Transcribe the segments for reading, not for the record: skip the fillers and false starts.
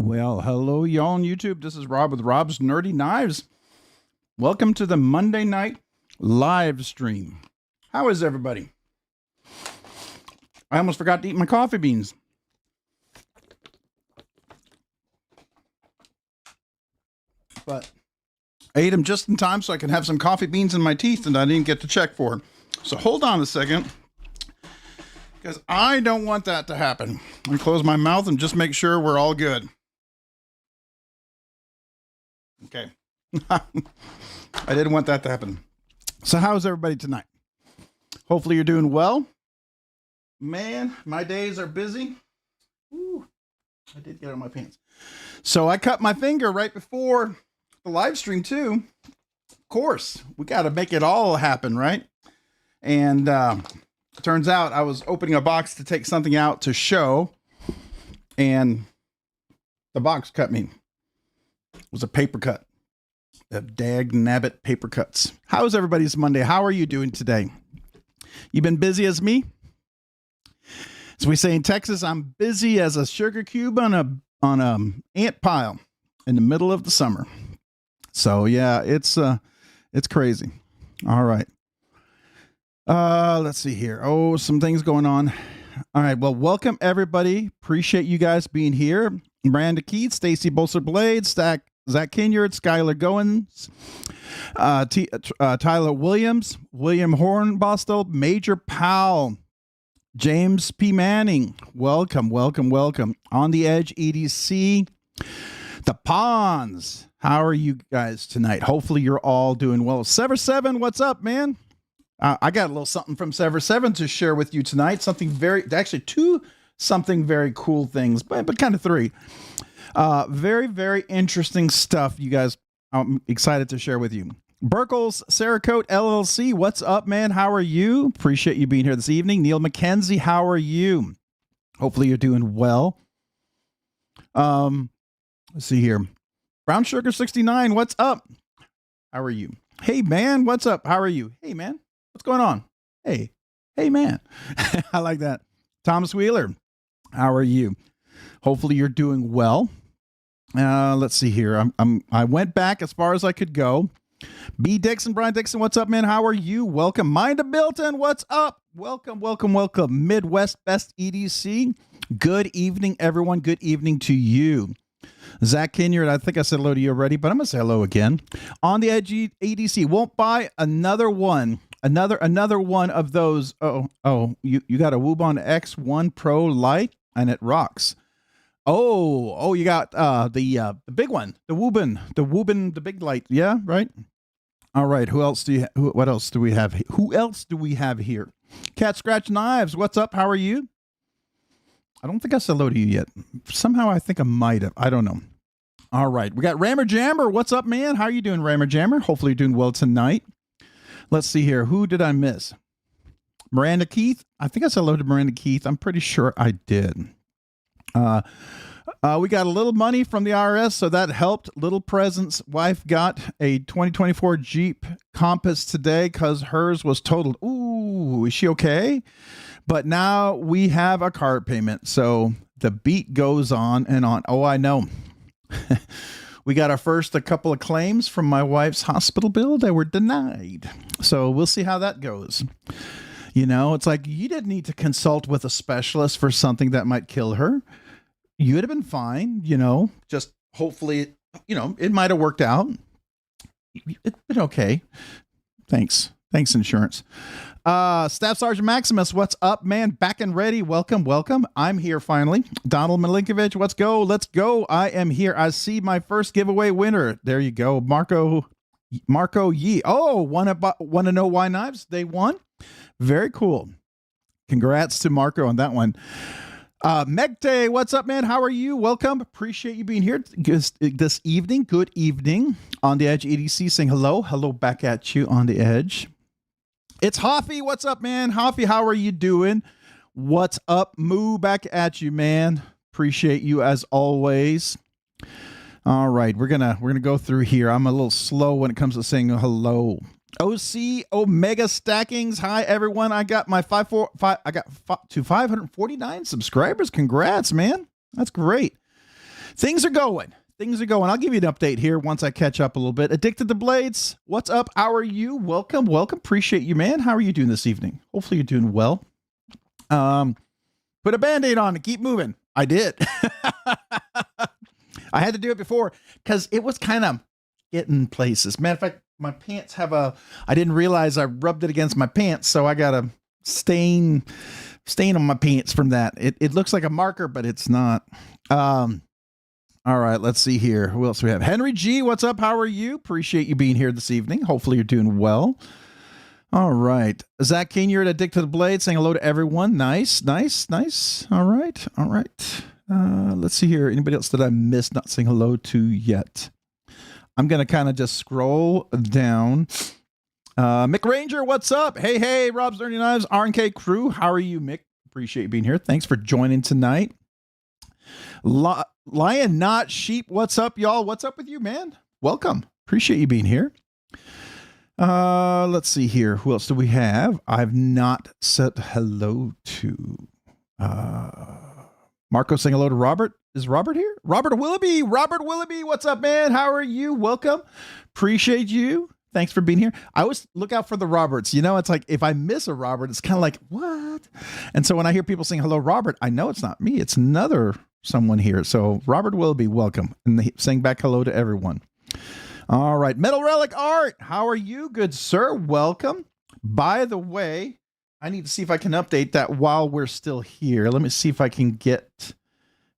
Well, hello, y'all on YouTube. This is Rob with Rob's Nerdy Knives. Welcome to the Monday night live stream. How is everybody? I almost forgot to eat my coffee beans. But I ate them just in time so I can have some coffee beans in my teeth, and I didn't get to check for them. So hold on a second, because I don't want that to happen. I'm gonna close my mouth and just make sure we're all good. Okay. I didn't want that to happen. So how's everybody tonight? Hopefully you're doing well. Man, my days are busy. Ooh, I did get on my pants. So I cut my finger right before the live stream too. Of course, we got to make it all happen, right? And it turns out I was opening a box to take something out to show, and the box cut me. It was a paper cut. A dag nabbit paper cuts. How's everybody's Monday? How are you doing today? You been busy as me? As we say in Texas, I'm busy as a sugar cube on a ant pile in the middle of the summer. So yeah, it's crazy. All right. Let's see here. Oh, some things going on. All right. Well, welcome everybody. Appreciate you guys being here. Miranda Keith, Stacy Bolser Blade, Zach Kinyard, Skylar Goins, Tyler Williams, William Hornbostel, Major Powell, James P. Manning. Welcome, welcome, welcome. On the Edge EDC, the Ponds. How are you guys tonight? Hopefully you're all doing well. Sever7, what's up, man? I got a little something from Sever7 to share with you tonight. Something something very cool things, but kind of three. Very, very interesting stuff, you guys. I'm excited to share with you. Burkles Cerakote LLC, what's up, man? How are you? Appreciate you being here this evening. Neil McKenzie, how are you? Hopefully you're doing well. Let's see here. Brown Sugar 69, what's up? How are you? Hey, man, what's up? How are you? Hey, man, what's going on? Hey, man. I like that. Thomas Wheeler, how are you? Hopefully you're doing well. Let's see here. I went back as far as I could go. B. Dixon, Brian Dixon, what's up, man? How are you? Welcome. Mind of Milton, what's up? Welcome, welcome, welcome. Midwest Best EDC. Good evening, everyone. Good evening to you. Zach Kinyard, I think I said hello to you already, but I'm going to say hello again. On the Edge EDC. Won't buy another one. Another one of those. You got a Wubon X1 Pro Lite, and it rocks. Oh, you got the big one, the Wubon, the big light. Yeah, right. All right. What else do we have? Who else do we have here? Cat Scratch Knives. What's up? How are you? I don't think I said hello to you yet. Somehow I think I might have. I don't know. All right. We got Rammer Jammer. What's up, man? How are you doing, Rammer Jammer? Hopefully you're doing well tonight. Let's see here. Who did I miss? Miranda Keith. I think I said hello to Miranda Keith. I'm pretty sure I did. We got a little money from the IRS, so that helped. Little presents. Wife got a 2024 Jeep Compass today because hers was totaled. Ooh, is she okay? But now we have a car payment, so the beat goes on and on. Oh, I know. We got a couple of claims from my wife's hospital bill that were denied. So we'll see how that goes. You know, it's like you didn't need to consult with a specialist for something that might kill her. You would have been fine, just hopefully, it might have worked out. It's been okay. Thanks, insurance. Staff Sergeant Maximus, what's up, man? Back and ready. Welcome, welcome. I'm here finally. Donald Milinkovich, let's go. I am here. I see my first giveaway winner. There you go. Marco Yee. Oh, want to know why knives? They won. Very cool. Congrats to Marco on that one. Megte, what's up, man? How are you? Welcome. Appreciate you being here this evening. Good evening. On the Edge EDC saying hello. Hello back at you on the Edge. It's Hoffy. What's up, man? Hoffy, how are you doing? What's up? Moo back at you, man. Appreciate you as always. All right, we're gonna go through here. I'm a little slow when it comes to saying hello. OC Omega Stackings. Hi everyone. I got my 549 subscribers. Congrats, man. That's great. Things are going. Things are going. I'll give you an update here once I catch up a little bit. Addicted to Blades, what's up? How are you? Welcome, welcome. Appreciate you, man. How are you doing this evening? Hopefully you're doing well. Put a Band-Aid on and keep moving. I did. I had to do it before because it was kind of getting places. Matter of fact, my pants have I didn't realize I rubbed it against my pants, so I got a stain on my pants from that. It looks like a marker, but it's not. All right, let's see here. Who else we have? Henry G, what's up? How are you? Appreciate you being here this evening. Hopefully you're doing well. All right. Zach King, you're at Addicted to Blade, saying hello to everyone. Nice, nice, nice. All right, all right. Let's see here. Anybody else that I missed not saying hello to yet? I'm going to kind of just scroll down. Mick Ranger, what's up? Hey, hey, Rob's Nerdy Knives, RNK crew. How are you, Mick? Appreciate you being here. Thanks for joining tonight. Lion Not Sheep, what's up, y'all? What's up with you, man? Welcome. Appreciate you being here. Let's see here. Who else do we have? I've not said hello to. Marco saying hello to Robert. Is Robert here? Robert Willoughby. Robert Willoughby, what's up, man? How are you? Welcome. Appreciate you. Thanks for being here. I always look out for the Roberts. You know, it's like if I miss a Robert, it's kind of like, what? And so when I hear people saying hello, Robert, I know it's not me. It's another someone here. So Robert Willoughby, welcome. And saying back hello to everyone. All right. Metal Relic Art. How are you? Good, sir. Welcome. By the way, I need to see if I can update that while we're still here. Let me see if I can get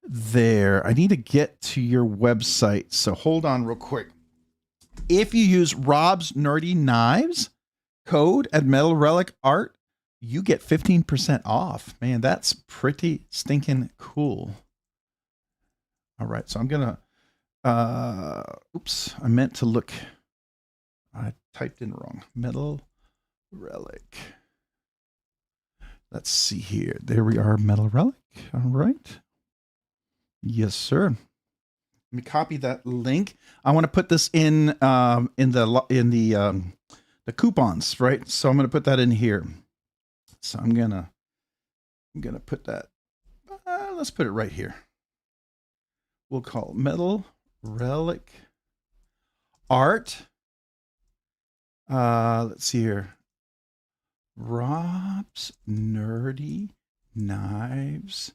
there. I need to get to your website. So hold on real quick. If you use Rob's Nerdy Knives code at Metal Relic Art, you get 15% off. Man, that's pretty stinking cool. All right. So I'm going to, oops, I meant to look. I typed in wrong. Metal Relic. Let's see here. There we are, Metal Relic. All right. Yes, sir. Let me copy that link. I want to put this in the coupons, right? So I'm going to put that in here. So I'm gonna put that. Let's put it right here. We'll call it Metal Relic Art. Let's see here. Rob's Nerdy Knives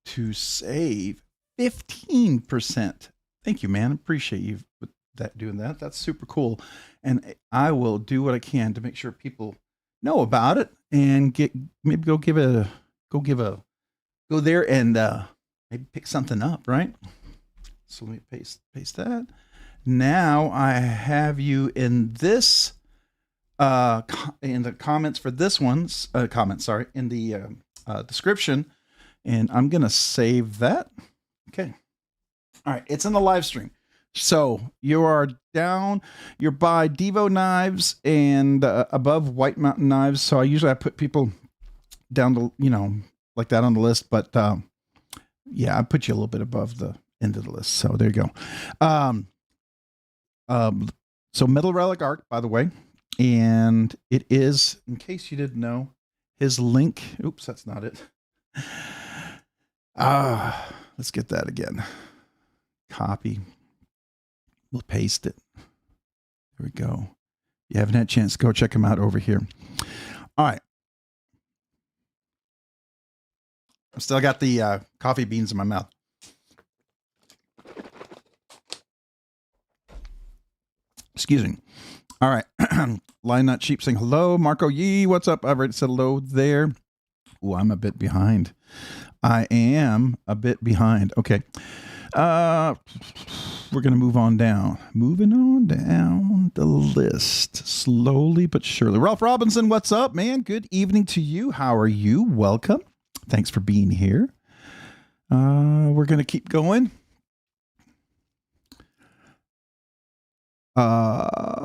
to save 15%. Thank you, man. Appreciate you with that doing that. That's super cool. And I will do what I can to make sure people know about it and go there and maybe pick something up, right? So let me paste that. Now I have you in this in the comments for this one's in the description, and I'm gonna save that. Okay. All right, it's in the live stream. So you are down, you're by Divo Knives and above White Mountain Knives. So I put people down to, like that on the list, but yeah, I put you a little bit above the end of the list. So there you go. So Metal Relic Art, by the way, and it is, in case you didn't know, his link. Oops, that's not it. Let's get that again. Copy. We'll paste it. There we go. You haven't had a chance to go check them out over here. All right. I've still got the coffee beans in my mouth. Excuse me. All right. Lion Not Sheep saying hello. Marco Yee, what's up? I've already said hello there. Oh, I'm a bit behind. I am a bit behind. Okay. We're going to move on down. Moving on down the list. Slowly but surely. Ralph Robinson, what's up, man? Good evening to you. How are you? Welcome. Thanks for being here. We're going to keep going. I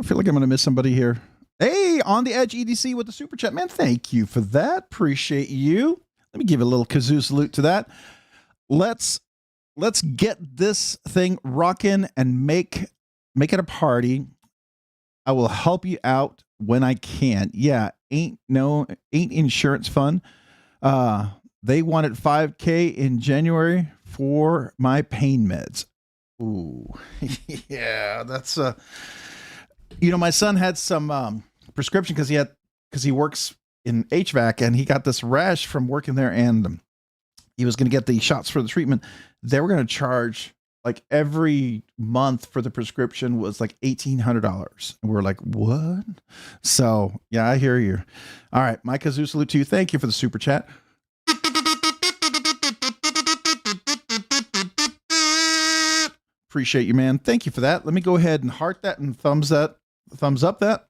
feel like I'm going to miss somebody here. Hey, On the Edge EDC with the super chat, man. Thank you for that. Appreciate you. Let me give a little kazoo salute to that. Let's get this thing rocking and make it a party. I will help you out when I can. Yeah, ain't insurance fun. They wanted $5K in January for my pain meds. Ooh, yeah, that's my son had some prescription because he works in HVAC, and he got this rash from working there, and he was going to get the shots for the treatment. They were going to charge like every month for the prescription was like $1,800. And we're like, what? So yeah, I hear you. All right, Mike Kazoo, salute to you. Thank you for the super chat. Appreciate you, man. Thank you for that. Let me go ahead and heart that and thumbs up that.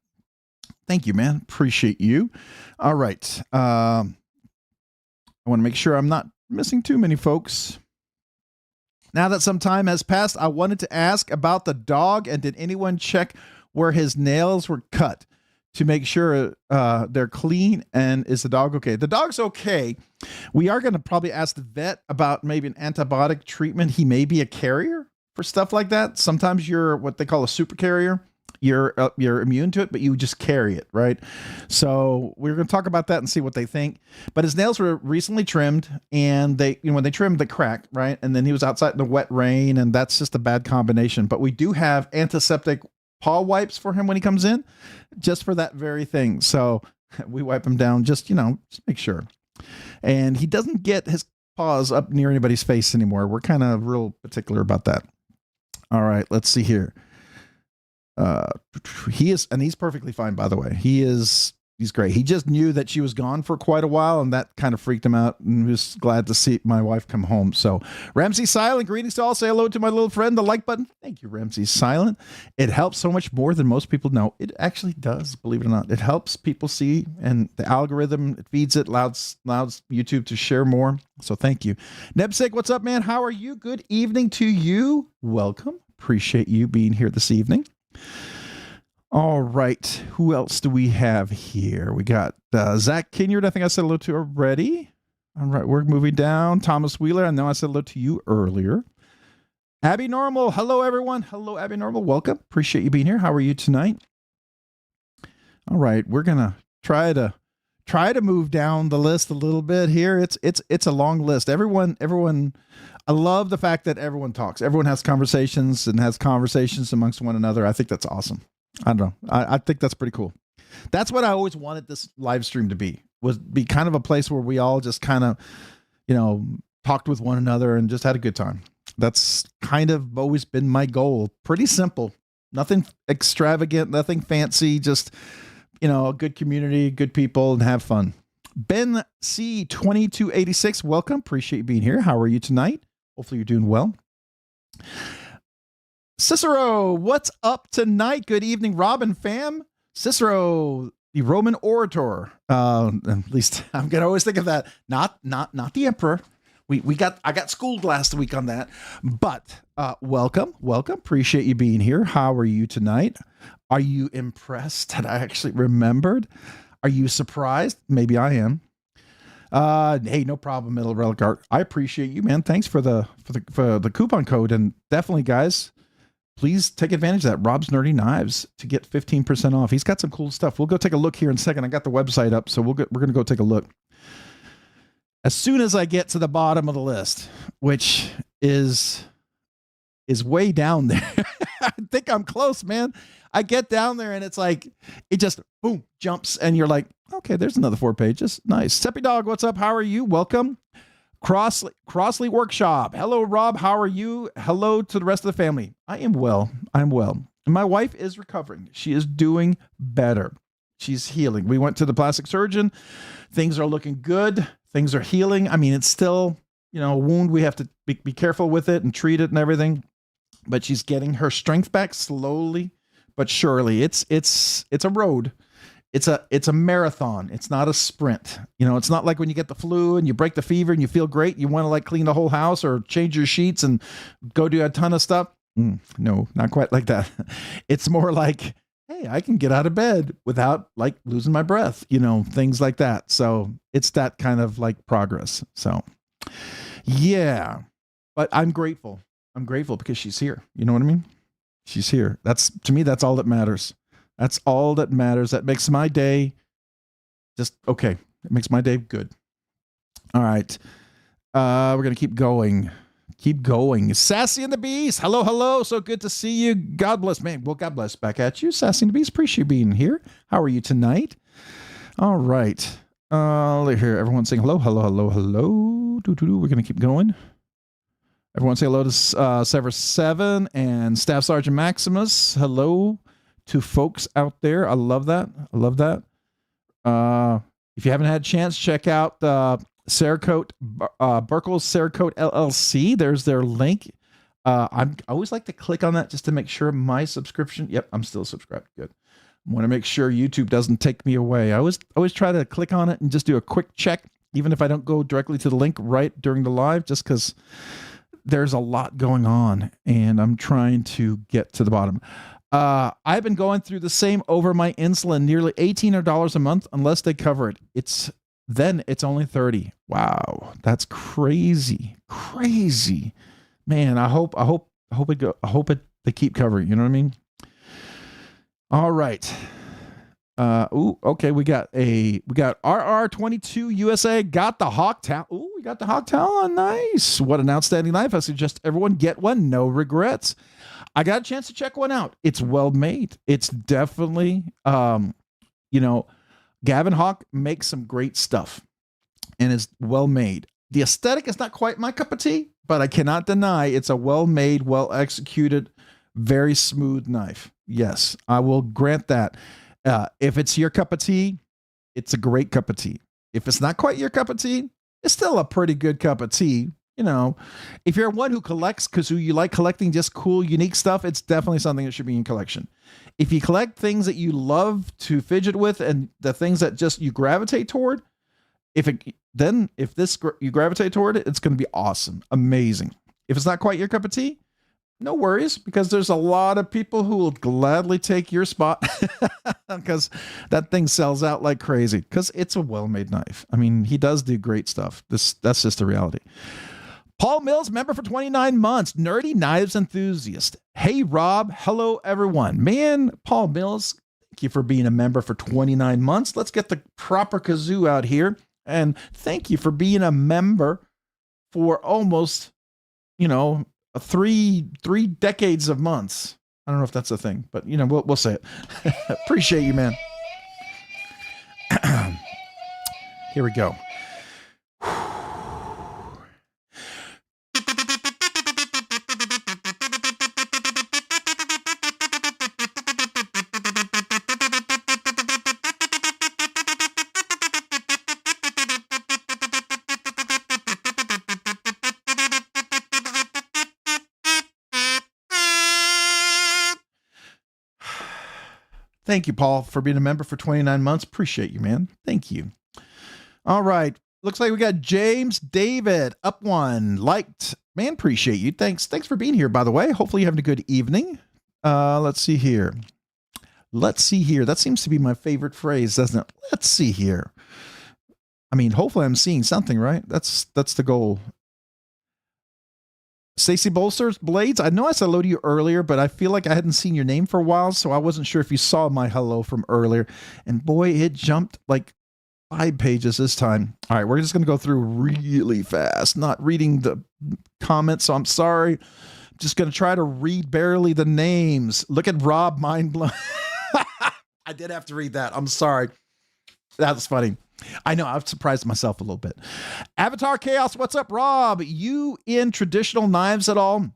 Thank you, man. Appreciate you. All right. I want to make sure I'm not missing too many folks. Now that some time has passed, I wanted to ask about the dog, and did anyone check where his nails were cut to make sure they're clean, and is the dog okay? The dog's okay. We are going to probably ask the vet about maybe an antibiotic treatment. He may be a carrier for stuff like that. Sometimes you're what they call a super carrier. You're immune to it, but you just carry it, right? So we're going to talk about that and see what they think. But his nails were recently trimmed, and when they trimmed, they cracked, right? And then he was outside in the wet rain, and that's just a bad combination. But we do have antiseptic paw wipes for him when he comes in, just for that very thing. So we wipe him down, just make sure. And he doesn't get his paws up near anybody's face anymore. We're kind of real particular about that. All right, let's see here. He's perfectly fine, by the way. He's great. He just knew that she was gone for quite a while, and that kind of freaked him out, and was glad to see my wife come home. So Ramsey Silent, greetings to all. Say hello to my little friend, the like button. Thank you, Ramsey Silent. It helps so much more than most people know. It actually does, believe it or not. It helps people see, and the algorithm, it feeds it, allows YouTube to share more. So thank you. Nebsik, what's up, man? How are you? Good evening to you. Welcome. Appreciate you being here this evening. All right. Who else do we have here? We got Zach Kinyard. I think I said hello to already. All right. We're moving down. Thomas Wheeler. I know I said hello to you earlier. Abby Normal. Hello, everyone. Hello, Abby Normal. Welcome. Appreciate you being here. How are you tonight? All right. We're going to try to move down the list a little bit here. It's a long list. Everyone, I love the fact that everyone talks. Everyone has conversations and has conversations amongst one another. I think that's awesome. I don't know. I think that's pretty cool. That's what I always wanted this live stream to be, was be kind of a place where we all just kind of, talked with one another and just had a good time. That's kind of always been my goal. Pretty simple. Nothing extravagant, nothing fancy, just, a good community, good people, and have fun. Ben C 2286, welcome. Appreciate you being here. How are you tonight? Hopefully you're doing well. Cicero, what's up tonight? Good evening, Robin fam. Cicero, the Roman orator. At least I'm gonna always think of that. Not the emperor. I got schooled last week on that. But welcome. Appreciate you being here. How are you tonight? Are you impressed that I actually remembered? Are you surprised? Maybe I am. Hey, no problem, Middle Relic Art. I appreciate you, man. Thanks for the coupon code, and definitely, guys, please take advantage of that. Rob's Nerdy Knives to get 15% off. He's got some cool stuff. We'll go take a look here in a second. I got the website up, so we're gonna go take a look as soon as I get to the bottom of the list, which is way down there. I think I'm close, man. I get down there and it's like, it just boom jumps, and you're like, okay, there's another 4 pages. Nice. Seppy Dog, what's up? How are you? Welcome. Crossley Workshop. Hello, Rob. How are you? Hello to the rest of the family. I am well. I'm well. And my wife is recovering. She is doing better. She's healing. We went to the plastic surgeon. Things are looking good. Things are healing. I mean, it's still, a wound. We have to be careful with it and treat it and everything. But she's getting her strength back slowly but surely. It's a road. It's a marathon. It's not a sprint. It's not like when you get the flu and you break the fever and you feel great. You want to clean the whole house or change your sheets and go do a ton of stuff. No, not quite like that. It's more like, hey, I can get out of bed without losing my breath, things like that. So it's that kind of progress. So yeah, but I'm grateful. I'm grateful because she's here. You know what I mean? She's here. To me, that's all that matters. That's all that matters. That makes my day just okay. It makes my day good. All right. We're going to keep going. Keep going. Sassy and the Beast. Hello, hello. So good to see you. God bless, man. Well, God bless back at you. Sassy and the Beast. Appreciate you being here. How are you tonight? All right. Here, everyone saying hello, hello, hello, hello. We're going to keep going. Everyone say hello to Sever 7 and Staff Sergeant Maximus. Hello to folks out there. I love that. I love that. If you haven't had a chance, check out Cerakote, Burkle's Cerakote LLC. There's their link. I always like to click on that just to make sure my subscription. Yep, I'm still subscribed. Good. I want to make sure YouTube doesn't take me away. I always try to click on it and just do a quick check, even if I don't go directly to the link right during the live, just because there's a lot going on and I'm trying to get to the bottom. I've been going through the same over my insulin, nearly $18 a month, unless they cover it. It's only $30. Wow, that's crazy, crazy, man. I hope they keep covering. You know what I mean? All right. Okay. We got RR22 USA. Got the Hawk Talon. Ooh, we got the Hawk Talon. Nice. What an outstanding knife. I suggest everyone get one. No regrets. I got a chance to check one out. It's well made. It's definitely, Gavin Hawk makes some great stuff and it's well made. The aesthetic is not quite my cup of tea, but I cannot deny it's a well made, well executed, very smooth knife. Yes, I will grant that. If it's your cup of tea, it's a great cup of tea. If it's not quite your cup of tea, it's still a pretty good cup of tea. You know, if you're one who collects because you like collecting just cool, unique stuff, it's definitely something that should be in collection. If you collect things that you love to fidget with and the things that just you gravitate toward, if you gravitate toward it, it's going to be awesome, amazing. If it's not quite your cup of tea, no worries, because there's a lot of people who will gladly take your spot because that thing sells out like crazy because it's a well-made knife. I mean, he does do great stuff. That's just the reality. Paul Mills, member for 29 months, nerdy knives enthusiast. Hey, Rob. Hello, everyone. Man, Paul Mills, thank you for being a member for 29 months. Let's get the proper kazoo out here. And thank you for being a member for almost, three decades of months. I don't know if that's a thing, but we'll say it. Appreciate you, man. Here we go. Thank you, Paul, for being a member for 29 months. Appreciate you, man. Thank you. All right. Looks like we got James David up one. Liked. Man, appreciate you. Thanks for being here, by the way. Hopefully you're having a good evening. Let's see here. That seems to be my favorite phrase, doesn't it? Let's see here. I mean, hopefully I'm seeing something, right? That's the goal. Stacy Bolsters Blades. I know I said hello to you earlier, but I feel like I hadn't seen your name for a while, so I wasn't sure if you saw my hello from earlier. And boy, it jumped like 5 pages this time. All right, we're just going to go through really fast, not reading the comments, so I'm sorry. I'm just going to try to read barely the names. Look at Rob, mind blown. I did have to read that. I'm sorry. That was funny. I know, I've surprised myself a little bit. Avatar Chaos, what's up, Rob? You in traditional knives at all?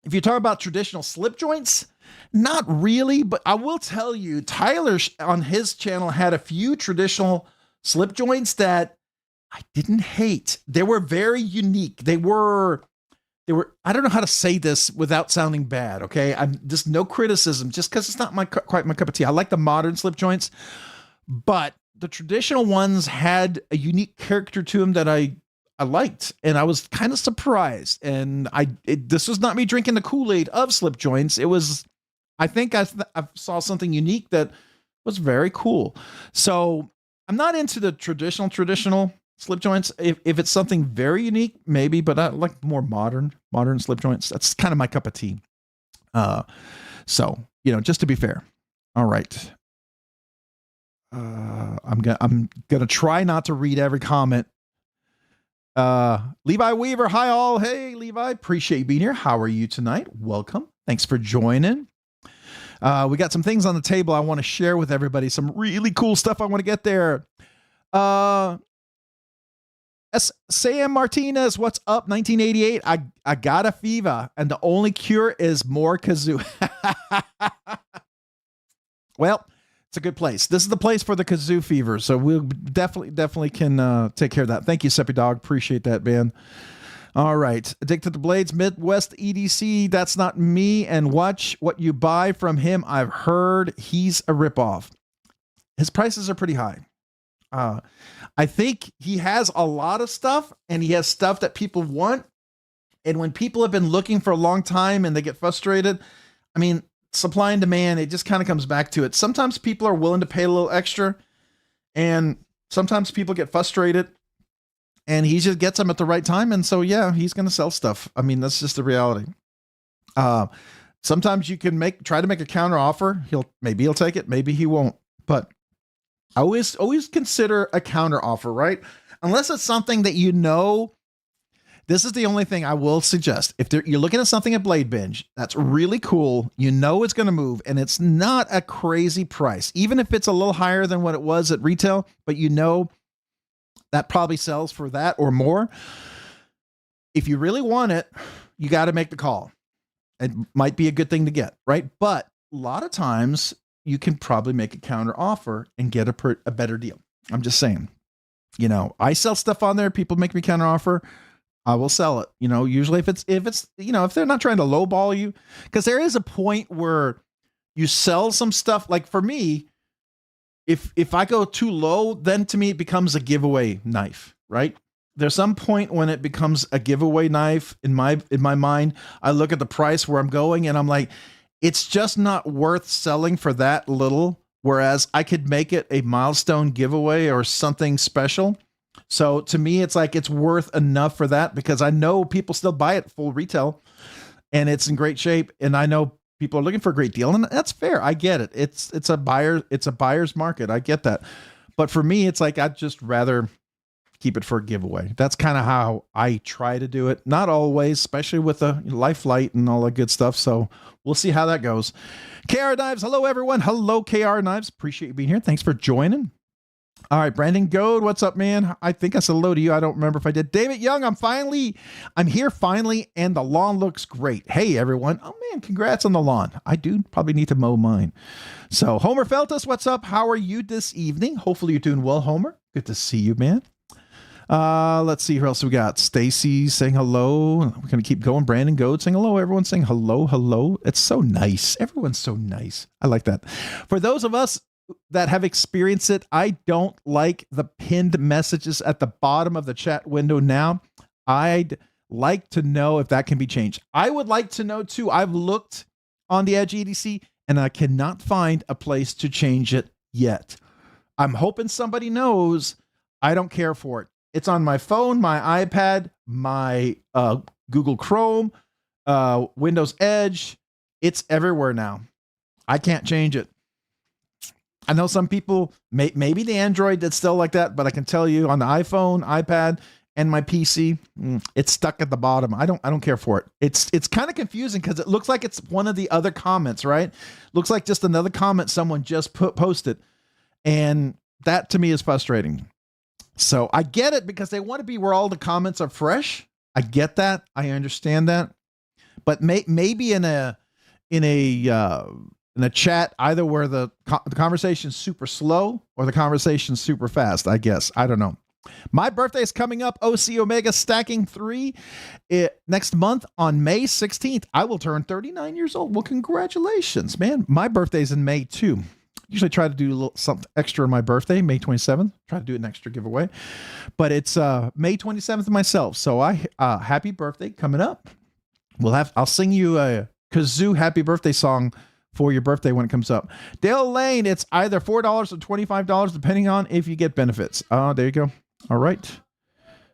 If you talk about traditional slip joints, not really, but I will tell you, Tyler on his channel had a few traditional slip joints that I didn't hate. They were very unique. They were, I don't know how to say this without sounding bad, okay? I'm just no criticism, just because it's not quite my cup of tea. I like the modern slip joints, but the traditional ones had a unique character to them that I liked, and I was kind of surprised. And this was not me drinking the Kool-Aid of slip joints. It was, I think I saw something unique that was very cool. So I'm not into the traditional slip joints. If it's something very unique, maybe, but I like more modern slip joints. That's kind of my cup of tea. So, just to be fair. All right. I'm gonna try not to read every comment Levi Weaver, hi all. Hey, Levi, appreciate you being here. How are you tonight? Welcome. Thanks for joining. We got some things on the table I want to share with everybody. Some really cool stuff I want to get there. Sam Martinez, what's up? 1988. I got a fever, and the only cure is more kazoo. Well, it's a good place. This is the place for the kazoo fever, so we'll definitely can take care of that. Thank you, Seppy Dog. Appreciate that, man. All right. Addicted to Blades, Midwest EDC. That's not me. And watch what you buy from him. I've heard he's a ripoff. His prices are pretty high. I think he has a lot of stuff, and he has stuff that people want. And when people have been looking for a long time and they get frustrated, I mean, supply and demand, it just kind of comes back to it. Sometimes people are willing to pay a little extra, and sometimes people get frustrated, and he just gets them at the right time. And so, yeah, he's going to sell stuff. I mean, that's just the reality. Sometimes you can try to make a counter offer. Maybe he'll take it. Maybe he won't. But I always consider a counter offer, right? Unless it's something that you know. This is the only thing I will suggest. If you're looking at something at BladeBinge that's really cool, you know it's going to move, and it's not a crazy price, even if it's a little higher than what it was at retail, but you know that probably sells for that or more. If you really want it, you got to make the call. It might be a good thing to get, right? But a lot of times you can probably make a counter offer and get a better deal. I'm just saying, I sell stuff on there. People make me counter offer. I will sell it. Usually if it's, if they're not trying to lowball you, because there is a point where you sell some stuff. Like for me, if I go too low, then to me, it becomes a giveaway knife, right? There's some point when it becomes a giveaway knife in my mind. I look at the price where I'm going and I'm like, it's just not worth selling for that little. Whereas I could make it a milestone giveaway or something special. So to me, it's like, it's worth enough for that, because I know people still buy it full retail and it's in great shape. And I know people are looking for a great deal, and that's fair. I get it. It's a buyer's market. I get that. But for me, it's like, I'd just rather keep it for a giveaway. That's kind of how I try to do it. Not always, especially with the life light and all that good stuff. So we'll see how that goes. KR Knives. Hello, everyone. Hello, KR Knives. Appreciate you being here. Thanks for joining. All right, Brandon Goad, what's up, man? I think I said hello to you. I don't remember if I did. David Young, I'm here finally, and the lawn looks great. Hey, everyone. Oh, man, congrats on the lawn. I do probably need to mow mine. So, Homer Feltus, what's up? How are you this evening? Hopefully you're doing well, Homer. Good to see you, man. Let's see who else we got. Stacy saying hello. We're going to keep going. Brandon Goad saying hello. Everyone's saying hello, hello. It's so nice. Everyone's so nice. I like that. For those of us that have experienced it, I don't like the pinned messages at the bottom of the chat window now. I'd like to know if that can be changed. I would like to know too. I've looked on the Edge EDC and I cannot find a place to change it yet. I'm hoping somebody knows. I don't care for it. It's on my phone, my iPad, my Google Chrome, Windows Edge. It's everywhere now. I can't change it. I know some people, maybe the Android that's still like that, but I can tell you on the iPhone, iPad, and my PC, it's stuck at the bottom. I don't care for it. It's kind of confusing because it looks like it's one of the other comments, right? Looks like just another comment someone just posted, and that to me is frustrating. So I get it, because they want to be where all the comments are fresh. I get that. I understand that, but maybe in a chat, either where the conversation's super slow or the conversation's super fast, I guess. I don't know. My birthday is coming up. OC Omega Stacking 3 next month on May 16th. I will turn 39 years old. Well, congratulations, man. My birthday's in May too. Usually try to do a little something extra on my birthday, May 27th. Try to do an extra giveaway. But it's May 27th myself. So happy birthday coming up. I'll sing you a kazoo happy birthday song for your birthday when it comes up. Dale Lane, it's either $4 or $25, depending on if you get benefits. There you go. All right.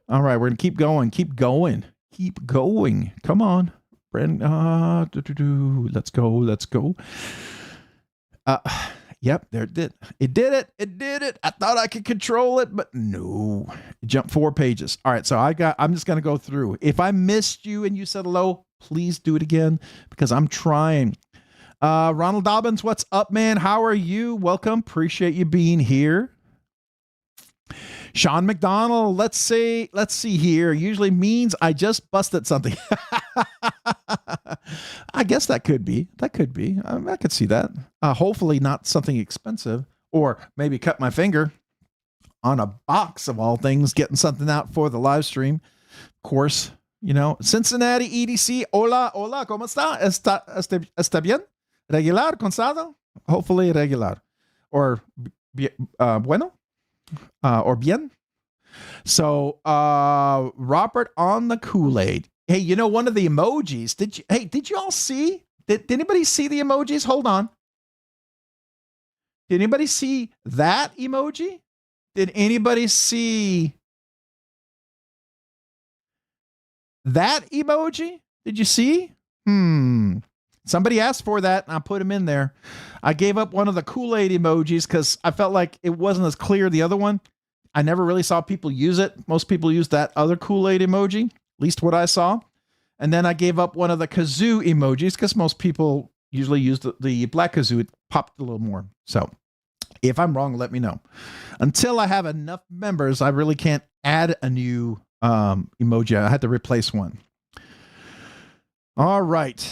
We're going to keep going. Keep going. Come on. Brandon. Let's go. Yep, there it did. It did it. It did it. I thought I could control it, but no. It jumped 4 pages. All right, so I'm just going to go through. If I missed you and you said hello, please do it again because I'm trying. Ronald Dobbins, what's up, man? How are you? Welcome. Appreciate you being here. Sean McDonald, let's see here. Usually means I just busted something. I guess that could be. I could see that. Hopefully not something expensive, or maybe cut my finger on a box of all things, getting something out for the live stream. Of course, you know, Cincinnati EDC. Hola, ¿cómo está? ¿Está bien? Regular, consado? Hopefully regular. Or bueno? Or bien. So Robert on the Kool-Aid. Hey, you know, one of the emojis, did you all see? Did anybody see the emojis? Hold on. Did anybody see that emoji? Did anybody see that emoji? Did you see? Somebody asked for that, and I put him in there. I gave up one of the Kool-Aid emojis because I felt like it wasn't as clear the other one. I never really saw people use it. Most people use that other Kool-Aid emoji, at least what I saw. And then I gave up one of the kazoo emojis because most people usually use the black kazoo. It popped a little more. So if I'm wrong, let me know. Until I have enough members, I really can't add a new emoji. I had to replace one. All right,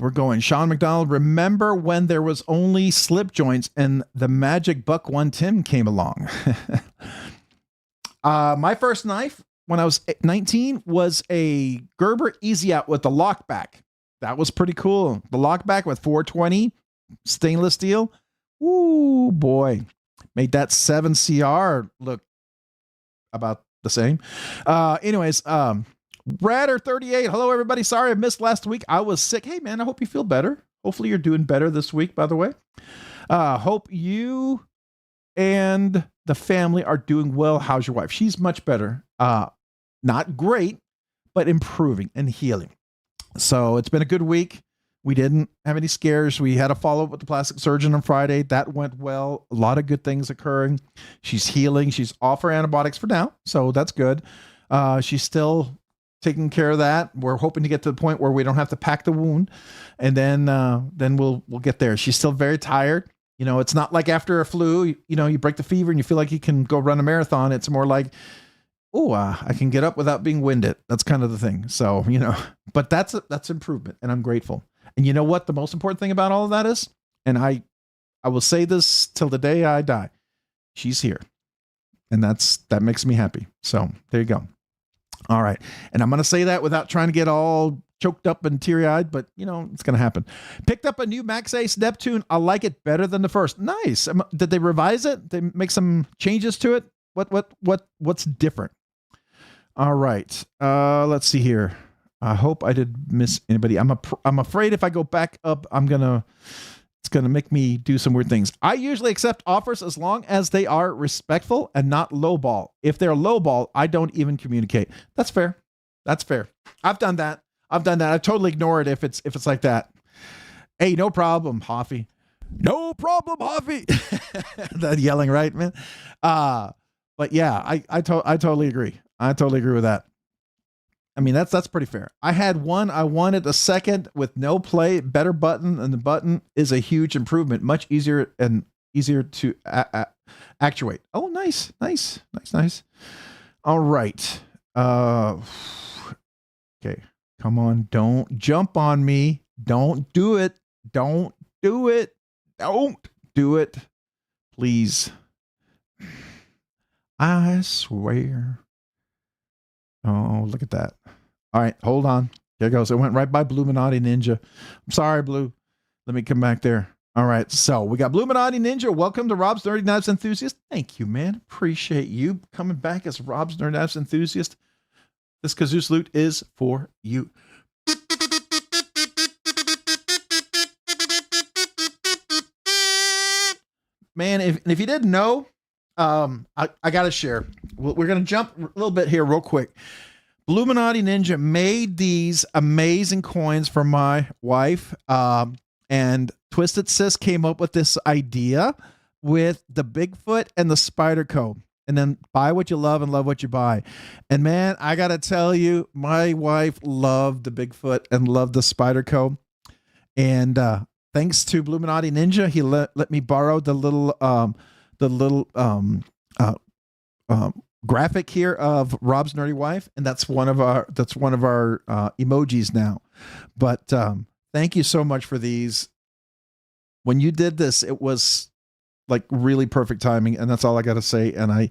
we're going. Sean McDonald, remember when there was only slip joints and the Magic Buck 110 came along? My first knife when I was 19 was a Gerber Easy Out with the lockback. That was pretty cool. The lockback with 420 stainless steel. Ooh, boy. Made that 7CR look about the same. Anyways, Radder38. Hello, everybody. Sorry I missed last week. I was sick. Hey, man, I hope you feel better. Hopefully you're doing better this week, by the way. Hope you and the family are doing well. How's your wife? She's much better. Not great, but improving and healing. So it's been a good week. We didn't have any scares. We had a follow-up with the plastic surgeon on Friday. That went well. A lot of good things occurring. She's healing. She's off her antibiotics for now, so that's good. She's still taking care of that. We're hoping to get to the point where we don't have to pack the wound, and then we'll get there. She's still very tired. You know, it's not like after a flu, you know, you break the fever and you feel like you can go run a marathon. It's more like, I can get up without being winded. That's kind of the thing. So, you know, but that's improvement, and I'm grateful. And you know what? The most important thing about all of that is, and I will say this till the day I die, she's here. And that makes me happy. So there you go. All right. And I'm going to say that without trying to get all choked up and teary-eyed, but you know, it's going to happen. Picked up a new Max Ace Neptune. I like it better than the first. Nice. Did they revise it? They make some changes to it? What's different? All right. Let's see here. I hope I did miss anybody. I'm afraid if I go back up, it's going to make me do some weird things. I usually accept offers as long as they are respectful and not lowball. If they're lowball, I don't even communicate. That's fair. I've done that. I totally ignore it if it's like that. Hey, no problem, Hoffy. No problem, Hoffy. That yelling, right, man? But yeah, I totally agree. I totally agree with that. I mean, that's pretty fair. I had one. I wanted a second with no play, better button, and the button is a huge improvement. Much easier to actuate. Oh, nice. All right. Okay. Come on. Don't jump on me. Don't do it. Don't do it. Don't do it. Please. I swear. Oh, look at that. All right, hold on. There it goes. It went right by Bluminati Ninja. I'm sorry, Blue. Let me come back there. All right, so we got Bluminati Ninja. Welcome to Rob's Nerdy Knives Enthusiast. Thank you, man. Appreciate you coming back as Rob's Nerdy Knives Enthusiast. This kazoo salute is for you. Man, if you didn't know, I got to share. We're going to jump a little bit here real quick. Bluminati Ninja made these amazing coins for my wife. And Twisted Sis came up with this idea with the Bigfoot and the Spyderco. And then buy what you love and love what you buy. And man, I got to tell you, my wife loved the Bigfoot and loved the Spyderco. And thanks to Bluminati Ninja, he let me borrow the little graphic here of Rob's Nerdy Wife, and that's one of our emojis now. But thank you so much for these. When you did this, it was like really perfect timing, and that's all I got to say. And I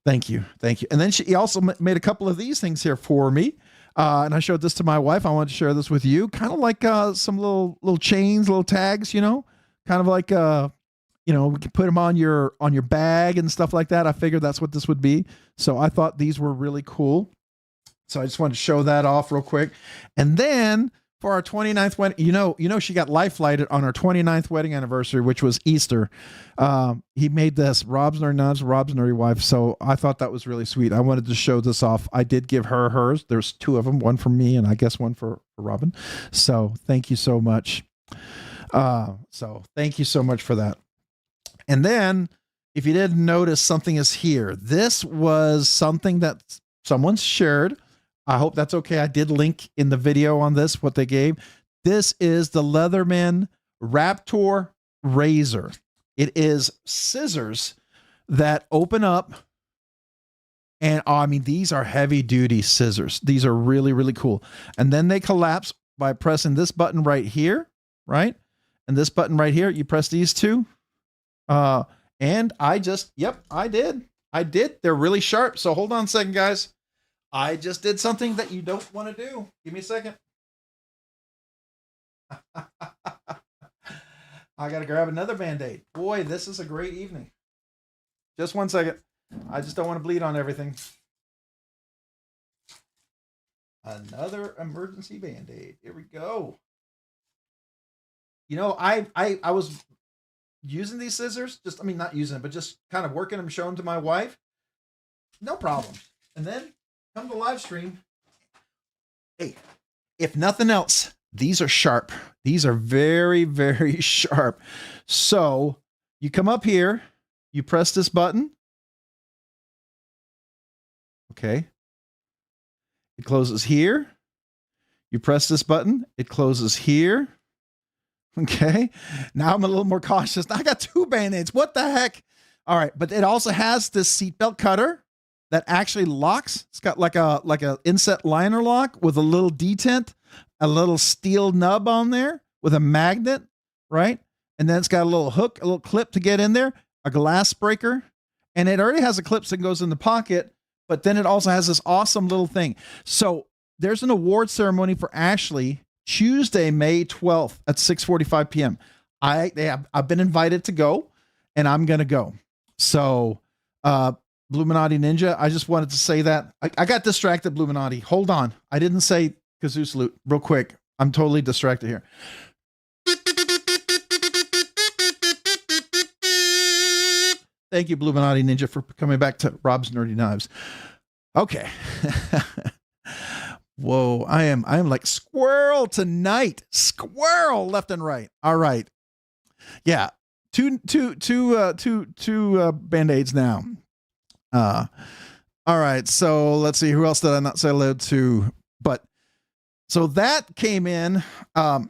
thank you. And then he also made a couple of these things here for me, and I showed this to my wife. I wanted to share this with you, kind of like some little chains, little tags, you know, kind of like you know, we can put them on your bag and stuff like that. I figured that's what this would be, so I thought these were really cool. So I just wanted to show that off real quick, and then. For our 29th wedding, you know, she got life flighted on our 29th wedding anniversary, which was Easter. He made this Rob's Nerdy Knives, Rob's Nerdy Wife. So I thought that was really sweet. I wanted to show this off. I did give her hers. There's two of them, one for me and I guess one for Robin. So thank you so much. So thank you so much for that. And then if you didn't notice, something is here. This was something that someone shared. I hope that's okay. I did link in the video on this, what they gave. This is the Leatherman Raptor Razor. It is scissors that open up. And I mean, these are heavy duty scissors. These are really, really cool. And then they collapse by pressing this button right here, right? And this button right here, you press these two. And I just, yep, I did. They're really sharp. So hold on a second, guys. I just did something that you don't want to do. Give me a second. I got to grab another Band-Aid. Boy, this is a great evening. Just one second. I just don't want to bleed on everything. Another emergency Band-Aid. Here we go. You know, I was using these scissors. I mean, not using them, but just kind of working them, showing them to my wife. No problem. And then come to live stream. Hey, if nothing else, these are sharp. These are very, very sharp. So you come up here, you press this button. Okay. It closes here. You press this button. It closes here. Okay. Now I'm a little more cautious. I got two Band-Aids. What the heck? All right. But it also has this seatbelt cutter that actually locks. It's got like a inset liner lock with a little detent, a little steel nub on there with a magnet, right? And then it's got a little hook, a little clip to get in there, a glass breaker, and it already has a clip that goes in the pocket, but then it also has this awesome little thing. So there's an award ceremony for Ashley Tuesday, May 12th at 6:45 p.m. I've been invited to go, and I'm going to go. So, Bluminati Ninja, I just wanted to say that. I got distracted, Bluminati. Hold on. I didn't say kazoo salute. Real quick. I'm totally distracted here. Thank you, Bluminati Ninja, for coming back to Rob's Nerdy Knives. Okay. Whoa, I am like squirrel tonight. Squirrel left and right. All right. Yeah. Two Band-Aids now. All right, so let's see, who else did I not say hello to? But so that came in a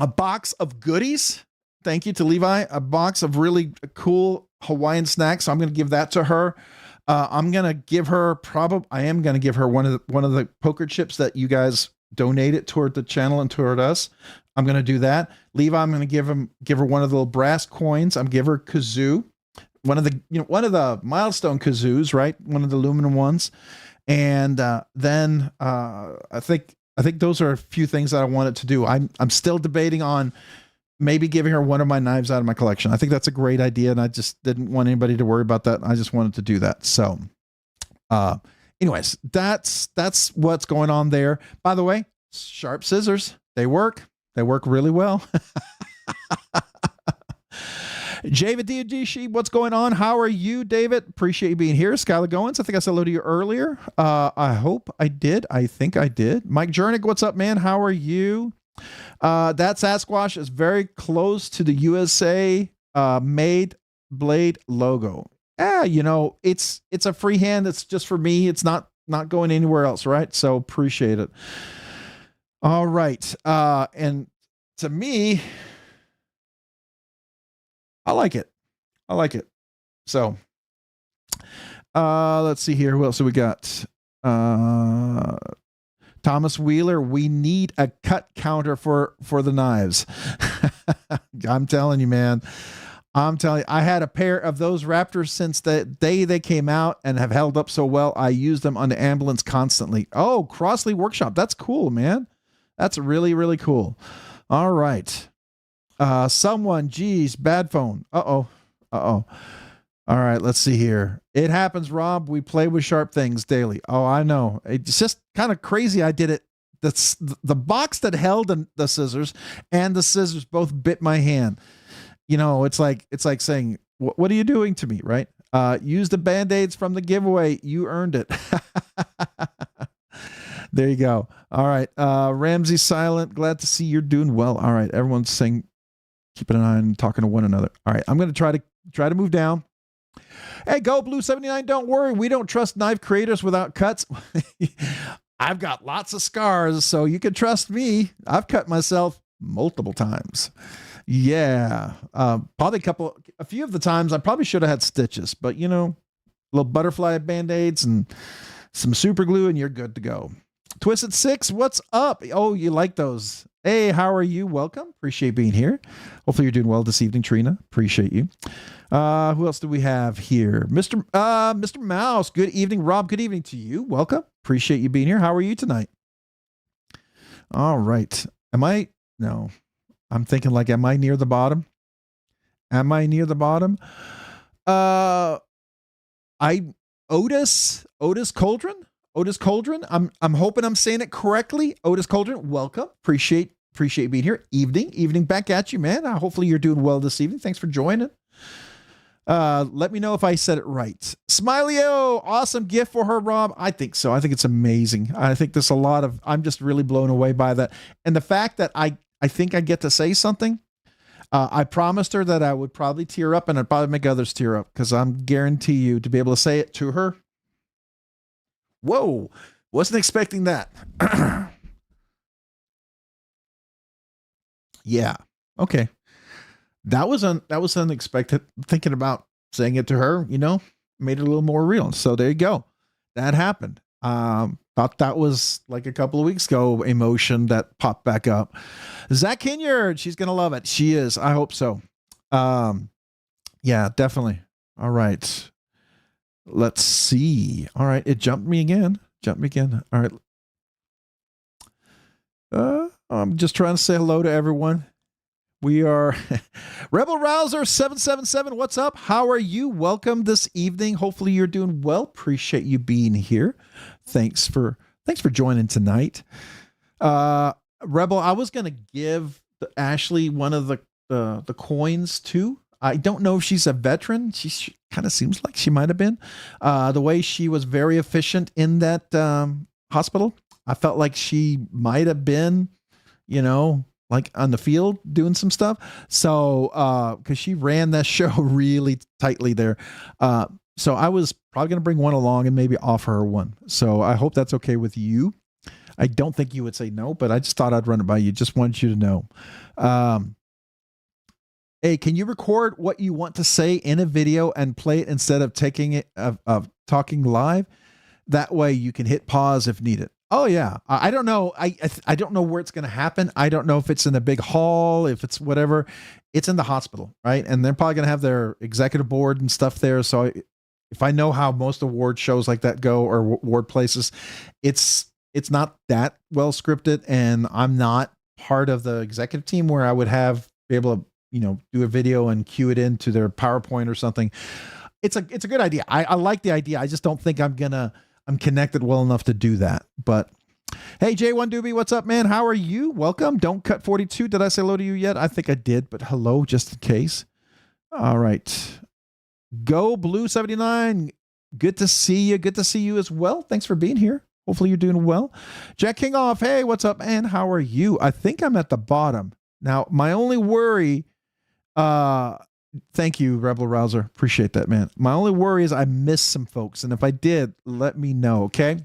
box of goodies. Thank you to Levi, a box of really cool Hawaiian snacks. So I'm going to give that to her. I'm going to give her one of the poker chips that you guys donated toward the channel and toward us. I'm going to do that. Levi, I'm going to give her one of the little brass coins. I'm give her kazoo. One of the milestone kazoos, right? One of the aluminum ones. And then I think those are a few things that I wanted to do. I'm still debating on maybe giving her one of my knives out of my collection. I think that's a great idea, and I just didn't want anybody to worry about that. I just wanted to do that. So anyways, that's what's going on there. By the way, sharp scissors, they work really well. David Diodishi, what's going on? How are you, David? Appreciate you being here. Skylar Goins, I think I said hello to you earlier. I hope I did. I think I did. Mike Jernick, what's up, man? How are you? That Sasquatch is very close to the USA made blade logo. You know, it's a free hand. It's just for me. It's not going anywhere else, right? So appreciate it. All right. And to me, I like it. I like it. So let's see here. Who else do we got? Thomas Wheeler, we need a cut counter for the knives. I'm telling you, man. I'm telling you, I had a pair of those Raptors since the day they came out and have held up so well. I use them on the ambulance constantly. Oh, Crossley Workshop. That's cool, man. That's really, really cool. All right. Someone, geez, bad phone. Uh-oh. All right, let's see here. It happens, Rob. We play with sharp things daily. Oh, I know. It's just kind of crazy I did it. The box that held the scissors and the scissors both bit my hand. You know, it's like saying, what are you doing to me, right? Use the Band-Aids from the giveaway. You earned it. There you go. All right. Ramsey Silent, glad to see you're doing well. All right. Everyone's saying, keeping an eye on talking to one another. All right. I'm going to try to move down. Hey, Go Blue 79, don't worry. We don't trust knife creators without cuts. I've got lots of scars, so you can trust me. I've cut myself multiple times. Yeah. Probably a few of the times I probably should have had stitches, but you know, little butterfly Band-Aids and some super glue and you're good to go. Twisted Six, what's up? Oh, you like those. Hey, how are you? Welcome. Appreciate being here. Hopefully you're doing well this evening, Trina. Appreciate you. Who else do we have here? Mr. Mouse. Good evening, Rob. Good evening to you. Welcome. Appreciate you being here. How are you tonight? All right. No. I'm thinking like, am I near the bottom? Otis Cauldron. I'm hoping I'm saying it correctly. Otis Cauldron, welcome. Appreciate being here. Evening back at you, man. Hopefully you're doing well this evening. Thanks for joining. Let me know if I said it right. Smiley-O, awesome gift for her, Rob. I think so. I think it's amazing. I think there's I'm just really blown away by that. And the fact that I think I get to say something. I promised her that I would probably tear up and I'd probably make others tear up because I'm guarantee you to be able to say it to her. Whoa, wasn't expecting that. Yeah. Okay. That was unexpected. Thinking about saying it to her, you know, made it a little more real. So there you go. That happened. Thought that was like a couple of weeks ago emotion that popped back up. Zach Kinyard, she's going to love it. She is. I hope so. Yeah, definitely. All right. Let's see. All right. It jumped me again. All right. I'm just trying to say hello to everyone. We are Rebel Rouser 777. What's up? How are you? Welcome this evening. Hopefully you're doing well. Appreciate you being here. Thanks for joining tonight. Rebel, I was going to give Ashley one of the coins too. I don't know if she's a veteran. She kind of seems like she might have been. The way she was very efficient in that hospital, I felt like she might have been, you know, like on the field doing some stuff. So, because she ran that show really tightly there. So I was probably going to bring one along and maybe offer her one. So I hope that's okay with you. I don't think you would say no, but I just thought I'd run it by you. Just wanted you to know. Hey, can you record what you want to say in a video and play it instead of talking live? That way you can hit pause if needed. Oh yeah. I don't know. I don't know where it's going to happen. I don't know if it's in a big hall, if it's whatever. It's in the hospital, right? And they're probably going to have their executive board and stuff there. So if I know how most award shows like that go or award places, it's not that well scripted, and I'm not part of the executive team where I would be able to, you know, do a video and cue it into their PowerPoint or something. It's a good idea. I like the idea. I just don't think I'm connected well enough to do that. But hey, J1 Doobie, what's up, man? How are you? Welcome. Don't cut 42. Did I say hello to you yet? I think I did, but hello just in case. All right. Go Blue 79. Good to see you. Good to see you as well. Thanks for being here. Hopefully you're doing well. Jack Kingoff, hey, what's up, man? How are you? I think I'm at the bottom. Now, my only worry, thank you, Rebel Rouser. Appreciate that, man. My only worry is I missed some folks. And if I did, let me know, okay?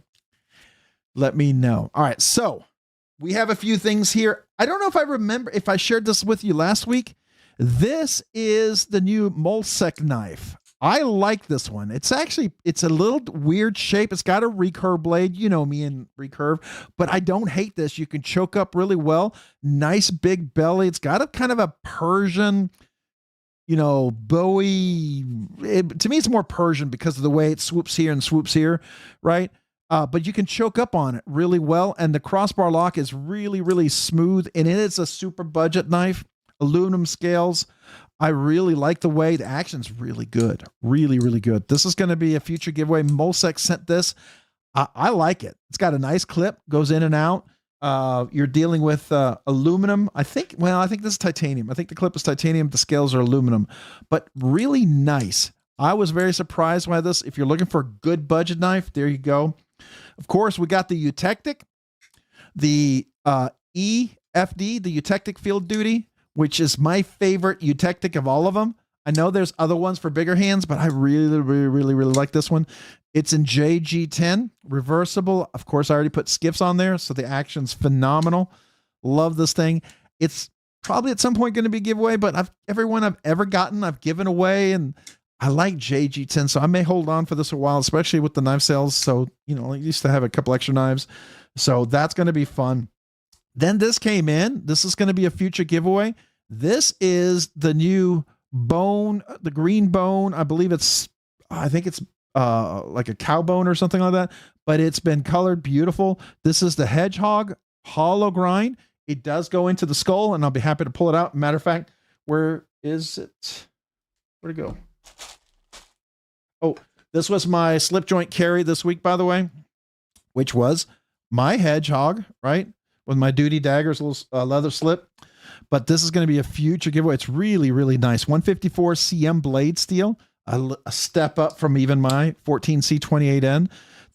Let me know. All right, so we have a few things here. I don't know if I remember if I shared this with you last week. This is the new Molsek knife. I like this one. It's a little weird shape. It's got a recurve blade. You know me and recurve, but I don't hate this. You can choke up really well. Nice big belly. It's got a kind of a Persian, Bowie. To me, it's more Persian because of the way it swoops here and swoops here, right? But you can choke up on it really well. And the crossbar lock is really, really smooth. And it is a super budget knife. Aluminum scales. I really like the way the action's really good. Really, really good. This is going to be a future giveaway. Molsek sent this. I like it. It's got a nice clip, goes in and out. You're dealing with aluminum. I think this is titanium. I think the clip is titanium. The scales are aluminum, but really nice. I was very surprised by this. If you're looking for a good budget knife, there you go. Of course, we got the Eutectic, the EFD, the Eutectic Field Duty, which is my favorite Eutectic of all of them. I know there's other ones for bigger hands, but I really, really, really, really like this one. It's in JG10, reversible. Of course, I already put skiffs on there, so the action's phenomenal. Love this thing. It's probably at some point going to be a giveaway, but everyone I've ever gotten, I've given away, and I like JG10, so I may hold on for this a while, especially with the knife sales. So, I used to have a couple extra knives, so that's going to be fun. Then this came in. This is going to be a future giveaway. This is the new bone, the green bone. I think it's like a cow bone or something like that, but it's been colored beautiful. This is the Hedgehog hollow grind. It does go into the skull, and I'll be happy to pull it out. Matter of fact, where is it? Where'd it go? Oh, this was my slip joint carry this week, by the way, which was my Hedgehog, right? With my duty daggers, little leather slip. But this is going to be a future giveaway. It's really, really nice. 154 CM blade steel, a step up from even my 14C28N.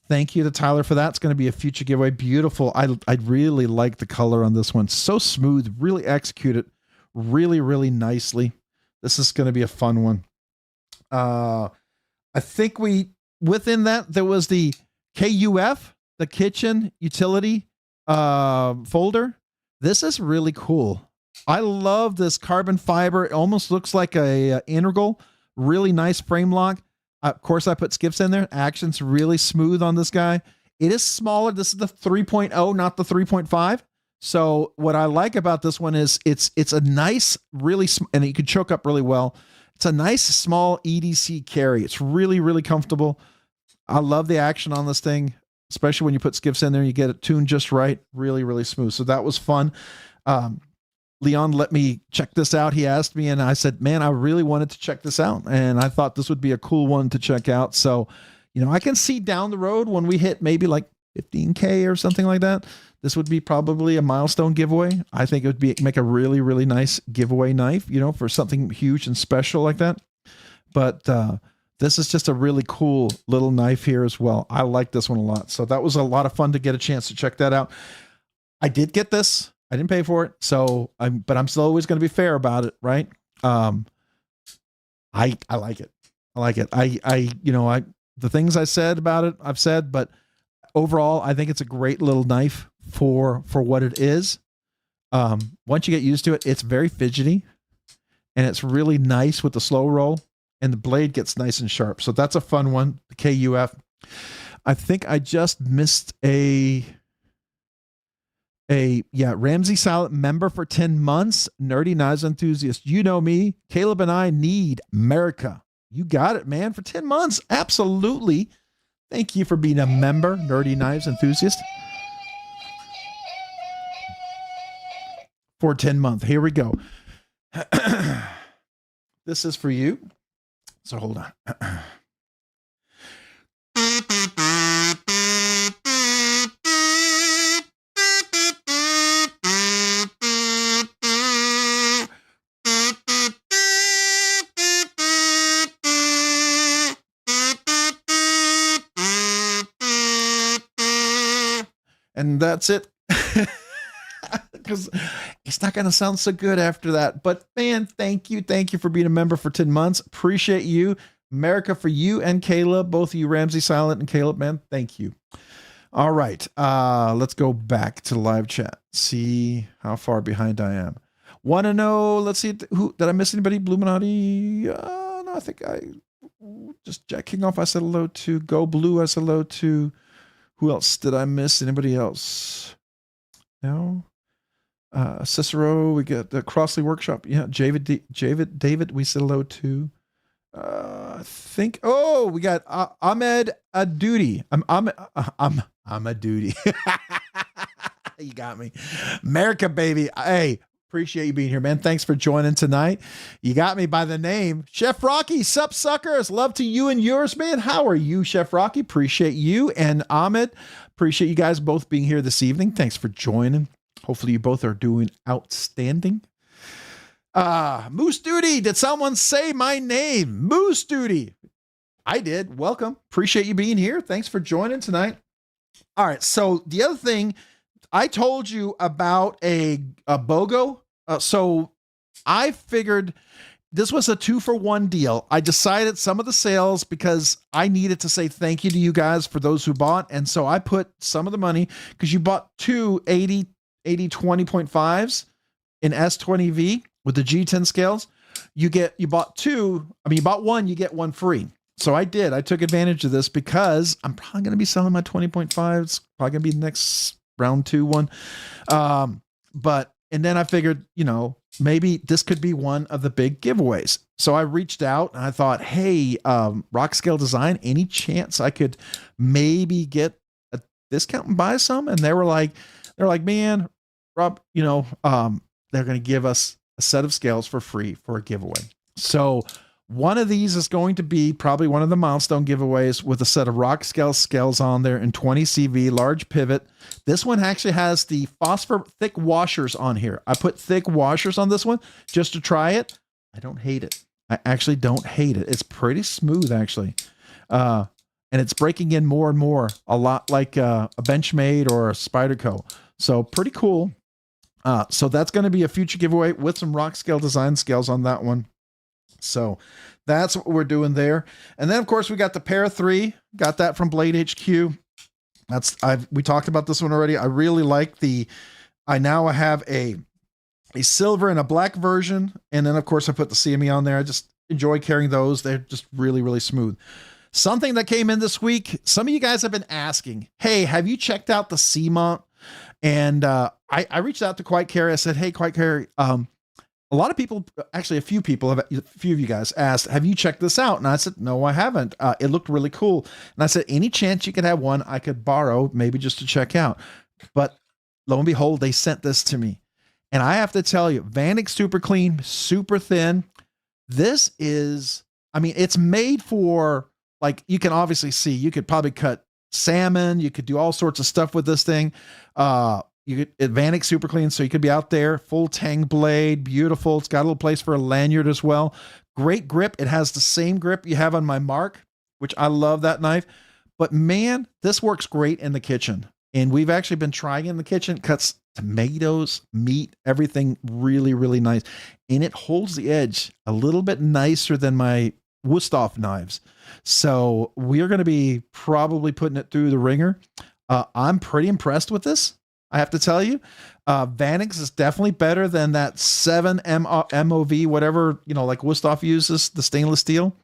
Thank you to Tyler for that. It's going to be a future giveaway. Beautiful. I really like the color on this one. So smooth, really executed really, really nicely. This is going to be a fun one. I think within that, there was the KUF, the kitchen utility folder. This is really cool. I love this carbon fiber. It almost looks like a integral. Really nice frame lock. Of course, I put skiffs in there. Action's really smooth on this guy. It is smaller. This is the 3.0, not the 3.5. So what I like about this one is it's a nice, really, and you can choke up really well. It's a nice small EDC carry. It's really, really comfortable. I love the action on this thing, especially when you put skiffs in there and you get it tuned just right. Really, really smooth. So that was fun. Leon let me check this out. He asked me, and I said, man, I really wanted to check this out. And I thought this would be a cool one to check out. So, I can see down the road when we hit maybe like 15K or something like that, this would be probably a milestone giveaway. I think it would make a really, really nice giveaway knife, for something huge and special like that. But this is just a really cool little knife here as well. I like this one a lot. So that was a lot of fun to get a chance to check that out. I did get this. I didn't pay for it. So but I'm still always going to be fair about it. Right. I like it. I like it. The things I said about it, I've said, but overall, I think it's a great little knife for what it is. Once you get used to it, it's very fidgety and it's really nice with the slow roll, and the blade gets nice and sharp. So that's a fun one. The KUF. I think I just missed Ramsey Silent member for 10 months. Nerdy Knives enthusiast. You know me. Caleb and I need America. You got it, man. For 10 months. Absolutely. Thank you for being a member, Nerdy Knives enthusiast. For 10 months. Here we go. This is for you. So hold on. And that's it. Because it's not going to sound so good after that. But man, thank you. Thank you for being a member for 10 months. Appreciate you. America for you and Caleb, both of you, Ramsey, Silent, and Caleb, man. Thank you. All right. Let's go back to live chat. See how far behind I am. Want to know, let's see, who did I miss anybody? Bluminati? No, I think I just Jack King off. I said hello to Go Blue. I said hello to, who else did I miss? Anybody else? No. Cicero, we got the Crossley Workshop. Yeah, David, we said hello to. I think. Oh, we got Ahmed Adudi. I'm a duty. You got me, America, baby. Hey, appreciate you being here, man. Thanks for joining tonight. You got me by the name, Chef Rocky. Sup, suckers? Love to you and yours, man. How are you, Chef Rocky? Appreciate you and Ahmed. Appreciate you guys both being here this evening. Thanks for joining. Hopefully you both are doing outstanding. Moose Duty. Did someone say my name? Moose Duty. I did. Welcome. Appreciate you being here. Thanks for joining tonight. All right. So the other thing, I told you about a BOGO. So I figured this was a 2-for-1 deal. I decided some of the sales because I needed to say thank you to you guys for those who bought. And so I put some of the money, because you bought two 80 20.5s in S20V with the G10 scales. You bought one, you get one free. So I took advantage of this because I'm probably going to be selling my 20.5s. It's probably going to be the next round 2 one. And then I figured, maybe this could be one of the big giveaways. So I reached out and I thought, hey, Rockscale Design, any chance I could maybe get a discount and buy some? And they're like, man, Rob, they're going to give us a set of scales for free for a giveaway. So one of these is going to be probably one of the milestone giveaways with a set of Rockscale scales on there in 20 CV, large pivot. This one actually has the phosphor thick washers on here. I put thick washers on this one just to try it. I don't hate it. I actually don't hate it. It's pretty smooth, actually. And it's breaking in more and more, a lot like a Benchmade or a Spyderco. So pretty cool. So that's going to be a future giveaway with some Rockscale Design scales on that one. So that's what we're doing there. And then of course we got the Pair 3, got that from Blade HQ. We talked about this one already. I really like I now have a silver and a black version. And then of course I put the CME on there. I just enjoy carrying those. They're just really, really smooth. Something that came in this week. Some of you guys have been asking, hey, have you checked out the C-mount? And I reached out to Quiet Carry. I said, hey, Quiet Carry, a lot of people, actually a few of you guys asked, have you checked this out? And I said, no, I haven't. It looked really cool. And I said, any chance you could have one I could borrow, maybe just to check out. But lo and behold, they sent this to me. And I have to tell you, Vanek super clean, super thin. This is, it's made for, like, you can obviously see, you could probably cut salmon. You could do all sorts of stuff with this thing. Vanek super clean, so you could be out there, full tang blade, beautiful. It's got a little place for a lanyard as well. Great grip. It has the same grip you have on my Mark, which I love that knife. But man, this works great in the kitchen. And we've actually been trying in the kitchen. Cuts tomatoes, meat, everything really, really nice. And it holds the edge a little bit nicer than my Wusthof knives. So we are going to be probably putting it through the ringer. I'm pretty impressed with this, I have to tell you. Vanek's is definitely better than that 7 MOV, whatever, like Wusthof uses, the stainless steel.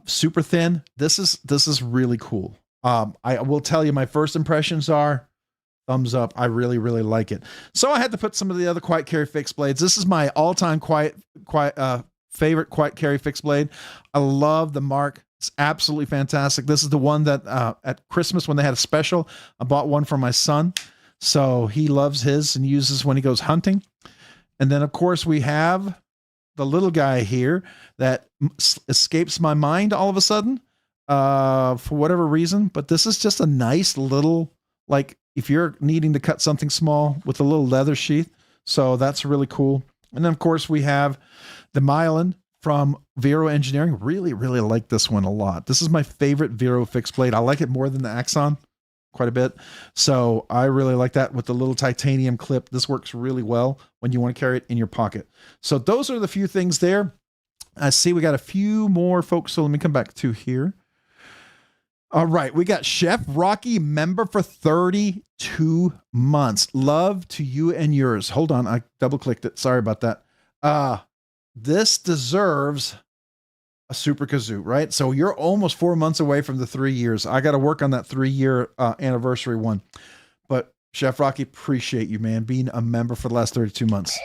Super thin. This is really cool. I will tell you, my first impressions are thumbs up. I really, really like it. So I had to put some of the other Quiet Carry fixed blades. This is my all-time favorite Quiet Carry fixed blade. I love the Mark. It's absolutely fantastic. This is the one that at Christmas when they had a special, I bought one for my son. So he loves his and uses when he goes hunting. And then of course we have the little guy here that escapes my mind all of a sudden for whatever reason. But this is just a nice little, like if you're needing to cut something small with a little leather sheath. So that's really cool. And then of course we have the Mylan from Vero Engineering. Really, really like this one a lot. This is my favorite Vero fixed blade. I like it more than the Axon. quite a bit. So I really like that with the little titanium clip. This works really well when you want to carry it in your pocket. So those are the few things there. I see we got a few more folks. So let me come back to here. All right. We got Chef Rocky, member for 32 months. Love to you and yours. Hold on. I double clicked it. Sorry about that. This deserves a super kazoo, right? So you're almost 4 months away from the 3 years. I got to work on that 3-year anniversary one. But Chef Rocky, appreciate you, man, being a member for the last 32 months.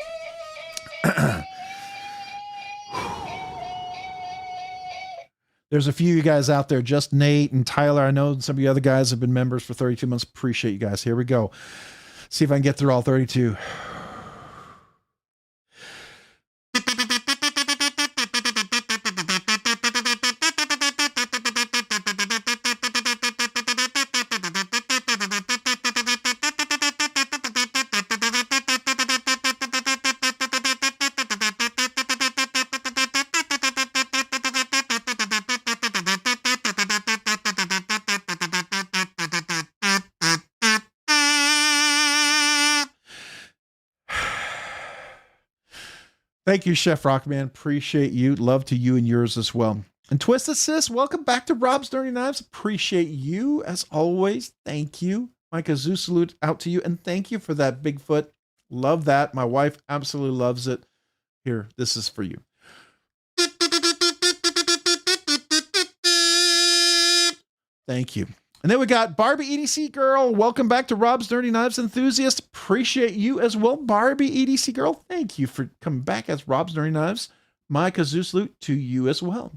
There's a few of you guys out there, just Nate and Tyler. I know some of you other guys have been members for 32 months. Appreciate you guys. Here we go. See if I can get through all 32. Thank you, Chef Rockman. Appreciate you. Love to you and yours as well. And Twisted Sis, welcome back to Rob's Dirty Knives. Appreciate you as always. Thank you. My kazoo salute out to you. And thank you for that Bigfoot. Love that. My wife absolutely loves it. Here, this is for you. Thank you. And then we got Barbie EDC Girl. Welcome back to Rob's Dirty Knives Enthusiast. Appreciate you as well, Barbie EDC Girl. Thank you for coming back as Rob's Dirty Knives. My kazoo salute to you as well.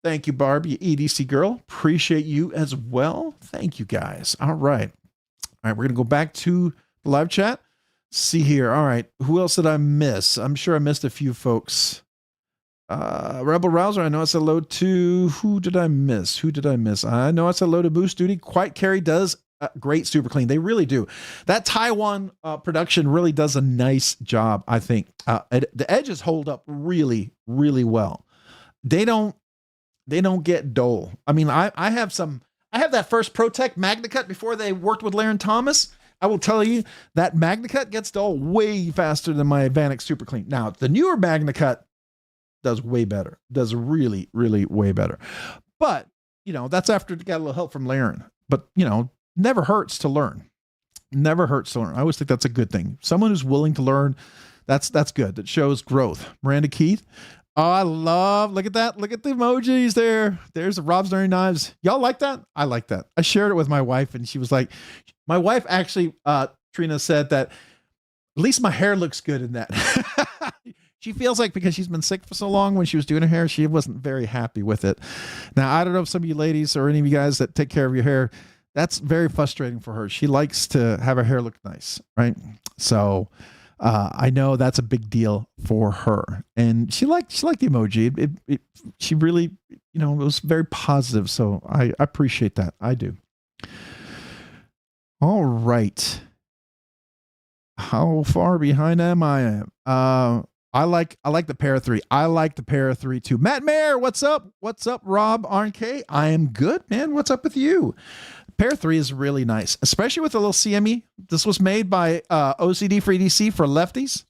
Thank you, Barbie EDC Girl. Appreciate you as well. Thank you, guys. All right. All right, we're going to go back to the live chat. See here. All right. Who else did I miss? I'm sure I missed a few folks. Rebel Rouser, I know I said hello to. Who did I miss? I know I said hello to Boost Duty. Quiet Carry does great super clean. They really do. That Taiwan production really does a nice job, I think. The edges hold up really, really well. They don't get dull. I mean, I have that first ProTech MagnaCut before they worked with Laren Thomas. I will tell you that MagnaCut gets dull way faster than my Vanek Super Clean. Now, the newer MagnaCut does way better. Does really, really way better. But, that's after it got a little help from Laren. But, never hurts to learn. Never hurts to learn. I always think that's a good thing. Someone who's willing to learn, that's good. That shows growth. Miranda Keith. Oh, I look at that. Look at the emojis there. There's the Rob's Dirty Knives. Y'all like that? I like that. I shared it with my wife and she was like, my wife actually, Trina said that at least my hair looks good in that. She feels like because she's been sick for so long when she was doing her hair, she wasn't very happy with it. Now, I don't know if some of you ladies or any of you guys that take care of your hair, that's very frustrating for her. She likes to have her hair look nice, right? So I know that's a big deal for her. And she liked the emoji. She really, it was very positive. So I appreciate that. I do. All right. How far behind am I? I like the Para 3. I like the Para 3 too. Matt Mayer, what's up? What's up, Rob RNK? I am good, man. What's up with you? Para 3 is really nice, especially with a little CME. This was made by OCD for EDC for lefties.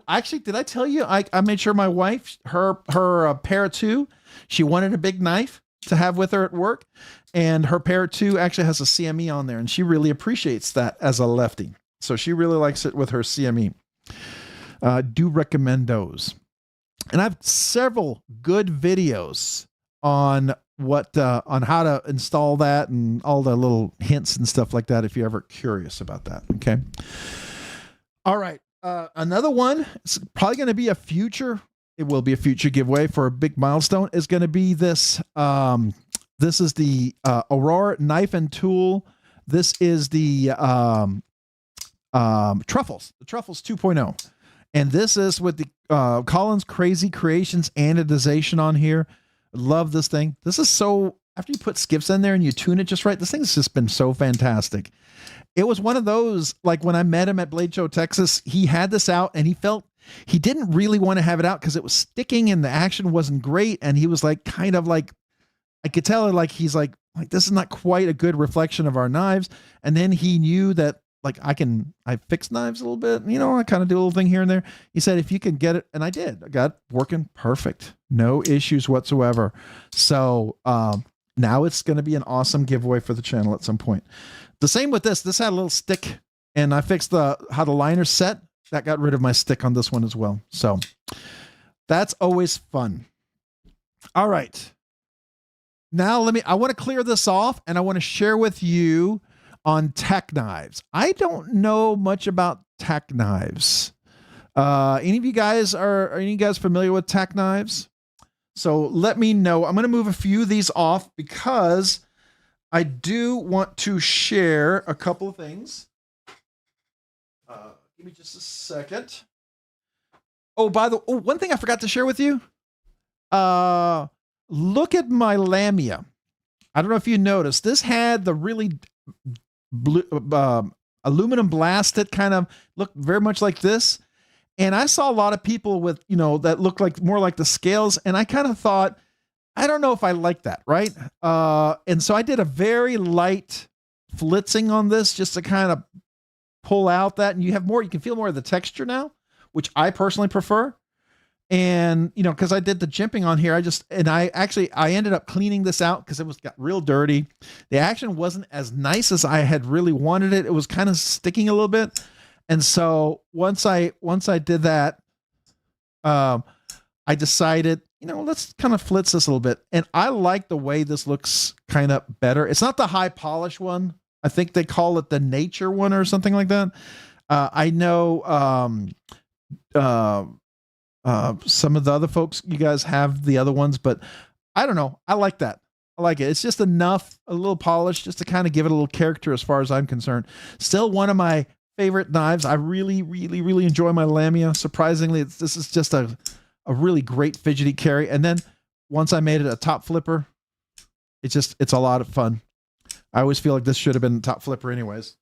Actually, did I tell you? I made sure my wife, her Para 2, she wanted a big knife to have with her at work, and her Para 2 actually has a CME on there, and she really appreciates that as a lefty. So she really likes it with her CME. Do recommend those. And I have several good videos on on how to install that and all the little hints and stuff like that if you're ever curious about that. Okay. All right. Another one, it's probably going to be it will be a future giveaway for a big milestone, is going to be this. This is the Aurora knife and tool. This is the Truffles, the Truffles 2.0. And this is with the Collins Crazy Creations anodization on here. Love this thing. This is so, after you put skips in there and you tune it just right, this thing's just been so fantastic. It was one of those, like when I met him at Blade Show, Texas, he had this out and he felt he didn't really want to have it out because it was sticking and the action wasn't great. And he was like, kind of like, I could tell like, he's like, this is not quite a good reflection of our knives. And then he knew that like, I fix knives a little bit, you know, I kind of do a little thing here and there. He said, if you can get it. And I did, I got it working perfect. No issues whatsoever. So, now it's going to be an awesome giveaway for the channel at some point. The same with this. This had a little stick, and I fixed how the liner set. That got rid of my stick on this one as well. So that's always fun. All right. Now I want to clear this off, and I want to share with you on tack knives. I don't know much about tack knives. Any of you guys are any of you guys familiar with tack knives? So let me know. I'm going to move a few of these off because I do want to share a couple of things. Give me just a second. Oh, one thing I forgot to share with you. Look at my Lamia. I don't know if you noticed. This had the really blue, aluminum blasted kind of looked very much like this. And I saw a lot of people with, you know, that looked like more like the scales. And I kind of thought, I don't know if I like that, right? And so I did a very light flitzing on this just to kind of pull out that. And you can feel more of the texture now, which I personally prefer. And, you know, because I did the jimping on here, I ended up cleaning this out because got real dirty. The action wasn't as nice as I had really wanted it. It was kind of sticking a little bit. And so once I did that, I decided, you know, let's kind of flitz this a little bit. And I like the way this looks kind of better. It's not the high polish one. I think they call it the nature one or something like that. I know some of the other folks, you guys have the other ones, but I don't know. I like that. I like it. It's just enough, a little polish just to kind of give it a little character as far as I'm concerned. Still one of my favorite knives. I really, really, really enjoy my Lamia. Surprisingly, this is just a really great fidgety carry. And then once I made it a top flipper, it's a lot of fun. I always feel like this should have been top flipper anyways.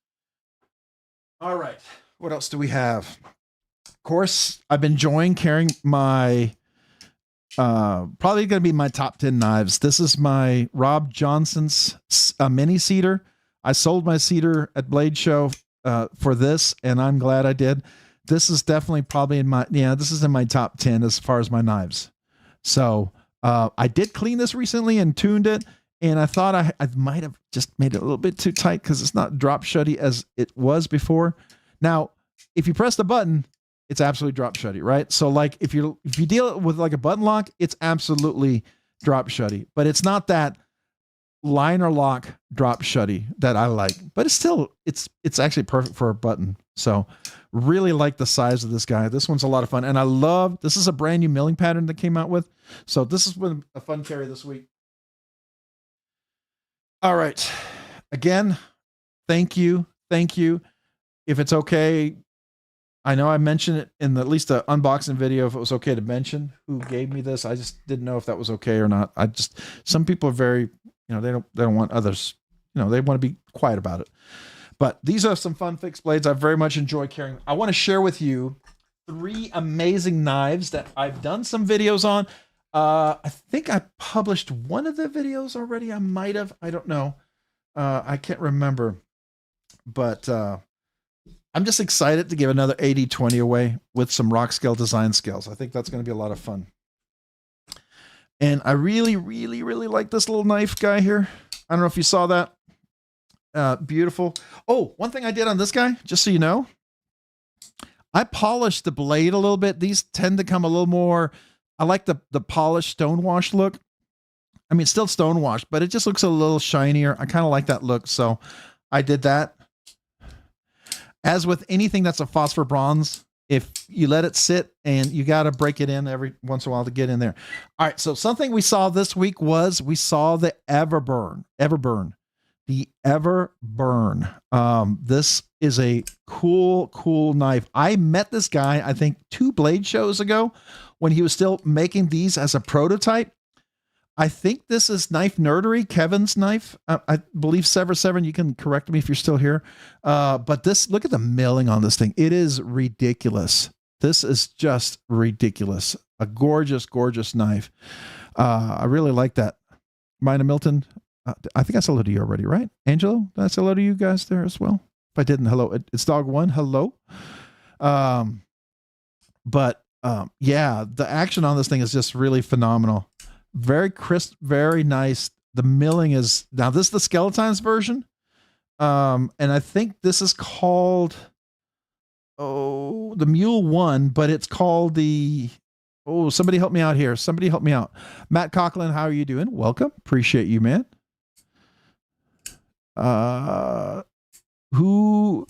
All right. What else do we have? Of course, I've been enjoying carrying my, probably going to be my top 10 knives. This is my Rob Johnson's mini cedar. I sold my cedar at Blade Show for this, and I'm glad I did. This is definitely probably this is in my top 10 as far as my knives. So I did clean this recently and tuned it, and I thought I might have just made it a little bit too tight because it's not drop shutty as it was before. Now, if you press the button, it's absolutely drop shutty, right? So like if you deal with like a button lock, it's absolutely drop shutty, but it's not that liner lock drop shutty that I like, but it's still, it's actually perfect for a button. So really like the size of this guy. This one's a lot of fun. And I love, this is a brand new milling pattern that came out with. So this has been a fun carry this week. All right. Again, thank you. Thank you. If it's okay, I know I mentioned it in at least the unboxing video, if it was okay to mention who gave me this. I just didn't know if that was okay or not. Some people are very, you know, they don't want others, you know, they want to be quiet about it. But these are some fun fixed blades I very much enjoy carrying. I want to share with you 3 amazing knives that I've done some videos on. I think I published one of the videos already. I might have, I don't know. I can't remember, but I'm just excited to give another 80/20 away with some Rockscale design scales. I think that's going to be a lot of fun. And I really, really, really like this little knife guy here. I don't know if you saw that. Beautiful. Oh, one thing I did on this guy, just so you know, I polished the blade a little bit. These tend to come a little more, I like the polished stonewash look. I mean, it's still stonewashed, but it just looks a little shinier. I kind of like that look. So I did that. As with anything that's a phosphor bronze, if you let it sit, and you got to break it in every once in a while to get in there. All right. So something we saw this week was we saw the Everburn. The Everburn. This is a cool knife. I met this guy, I think 2 Blade shows ago when he was still making these as a prototype. I think this is Knife Nerdery, Kevin's knife. I believe Sever 7. You can correct me if you're still here. But this, look at the milling on this thing. It is ridiculous. This is just ridiculous. A gorgeous, gorgeous knife. I really like that. Mina Milton, I think I said hello to you already, right? Angelo, did I say hello to you guys there as well? If I didn't, hello. It's Dog One. Hello. Yeah, the action on this thing is just really phenomenal. Very crisp, very nice. The milling is, now this is the Skeletons version. And I think this is called, the Mule One, but it's called the, somebody help me out here. Somebody help me out. Matt Coughlin, how are you doing? Welcome. Appreciate you, man. Who,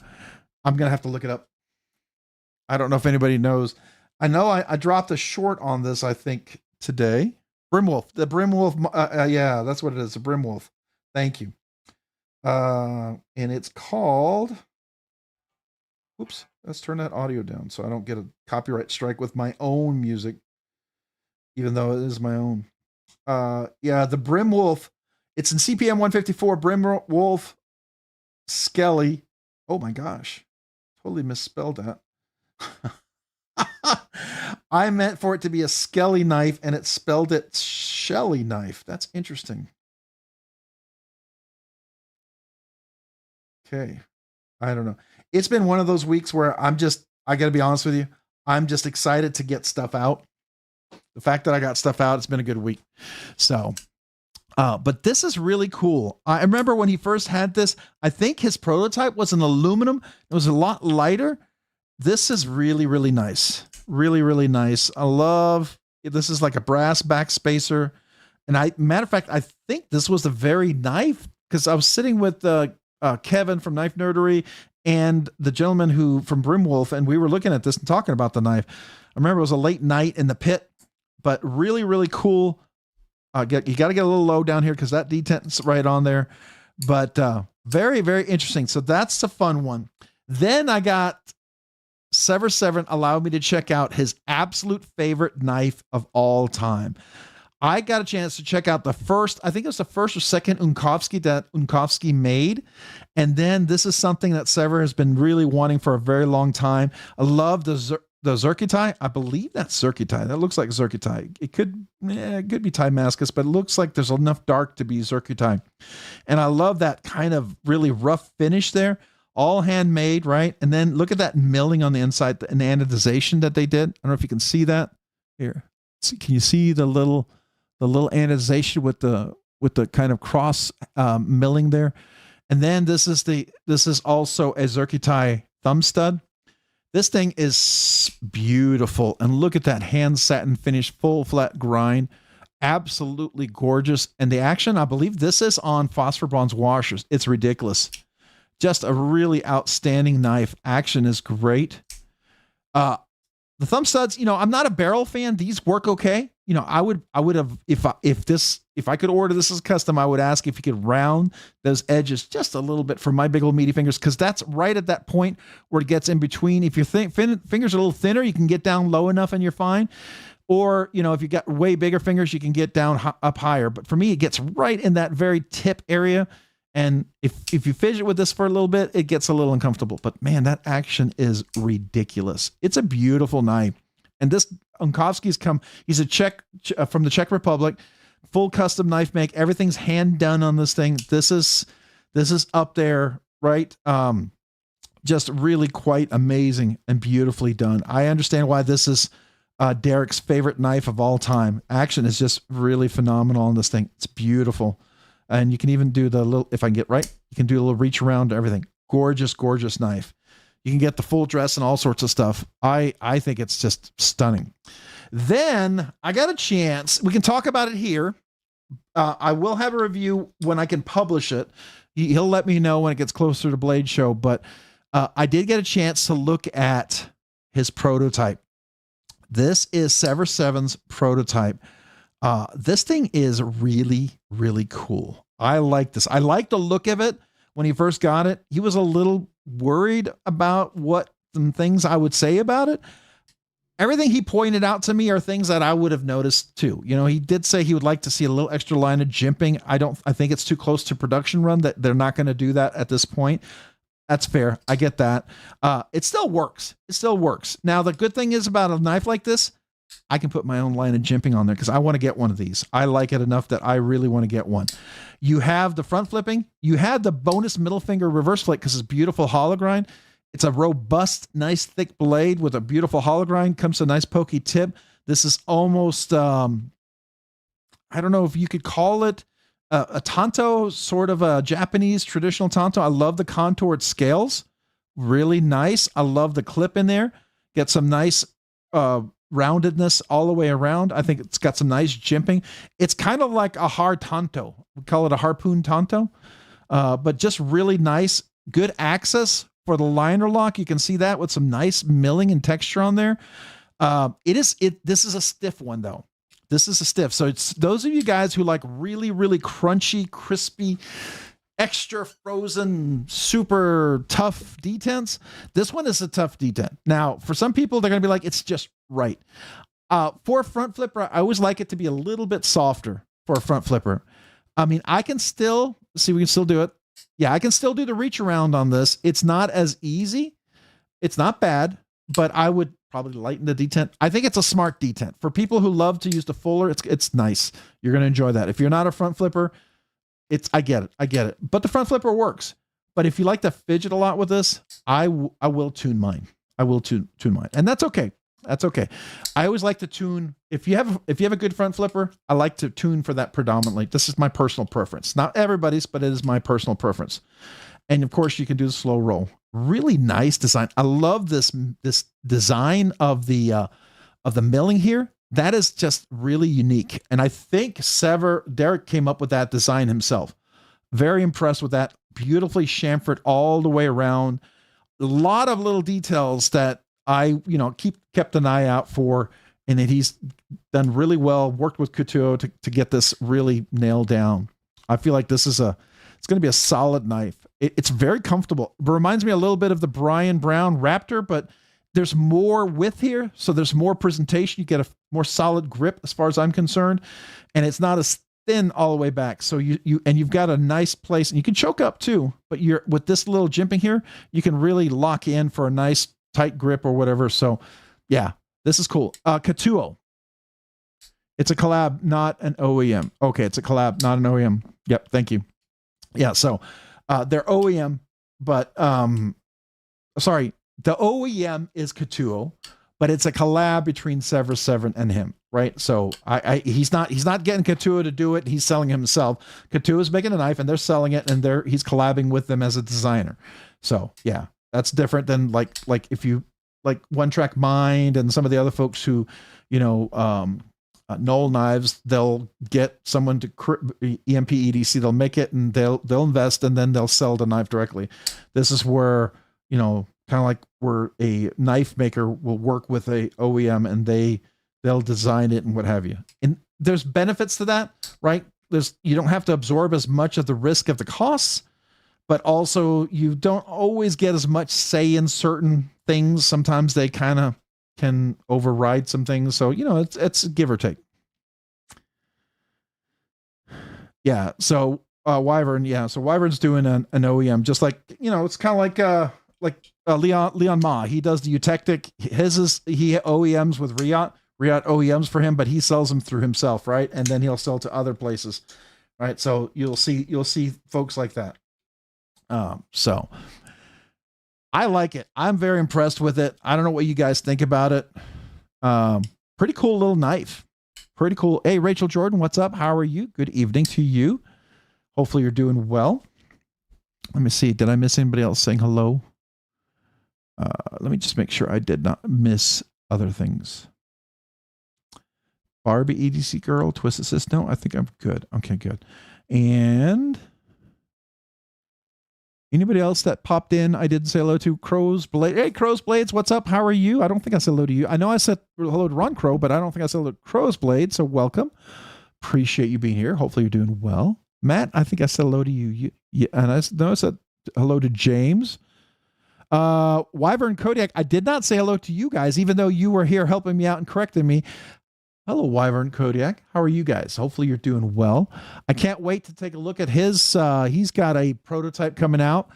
I'm going to have to look it up. I don't know if anybody knows. I know I dropped a short on this, I think, today. Brimwolf. The Brimwolf. Yeah, that's what it is. The Brimwolf. Thank you. And it's called, oops, let's turn that audio down so I don't get a copyright strike with my own music, even though it is my own. Yeah, the Brimwolf. It's in CPM 154. Brimwolf Skelly. Oh my gosh. Totally misspelled that. I meant for it to be a Skelly knife and it spelled it Shelly knife. That's interesting. Okay. I don't know. It's been one of those weeks where I got to be honest with you. I'm just excited to get stuff out. The fact that I got stuff out, it's been a good week. So, but this is really cool. I remember when he first had this, I think his prototype was an aluminum. It was a lot lighter. This is really, really nice. Really, really nice. I love, this is like a brass back spacer. And matter of fact, I think this was the very knife, because I was sitting with Kevin from Knife Nerdery and the gentleman from Brimwolf, and we were looking at this and talking about the knife. I remember it was a late night in the pit, but really, really cool. You got to get a little low down here because that detent's right on there. But very, very interesting. So that's the fun one. Then I got Sever Severin allowed me to check out his absolute favorite knife of all time. I got a chance to check out the first, I think it was the first or second Unkovsky that Unkovsky made. And then this is something that Sever has been really wanting for a very long time. I love the Zerkitai. I believe that's Zerkitai. That looks like Zerkitai. It could be Timascus, but it looks like there's enough dark to be Zerkitai. And I love that kind of really rough finish there. All handmade, right? And then look at that milling on the inside and the anodization that they did. I don't know if you can see that here. Can you see the little anodization with the kind of cross milling there? And then this is also a Zerkitai thumb stud. This thing is beautiful. And look at that hand satin finish, full flat grind. Absolutely gorgeous. And the action, I believe this is on phosphor bronze washers. It's ridiculous. Just a really outstanding knife. Action is great. The thumb studs, I'm not a barrel fan. These work okay. I would have, if I could order this as custom, I would ask if you could round those edges just a little bit for my big old meaty fingers, because that's right at that point where it gets in between. If your fingers are a little thinner, you can get down low enough and you're fine. Or, if you got way bigger fingers, you can get down up higher. But for me, it gets right in that very tip area. And if you fidget with this for a little bit, it gets a little uncomfortable. But man, that action is ridiculous. It's a beautiful knife. And this Unkovsky's he's a Czech from the Czech Republic, full custom knife make. Everything's hand done on this thing. This is up there, right? Just really quite amazing and beautifully done. I understand why this is Derek's favorite knife of all time. Action is just really phenomenal on this thing. It's beautiful. And you can even do the little, if I can get right, you can do a little reach around to everything. Gorgeous, gorgeous knife. You can get the full dress and all sorts of stuff. I think it's just stunning. Then I got a chance. We can talk about it here. I will have a review when I can publish it. He'll let me know when it gets closer to Blade Show. But I did get a chance to look at his prototype. This is Sever 7's prototype. This thing is really, really cool. I like this. I like the look of it. When he first got it, he was a little worried about what some things I would say about it. Everything he pointed out to me are things that I would have noticed too. He did say he would like to see a little extra line of jimping. I think it's too close to production run that they're not going to do that at this point. That's fair. I get that. It still works. It still works. Now, the good thing is about a knife like this, I can put my own line of jimping on there because I want to get one of these. I like it enough that I really want to get one. You have the front flipping. You have the bonus middle finger reverse flick because it's beautiful hollow grind. It's a robust, nice, thick blade with a beautiful hollow grind. Comes to a nice pokey tip. This is almost, I don't know if you could call it a tanto, sort of a Japanese traditional tanto. I love the contoured scales. Really nice. I love the clip in there. Get some nice roundedness all the way around. I think it's got some nice jimping. It's kind of like a hard tanto. We call it a harpoon tanto, but just really nice. Good access for the liner lock. You can see that with some nice milling and texture on there. This is a stiff one though. This is a stiff. So it's those of you guys who like really, really crunchy, crispy, extra frozen, super tough detents. This one is a tough detent. Now, for some people, they're going to be like, it's just right. For a front flipper, I always like it to be a little bit softer for a front flipper. I mean, I can still, see, we can still do it. Yeah, I can still do the reach around on this. It's not as easy. It's not bad, but I would probably lighten the detent. I think it's a smart detent. For people who love to use the fuller, it's nice. You're going to enjoy that. If you're not a front flipper, I get it. But the front flipper works. But if you like to fidget a lot with this, I will tune mine. I will tune mine. And that's okay. That's okay. I always like to tune. If you have a good front flipper, I like to tune for that predominantly. This is my personal preference. Not everybody's, but it is my personal preference. And of course, you can do the slow roll. Really nice design. I love this design of the milling here. That is just really unique. And I think Derek came up with that design himself. Very impressed with that. Beautifully chamfered all the way around. A lot of little details that I, kept an eye out for, and that he's done really well, worked with Couture to get this really nailed down. I feel like it's going to be a solid knife. It's very comfortable. It reminds me a little bit of the Brian Brown Raptor, but there's more width here. So there's more presentation. You get a more solid grip as far as I'm concerned. And it's not as thin all the way back. So you've got a nice place, and you can choke up too, but with this little jimping here, you can really lock in for a nice tight grip or whatever. So yeah, this is cool. Couture. It's a collab, not an OEM. Okay. It's a collab, not an OEM. Yep. Thank you. Yeah. So, they're OEM, but, sorry, the OEM is Couture, but it's a collab between Severin and him, right? So he's not getting Couture to do it. He's selling himself. Couture is making a knife and they're selling it, and he's collabing with them as a designer. So yeah, that's different than like if you like One Track Mind and some of the other folks who, Knoll Knives, they'll get someone to EMP EDC, they'll make it and they'll invest, and then they'll sell the knife directly. This is where, kind of like where a knife maker will work with a OEM and they'll design it and what have you. And there's benefits to that, right? You don't have to absorb as much of the risk of the costs, but also you don't always get as much say in certain things. Sometimes they kind of can override some things. So, it's give or take. Yeah. So, Wyvern. Yeah. So Wyvern's doing an OEM, just like, it's kind of like Leon Ma. He does the Eutectic. He OEMs with Riot OEMs for him, but he sells them through himself. Right. And then he'll sell to other places. Right. So you'll see folks like that. So I like it. I'm very impressed with it. I don't know what you guys think about it. Pretty cool little knife. Pretty cool. Hey, Rachel Jordan, what's up? How are you? Good evening to you. Hopefully you're doing well. Let me see. Did I miss anybody else saying hello? Let me just make sure I did not miss other things. Barbie EDC girl, Twist Assist. No, I think I'm good. Okay, good. And anybody else that popped in, I didn't say hello to. Crow's Blade. Hey, Crow's Blades, what's up? How are you? I don't think I said hello to you. I know I said hello to Ron Crow, but I don't think I said hello to Crow's Blade, so welcome. Appreciate you being here. Hopefully you're doing well. Matt, I think I said hello to you. And I said hello to James. Wyvern Kodiak, I did not say hello to you guys, even though you were here helping me out and correcting me. Hello, Wyvern Kodiak. How are you guys? Hopefully you're doing well. I can't wait to take a look at his. He's got a prototype coming out.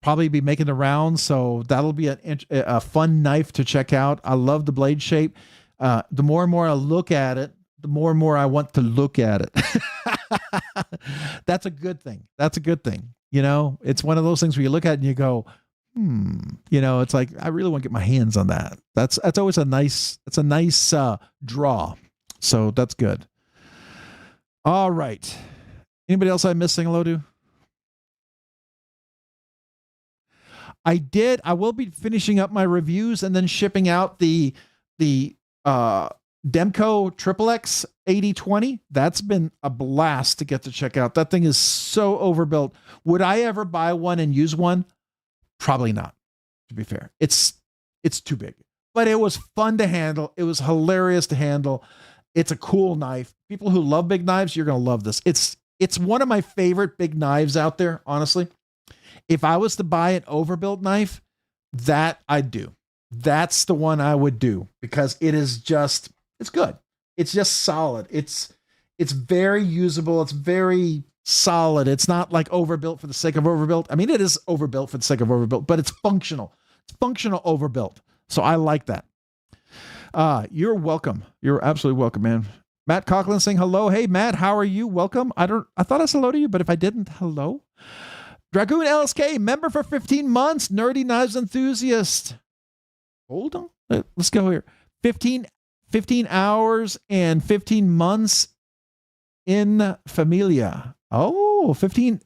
probably be making the rounds. So that'll be a fun knife to check out. I love the blade shape. The more and more I look at it, the more and more I want to look at it. That's a good thing. That's a good thing. You know, it's one of those things where you look at it and you go, you know, it's like, I really want to get my hands on that. That's always a nice draw. So that's good. All right. Anybody else I'm missing hello to? I will be finishing up my reviews and then shipping out the Demco XXX 8020. That's been a blast to get to check out. That thing is so overbuilt. Would I ever buy one and use one? Probably not, to be fair. It's too big. But it was fun to handle. It was hilarious to handle. It's a cool knife. People who love big knives, you're going to love this. It's one of my favorite big knives out there, honestly. If I was to buy an overbuilt knife, that I'd do. That's the one I would do because it's good. It's just solid. It's very usable. It's very solid. It's not like overbuilt for the sake of overbuilt. I mean, it is overbuilt for the sake of overbuilt, but it's functional. It's functional overbuilt. So I like that. You're welcome. You're absolutely welcome, man. Matt Coughlin saying hello. Hey, Matt, how are you? Welcome. I thought I said hello to you, but if I didn't, hello. Dragoon LSK, member for 15 months, nerdy knives enthusiast. Hold on. Let's go here. 15 hours and 15 months in familia. Oh, 15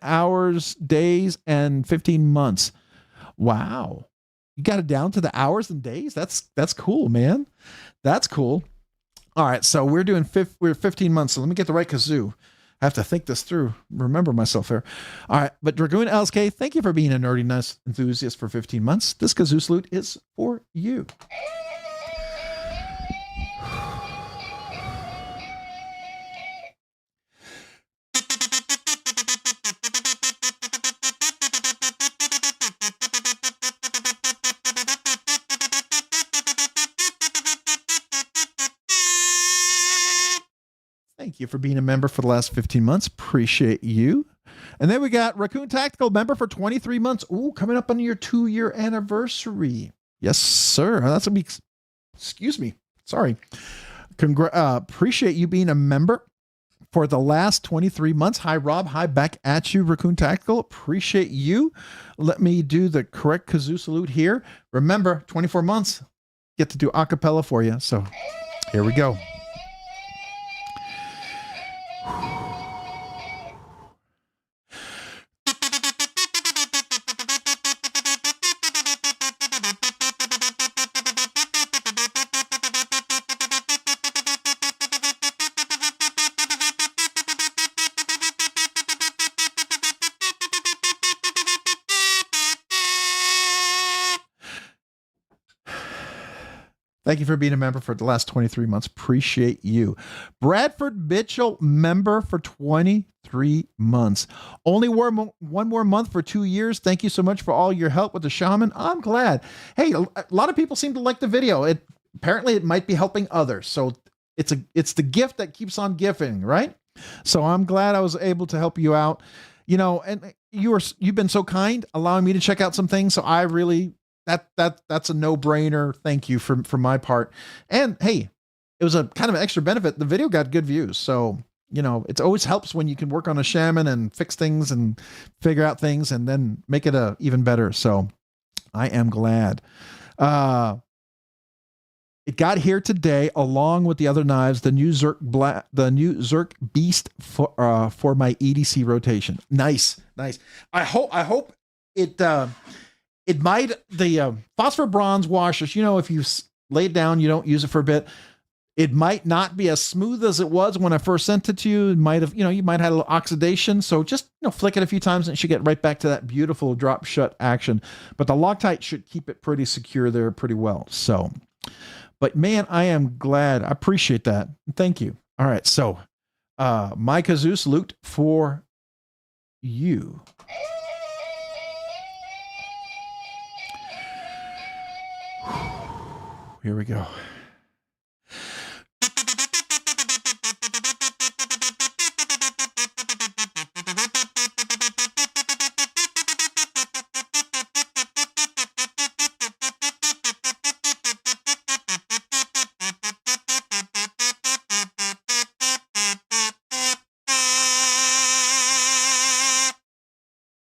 hours, days, and 15 months. Wow. You got it down to the hours and days? That's cool, man. That's cool. All right, so we're 15 months. So let me get the right kazoo. I have to think this through, remember myself here. All right, but Dragoon LSK, thank you for being a nerdy knife enthusiast for 15 months. This kazoo salute is for you. Thank you for being a member for the last 15 months. Appreciate you. And then we got Raccoon Tactical, member for 23 months. Ooh, coming up on your 2-year anniversary. Yes, sir. That's a week. Excuse me. Sorry. Appreciate you being a member for the last 23 months. Hi, Rob. Hi, back at you, Raccoon Tactical. Appreciate you. Let me do the correct kazoo salute here. Remember, 24 months. Get to do a cappella for you. So here we go. Thank you for being a member for the last 23 months. Appreciate you. Bradford Mitchell, member for 23 months. Only one more month for 2 years. Thank you so much for all your help with the shaman. I'm glad. Hey, a lot of people seem to like the video. Apparently it might be helping others. So it's the gift that keeps on giving, right? So I'm glad I was able to help you out. You know, and you've been so kind, allowing me to check out some things. So I really that's a no-brainer. Thank you for my part. And hey, it was a kind of an extra benefit. The video got good views. So, you know, it always helps when you can work on a shaman and fix things and figure out things and then make it even better. So I am glad. It got here today along with the other knives, the new Zerk Beast for my EDC rotation. Nice. I hope it might, the phosphor bronze washers, you know, if you lay it down, you don't use it for a bit, it might not be as smooth as it was when I first sent it to you. It might have, you might have had a little oxidation. So just, flick it a few times and it should get right back to that beautiful drop shut action. But the Loctite should keep it pretty secure there pretty well. So, but man, I am glad. I appreciate that. Thank you. All right. So, my kazoo salute for you. Here we go.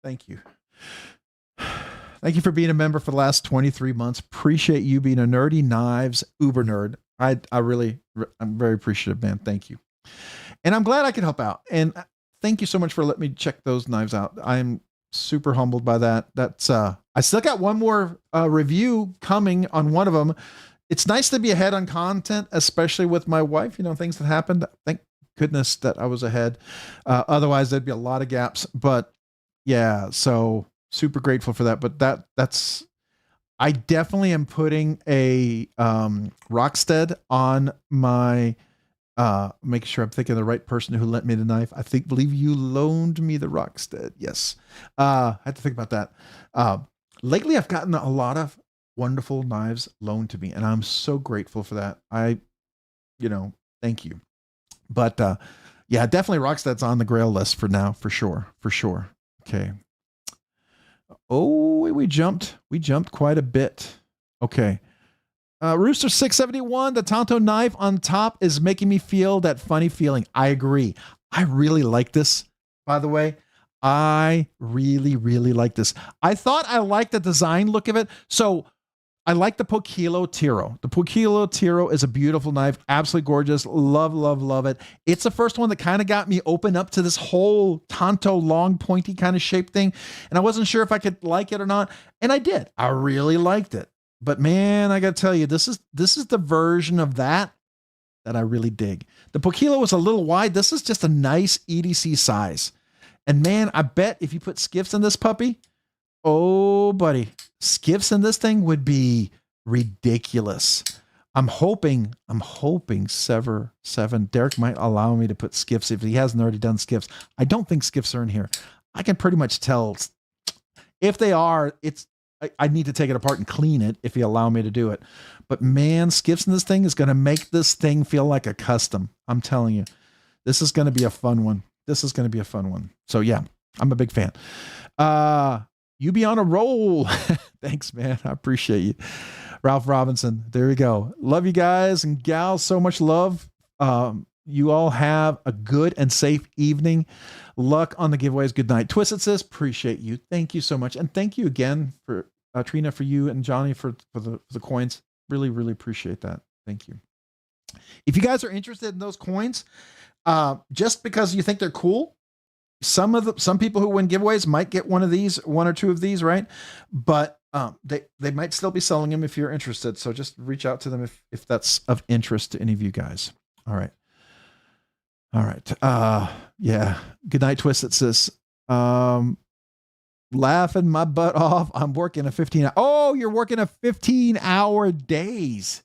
Thank you. Thank you for being a member for the last 23 months. Appreciate you being a Nerdy Knives Uber nerd. I'm very appreciative, man. Thank you. And I'm glad I could help out. And thank you so much for letting me check those knives out. I'm super humbled by that. That's I still got one more review coming on one of them. It's nice to be ahead on content, especially with my wife, things that happened. Thank goodness that I was ahead. Otherwise there'd be a lot of gaps, but yeah, so super grateful for that. But I definitely am putting a Rockstead on my making sure I'm thinking of the right person who lent me the knife. Believe you loaned me the Rockstead. Yes. I had to think about that. Lately I've gotten a lot of wonderful knives loaned to me, and I'm so grateful for that. Thank you. But yeah, definitely Rockstead's on the Grail list for now, for sure. Okay. Oh, we jumped quite a bit. Okay. Rooster 671, the Tonto knife on top is making me feel that funny feeling. I agree. I really like this, by the way. I really, really like this. I thought I liked the design look of it. So I like the Pochilo Tiro. The Pochilo Tiro is a beautiful knife. Absolutely gorgeous. Love, love, love it. It's the first one that kind of got me open up to this whole Tonto long pointy kind of shape thing. And I wasn't sure if I could like it or not. And I did. I really liked it. But man, I got to tell you, this is the version of that I really dig. The Pochilo was a little wide. This is just a nice EDC size. And man, I bet if you put skiffs in this puppy, oh, buddy, skiffs in this thing would be ridiculous. I'm hoping Sever 7, Derek might allow me to put skiffs if he hasn't already done skiffs. I don't think skiffs are in here. I can pretty much tell if they are. I need to take it apart and clean it if you allow me to do it. But man, skiffs in this thing is going to make this thing feel like a custom. I'm telling you, this is going to be a fun one. So yeah, I'm a big fan. You be on a roll. Thanks, man. I appreciate you. Ralph Robinson. There we go. Love you guys and gals. So much love. You all have a good and safe evening. Luck on the giveaways. Good night. Twisted Sis, appreciate you. Thank you so much. And thank you again for Trina, for you and Johnny for the coins. Really, really appreciate that. Thank you. If you guys are interested in those coins, just because you think they're cool, some people who win giveaways might get one or two of these, right? But they might still be selling them if you're interested. So just reach out to them if that's of interest to any of you guys. All right. Yeah. Good night, Twisted Sis. Laughing my butt off. I'm working a 15. Oh, you're working a 15-hour days.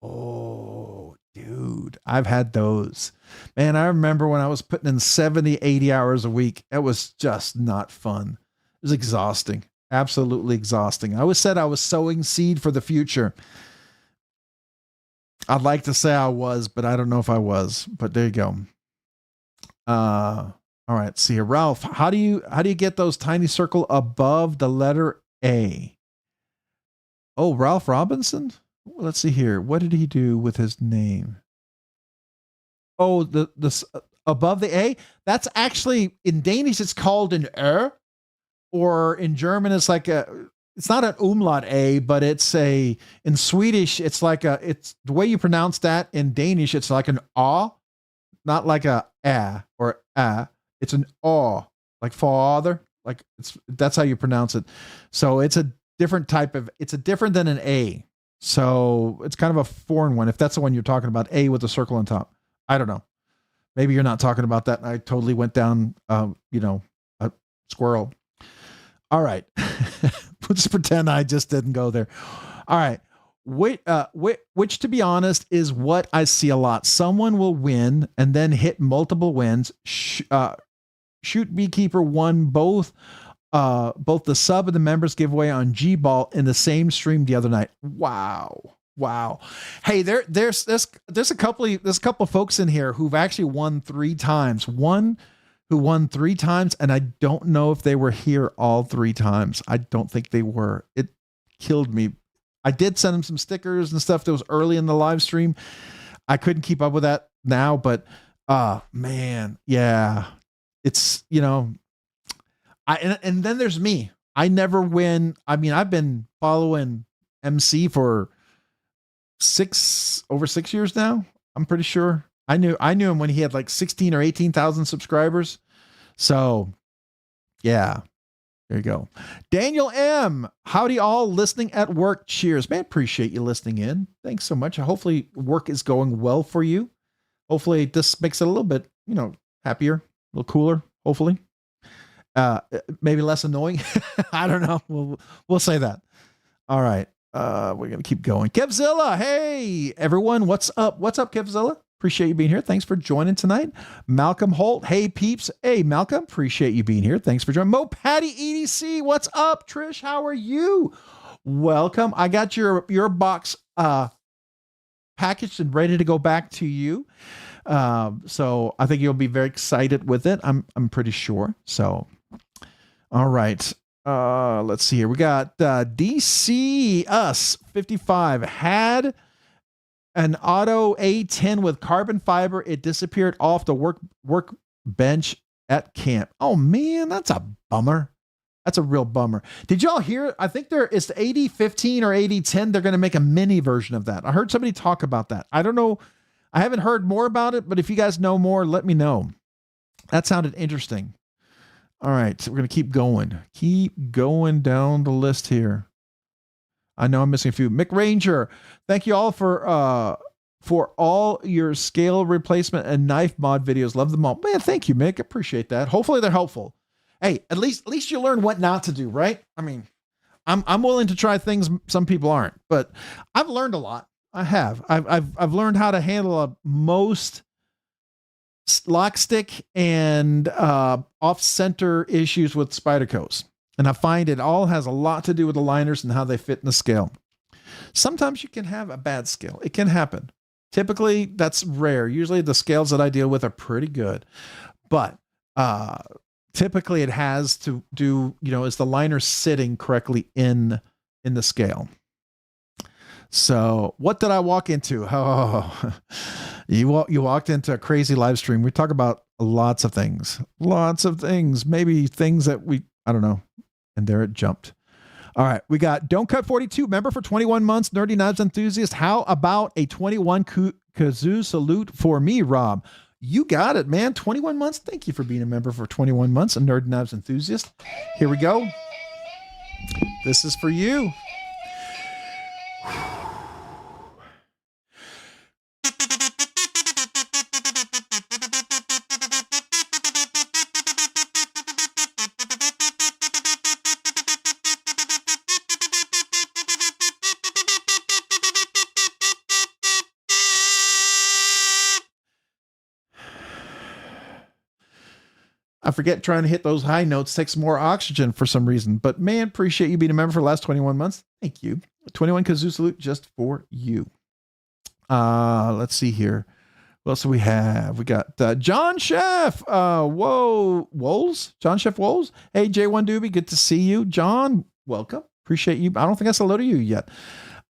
Oh, dude, I've had those. Man, I remember when I was putting in 70, 80 hours a week. It was just not fun. It was exhausting. Absolutely exhausting. I always said I was sowing seed for the future. I'd like to say I was, but I don't know if I was. But there you go. All right. See here, Ralph. How do you get those tiny circle above the letter A? Oh, Ralph Robinson. Let's see here. What did he do with his name? Oh, the above the A. That's actually in Danish. It's called an or in German it's like it's not an umlaut A, but in Swedish, it's the way you pronounce that in Danish, it's like an A, not like a or a. It's an A, like father, like that's how you pronounce it. So it's a different different than an A. So it's kind of a foreign one. If that's the one you're talking about, A with a circle on top. I don't know. Maybe you're not talking about that. I totally went down, a squirrel. All right. Let's pretend I just didn't go there. All right. Which to be honest is what I see a lot. Someone will win and then hit multiple wins. Shoot Beekeeper won both the sub and the members giveaway on G-Ball in the same stream the other night. Wow. Hey, there's a couple of folks in here who've actually won 3 times. One who won 3 times, and I don't know if they were here all 3 times. I don't think they were. It killed me. I did send them some stickers and stuff that was early in the live stream. I couldn't keep up with that now, but man, yeah. It's, And then there's me. I never win. I mean, I've been following MC for over 6 years now. I'm pretty sure. I knew him when he had like 16 or 18,000 subscribers. So yeah, there you go. Daniel M. Howdy all, listening at work. Cheers, man. Appreciate you listening in. Thanks so much. Hopefully work is going well for you. Hopefully this makes it a little bit, happier, a little cooler, hopefully. Maybe less annoying. I don't know. We'll say that. All right. We're going to keep going. Kevzilla. Hey everyone. What's up? What's up, Kevzilla? Appreciate you being here. Thanks for joining tonight. Malcolm Holt. Hey peeps. Hey Malcolm. Appreciate you being here. Thanks for joining. Mo Patty EDC. What's up? Trish, how are you? Welcome. I got your box packaged and ready to go back to you. So I think you'll be very excited with it. I'm pretty sure. So, all right. Let's see here. We got DC Us 55 had an auto A10 with carbon fiber. It disappeared off the work bench at camp. Oh man, that's a bummer. That's a real bummer. Did y'all hear? I think there is the AD15 or AD10. They're going to make a mini version of that. I heard somebody talk about that. I don't know. I haven't heard more about it, but if you guys know more, let me know. That sounded interesting. All right, so we're going to keep going. Keep going down the list here. I know I'm missing a few. Mick Ranger, thank you all for all your scale replacement and knife mod videos. Love them all. Man, thank you, Mick. Appreciate that. Hopefully they're helpful. Hey, at least you learn what not to do, right? I mean, I'm willing to try things some people aren't, but I've learned a lot. I have. I've learned how to handle most lock stick and off center issues with Spyderco's. And I find it all has a lot to do with the liners and how they fit in the scale. Sometimes you can have a bad scale. It can happen. Typically, that's rare. Usually the scales that I deal with are pretty good. But typically it has to do, is the liner sitting correctly in the scale. So what did I walk into? Oh, you walked into a crazy live stream. We talk about lots of things, maybe things that I don't know. And there it jumped. All right. We got Don't Cut 42 member for 21 months. Nerdy Knives enthusiast. How about a 21 kazoo salute for me, Rob? You got it, man. 21 months. Thank you for being a member for 21 months. A Nerdy Knives enthusiast. Here we go. This is for you. I forget trying to hit those high notes takes more oxygen for some reason, but man, appreciate you being a member for the last 21 months. Thank you. 21 kazoo salute just for you. Let's see here. What else do we have? We got John Chef. Woles? John Chef Woles. Hey, J1 Doobie, good to see you. John, welcome. Appreciate you. I don't think I said hello to you yet.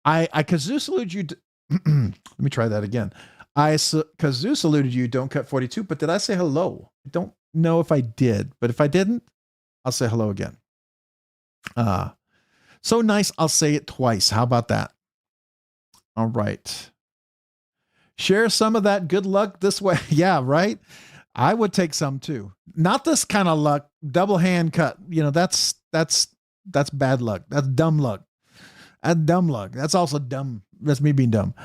I kazoo salute you. Let me try that again. I kazoo saluted you. Don't Cut 42, but did I say hello? I don't know if I did, but if I didn't, I'll say hello again. So nice. I'll say it twice. How about that? All right. Share some of that good luck this way. Yeah, right. I would take some too. Not this kind of luck, double hand cut. That's bad luck. That's dumb luck. That's dumb luck. That's also dumb. That's me being dumb.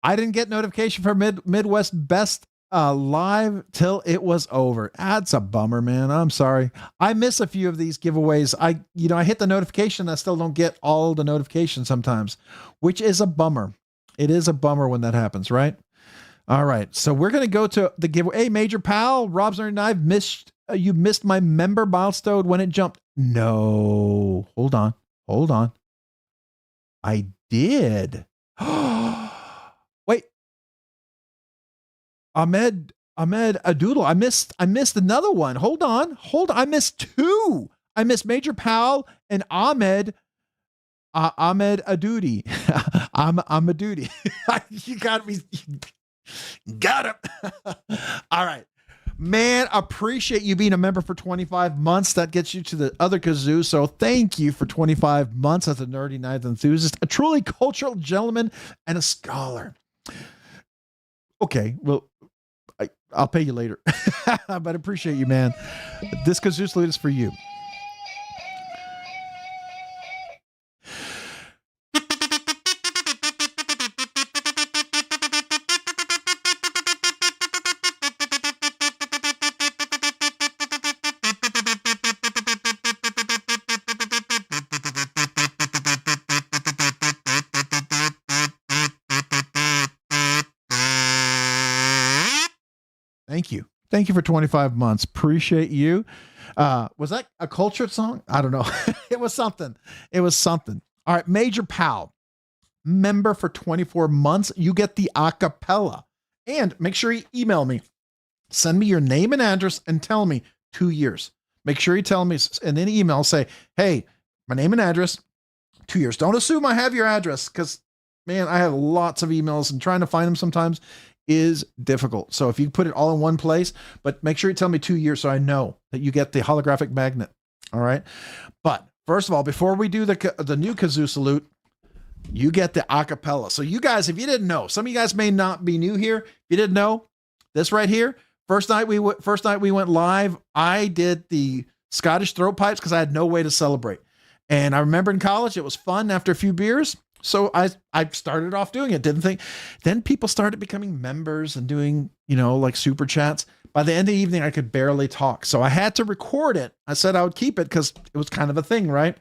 I didn't get notification for Midwest Best live till it was over. That's a bummer, man. I'm sorry. I miss a few of these giveaways. I hit the notification. I still don't get all the notifications sometimes, which is a bummer. It is a bummer when that happens, right? All right. So we're going to go to the giveaway. Hey, Major Pal, Rob's Nerdy Knife, you missed my member milestone when it jumped. No, hold on. I did. Wait. Ahmed Adoodle. I missed another one. Hold on. I missed two. I missed Major Pal and Ahmed Adoudi. I'm a duty. You got me. Got him. All right. Man, appreciate you being a member for 25 months. That gets you to the other kazoo. So thank you for 25 months as a nerdy knife enthusiast, a truly cultural gentleman, and a scholar. Okay, well, I'll pay you later. But I appreciate you, man. This kazoo salute is for you. Thank you. Thank you for 25 months. Appreciate you. Was that a cultured song? I don't know. It was something. It was something. All right. Major Pal, member for 24 months. You get the acapella. And make sure you email me. Send me your name and address and tell me 2 years. Make sure you tell me, and then email, say, hey, my name and address, 2 years. Don't assume I have your address because, man, I have lots of emails and trying to find them sometimes is difficult. So if you put it all in one place, but make sure you tell me 2 years so I know that you get the holographic magnet. All right. But first of all, before we do the new kazoo salute, you get the acapella. So you guys, if you didn't know, some of you guys may not be new here. If you didn't know this right here, first night we went live, I did the Scottish throat pipes because I had no way to celebrate. And I remember in college, it was fun after a few beers. So I started off doing it. Didn't think, then people started becoming members and doing, like super chats. By the end of the evening, I could barely talk. So I had to record it. I said I would keep it because it was kind of a thing, right?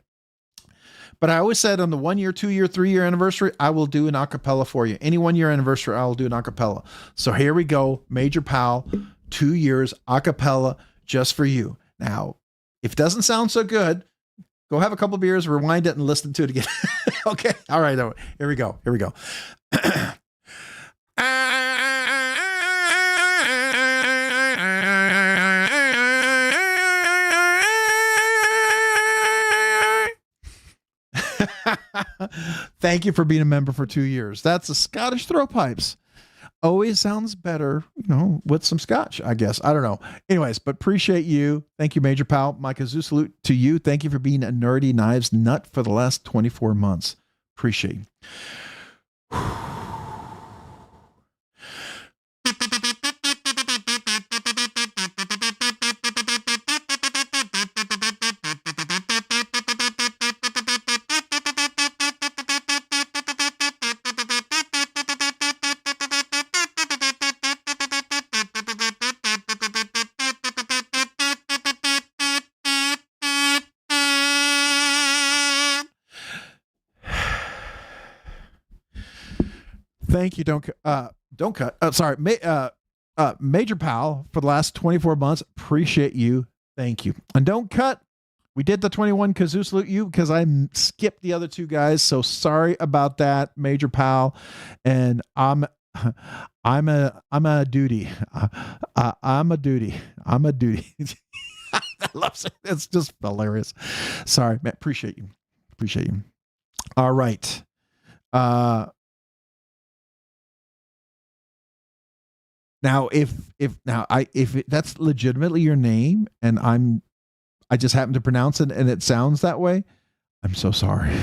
But I always said on the 1 year, 2 year, 3 year anniversary, I will do an acapella for you. Any 1 year anniversary, I will do an acapella. So here we go. Major Pal, 2 years acapella just for you. Now, if it doesn't sound so good, go have a couple beers, rewind it, and listen to it again. Okay. All right. Here we go. Thank you for being a member for 2 years. That's the Scottish throat pipes. Always sounds better, with some scotch, I guess. I don't know. Anyways, but appreciate you. Thank you, Major Pal. My kazoo salute to you. Thank you for being a nerdy knives nut for the last 24 months. Appreciate you. Thank you. Don't cut. Sorry. Major Pal for the last 24 months. Appreciate you. Thank you. And don't cut. We did the 21 kazoo salute you because I skipped the other two guys. So sorry about that, Major Pal. And I'm a duty. I'm a duty. I love it. It's just hilarious. Sorry, man. Appreciate you. All right. Now, if that's legitimately your name and I just happen to pronounce it and it sounds that way, I'm so sorry.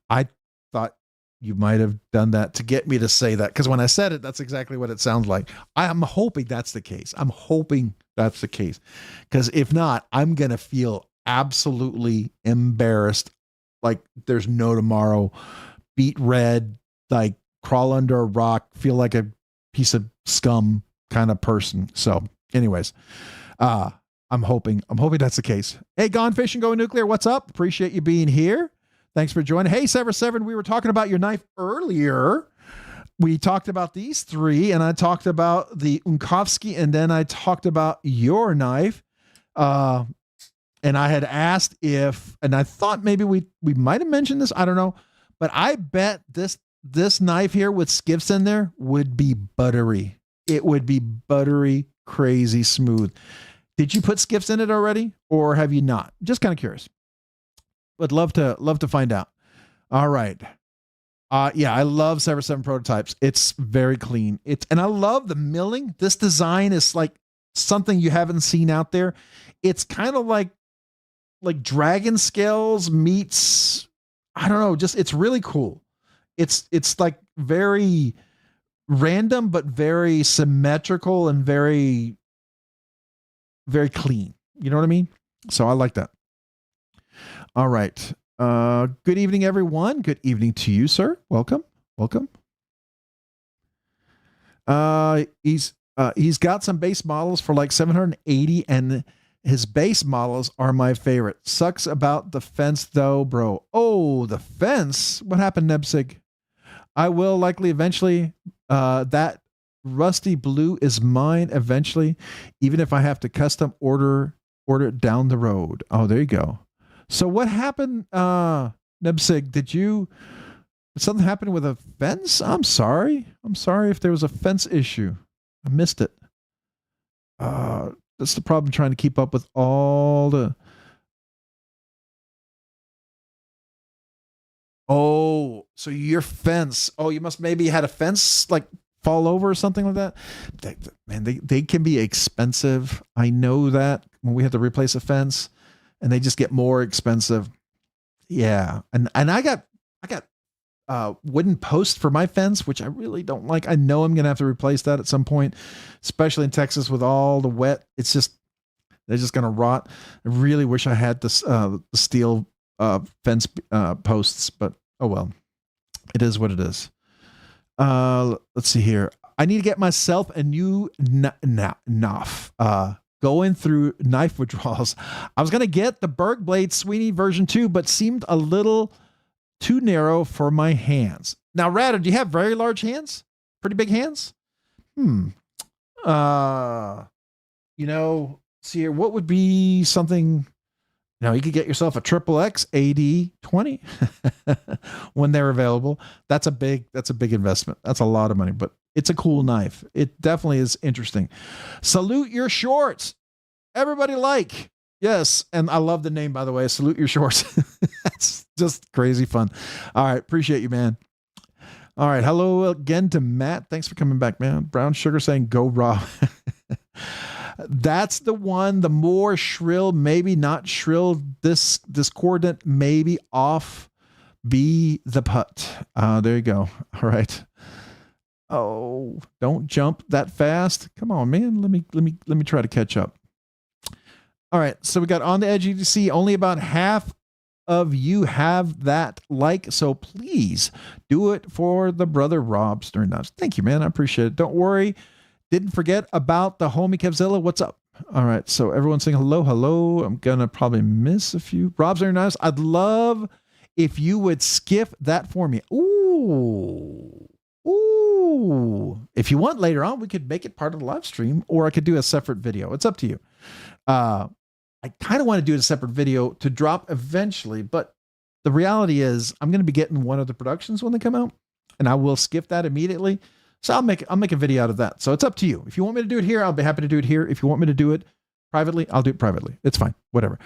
I thought you might have done that to get me to say that because when I said it, that's exactly what it sounds like. I'm hoping that's the case. Because if not, I'm going to feel absolutely embarrassed. Like there's no tomorrow, beat red, like crawl under a rock, feel like a piece of scum kind of person. So anyways, I'm hoping that's the case. Hey, Gone Fishing, Go Nuclear. What's up? Appreciate you being here. Thanks for joining. Hey, Sever7, we were talking about your knife earlier. We talked about these three and I talked about the Unkovsky and then I talked about your knife. And I had asked and I thought maybe we might've mentioned this. I don't know, but I bet this knife here with skiffs in there would be buttery. It would be buttery, crazy smooth. Did you put skiffs in it already or have you not? Just kind of curious. Would love to find out. All right. Yeah, I love Sever7 prototypes. It's very clean. And I love the milling. This design is like something you haven't seen out there. It's kind of like dragon scales meets, I don't know, just it's really cool. It's like very random, but very symmetrical and very, very clean. You know what I mean? So I like that. All right. Good evening, everyone. Good evening to you, sir. Welcome. Welcome. He's got some base models for like 780, and his base models are my favorite. Sucks about the fence though, bro. Oh, the fence. What happened, Nebsig? I will likely eventually. That rusty blue is mine eventually, even if I have to custom order it down the road. Oh, there you go. So what happened, Nebsig? Did something happen with a fence? I'm sorry if there was a fence issue. I missed it. That's the problem, trying to keep up with all the. Oh, so your fence. Oh, you must maybe had a fence like fall over or something like that. They can be expensive. I know that when we have to replace a fence, and they just get more expensive. Yeah, and I got wooden posts for my fence, which I really don't like. I know I'm gonna have to replace that at some point, especially in Texas with all the wet. It's just they're just gonna rot. I really wish I had this steel fence posts, but oh well, it is what it is. Let's see here. I need to get myself a new knife. Going through knife withdrawals. I was gonna get the Berg Blade Sweeney version 2, but seemed a little too narrow for my hands. Now, Radder, do you have very large hands? Pretty big hands? See here, what would be something? Now, you could get yourself a XXX AD20 when they're available. That's a big investment. That's a lot of money, but it's a cool knife. It definitely is interesting. Salute your shorts. Everybody like. Yes, and I love the name, by the way. Salute your shorts. That's just crazy fun. All right, appreciate you, man. All right, hello again to Matt. Thanks for coming back, man. Brown Sugar saying, go Rob. That's the one, the more shrill, maybe not shrill, discordant, maybe off, be the putt. There you go. All right. Oh, don't jump that fast. Come on, man. Let me try to catch up. All right, so we got On the Edge EDC. Only about half of you have that like, so please do it for the brother Rob Stern. Thank you, man. I appreciate it. Don't worry. Didn't forget about the homie Kevzilla. What's up? All right, so everyone's saying hello. I'm gonna probably miss a few. Rob Stern, I'd love if you would skiff that for me. Ooh. If you want later on, we could make it part of the live stream, or I could do a separate video. It's up to you. I kind of want to do a separate video to drop eventually, but the reality is I'm going to be getting one of the productions when they come out, and I will skip that immediately. So I'll make a video out of that. So it's up to you. If you want me to do it here, I'll be happy to do it here. If you want me to do it privately, I'll do it privately. It's fine. Whatever.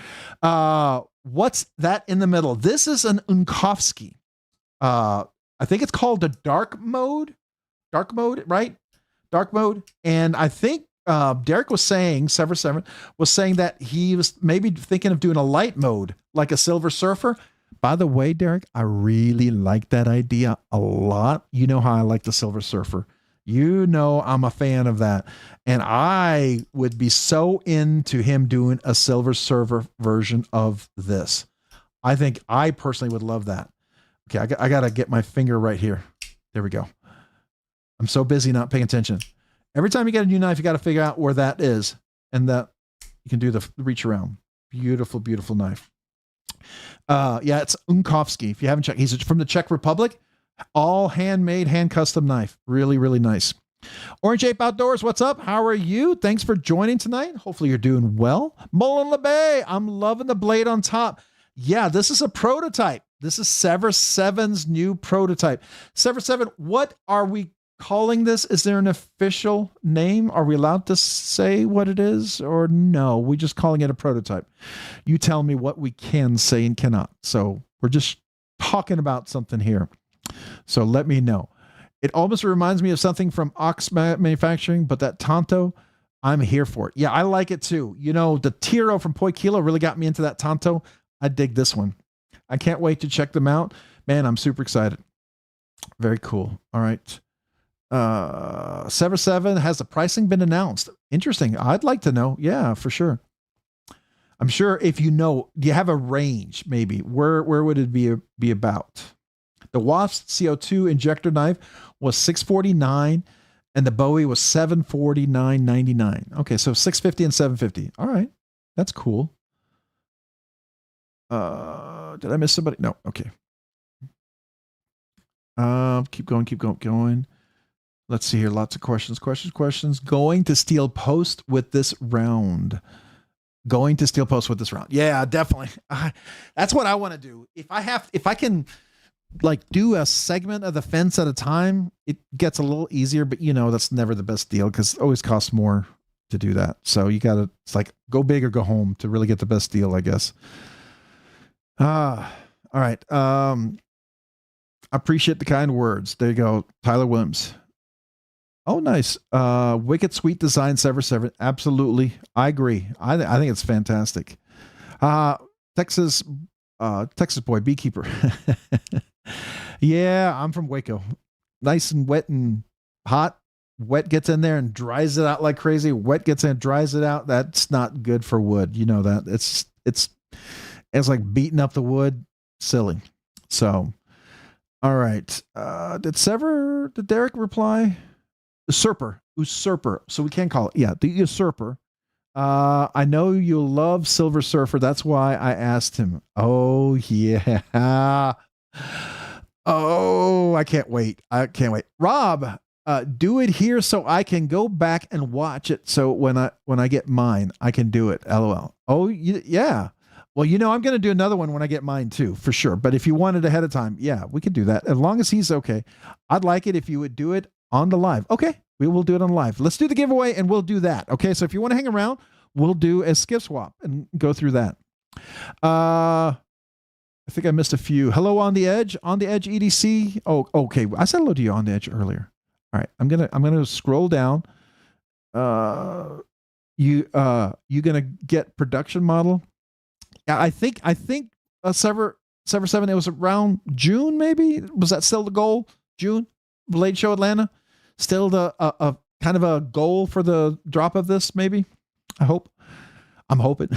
What's that in the middle? This is an Unkovsky. I think it's called the dark mode, right? Dark mode. And I think Derek was saying, Sever7 was saying that he was maybe thinking of doing a light mode, like a Silver Surfer. By the way, Derek, I really like that idea a lot. You know how I like the Silver Surfer. You know I'm a fan of that. And I would be so into him doing a Silver Surfer version of this. I think I personally would love that. Okay, I got to get my finger right here. There we go. I'm so busy not paying attention. Every time you get a new knife, you got to figure out where that is, and that you can do the reach around. Beautiful, beautiful knife. Yeah, it's Unkovsky. If you haven't checked, he's from the Czech Republic. All handmade, hand custom knife. Really, really nice. Orange Ape Outdoors, what's up? How are you? Thanks for joining tonight. Hopefully you're doing well. Mullen LeBay, I'm loving the blade on top. Yeah, this is a prototype. This is Sever 7's new prototype. Sever 7, what are we calling this? Is there an official name? Are we allowed to say what it is, or no? We're just calling it a prototype. You tell me what we can say and cannot. So we're just talking about something here. So let me know. It almost reminds me of something from Ox Manufacturing, but that Tonto, I'm here for it. Yeah, I like it too. You know, the Tiro from Poi Kilo really got me into that Tanto. I dig this one. I can't wait to check them out. Man, I'm super excited. Very cool. All right. Sever 7, has the pricing been announced? Interesting. I'd like to know. Yeah, for sure. I'm sure if you know, do you have a range maybe? Where would it be about? The Wasp CO2 injector knife was $649 and the Bowie was $749.99. Okay, so $650 and $750. All right. That's cool. Did I miss somebody? No. Okay. Keep going. Let's see here. Lots of questions. Going to steal post with this round. Yeah, definitely. That's what I want to do. If I can like do a segment of the fence at a time, it gets a little easier, but you know, that's never the best deal because it always costs more to do that. So you gotta, it's like go big or go home to really get the best deal, I guess. All right. I appreciate the kind words. There you go. Tyler Williams. Oh, nice. Wicked Sweet Design Sever 7. Absolutely. I agree. I think it's fantastic. Texas boy, beekeeper. Yeah, I'm from Waco. Nice and wet and hot. Wet gets in there and dries it out like crazy. Wet gets in, dries it out. That's not good for wood. You know that. It's like beating up the wood. Silly. So, all right. Did Derek reply? Usurper. So we can call it. Yeah, the usurper. I know you love Silver Surfer. That's why I asked him. Oh, yeah. Oh, I can't wait. Rob, do it here so I can go back and watch it. So when I get mine, I can do it. LOL. Oh, yeah. Well, you know, I'm going to do another one when I get mine too, for sure. But if you want it ahead of time, yeah, we could do that. As long as he's okay. I'd like it if you would do it on the live. Okay. We will do it on live. Let's do the giveaway and we'll do that. Okay. So if you want to hang around, we'll do a skiff swap and go through that. I think I missed a few. Hello on the edge EDC. Oh, okay. I said hello to you on the edge earlier. All right. I'm going to scroll down. You going to get production model? Yeah, I think Sever 7, it was around June, maybe. Was that still the goal? June? Blade Show Atlanta? Still the kind of a goal for the drop of this, maybe? I hope. I'm hoping.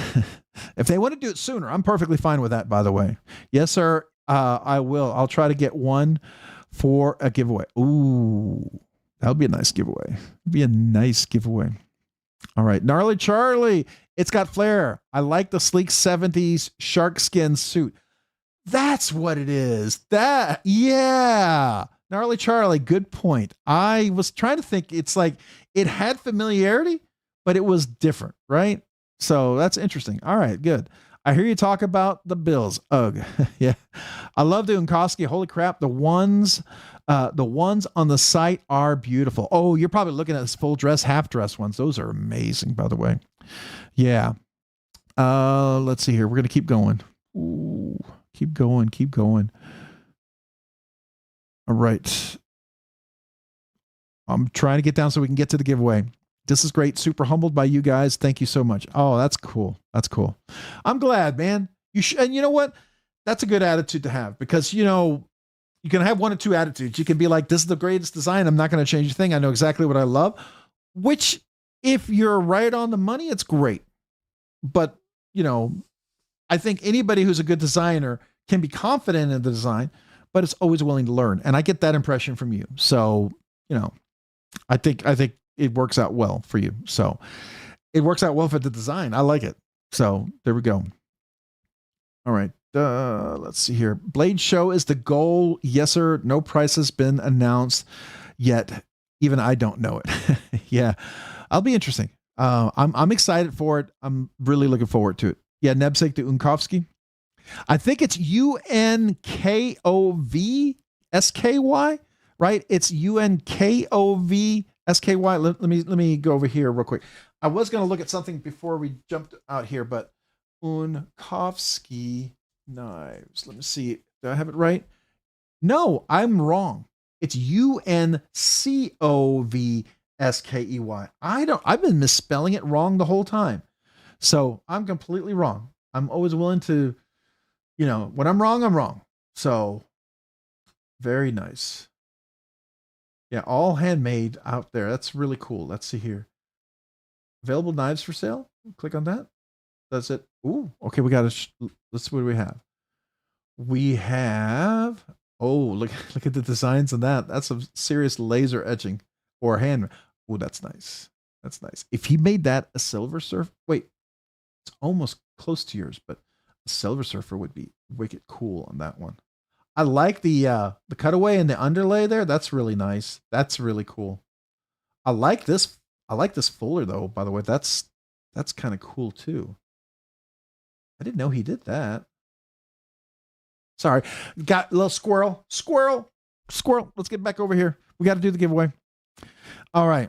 If they want to do it sooner, I'm perfectly fine with that, by the way. Yes, sir. I will. I'll try to get one for a giveaway. Ooh, that would be a nice giveaway. All right. Gnarly Charlie. It's got flair. I like the sleek 70s shark skin suit. That's what it is. Yeah. Gnarly Charlie, good point. I was trying to think. It's like it had familiarity, but it was different, right? So that's interesting. All right, good. I hear you talk about the bills. Ugh. Yeah. I love the Unkowski. Holy crap. The ones on the site are beautiful. Oh, you're probably looking at this full dress, half dress ones. Those are amazing, by the way. Yeah. Let's see here. We're going to keep going. Ooh, keep going. All right. I'm trying to get down so we can get to the giveaway. This is great. Super humbled by you guys. Thank you so much. Oh, that's cool. I'm glad, man. And you know what? That's a good attitude to have because, you know, you can have one or two attitudes. You can be like, this is the greatest design. I'm not going to change a thing. I know exactly what I love, which if you're right on the money, it's great. But, you know, I think anybody who's a good designer can be confident in the design, but it's always willing to learn. And I get that impression from you. So, you know, I think it works out well for you. So it works out well for the design. I like it. So there we go. All right. Let's see here. Blade Show is the goal. Yes, sir. No price has been announced yet. Even I don't know it. Yeah. I'll be interesting. I'm excited for it. I'm really looking forward to it. Yeah. Nebsek to Unkovsky. I think it's UNKOVSKY, right? It's UNKOVSKY. Let me go over here real quick. I was going to look at something before we jumped out here, but Unkovsky knives. Let me see. Do I have it right? No, I'm wrong. It's UNCOVSKY. Skey. I've been misspelling it wrong the whole time. So I'm completely wrong. I'm always willing to, when I'm wrong, I'm wrong. So very nice. Yeah, all handmade out there. That's really cool. Let's see here. Available knives for sale. Click on that. That's it. Ooh, okay. We got let's see what we have. We have, look at the designs on that. That's some serious laser etching or hand. Oh, that's nice. That's nice. If he made that a Silver Surfer, wait, it's almost close to yours, but a Silver Surfer would be wicked cool on that one. I like the cutaway and the underlay there. That's really nice. That's really cool. I like this fuller though, by the way. That's kind of cool too. I didn't know he did that. Sorry. Got a little squirrel. Let's get back over here. We got to do the giveaway. All right.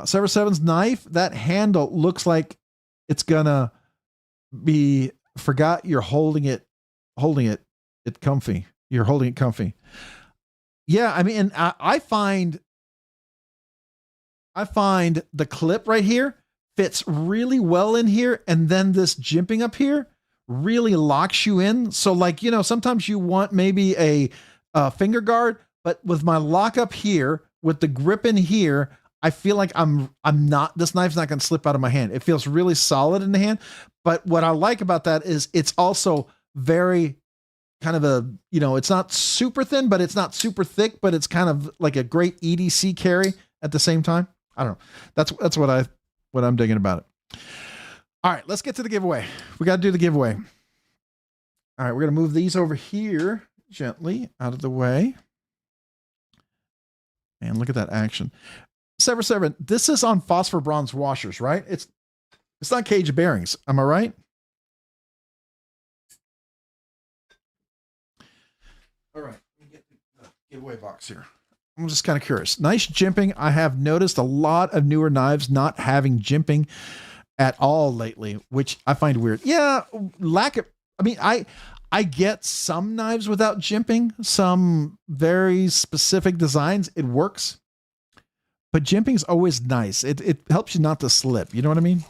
Sever 7's knife, that handle looks like it's gonna be forgot you're holding it comfy. You're holding it comfy. Yeah, I mean, I find the clip right here fits really well in here, and then this jimping up here really locks you in. So like, sometimes you want maybe a finger guard, but with my lock up here, with the grip in here, I feel like this knife's not going to slip out of my hand. It feels really solid in the hand. But what I like about that is it's also very kind of it's not super thin, but it's not super thick, but it's kind of like a great EDC carry at the same time. I don't know. That's what I'm digging about it. All right, let's get to the giveaway. We got to do the giveaway. All right, we're going to move these over here gently out of the way. And look at that action. Sever 7, this is on phosphor bronze washers, right? It's not caged bearings. Am I right? All right, let me get the giveaway box here. I'm just kind of curious. Nice jimping. I have noticed a lot of newer knives not having jimping at all lately, which I find weird. Yeah, I get some knives without jimping, some very specific designs. It works. But jimping is always nice. It helps you not to slip. You know what I mean?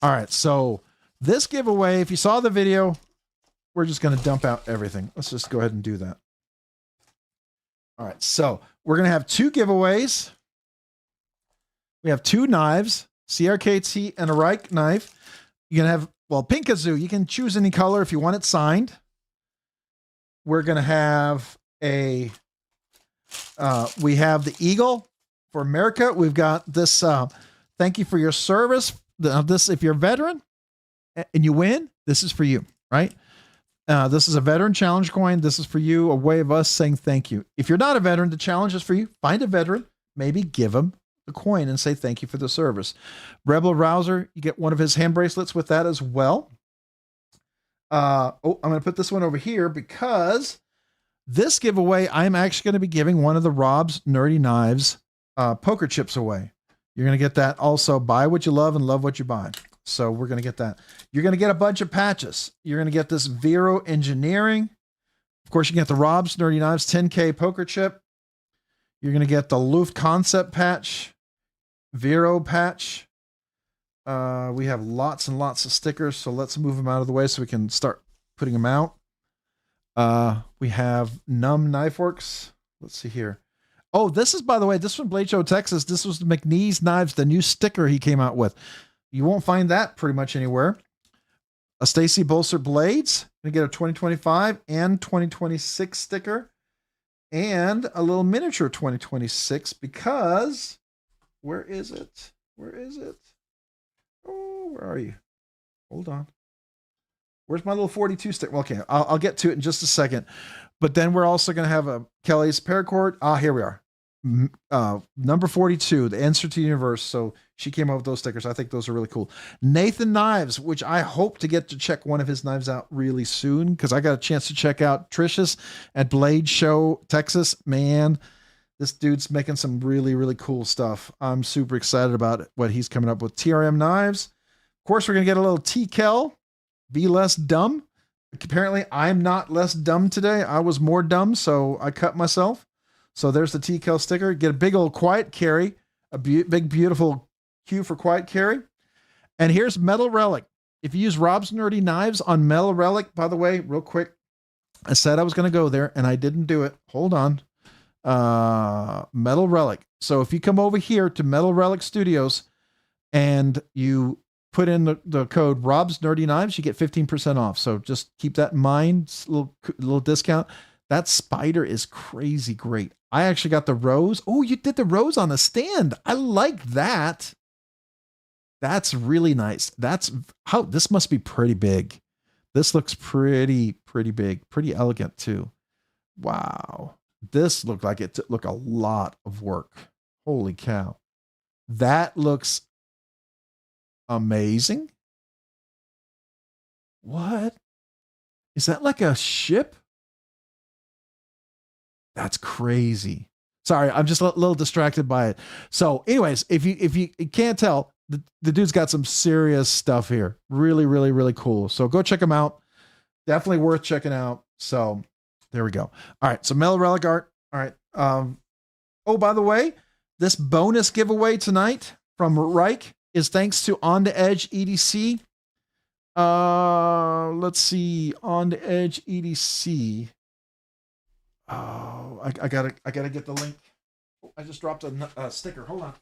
All right. So this giveaway, if you saw the video, we're just going to dump out everything. Let's just go ahead and do that. All right. So we're going to have two giveaways. We have two knives, CRKT and a Reich knife. You're going to have, Pinkazoo. You can choose any color if you want it signed. We're going to have we have the Eagle. For America, we've got this. Thank you for your service. This, if you're a veteran and you win, this is for you, right? This is a veteran challenge coin. This is for you, a way of us saying thank you. If you're not a veteran, the challenge is for you. Find a veteran, maybe give him a coin and say thank you for the service. Rebel Rouser, you get one of his hand bracelets with that as well. I'm going to put this one over here because this giveaway, I'm actually going to be giving one of the Rob's Nerdy Knives poker chips away. You're going to get that also. Buy what you love and love what you buy. So we're going to get that. You're going to get a bunch of patches. You're going to get this Vero Engineering. Of course, you can get the Rob's Nerdy Knives 10K poker chip. You're going to get the Luft Concept patch, Vero patch. We have lots and lots of stickers. So let's move them out of the way so we can start putting them out. We have Numb Knife Works. Let's see here. Oh, this is, by the way, this from Blade Show, Texas. This was the McNeese Knives, the new sticker he came out with. You won't find that pretty much anywhere. A Stacy Bolster Blades. Gonna get a 2025 and 2026 sticker. And a little miniature 2026 because where is it? Oh, where are you? Hold on. Where's my little 42 stick? Well, okay, I'll get to it in just a second. But then we're also going to have a Kelly's paracord. Here we are. Number 42, the answer to the universe. So she came up with those stickers. I think those are really cool. Nathan Knives, which I hope to get to check one of his knives out really soon because I got a chance to check out Trish's at Blade Show, Texas. Man, this dude's making some really, really cool stuff. I'm super excited about what he's coming up with. TRM Knives. Of course, we're going to get a little T-Kel. Be less dumb. Apparently, I'm not less dumb today. I was more dumb, so I cut myself. So there's the TCAL sticker. Get a big old quiet carry, a big, beautiful Q for quiet carry. And here's Metal Relic. If you use Rob's Nerdy Knives on Metal Relic, by the way, real quick, I said I was going to go there and I didn't do it. Hold on. Metal Relic. So if you come over here to Metal Relic Studios and you put in the code Rob's Nerdy Knives, you get 15% off. So just keep that in mind. It's a little discount. That spider is crazy great. I actually got the rose. Oh, you did the rose on a stand. I like that. That's really nice. This must be pretty big. This looks pretty big, pretty elegant too. Wow. This looked like it took a lot of work. Holy cow. That looks amazing. What? Is that like a ship? That's crazy. Sorry, I'm just a little distracted by it. So anyways, if you can't tell, the dude's got some serious stuff here. Really cool. So go check him out. Definitely worth checking out. So there we go. All right. So Metal Relic art. All right. Oh, by the way, this bonus giveaway tonight from Reich is thanks to On the Edge EDC. Let's see. On the Edge EDC. Oh, I gotta get the link. I just dropped a sticker. Hold on.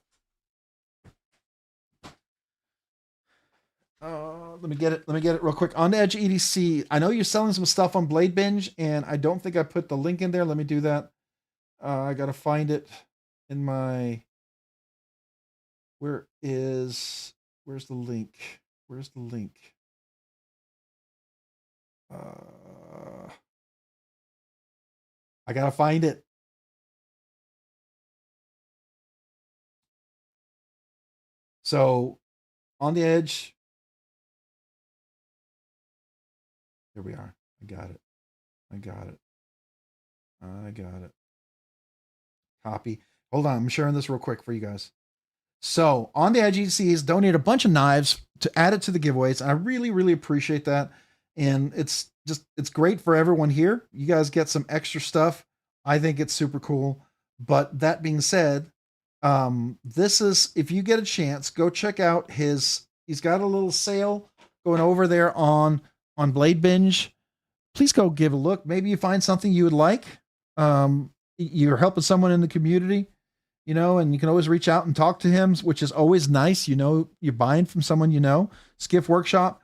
Let me get it real quick. On the Edge EDC. I know you're selling some stuff on BladeBinge, and I don't think I put the link in there. Let me do that. I gotta find it in my. Where's the link? Where's the link? I gotta find it. So, On the Edge. Here we are. I got it. Copy. Hold on. I'm sharing this real quick for you guys. So On the Edge EDC has donated a bunch of knives to add it to the giveaways. And I really appreciate that. And it's great for everyone here. You guys get some extra stuff. I think it's super cool. But that being said, this is, if you get a chance, go check out he's got a little sale going over there on BladeBinge. Please go give a look. Maybe you find something you would like. You're helping someone in the community, and you can always reach out and talk to him, which is always nice. You're buying from someone, Skiff Workshop.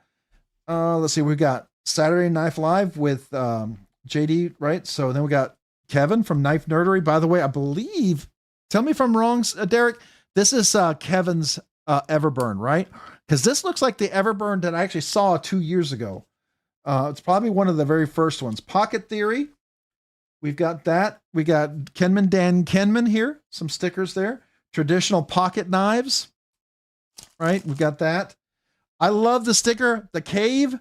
Let's see. We've got Saturday Knife Live with JD, right? So then we got Kevin from Knife Nerdery. By the way, I believe, tell me if I'm wrong, Derek, this is Kevin's Everburn, right? Because this looks like the Everburn that I actually saw 2 years ago. It's probably one of the very first ones. Pocket Theory. We've got that. We got Kenman Dan Kenman here. Some stickers there. Traditional pocket knives. Right? We've got that. I love the sticker. The Cave.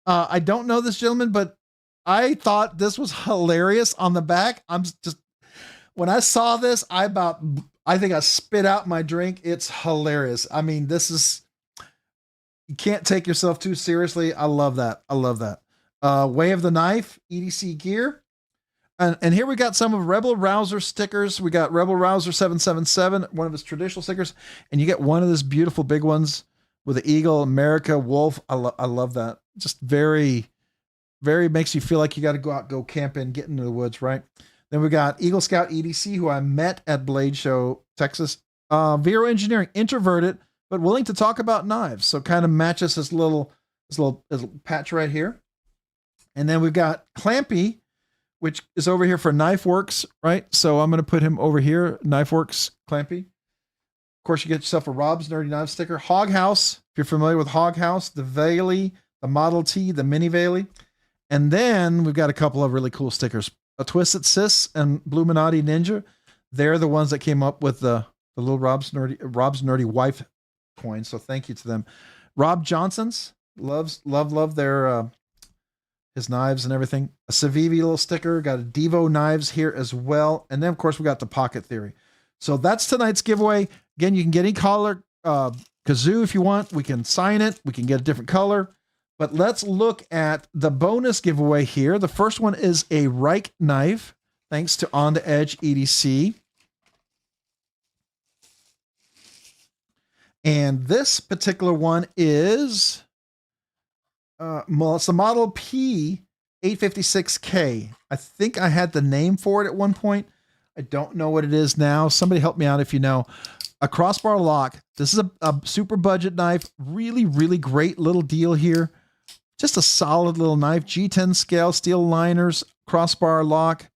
I don't know this gentleman, but I thought this was hilarious on the back. When I saw this, I think I spit out my drink. It's hilarious. I mean, you can't take yourself too seriously. I love that. Way of the Knife, EDC gear. And here we got some of Rebel Rouser stickers. We got Rebel Rouser 777, one of his traditional stickers. And you get one of those beautiful big ones with the eagle, America, wolf. I love that. Just very, very makes you feel like you got to go out, go camping, get into the woods, right? Then we got Eagle Scout EDC, who I met at Blade Show, Texas. Vero Engineering, introverted, but willing to talk about knives. So kind of matches this little patch right here. And then we've got Clampy, which is over here for KnifeWorks, right? So I'm going to put him over here, KnifeWorks Clampy. Of course, you get yourself a Rob's Nerdy Knives sticker. Hog House, if you're familiar with Hog House, the Valey, the Model T, the Mini Valey. And then we've got a couple of really cool stickers. A Twisted Sis and Bluminati Ninja. They're the ones that came up with the little Rob's Nerdy wife coin. So thank you to them. Rob Johnson's love their his knives and everything. A Civivi little sticker. Got a Divo Knives here as well. And then of course we got the Pocket Theory. So that's tonight's giveaway. Again, you can get any color kazoo if you want. We can sign it. We can get a different color. But let's look at the bonus giveaway here. The first one is a Reich knife. Thanks to On the Edge EDC. And this particular one is, it's the Model P856K. I think I had the name for it at one point. I don't know what it is now. Somebody help me out if you know. A crossbar lock. This is a super budget knife. Really, really great little deal here. Just a solid little knife. G10 scale, steel liners, crossbar lock.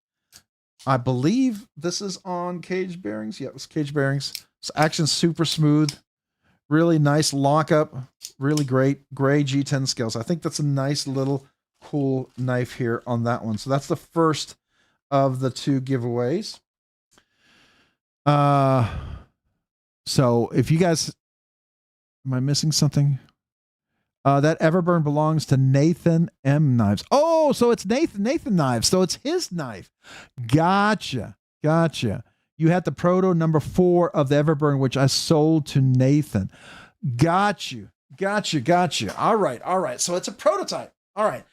I believe this is on Caged Bearings. Yeah, it was Caged Bearings. So action super smooth. Really nice lockup. Really great gray G10 scales. I think that's a nice little cool knife here on that one. So that's the first of the 2 giveaways. So if you guys, am I missing something? That Everburn belongs to Nathan M. Knives. Oh, so it's Nathan Knives. So it's his knife. Gotcha. You had the proto number 4 of the Everburn, which I sold to Nathan. Got you. All right. So it's a prototype. All right.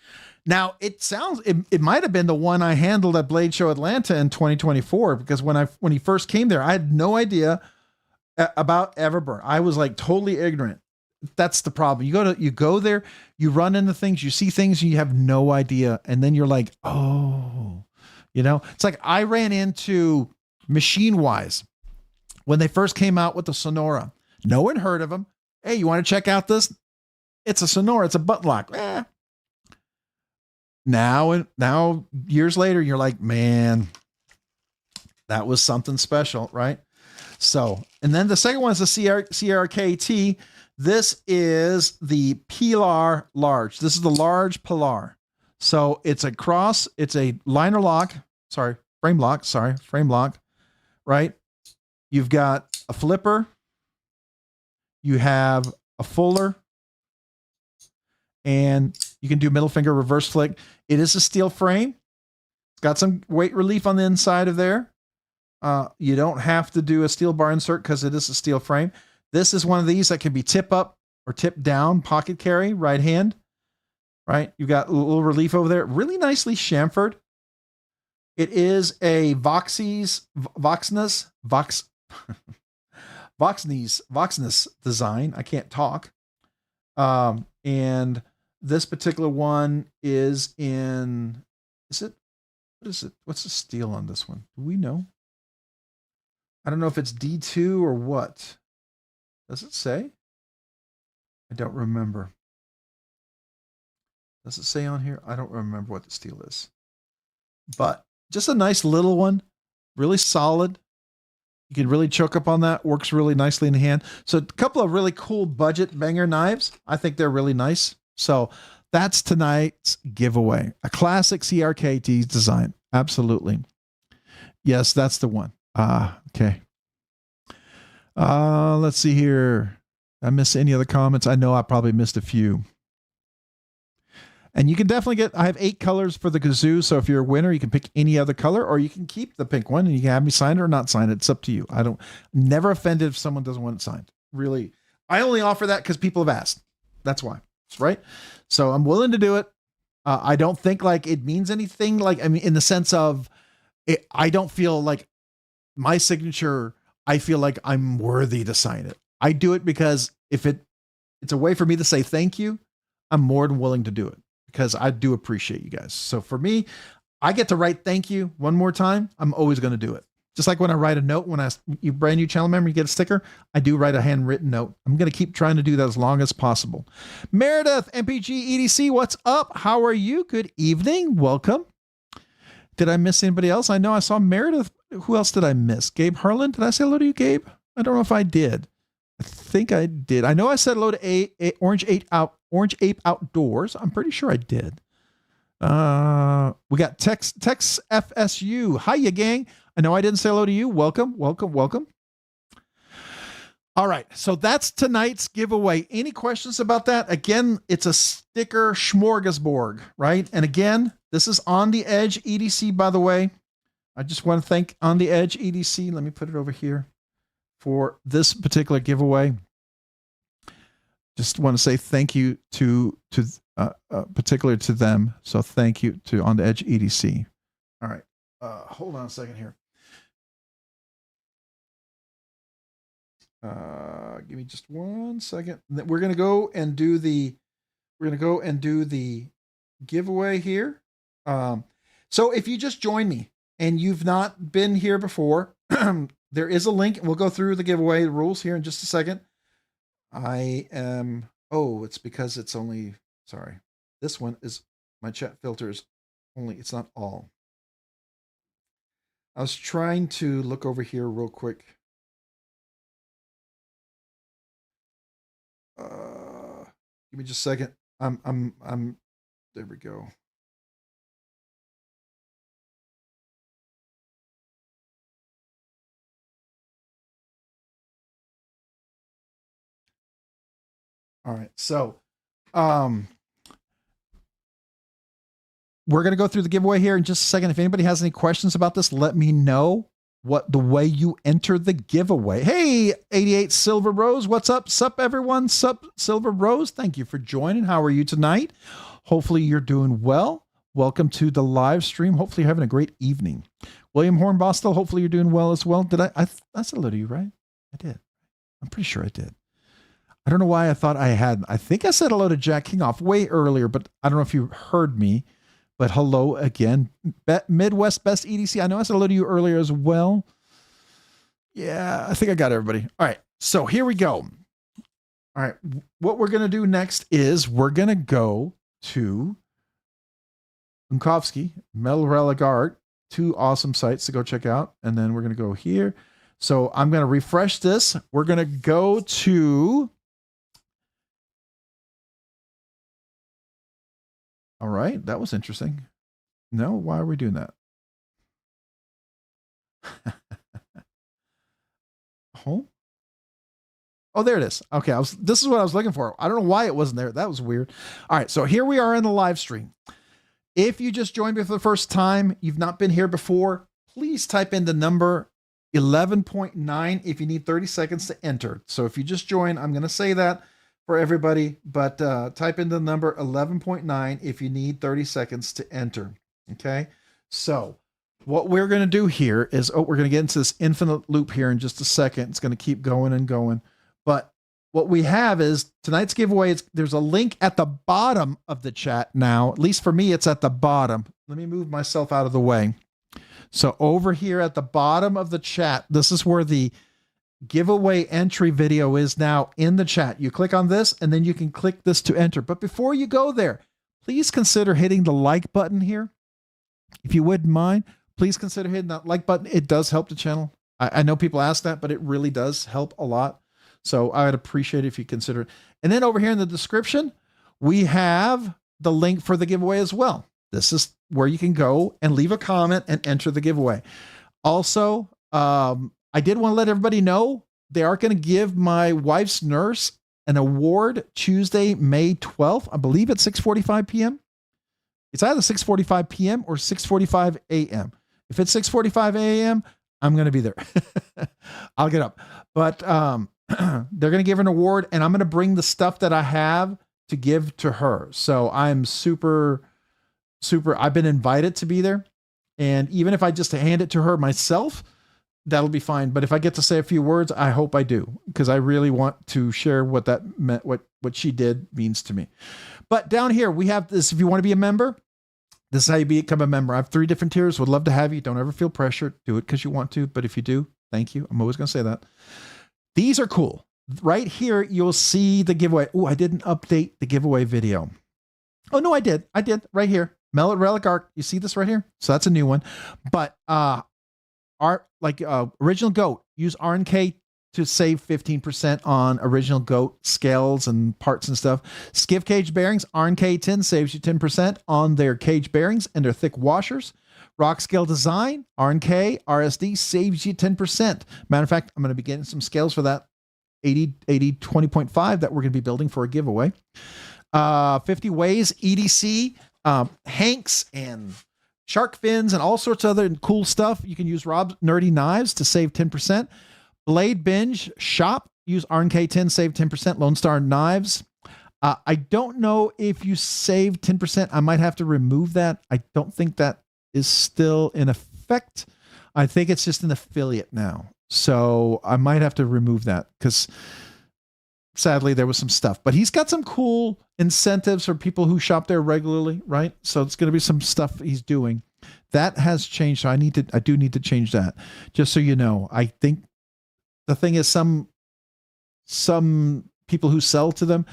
Now it might have been the one I handled at Blade Show Atlanta in 2024, because when he first came there, I had no idea about Everburn. I was like totally ignorant. That's the problem. You go there, you run into things, you see things, and you have no idea. And then you're like, oh, it's like I ran into Machine Wise when they first came out with the Sonora. No one heard of them. Hey, you want to check out this? It's a Sonora. It's a butt lock. Now years later, you're like, man, that was something special, right? So, and then the second one is the CRKT. This is the Pilar Large. This is the large Pilar. So it's a liner lock. Frame lock, right? You've got a flipper. You have a fuller. And you can do middle finger reverse flick. It is a steel frame. It's got some weight relief on the inside of there. You don't have to do a steel bar insert because it is a steel frame. This is one of these that can be tip up or tip down, pocket carry, right hand, right? You've got a little relief over there. Really nicely chamfered. It is a Voxness design. I can't talk. And this particular one is in, what is it? What's the steel on this one? Do we know? I don't know if it's D2 or what. Does it say? I don't remember. Does it say on here? I don't remember what the steel is. But just a nice little one. Really solid. You can really choke up on that. Works really nicely in the hand. So a couple of really cool budget banger knives. I think they're really nice. So that's tonight's giveaway. A classic CRKT design. Absolutely. Yes, that's the one. Okay. Let's see here. I missed any other comments? I know I probably missed a few. And you can definitely I have 8 colors for the kazoo. So if you're a winner, you can pick any other color, or you can keep the pink one and you can have me sign it or not sign it. It's up to you. Never offended if someone doesn't want it signed. Really. I only offer that because people have asked. That's why. Right. So I'm willing to do it. I don't think like it means anything. Like, I mean, in the sense of it, I don't feel like my signature, I feel like I'm worthy to sign it. I do it because if it's a way for me to say thank you, I'm more than willing to do it because I do appreciate you guys. So for me, I get to write thank you one more time. I'm always going to do it. Just like when I write a note, when you brand new channel member, you get a sticker. I do write a handwritten note. I'm going to keep trying to do that as long as possible. Meredith, MPG EDC, what's up? How are you? Good evening. Welcome. Did I miss anybody else? I know I saw Meredith. Who else did I miss? Gabe Harlan. Did I say hello to you, Gabe? I don't know if I did. I think I did. I know I said hello to Orange Ape Outdoors. I'm pretty sure I did. We got Tex FSU. Hiya, gang. I know I didn't say hello to you. Welcome. All right. So that's tonight's giveaway. Any questions about that? Again, it's a sticker smorgasbord, right? And again, this is On the Edge EDC, by the way. I just want to thank On the Edge EDC. Let me put it over here for this particular giveaway. Just want to say thank you to particular to them. So thank you to On the Edge EDC. All right. hold on a second here. Give me just 1 second. We're gonna go and do the giveaway here. So if you just join me and you've not been here before, there is a link, and we'll go through the giveaway rules here in just a second. It's because it's only, sorry. This one is, my chat filters only, it's not all. I was trying to look over here real quick. Give me just a second. There we go. All right. So, we're going to go through the giveaway here in just a second. If anybody has any questions about this, let me know what the way you enter the giveaway. Hey, 88 Silver Rose, what's up? Sup, everyone? Sup, Silver Rose. Thank you for joining. How are you tonight? Hopefully you're doing well. Welcome to the live stream. Hopefully you're having a great evening. William Hornbostel, hopefully you're doing well as well. Did I said hello to you, right? I did. I'm pretty sure I did. I don't know why I thought I had. I think I said hello to Jack Kingoff way earlier, but I don't know if you heard me. But hello again. Midwest Best EDC. I know I said hello to you earlier as well. Yeah, I think I got everybody. All right, so here we go. All right, what we're going to do next is we're going to go to Unkovsky, Metal Relic Art, 2 awesome sites to go check out. And then we're going to go here. So I'm going to refresh this. We're going to go to... All right, that was interesting. No, why are we doing that? Home? Oh, there it is. Okay, this is what I was looking for. I don't know why it wasn't there. That was weird. All right, so here we are in the live stream. If you just joined me for the first time, you've not been here before, please type in the number 11.9 if you need 30 seconds to enter. So if you just joined, I'm going to say that for everybody, but type in the number 11.9 if you need 30 seconds to enter. Okay, so what we're going to do here is, we're going to get into this infinite loop here in just a second. It's going to keep going and going. But what we have is tonight's giveaway. There's a link at the bottom of the chat now. At least for me, it's at the bottom. Let me move myself out of the way. So over here at the bottom of the chat, this is where the giveaway entry video is now in the chat. You click on this and then you can click this to enter. But before you go there, please consider hitting the like button here. If you wouldn't mind, please consider hitting that like button. It does help the channel. I know people ask that, but it really does help a lot. So I would appreciate it if you consider it. And then over here in the description, we have the link for the giveaway as well. This is where you can go and leave a comment and enter the giveaway. Also, I did want to let everybody know they are going to give my wife's nurse an award Tuesday, May 12th. I believe at 6:45 p.m. It's either 6:45 p.m. or 6:45 a.m. If it's 6:45 a.m., I'm going to be there. I'll get up. But they're going to give her an award, and I'm going to bring the stuff that I have to give to her. So I'm super, I've been invited to be there. And even if I just hand it to her myself, that'll be fine. But if I get to say a few words, I hope I do, because I really want to share what that meant, what she did means to me. But down here, we have this. If you want to be a member, this is how you become a member. I have 3 different tiers. Would love to have you. Don't ever feel pressure. Do it because you want to. But if you do, thank you. I'm always going to say that. These are cool. Right here, you'll see the giveaway. Oh, I didn't update the giveaway video. Oh, no, I did. I did right here. Melon Relic Art. You see this right here? So that's a new one. But original Goat, use RNK to save 15% on original Goat scales and parts and stuff. Skiff Caged Bearings-RNK10 saves you 10% on their cage bearings and their thick washers. Rockscale Design-RNKRSD saves you 10%. Matter of fact, I'm going to be getting some scales for that 20.5 that we're going to be building for a giveaway. 50 Ways EDC, Hanks and shark fins and all sorts of other cool stuff. You can use Rob's Nerdy Knives to save 10%. BladeBinge Shop, use RNK10, save 10%. Lone Star Knives. I don't know if you save 10%. I might have to remove that. I don't think that is still in effect. effect. I think it's just an affiliate now. So I might have to remove that because sadly there was some stuff, but he's got some cool incentives for people who shop there regularly, right? So it's going to be some stuff he's doing that has changed. So I do need to change that, just so you know. I think the thing is some people who sell to them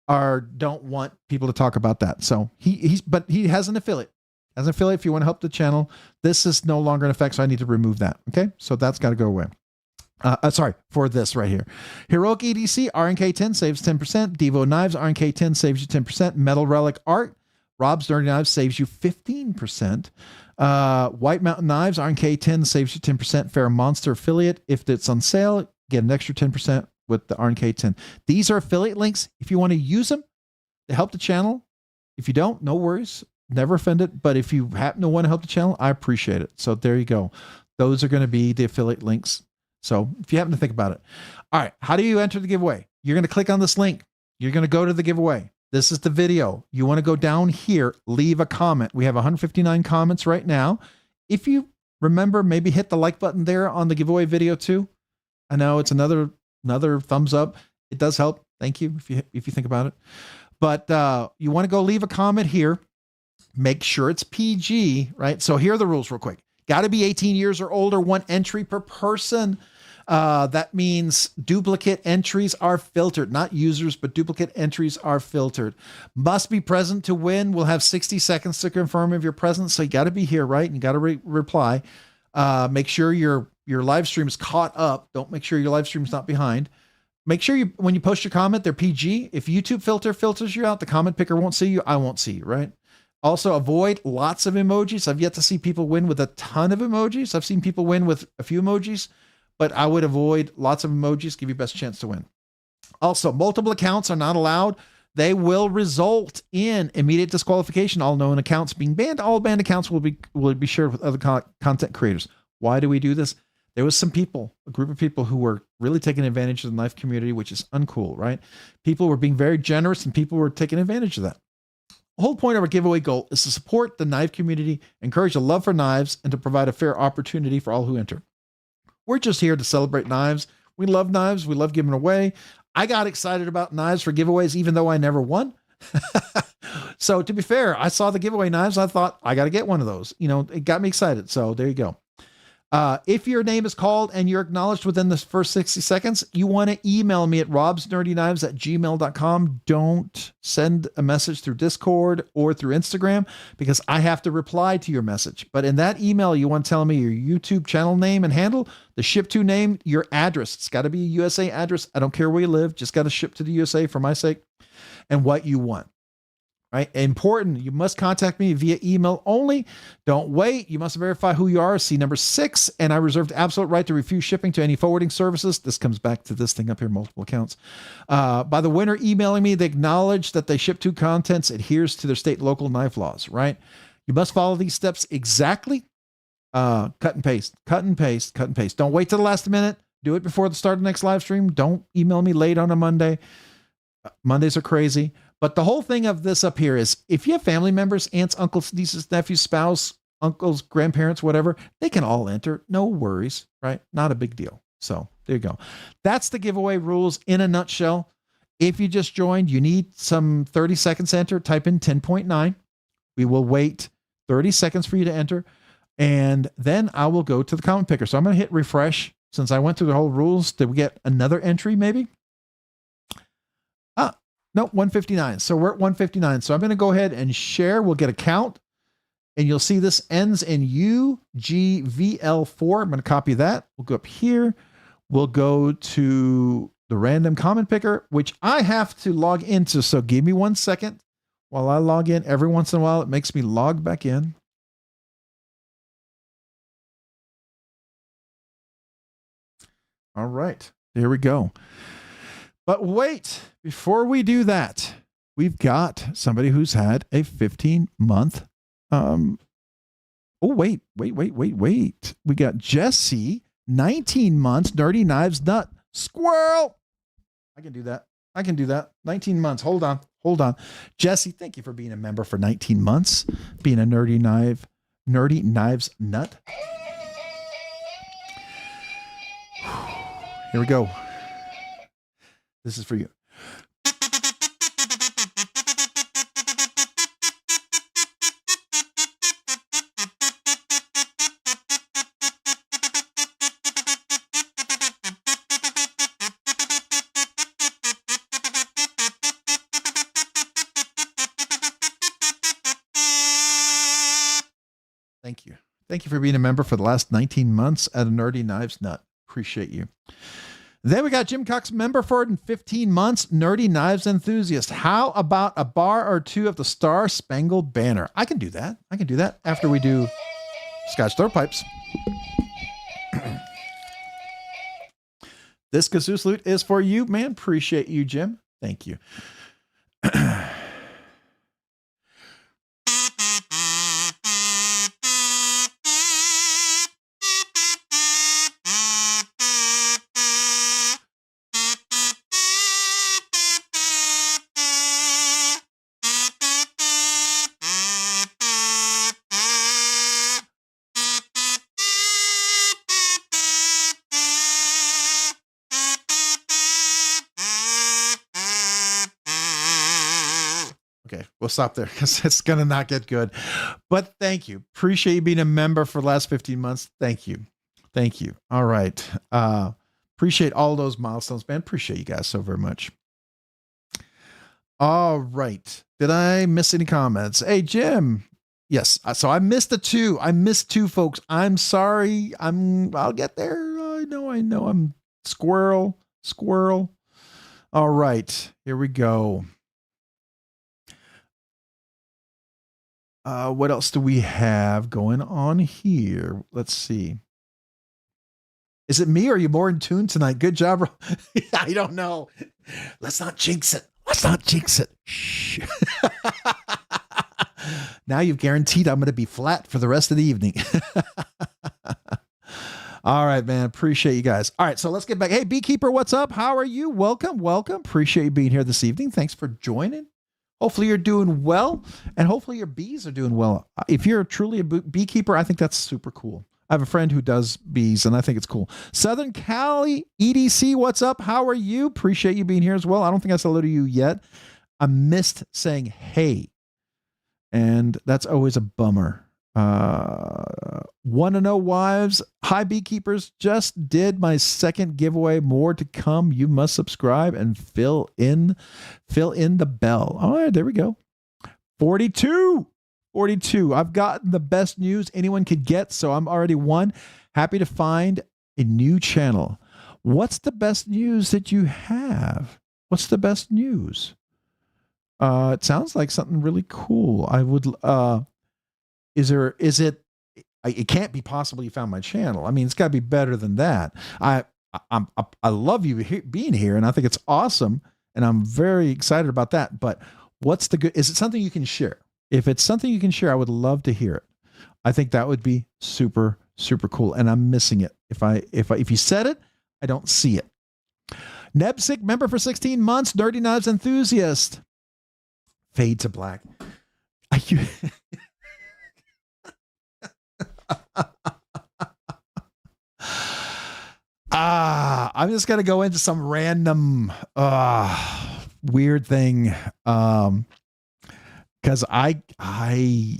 don't want people to talk about that. So but he has an affiliate. As an affiliate, if you want to help the channel, this is no longer in effect, so I need to remove that. Okay, so that's got to go away. Sorry, for this right here. Heroic EDC-RNK10 saves 10%. Divo Knives-RNK10 saves you 10%. Metal Relic Art-robsnerdyknives saves you 15%. White Mountain Knives-RNK10 saves you 10%. Fair Monster affiliate, if it's on sale, get an extra 10% with the RNK10. These are affiliate links. If you want to use them to help the channel, if you don't, no worries. Never offended, but if you happen to want to help the channel, I appreciate it. So there you go. Those are going to be the affiliate links. So if you happen to think about it. All right. How do you enter the giveaway? You're going to click on this link. You're going to go to the giveaway. This is the video. You want to go down here, leave a comment. We have 159 comments right now. If you remember, maybe hit the like button there on the giveaway video too. I know it's another thumbs up. It does help. Thank you if you think about it. But you want to go leave a comment here. Make sure it's PG, right? So here are the rules real quick. Got to be 18 years or older, 1 entry per person. That means duplicate entries are filtered, not users, but duplicate entries are filtered. Must be present to win. We'll have 60 seconds to confirm if you're present. So you got to be here, right? And you got to reply. Make sure your live stream is caught up. Don't make sure your live stream is not behind. Make sure when you post your comment, they're PG. If YouTube filters you out, the comment picker won't see you. I won't see you, right? Also, avoid lots of emojis. I've yet to see people win with a ton of emojis. I've seen people win with a few emojis, but I would avoid lots of emojis, give you best chance to win. Also, multiple accounts are not allowed. They will result in immediate disqualification. All known accounts being banned. All banned accounts will be shared with other content creators. Why do we do this? There was a group of people who were really taking advantage of the knife community, which is uncool, right? People were being very generous and people were taking advantage of that. The whole point of our giveaway goal is to support the knife community, encourage a love for knives, and to provide a fair opportunity for all who enter. We're just here to celebrate knives. We love knives. We love giving away. I got excited about knives for giveaways, even though I never won. So to be fair, I saw the giveaway knives. I thought I got to get one of those. You know, it got me excited. So there you go. If your name is called and you're acknowledged within the first 60 seconds, you want to email me at robsnerdyknives@gmail.com. Don't send a message through Discord or through Instagram because I have to reply to your message. But in that email, you want to tell me your YouTube channel name and handle, the ship to name, your address. It's got to be a USA address. I don't care where you live. Just got to ship to the USA for my sake, and what you want. Right? Important. You must contact me via email only. Don't wait. You must verify who you are. See number 6. And I reserve the absolute right to refuse shipping to any forwarding services. This comes back to this thing up here, multiple accounts. By the winner emailing me, they acknowledge that they ship to contents adheres to their state and local knife laws, right? You must follow these steps exactly. Cut and paste, cut and paste, cut and paste. Don't wait till the last minute. Do it before the start of the next live stream. Don't email me late on a Monday. Mondays are crazy. But the whole thing of this up here is if you have family members, aunts, uncles, nieces, nephews, spouse, uncles, grandparents, whatever, they can all enter. No worries, right? Not a big deal. So there you go. That's the giveaway rules in a nutshell. If you just joined, you need some 30 seconds to enter. Type in 10.9. We will wait 30 seconds for you to enter. And then I will go to the comment picker. So I'm going to hit refresh. Since I went through the whole rules, did we get another entry maybe? No, 159. So we're at 159. So I'm going to go ahead and share. We'll get a count. And you'll see this ends in UGVL4. I'm going to copy that. We'll go up here. We'll go to the random comment picker, which I have to log into. So give me 1 second while I log in. Every once in a while, it makes me log back in. All right. Here we go. But wait, before we do that, we've got somebody who's had a 15-month. Oh, wait. We got Jesse, 19 months, Nerdy Knives Nut Squirrel. I can do that. 19 months. Hold on. Jesse, thank you for being a member for 19 months, being a Nerdy Knives Nut. Here we go. This is for you. Thank you. Thank you for being a member for the last 19 months at a Nerdy Knives Nut. Appreciate you. Then we got Jim Cox, member for 15 months, Nerdy Knives Enthusiast. How about a bar or two of the Star Spangled Banner? I can do that. I can do that after we do Scotch Throat Pipes. This kazoo salute is for you, man. Appreciate you, Jim. Thank you. We'll stop there because it's going to not get good. But thank you. Appreciate you being a member for the last 15 months. Thank you. Thank you. All right. Appreciate all those milestones, man. Appreciate you guys so very much. All right. Did I miss any comments? Hey, Jim. Yes. So I missed the two. I missed two, folks. I'm sorry. I'll get there. I know. I'm squirrel. All right. Here we go. What else do we have going on here? Let's see. Is it me or are you more in tune tonight? Good job. I don't know. Let's not jinx it. Shh. Now you've guaranteed I'm going to be flat for the rest of the evening. All right, man. Appreciate you guys. All right, so let's get back. Hey, Beekeeper, what's up? How are you? Welcome. Appreciate you being here this evening. Thanks for joining. Hopefully you're doing well, and hopefully your bees are doing well. If you're truly a beekeeper, I think that's super cool. I have a friend who does bees, and I think it's cool. Southern Cali EDC, what's up? How are you? Appreciate you being here as well. I don't think I said hello to you yet. I missed saying hey, and that's always a bummer. Want to know wives? Hi, beekeepers. Just did my second giveaway. More to come. You must subscribe and fill in the bell. All right, there we go. 42. I've gotten the best news anyone could get, so I'm already one. Happy to find a new channel. What's the best news that you have? What's the best news? It sounds like something really cool. I would it can't be possible you found my channel. I mean, it's got to be better than that. I love you being here, and I think it's awesome, and I'm very excited about that. But what's the good? Is it something you can share? If it's something you can share, I would love to hear it. I think that would be super, super cool, and I'm missing it. If you said it, I don't see it. Nebsic, member for 16 months, Nerdy Knives Enthusiast. Fade to black. I'm just gonna go into some random weird thing because hey,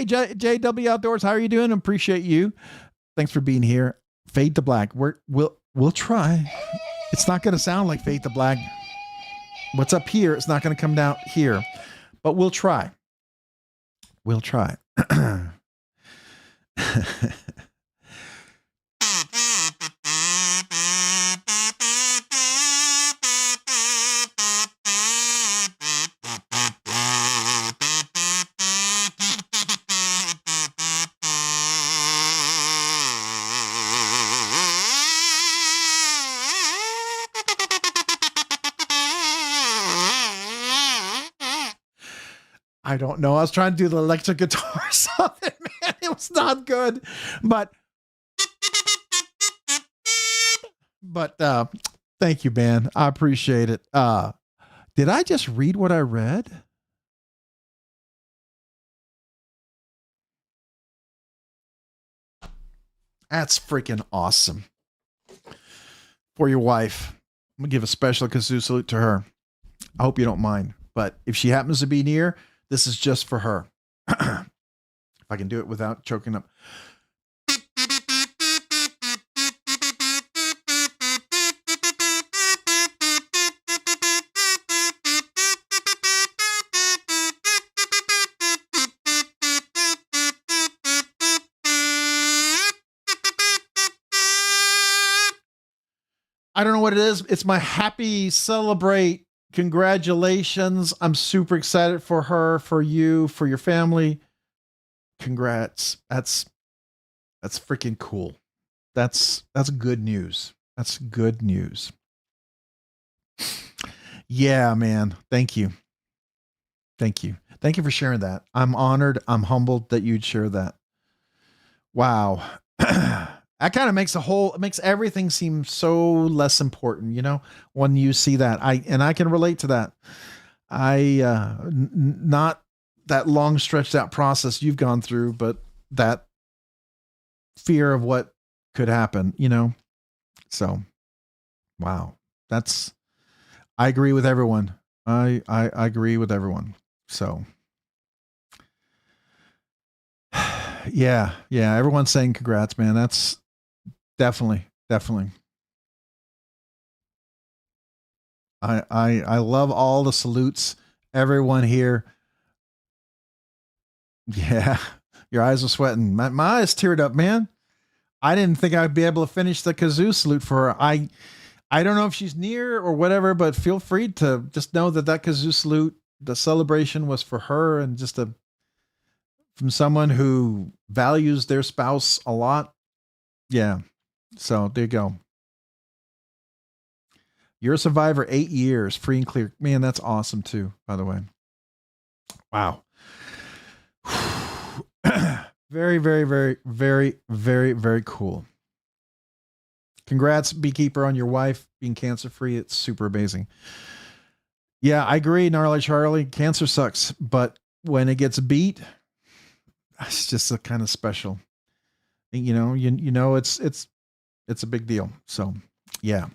JW Outdoors, how are you doing? Appreciate you. Thanks for being here. Fade to black. We'll try. It's not gonna sound like Fade to Black. What's up here? It's not gonna come down here, but we'll try. We'll try. I don't know. I was trying to do the electric guitar or something, man. It was not good. But thank you, man. I appreciate it. Did I just read what I read? That's freaking awesome. For your wife. I'm going to give a special kazoo salute to her. I hope you don't mind. But if she happens to be near, this is just for her. If I can do it without choking up. I don't know what it is. It's my happy celebrate. Congratulations. I'm super excited for her, for you, for your family. Congrats. That's freaking cool. That's good news. That's good news. Yeah, man. Thank you. Thank you. Thank you for sharing that. I'm honored. I'm humbled that you'd share that. Wow. That kind of makes everything seem so less important, you know, when you see that. I can relate to that. Not that long stretched out process you've gone through, but that fear of what could happen, you know? So, wow. I agree with everyone. I agree with everyone. So, yeah. Everyone's saying congrats, man. That's definitely. I love all the salutes. Everyone here. Yeah. Your eyes are sweating. My eyes teared up, man. I didn't think I'd be able to finish the kazoo salute for her. I don't know if she's near or whatever, but feel free to just know that kazoo salute, the celebration was for her and just from someone who values their spouse a lot. Yeah. So there you go. You're a survivor, 8 years, free and clear. Man, that's awesome too, by the way. Wow. Very, very, very, very, very, very cool. Congrats, Beekeeper, on your wife being cancer-free. It's super amazing. Yeah, I agree, Gnarly Charlie. Cancer sucks, but when it gets beat, it's just a kind of special. You know, it's a big deal. So, yeah.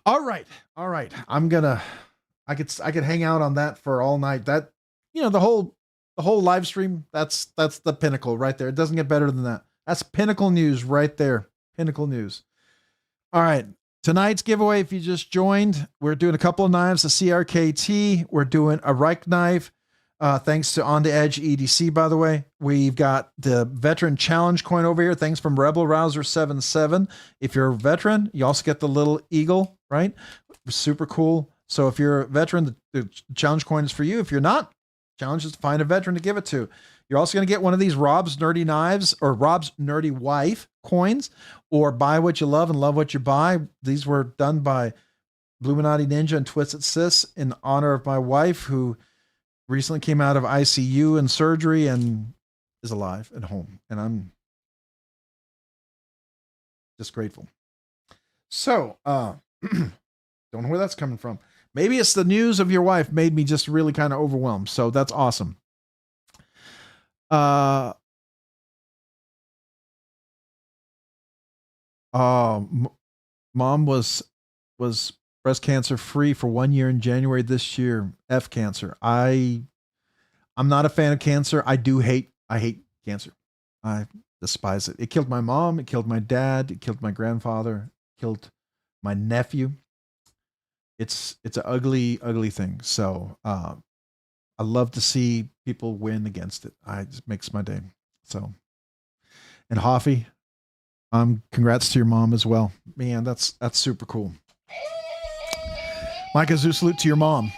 All right. I could hang out on that for all night. That, you know, the whole live stream, that's the pinnacle right there. It doesn't get better than that. That's pinnacle news right there. Pinnacle news. All right. Tonight's giveaway, if you just joined, we're doing a couple of knives, a CRKT. We're doing a Reich knife. Thanks to On the Edge EDC, by the way. We've got the Veteran Challenge coin over here. Thanks from Rebel Rouser 77. If you're a veteran, you also get the little eagle, right? Super cool. So if you're a veteran, the challenge coin is for you. If you're not, challenge is to find a veteran to give it to. You're also going to get one of these Rob's Nerdy Knives or Rob's Nerdy Wife coins, or buy what you love and love what you buy. These were done by Bluminati Ninja and Twisted Sis in honor of my wife, who recently came out of ICU and surgery and is alive at home. And I'm just grateful. So, don't know where that's coming from. Maybe it's the news of your wife made me just really kind of overwhelmed. So that's awesome. Mom was breast cancer free for 1 year in January this year. F cancer. I'm not a fan of cancer. I hate cancer. I despise it. It killed my mom. It killed my dad. It killed my grandfather. It killed my nephew. It's an ugly, ugly thing. So, I love to see people win against it. It makes my day. So, and Hoffy, congrats to your mom as well. Man, that's super cool. Mike, kazoo salute to your mom.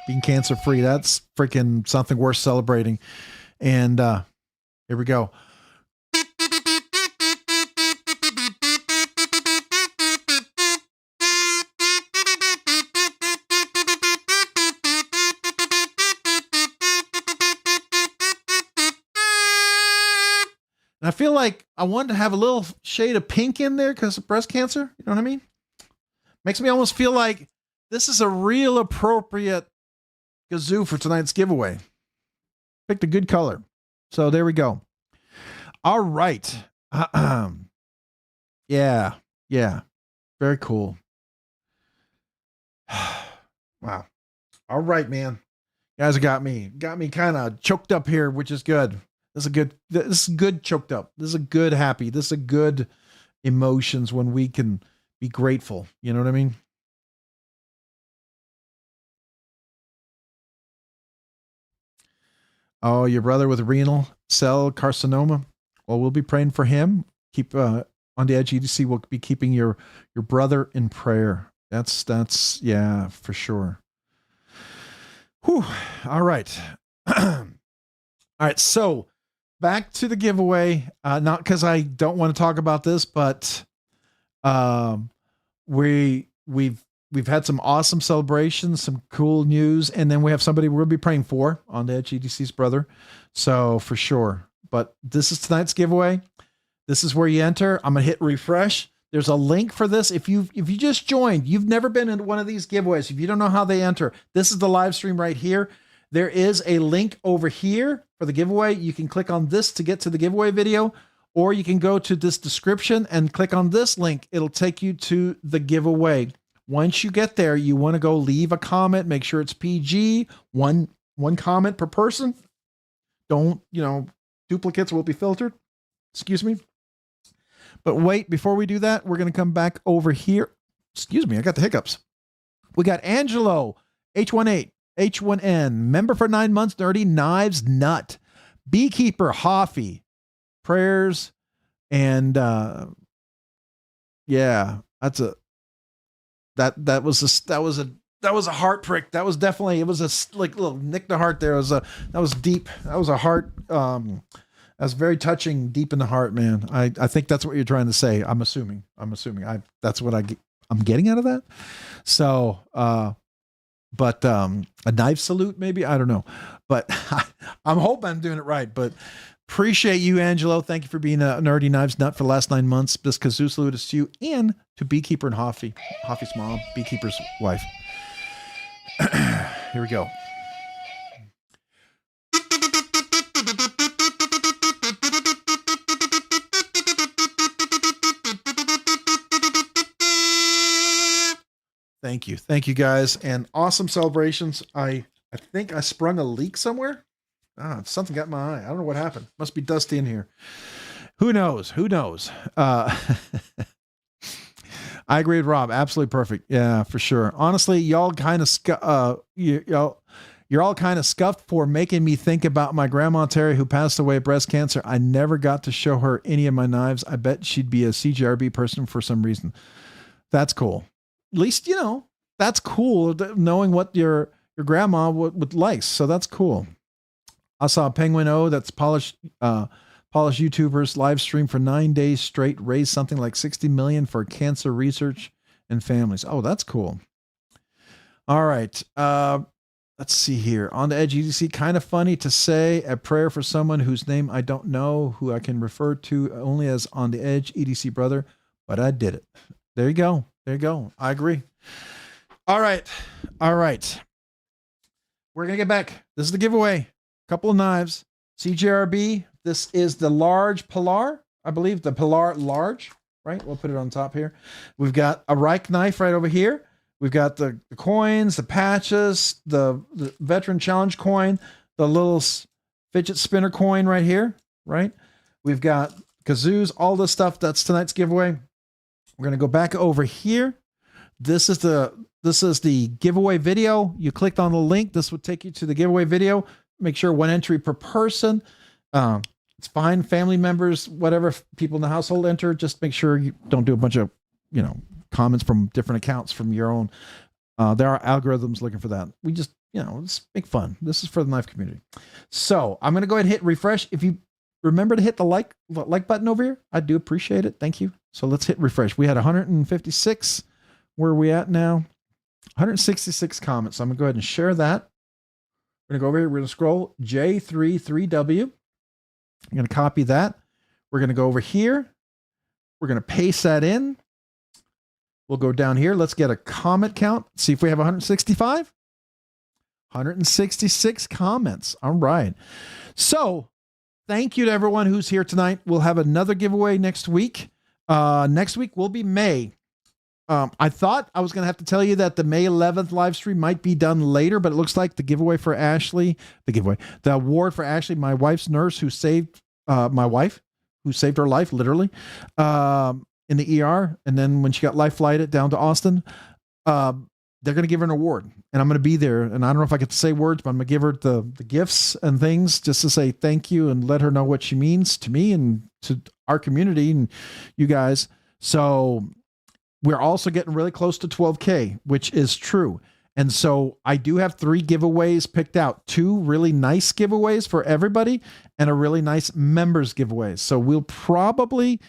Being cancer free. That's freaking something worth celebrating. And here we go. And I feel like I wanted to have a little shade of pink in there because of breast cancer. You know what I mean? Makes me almost feel like this is a real appropriate kazoo for tonight's giveaway. Picked a good color. So there we go. All right. Yeah. Yeah. Very cool. Wow. All right, man. You guys got me kind of choked up here, which is good. This is good choked up. This is a good happy. This is a good emotions when we can be grateful. You know what I mean? Oh, your brother with renal cell carcinoma. Well, we'll be praying for him. Keep on the edge EDC. We'll be keeping your brother in prayer. That's yeah, for sure. Whew. All right. All right. So back to the giveaway. Not because I don't want to talk about this, but we've had some awesome celebrations, some cool news, and then we have somebody we'll be praying for on the edge EDC's brother. So for sure. But this is tonight's giveaway. This is where you enter. I'm gonna hit refresh. There's a link for this. If you just joined, you've never been in one of these giveaways. If you don't know how they enter, this is the live stream right here. There is a link over here for the giveaway. You can click on this to get to the giveaway video, or you can go to this description and click on this link. It'll take you to the giveaway. Once you get there, you want to go leave a comment. Make sure it's PG. One comment per person. Don't, duplicates will be filtered. Excuse me. But wait, before we do that, we're going to come back over here. Excuse me, I got the hiccups. We got Angelo, H18, H1N, member for 9 months, Nerdy Knives Nut, Beekeeper, Hoffy, prayers, and yeah, that was a heart prick. That was definitely, it was a little nick the heart there. That was deep. That was a heart. That's very touching, deep in the heart, man. I think that's what you're trying to say. I'm assuming. That's what I'm getting out of that. So, but a knife salute, maybe, I don't know, but I'm hoping I'm doing it right. But appreciate you, Angelo. Thank you for being a Nerdy Knives Nut for the last 9 months. This kazoo salute is to you and to Beekeeper and Hoffy's mom, Beekeeper's wife. Here we go. Thank you guys, and awesome celebrations. I think I sprung a leak somewhere. Something got my eye. I don't know what happened. Must be dusty in here. Who knows? I agree with Rob. Absolutely perfect. Yeah, for sure. Honestly, y'all kind of you're all kind of scuffed for making me think about my grandma Terry, who passed away of breast cancer. I never got to show her any of my knives. I bet she'd be a CGRB person for some reason. That's cool. At least, that's cool, knowing what your grandma would like. So that's cool. I saw Penguin O, that's polished YouTubers live stream for 9 days straight, raised something like 60 million for cancer research and families. Oh, that's cool. All right. Let's see here. On the Edge EDC, kind of funny to say a prayer for someone whose name I don't know, who I can refer to only as On the Edge EDC brother, but I did it. There you go. I agree. All right. We're going to get back. This is the giveaway. Couple of knives. CGRB. This is the large Pilar. I believe the Pilar large, right? We'll put it on top here. We've got a Reich knife right over here. We've got the coins, the patches, the Veteran Challenge coin, the little fidget spinner coin right here, right? We've got kazoos, all this stuff. That's tonight's giveaway. We're going to go back over here. This is the giveaway video. You clicked on the link. This would take you to the giveaway video. Make sure 1 entry per person. It's fine. Family members, whatever people in the household enter. Just make sure you don't do a bunch of, comments from different accounts from your own. There are algorithms looking for that. We just, let's make fun. This is for the knife community. So I'm going to go ahead and hit refresh. If you remember to hit the like button over here, I do appreciate it. Thank you. So let's hit refresh. We had 156. Where are we at now? 166 comments. So I'm going to go ahead and share that. We're going to go over here. We're going to scroll J33W. I'm going to copy that. We're going to go over here. We're going to paste that in. We'll go down here. Let's get a comment count. See if we have 165. 166 comments. All right. So thank you to everyone who's here tonight. We'll have another giveaway next week. Next week will be May. I thought I was going to have to tell you that the May 11th live stream might be done later, but it looks like the award for Ashley, my wife's nurse who saved her life, literally, in the ER. And then when she got life flighted down to Austin, they're going to give her an award, and I'm going to be there. And I don't know if I get to say words, but I'm going to give her the gifts and things just to say thank you and let her know what she means to me and to our community and you guys. So we're also getting really close to 12K, which is true. And so I do have 3 giveaways picked out, 2 really nice giveaways for everybody and a really nice members giveaway. So we'll probably,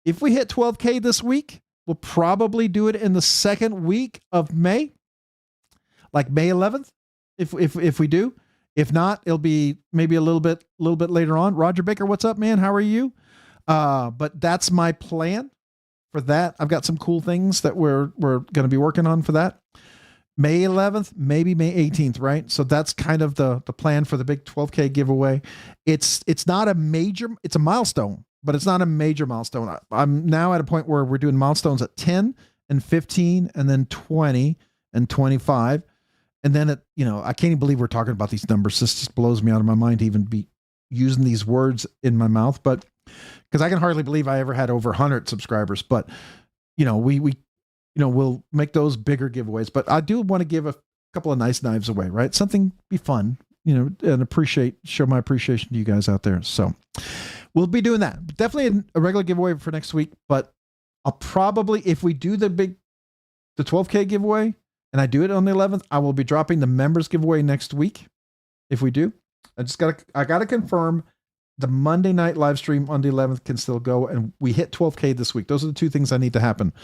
if we hit 12K this week, we'll probably do it in the second week of May, like May 11th, if we do. If not, it'll be maybe a little bit later on. Roger Baker, what's up, man? How are you? But that's my plan for that. I've got some cool things that we're going to be working on for that. May 11th, maybe May 18th, right? So that's kind of the plan for the big 12K giveaway. It's not a major, it's a milestone, but it's not a major milestone. I'm now at a point where we're doing milestones at 10 and 15 and then 20 and 25. And then I can't even believe we're talking about these numbers. This just blows me out of my mind to even be using these words in my mouth, but because I can hardly believe I ever had over 100 subscribers, but we'll make those bigger giveaways. But I do want to give a couple of nice knives away, right? Something be fun, and show my appreciation to you guys out there. So we'll be doing that. Definitely a regular giveaway for next week, but I'll probably, if we do the 12K giveaway and I do it on the 11th, I will be dropping the members giveaway next week. If we do, I got to confirm the Monday night live stream on the 11th can still go, and we hit 12K this week. Those are the 2 things that need to happen.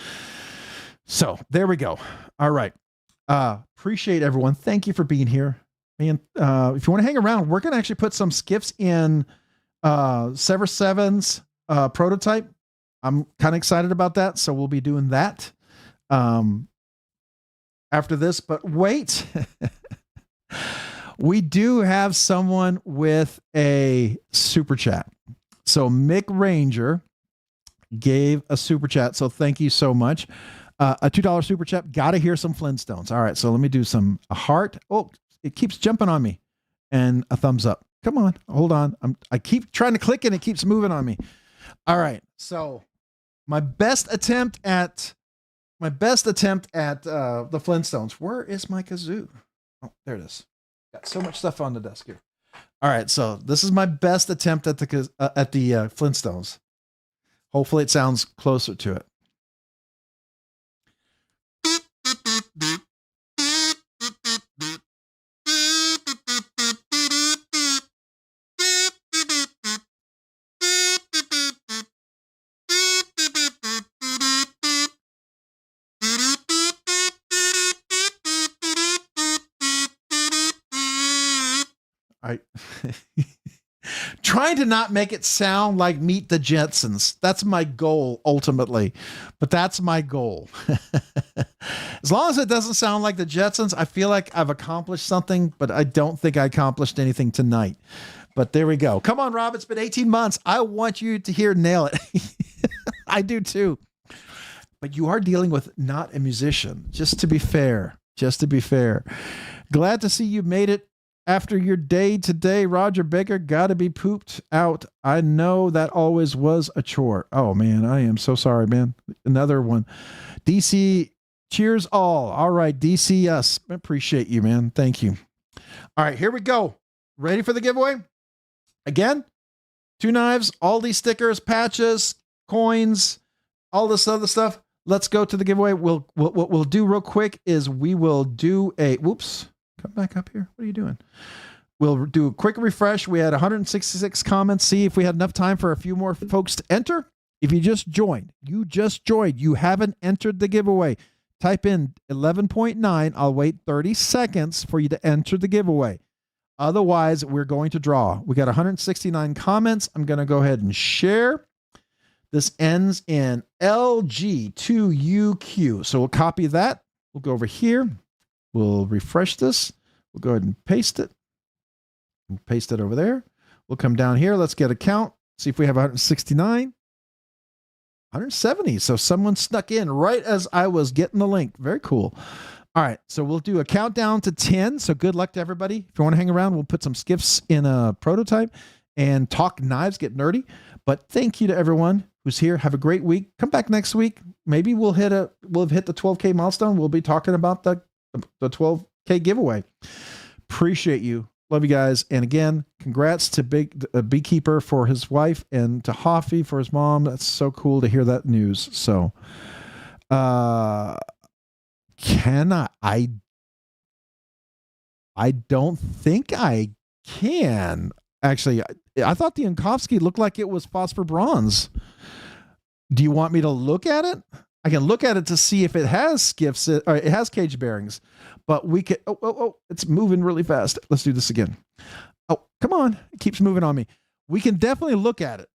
So there we go. All right. Appreciate everyone. Thank you for being here. And if you want to hang around, we're going to actually put some skiffs in Sever 7's prototype. I'm kind of excited about that. So we'll be doing that after this. But wait. We do have someone with a super chat. So Mick Ranger gave a super chat. So thank you so much. A $2 super chat. Got to hear some Flintstones. All right. So let me do a heart. Oh, it keeps jumping on me, and a thumbs up. Come on. Hold on. I keep trying to click and it keeps moving on me. All right. So my best attempt at the Flintstones. Where is my kazoo? Oh, there it is. Got so much stuff on the desk here. All right, so this is my best attempt at the Flintstones. Hopefully, it sounds closer to it. Trying to not make it sound like Meet the Jetsons. That's my goal ultimately, but that's my goal. As long as it doesn't sound like the Jetsons, I feel like I've accomplished something, but I don't think I accomplished anything tonight. But there we go. Come on, Rob. It's been 18 months. I want you to nail it. I do too. But you are dealing with not a musician, just to be fair. Glad to see you made it. After your day today, Roger Baker, gotta be pooped out. I know that always was a chore. Oh, man, I am so sorry, man. Another one. DC, cheers all. All right, DC us. Appreciate you, man. Thank you. All right, here we go. Ready for the giveaway? Again, 2 knives, all these stickers, patches, coins, all this other stuff. Let's go to the giveaway. What we'll do real quick is we will do a... Whoops. Come back up here. What are you doing? We'll do a quick refresh. We had 166 comments. See if we had enough time for a few more folks to enter. If you just joined, you haven't entered the giveaway. Type in 11.9. I'll wait 30 seconds for you to enter the giveaway. Otherwise, we're going to draw. We got 169 comments. I'm going to go ahead and share. This ends in LG2UQ. So we'll copy that. We'll go over here. We'll refresh this. We'll go ahead and paste it. And paste it over there. We'll come down here. Let's get a count. See if we have 169, 170. So someone snuck in right as I was getting the link. Very cool. All right. So we'll do a countdown to 10. So good luck to everybody. If you want to hang around, we'll put some skiffs in a prototype and talk knives, get nerdy. But thank you to everyone who's here. Have a great week. Come back next week. Maybe we'll hit the 12K milestone. We'll be talking about the 12K giveaway. Appreciate you. Love you guys. And again, congrats to Beekeeper for his wife and to Hoffy for his mom. That's so cool to hear that news. So, I don't think I can. Actually, I thought the Yankovsky looked like it was phosphor bronze. Do you want me to look at it? I can look at it to see if it has skiffs, or it has cage bearings, but we could, it's moving really fast. Let's do this again. Oh, come on. It keeps moving on me. We can definitely look at it.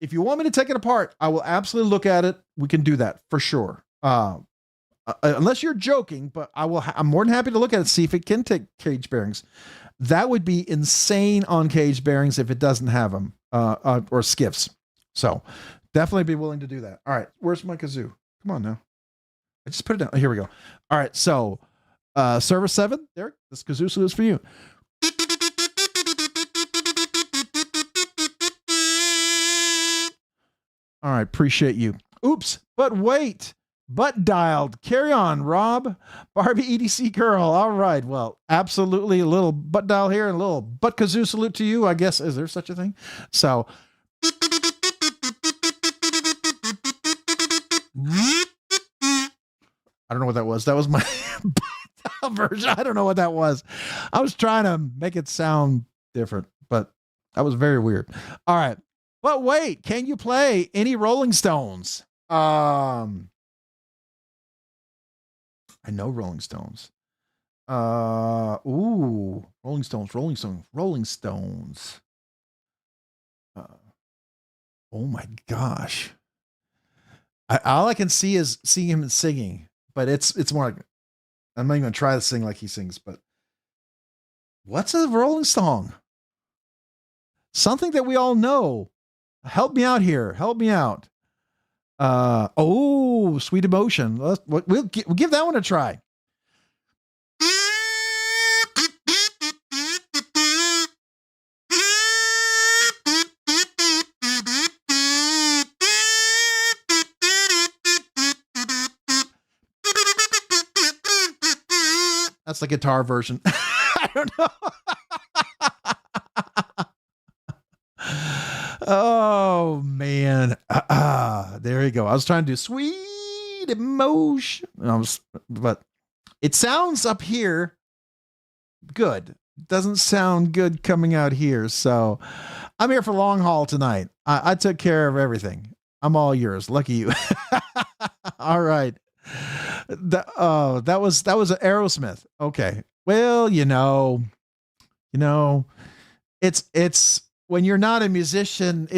If you want me to take it apart, I will absolutely look at it. We can do that for sure. Unless you're joking, but I'm more than happy to look at it, see if it can take cage bearings. That would be insane on cage bearings if it doesn't have them, or skiffs. So definitely be willing to do that. All right. Where's my kazoo? Come on now. I just put it down. Oh, here we go. All right. So, server 7, Derek, this kazoo salute is for you. All right. Appreciate you. Oops. But wait. Butt dialed. Carry on, Rob. Barbie EDC girl. All right. Well, absolutely a little butt dial here and a little butt kazoo salute to you, I guess. Is there such a thing? So, I don't know what that was. That was my version. I don't know what that was. I was trying to make it sound different, but that was very weird. All right. But wait, can you play any Rolling Stones? I know Rolling Stones. Rolling Stones. Oh my gosh. All I can see is seeing him singing, but it's more like, I'm not even gonna try to sing like he sings, but what's a Rolling song? Something that we all know. Help me out here. Help me out. Sweet Emotion. We'll give that one a try. That's the guitar version. I don't know. Oh man. There you go. I was trying to do Sweet Emotion. But it sounds up here good. Doesn't sound good coming out here. So I'm here for long haul tonight. I took care of everything. I'm all yours. Lucky you. All right. That was Aerosmith. Okay. Well, it's when you're not a musician,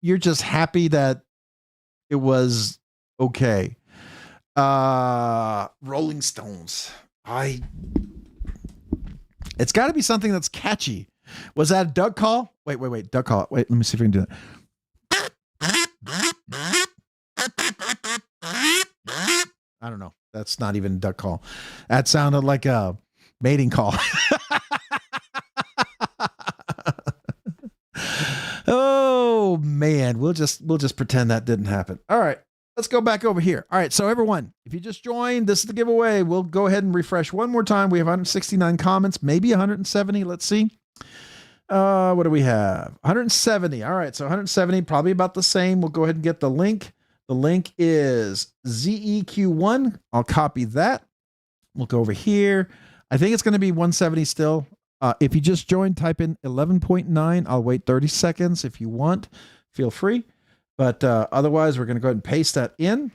you're just happy that it was okay. Rolling Stones. It's got to be something that's catchy. Was that a duck call? Wait, duck call. Wait, let me see if we can do that. I don't know. That's not even a duck call. That sounded like a mating call. Oh man, we'll just pretend that didn't happen. All right, let's go back over here. All right, so everyone, if you just joined, this is the giveaway. We'll go ahead and refresh one more time. We have 169 comments, maybe 170. Let's see. What do we have? 170. All right, so 170, probably about the same. We'll go ahead and get the link. The link is ZEQ1. I'll copy that. We'll go over here. I think it's going to be 170 still. If you just joined, type in 11.9. I'll wait 30 seconds. If you want, feel free. But otherwise, we're going to go ahead and paste that in.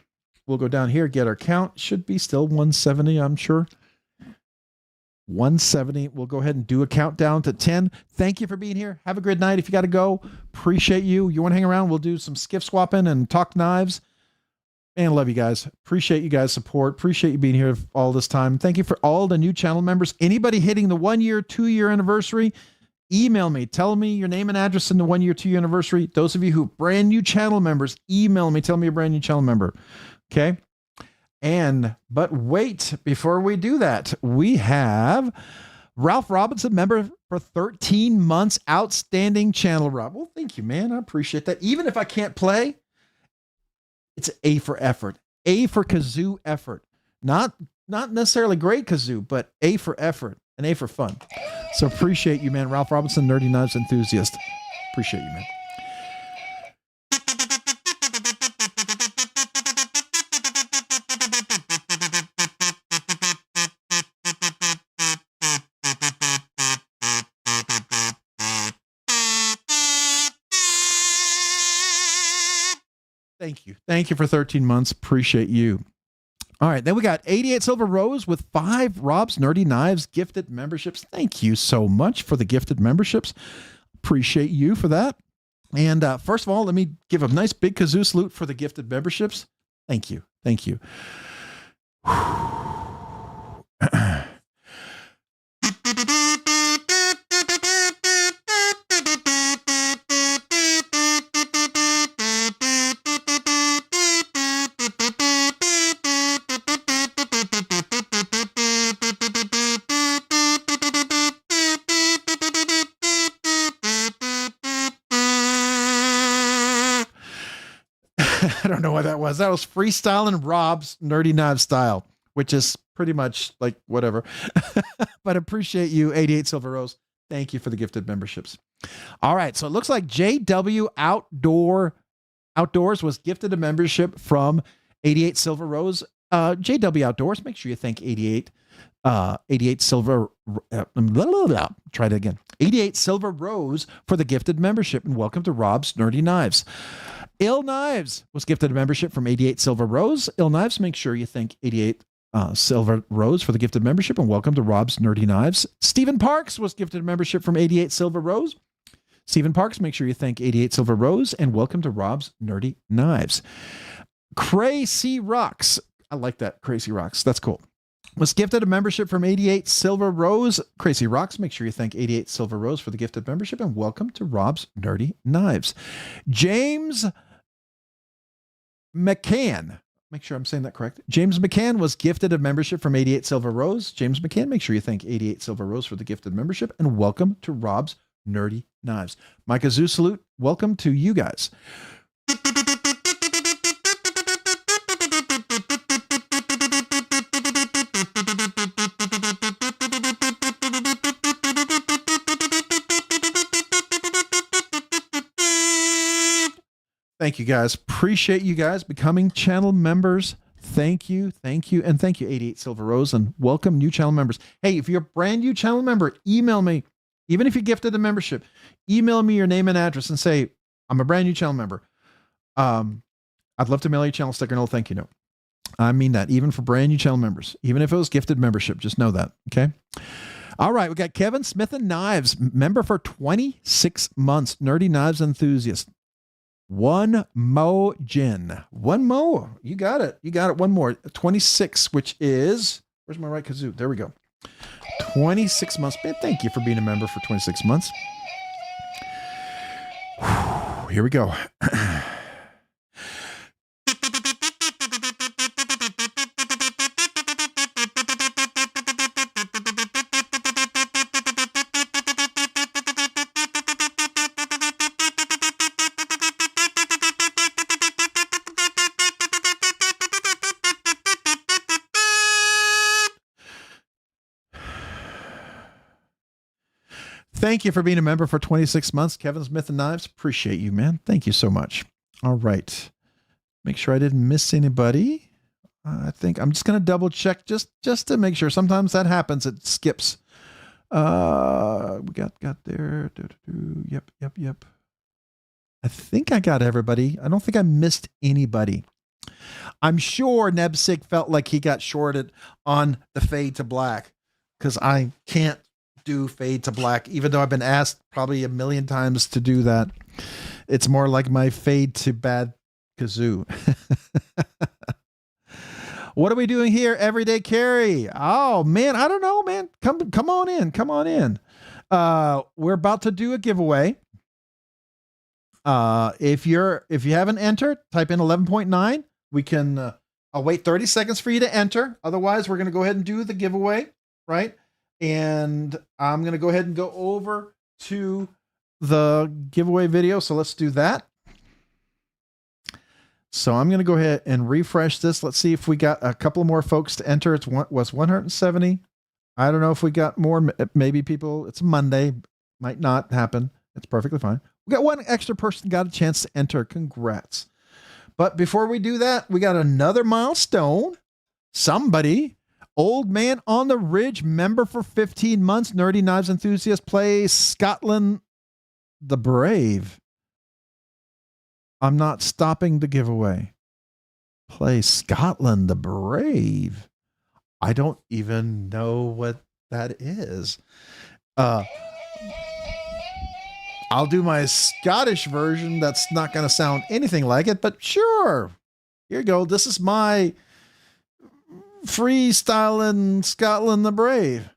We'll go down here, get our count. Should be still 170, I'm sure. 170. We'll go ahead and do a countdown to 10. Thank you for being here. Have a great night. If you got to go, appreciate you. You want to hang around? We'll do some skiff swapping and talk knives. And love you guys. Appreciate you guys' support. Appreciate you being here all this time. Thank you for all the new channel members. Anybody hitting the 1 year, 2 year anniversary, email me. Tell me your name and address in the 1 year, 2 year anniversary. Those of you who brand new channel members, email me. Tell me you're a brand new channel member. Okay. But wait, before we do that, we have Ralph Robinson, member for 13 months. Outstanding channel, Rob. Well, thank you, man. I appreciate that. Even if I can't play, it's A for effort. A for kazoo effort. Not necessarily great kazoo, but A for effort and A for fun. So appreciate you, man. Ralph Robinson, Nerdy Knives enthusiast. Appreciate you, man. Thank you. Thank you for 13 months. Appreciate you. All right. Then we got 88 Silver Rose with 5 Rob's Nerdy Knives gifted memberships. Thank you so much for the gifted memberships. Appreciate you for that. And first of all, let me give a nice big kazoo salute for the gifted memberships. Thank you. Thank you. I don't know what that was. That was freestyling Rob's Nerdy Knives style, which is pretty much like whatever. But appreciate you, 88 Silver Rose. Thank you for the gifted memberships. All right. So it looks like JW Outdoors was gifted a membership from 88 Silver Rose. JW Outdoors, make sure you thank 88 Silver. Try it again. 88 Silver Rose for the gifted membership, and welcome to Rob's Nerdy Knives. Ill Knives was gifted a membership from 88 Silver Rose. Ill Knives, make sure you thank 88 Silver Rose for the gifted membership, and welcome to Rob's Nerdy Knives. Stephen Parks was gifted a membership from 88 Silver Rose. Stephen Parks, make sure you thank 88 Silver Rose, and welcome to Rob's Nerdy Knives. Crazy Rocks, I like that, Crazy Rocks, that's cool, was gifted a membership from 88 Silver Rose. Crazy Rocks, make sure you thank 88 Silver Rose for the gifted membership, and welcome to Rob's Nerdy Knives. James McCann, make sure I'm saying that correct. James McCann was gifted a membership from 88 Silver Rose. James McCann, make sure you thank 88 Silver Rose for the gifted membership, and welcome to Rob's Nerdy Knives. My kazoo salute, welcome to you guys. Thank you guys. Appreciate you guys becoming channel members. Thank you. Thank you. And thank you, 88 Silver Rose, and welcome new channel members. Hey, if you're a brand new channel member, email me. Even if you gifted a membership, email me your name and address and say, I'm a brand new channel member. I'd love to mail you a channel sticker and a little thank you note. I mean that, even for brand new channel members, even if it was gifted membership, just know that. Okay. All right. We got Kevin Smith and Knives, member for 26 months, Nerdy Knives enthusiast. One Mo Jin. One Mo. You got it. You got it. One more. 26, which is, where's my right kazoo? There we go. 26 months. Man, thank you for being a member for 26 months. Here we go. Thank you for being a member for 26 months, Kevin Smith and Knives. Appreciate you, man. Thank you so much. All right. Make sure I didn't miss anybody. I think I'm just going to double check just to make sure. Sometimes that happens. It skips. We got there. Yep. I think I got everybody. I don't think I missed anybody. I'm sure Nebsig felt like he got shorted on the fade to black because I can't do fade to black, even though I've been asked probably a million times to do that. It's more like my fade to bad kazoo. What are we doing here? Everyday carry. Oh man, I don't know, man. Come on in. We're about to do a giveaway. If you haven't entered, type in 11.9. We can, I'll wait 30 seconds for you to enter. Otherwise, we're going to go ahead and do the giveaway, right? And I'm going to go ahead and go over to the giveaway video. So let's do that. So I'm going to go ahead and refresh this. Let's see if we got a couple more folks to enter. It was 170. I don't know if we got more. Maybe people, it's Monday. Might not happen. It's perfectly fine. We got one extra person got a chance to enter. Congrats. But before we do that, we got another milestone. Somebody, Old Man on the Ridge, member for 15 months, Nerdy Knives Enthusiast, plays Scotland the Brave. I'm not stopping the giveaway. Play Scotland the Brave. I don't even know what that is. I'll do my Scottish version. That's not going to sound anything like it, but sure. Here you go. This is my freestyling Scotland the Brave.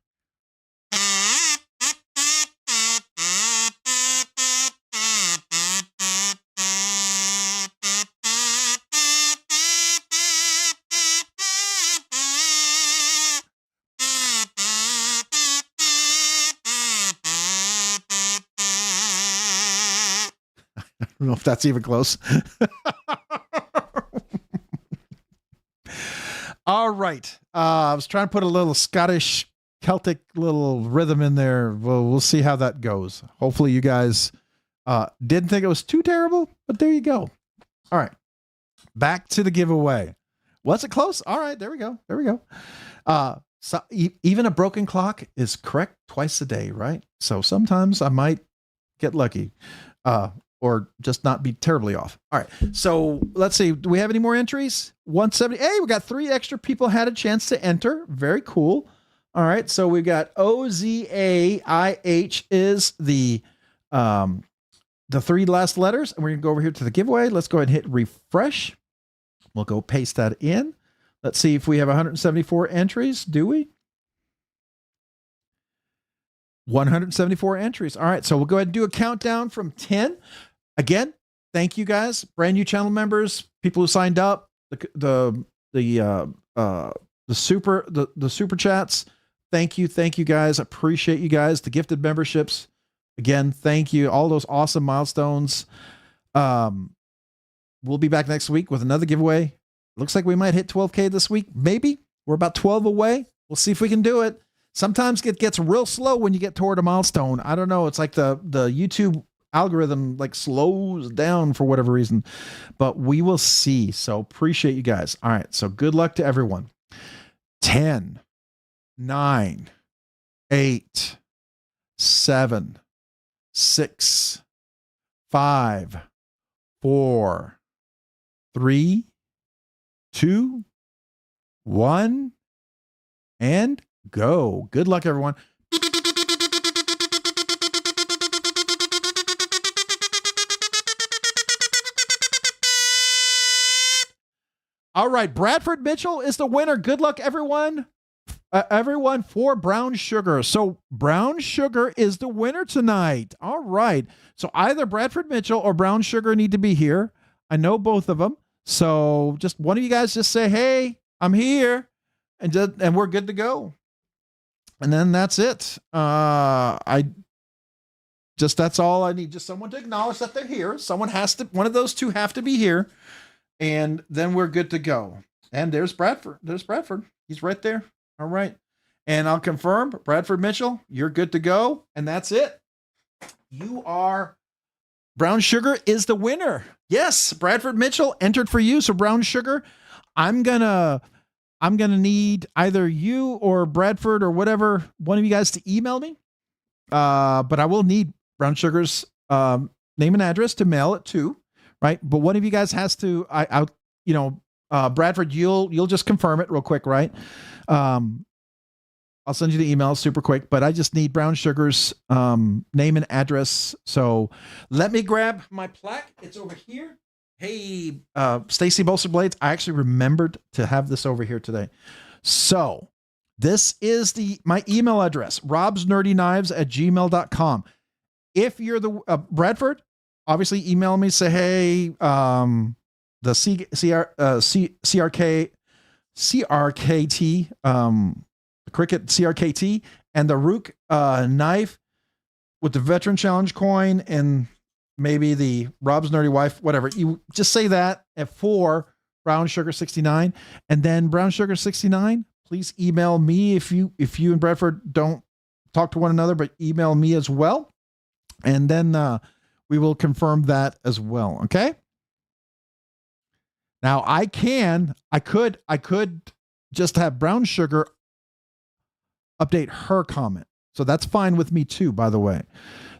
I don't know if that's even close. All right. I was trying to put a little Scottish Celtic little rhythm in there. Well, we'll see how that goes. Hopefully you guys didn't think it was too terrible, but there you go. All right. Back to the giveaway. Was it close? All right. There we go. There we go. So even a broken clock is correct twice a day, right? So sometimes I might get lucky. Or just not be terribly off. All right. So let's see. Do we have any more entries? 170. Hey, we got 3 extra people had a chance to enter. Very cool. All right. So we've got OZAIH is the 3 last letters. And we're going to go over here to the giveaway. Let's go ahead and hit refresh. We'll go paste that in. Let's see if we have 174 entries. Do we? 174 entries. All right. So we'll go ahead and do a countdown from 10. Again, thank you guys, brand new channel members, people who signed up, the super chats. Thank you guys. Appreciate you guys. The gifted memberships. Again, thank you. All those awesome milestones. We'll be back next week with another giveaway. Looks like we might hit 12K this week. Maybe we're about 12 away. We'll see if we can do it. Sometimes it gets real slow when you get toward a milestone. I don't know. It's like the YouTube algorithm like slows down for whatever reason, but we will see. So appreciate you guys. All right. So good luck to everyone. 10, 9, 8, 7, 6, 5, 4, 3, 2, 1, and go. Good luck, everyone. All right, Bradford Mitchell is the winner. Good luck, everyone. Everyone for Brown Sugar. So Brown Sugar is the winner tonight. All right. So either Bradford Mitchell or Brown Sugar need to be here. I know both of them. So just one of you guys just say, hey, I'm here. And we're good to go. And then that's it. That's all I need. Just someone to acknowledge that they're here. One of those two have to be here. And then we're good to go. And there's Bradford. He's right there. All right. And I'll confirm, Bradford Mitchell, you're good to go. And that's it. Brown Sugar is the winner. Yes, Bradford Mitchell entered for you. So Brown Sugar, I'm gonna need either you or Bradford or whatever, one of you guys to email me. But I will need Brown Sugar's name and address to mail it to. Right. But one of you guys has to, Bradford, you'll just confirm it real quick. Right. I'll send you the email super quick, but I just need Brown Sugar's name and address. So let me grab my plaque. It's over here. Hey, Stacy Bolster Blades. I actually remembered to have this over here today. So This is my email address, robsnerdyknives@gmail.com. If you're the Bradford, obviously email me, say, hey, the CRKT, Cricket CRKT, and the Rook knife with the Veteran Challenge coin and maybe the Rob's Nerdy Wife, whatever. You just say that for Brown Sugar 69, and then Brown Sugar 69. Please email me if you and Bradford don't talk to one another, but email me as well, and then we will confirm that as well. Okay. Now I could just have Brown Sugar update her comment. So that's fine with me too, by the way.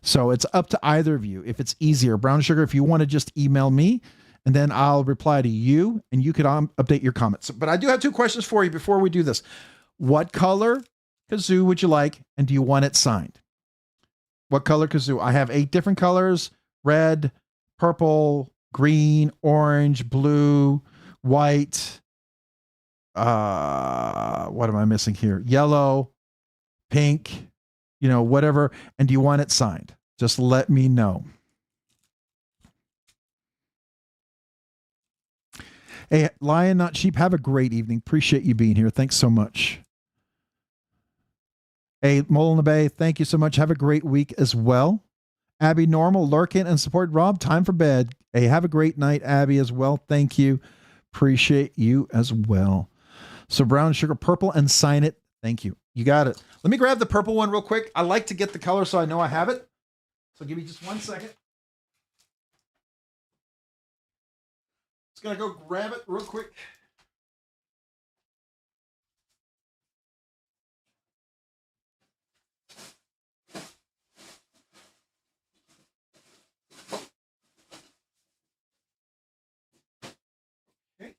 So it's up to either of you. If it's easier, Brown Sugar, if you want to just email me and then I'll reply to you and you could update your comments. But I do have 2 questions for you before we do this. What color kazoo would you like? And do you want it signed? What color kazoo? I have 8 different colors: red, purple, green, orange, blue, white. What am I missing here? Yellow, pink, whatever. And do you want it signed? Just let me know. Hey, Lion Not Sheep, have a great evening. Appreciate you being here. Thanks so much. Hey, Mole in the Bay, thank you so much. Have a great week as well. Abby Normal, lurking and support Rob. Time for bed. Hey, have a great night, Abby, as well. Thank you. Appreciate you as well. So Brown Sugar purple and sign it. Thank you. You got it. Let me grab the purple one real quick. I like to get the color so I know I have it. So give me just 1 second. Just gonna go grab it real quick. Okay.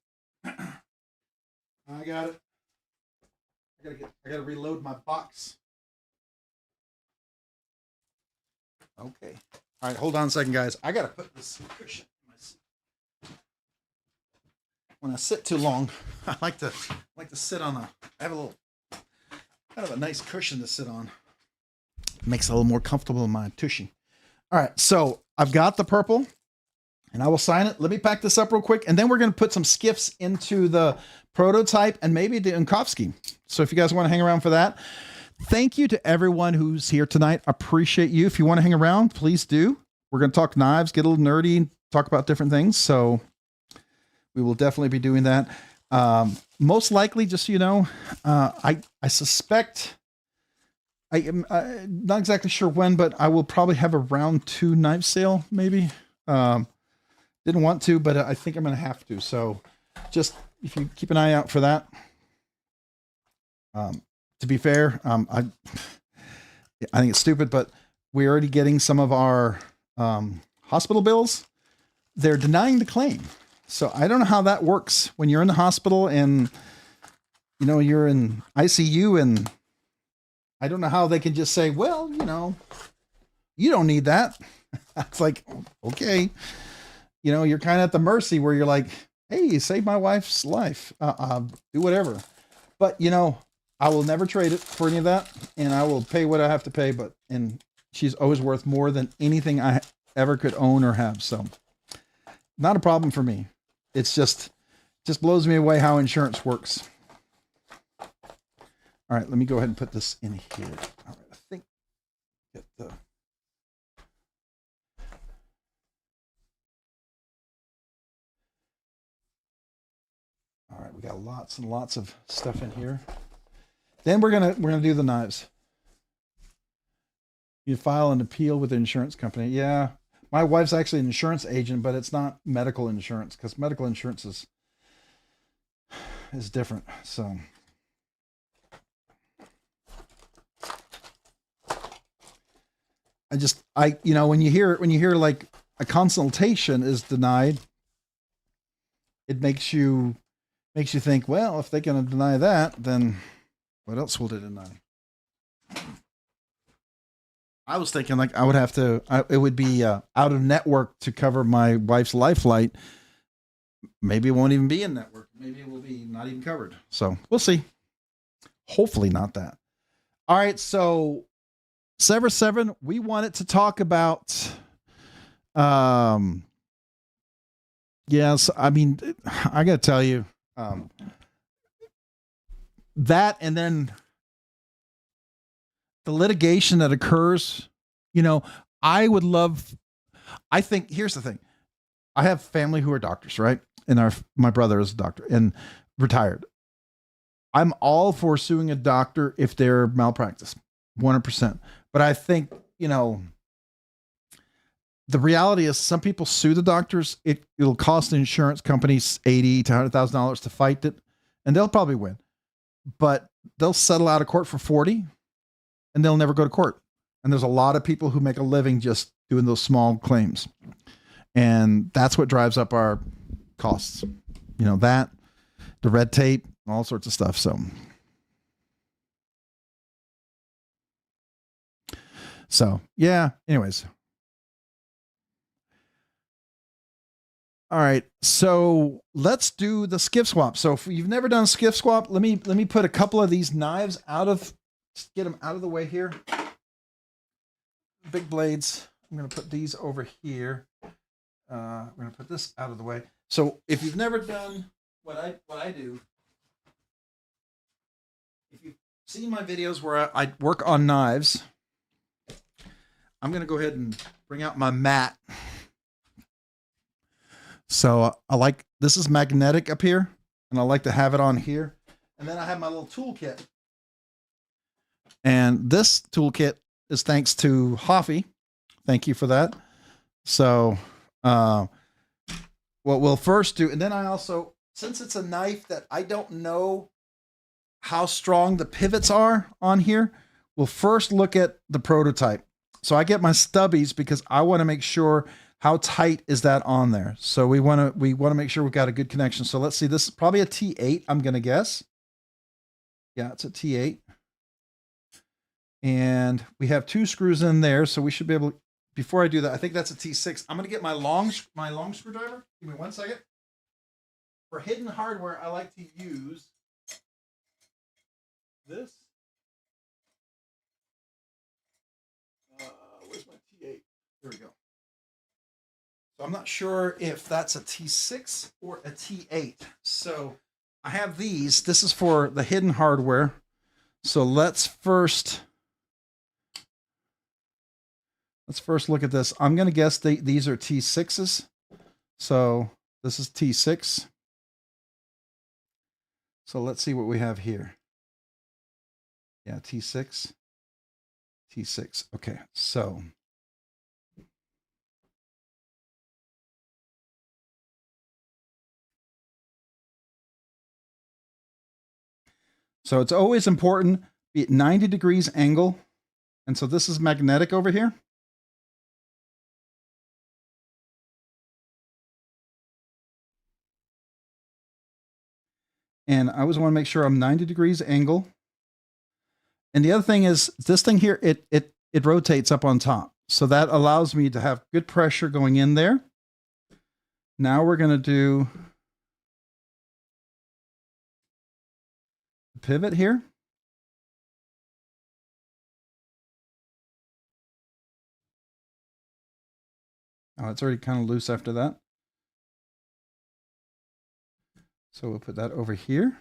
I got it. I gotta reload my box. Okay. All right, hold on a second, guys. I gotta put this cushion in my seat. When I sit too long, I like to sit on I have a little kind of a nice cushion to sit on. It makes it a little more comfortable in my tushy. All right, so I've got the purple, and I will sign it. Let me pack this up real quick, and then we're gonna put some skiffs into the prototype and maybe the Unkovsky. So if you guys want to hang around for that, thank you to everyone who's here tonight. Appreciate you. If you want to hang around, please do. We're going to talk knives, get a little nerdy, talk about different things. So we will definitely be doing that. Most likely, just so you know, I suspect, I am not exactly sure when, but I will probably have a round 2 knife sale, maybe. Didn't want to, but I think I'm going to have to. So just if you keep an eye out for that. To be fair, I think it's stupid, but we're already getting some of our hospital bills. They're denying the claim. So I don't know how that works when you're in the hospital and, you're in ICU, and I don't know how they can just say, well, you don't need that. It's like, okay. You're kind of at the mercy where you're like, hey, save my wife's life. Do whatever. But, I will never trade it for any of that, and I will pay what I have to pay, and she's always worth more than anything I ever could own or have. So not a problem for me. It's just blows me away how insurance works. All right, let me go ahead and put this in here. All right, I think get the all right, we got lots and lots of stuff in here. Then we're gonna do the knives. You file an appeal with the insurance company. Yeah, my wife's actually an insurance agent, but it's not medical insurance, because medical insurance is different. So when you hear like a consultation is denied, it makes you think, well, if they're gonna deny that, then what else will they deny? I was thinking like I would have to, it would be out of network to cover my wife's life flight. Maybe it won't even be in network. Maybe it will be not even covered. So we'll see. Hopefully not that. All right, so Sever 7, we wanted to talk about yes, I mean, I gotta tell you, that, and then the litigation that occurs, you know, I would love, I think, here's the thing. I have family who are doctors, right? And my brother is a doctor and retired. I'm all for suing a doctor if they're malpractice, 100%. But I think, you know, the reality is some people sue the doctors. It'll cost the insurance companies $80,000 to $100,000 to fight it, and they'll probably win. But they'll settle out of court for 40, and they'll never go to court. And there's a lot of people who make a living just doing those small claims. And that's what drives up our costs. You know, that, the red tape, all sorts of stuff. So yeah, anyways. All right, so let's do the skiff swap. So if you've never done a skiff swap, let me put a couple of these knives get them out of the way here. Big blades. I'm going to put these over here. I'm going to put this out of the way. So if you've never done what I do, if you've seen my videos where I work on knives, I'm going to go ahead and bring out my mat. So this is magnetic up here, and I like to have it on here. And then I have my little toolkit. And this toolkit is thanks to Hoffy. Thank you for that. So what we'll first do, and then I also, since it's a knife that I don't know how strong the pivots are on here, we'll first look at the prototype. So I get my stubbies because I want to make sure how tight is that on there. So we want to make sure we've got a good connection. So let's see, this is probably a T8, I'm going to guess. Yeah, it's a T8. And we have 2 screws in there, so we should be able to, before I do that, I think that's a T6. I'm going to get my long screwdriver. Give me 1 second. For hidden hardware, I like to use this. Where's my T8? There we go. So I'm not sure if that's a T6 or a T8. So I have these. This is for the hidden hardware. So let's first look at this. I'm going to guess these are T6s. So this is T6. So let's see what we have here. Yeah, T6. T6. Okay, so it's always important, be at 90 degrees angle. And so this is magnetic over here. And I always want to make sure I'm 90 degrees angle. And the other thing is this thing here, it rotates up on top. So that allows me to have good pressure going in there. Now we're going to do the pivot here. Oh, it's already kind of loose after that. So we'll put that over here.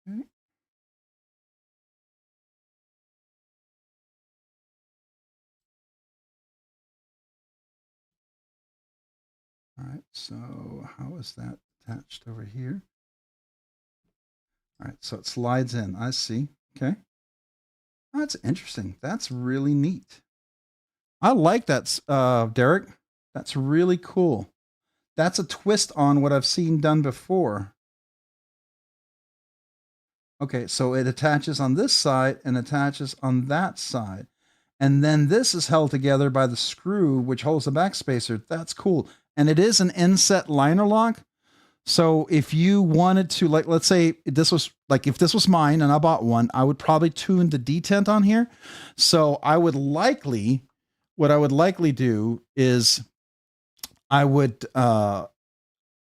Okay. All right, so how is that attached over here? All right, so it slides in. I see. Okay. Oh, that's interesting. That's really neat. I like that, Derek. That's really cool. That's a twist on what I've seen done before. Okay, so it attaches on this side and attaches on that side. And then this is held together by the screw, which holds the backspacer. That's cool. And it is an inset liner lock. So if you wanted to, like, let's say this was like, if this was mine and I bought one, I would probably tune the detent on here. So I would likely, what I would likely do is I would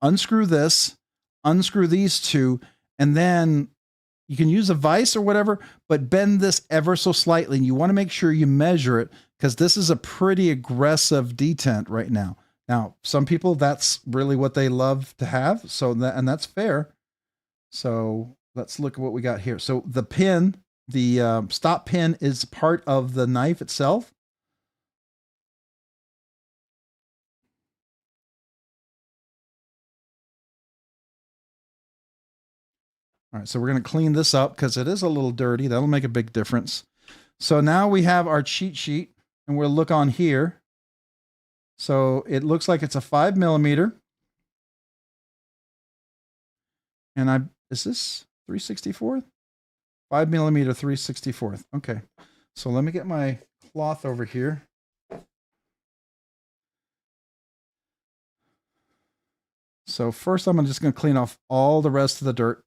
unscrew this, unscrew these two, and then you can use a vise or whatever, but bend this ever so slightly. And you want to make sure you measure it because this is a pretty aggressive detent right now. Now, some people, that's really what they love to have. So that, and that's fair. So let's look at what we got here. So the pin, the stop pin is part of the knife itself. All right, so we're going to clean this up because it is a little dirty. That'll make a big difference. So now we have our cheat sheet, and we'll look on here. So it looks like it's a 5mm. And is this 3/64? 5mm 3/64. Okay. So let me get my cloth over here. So first I'm just going to clean off all the rest of the dirt.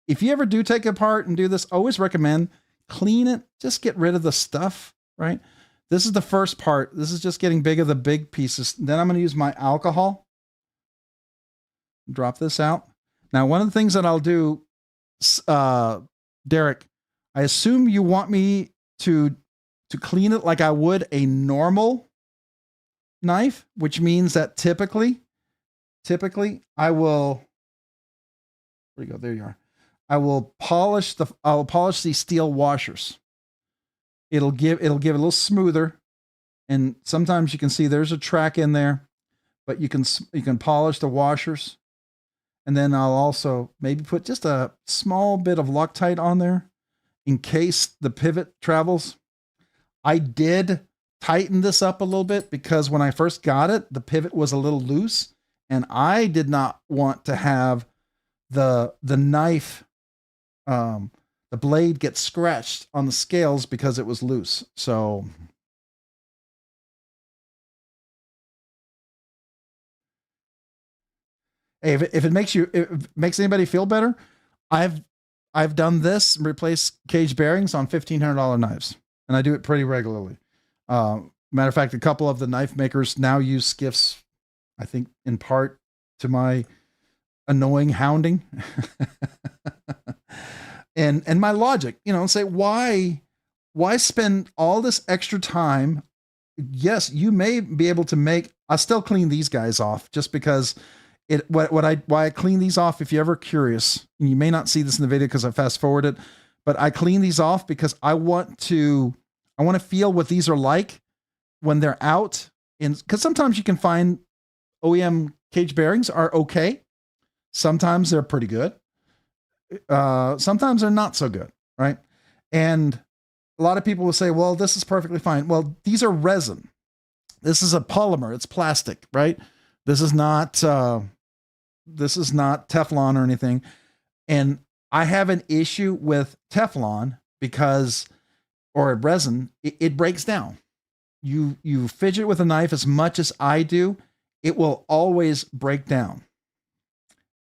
If you ever do take it apart and do this, always recommend clean it. Just get rid of the stuff, right? This is the first part. This is just getting big of the big pieces. Then I'm going to use my alcohol. Drop this out. Now, one of the things that I'll do, Derek, I assume you want me to clean it like I would a normal knife, which means that typically I will, where you go? There you are. I'll polish these steel washers. It'll give it a little smoother. And sometimes you can see there's a track in there, but you can polish the washers. And then I'll also maybe put just a small bit of Loctite on there in case the pivot travels. I did tighten this up a little bit because when I first got it, the pivot was a little loose and I did not want to have the knife, the blade get scratched on the scales because it was loose. So hey, if it makes anybody feel better, I've done this and replaced cage bearings on $1,500 knives, and I do it pretty regularly. Matter of fact, a couple of the knife makers now use Skiffs, I think in part to my annoying hounding. and my logic, say why spend all this extra time? Yes, you may be able to make, I'll still clean these guys off just because why I clean these off, if you're ever curious, and you may not see this in the video because I fast forwarded, but I clean these off because I want to feel what these are like when they're out. And because sometimes you can find OEM cage bearings are okay. Sometimes they're pretty good. Sometimes they're not so good, right? And a lot of people will say, well, this is perfectly fine. Well, these are resin. This is a polymer. It's plastic, right? This is not Teflon or anything. And I have an issue with Teflon or resin, it breaks down. You fidget with a knife as much as I do, it will always break down.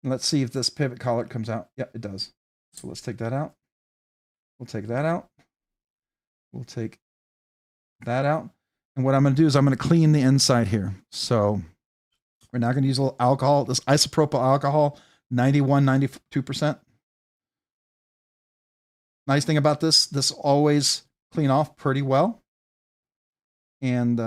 Let's see if this pivot collar comes out. Yeah, it does. So let's take that out. We'll take that out. We'll take that out. And what I'm going to do is I'm going to clean the inside here. So we're now going to use a little alcohol, this isopropyl alcohol, 92%. Nice thing about this always clean off pretty well. And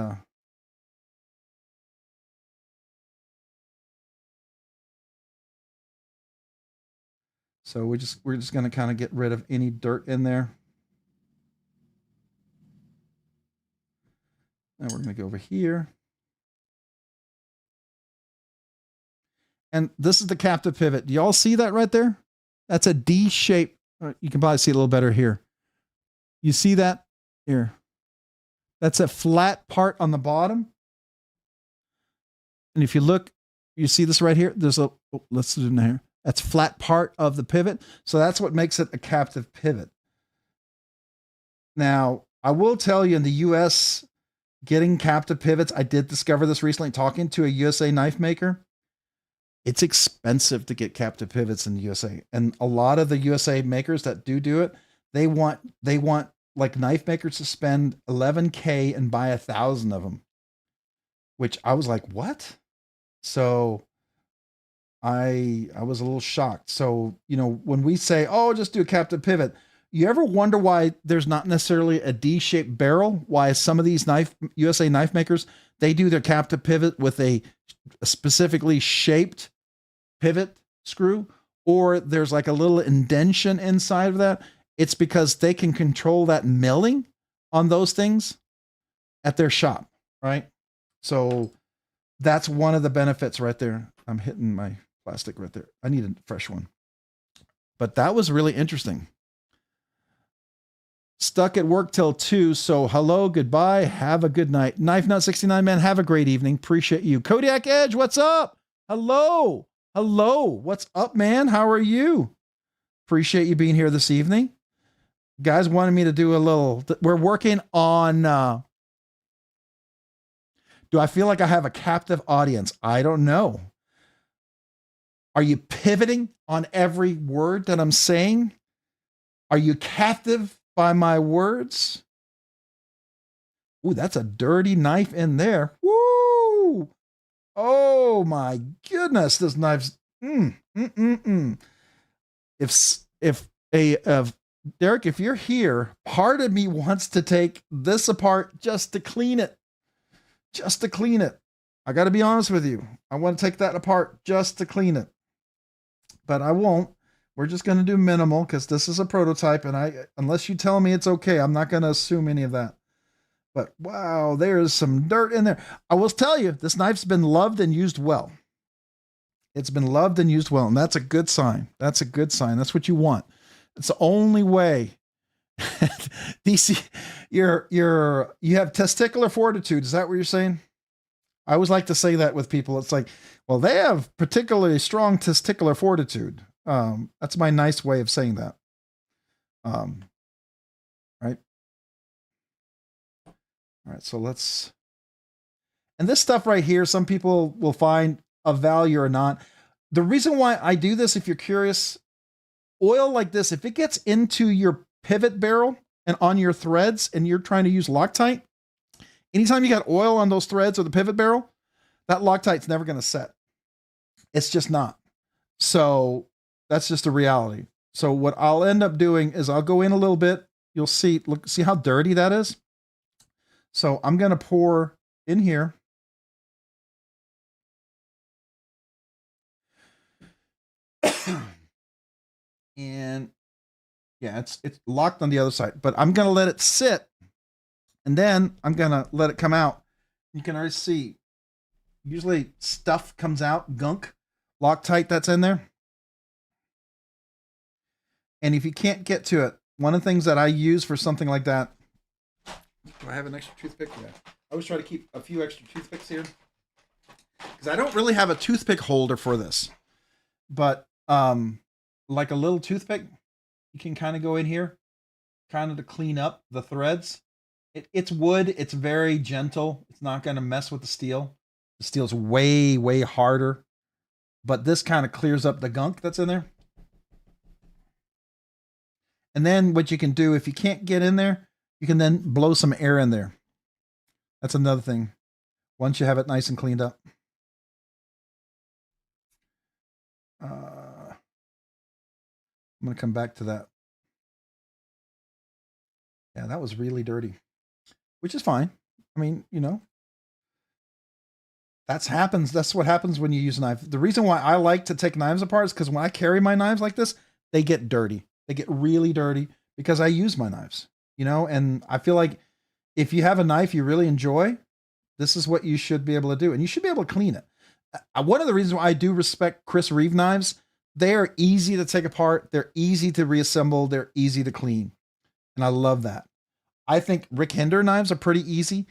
so we're just going to kind of get rid of any dirt in there. And we're going to go over here. And this is the captive pivot. Do y'all see that right there? That's a D shape. You can probably see it a little better here. You see that here? That's a flat part on the bottom. And if you look, you see this right here. There's let's zoom in here. That's flat part of the pivot. So that's what makes it a captive pivot. Now, I will tell you in the US, getting captive pivots, I did discover this recently talking to a USA knife maker. It's expensive to get captive pivots in the USA. And a lot of the USA makers that do it, they want like knife makers to spend $11K and buy 1,000 of them, which I was like, what? So I was a little shocked. So, you know, when we say, oh, just do a captive pivot, you ever wonder why there's not necessarily a D-shaped barrel? Why some of these USA knife makers, they do their captive pivot with a specifically shaped pivot screw, or there's like a little indentation inside of that? It's because they can control that milling on those things at their shop, right? So that's one of the benefits right there. I'm hitting my plastic right there. I need a fresh one. But that was really interesting. Stuck at work till 2. So hello, goodbye. Have a good night. Knife Nut 69, man. Have a great evening. Appreciate you. Kodiak Edge, what's up? Hello. Hello. What's up, man? How are you? Appreciate you being here this evening. Guys wanted me to do a little, we're working on, do I feel like I have a captive audience? I don't know. Are you pivoting on every word that I'm saying? Are you captive by my words? Ooh, that's a dirty knife in there. Woo! Oh my goodness, this knife's If Derek, if you're here, part of me wants to take this apart just to clean it. Just to clean it. I got to be honest with you. I want to take that apart just to clean it. But I won't. We're just going to do minimal because this is a prototype, and unless you tell me it's okay, I'm not going to assume any of that. But wow, there's some dirt in there. I will tell you, this knife's been loved and used well. It's been loved and used well, and that's a good sign. That's a good sign. That's what you want. It's the only way. DC, you have testicular fortitude. Is that what you're saying? I always like to say that with people. It's like, well, they have particularly strong testicular fortitude. That's my nice way of saying that. Right. All right. So let's, and this stuff right here, some people will find of value or not. The reason why I do this, if you're curious, oil like this, if it gets into your pivot barrel and on your threads and you're trying to use Loctite, anytime you got oil on those threads or the pivot barrel, that Loctite's never going to set. It's just not. So that's just a reality. So what I'll end up doing is I'll go in a little bit. You'll see, look, see how dirty that is? So I'm going to pour in here. And yeah, it's locked on the other side, but I'm going to let it sit and then I'm going to let it come out. You can already see, usually stuff comes out, gunk, Loctite that's in there. And if you can't get to it, one of the things that I use for something like that, do I have an extra toothpick? Yeah. I always try to keep a few extra toothpicks here because I don't really have a toothpick holder for this, but like a little toothpick, you can kind of go in here, kind of to clean up the threads. It's wood. It's very gentle. It's not going to mess with the steel. The steel's way, way harder, but this kind of clears up the gunk that's in there. And then what you can do, if you can't get in there, you can then blow some air in there. That's another thing. Once you have it nice and cleaned up. I'm going to come back to that. Yeah, that was really dirty, which is fine. I mean, you know, that's what happens when you use a knife. The reason why I like to take knives apart is because when I carry my knives like this, they get dirty. They get really dirty because I use my knives, you know, and I feel like if you have a knife you really enjoy, this is what you should be able to do. And you should be able to clean it. One of the reasons why I do respect Chris Reeve knives, they are easy to take apart. They're easy to reassemble. They're easy to clean. And I love that. I think Rick Hinder knives are pretty easy.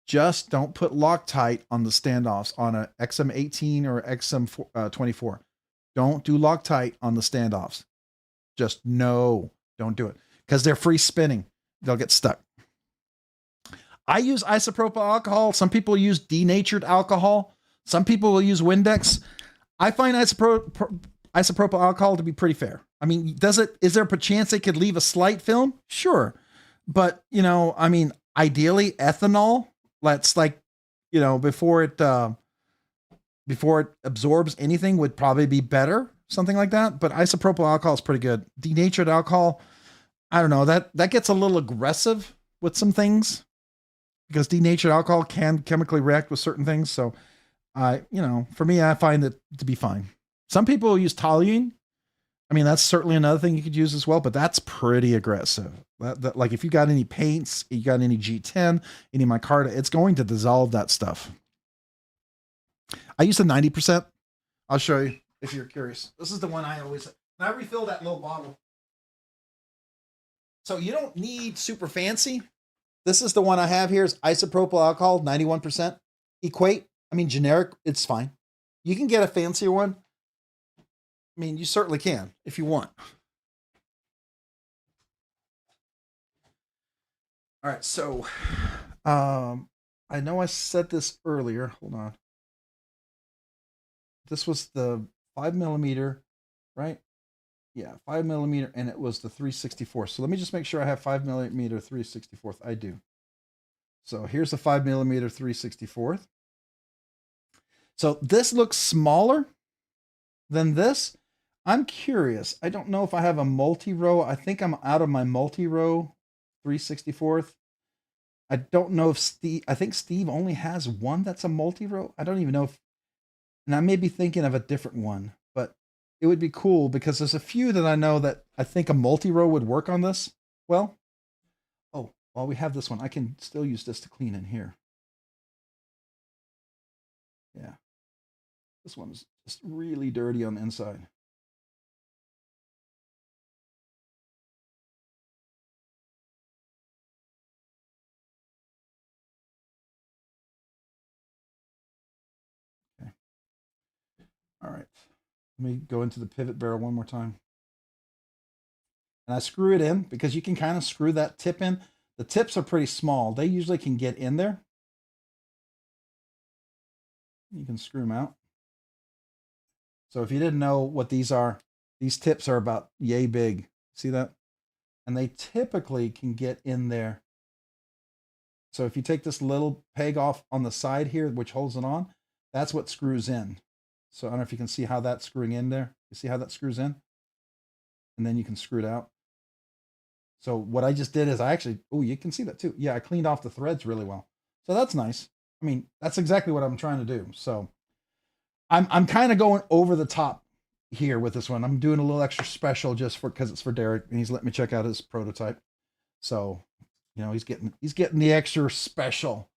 Just don't put Loctite on the standoffs on a XM18 or XM24. Don't do Loctite on the standoffs. Just no, don't do it because they're free spinning. They'll get stuck. I use isopropyl alcohol. Some people use denatured alcohol. Some people will use Windex. I find isopropyl alcohol to be pretty fair. I mean, is there a chance it could leave a slight film? Sure. But, you know, I mean, ideally ethanol, let's like, you know, before it before it absorbs anything would probably be better, something like that. But isopropyl alcohol is pretty good. Denatured alcohol, I don't know, that gets a little aggressive with some things because denatured alcohol can chemically react with certain things. So for me, I find it to be fine. Some people use toluene. I mean, that's certainly another thing you could use as well, but that's pretty aggressive. Like if you got any paints, you got any G10, any micarta, it's going to dissolve that stuff. I use the 90%. I'll show you if you're curious. This is the one I always, I refill that little bottle. So you don't need super fancy. This is the one I have here is isopropyl alcohol, 91%. Equate, I mean, generic, it's fine. You can get a fancier one. I mean, you certainly can if you want. All right, so I know I said this earlier. Hold on. This was the 5mm, right? Yeah, 5mm, and it was the 3/64. So let me just make sure I have 5mm 3/64. I do. So here's the 5mm 3/64. So this looks smaller than this. I'm curious. I don't know if I have a multi-row. I think I'm out of my multi-row 3/64. I don't know if Steve, I think Steve only has one that's a multi-row. I don't even know if, and I may be thinking of a different one, but it would be cool because there's a few that I know that I think a multi-row would work on this. Well, oh, while we have this one, I can still use this to clean in here. Yeah. This one's just really dirty on the inside. Okay. All right. Let me go into the pivot barrel one more time. And I screw it in because you can kind of screw that tip in. The tips are pretty small. They usually can get in there. You can screw them out. So if you didn't know what these are, these tips are about yay big. See that? And they typically can get in there. So if you take this little peg off on the side here, which holds it on, that's what screws in. So I don't know if you can see how that's screwing in there. You see how that screws in? And then you can screw it out. So what I just did is I actually, oh, you can see that too. Yeah, I cleaned off the threads really well. So that's nice. I mean, that's exactly what I'm trying to do. So I'm kind of going over the top here with this one. I'm doing a little extra special just for, because it's for Derek and he's let me check out his prototype. So, you know, he's getting the extra special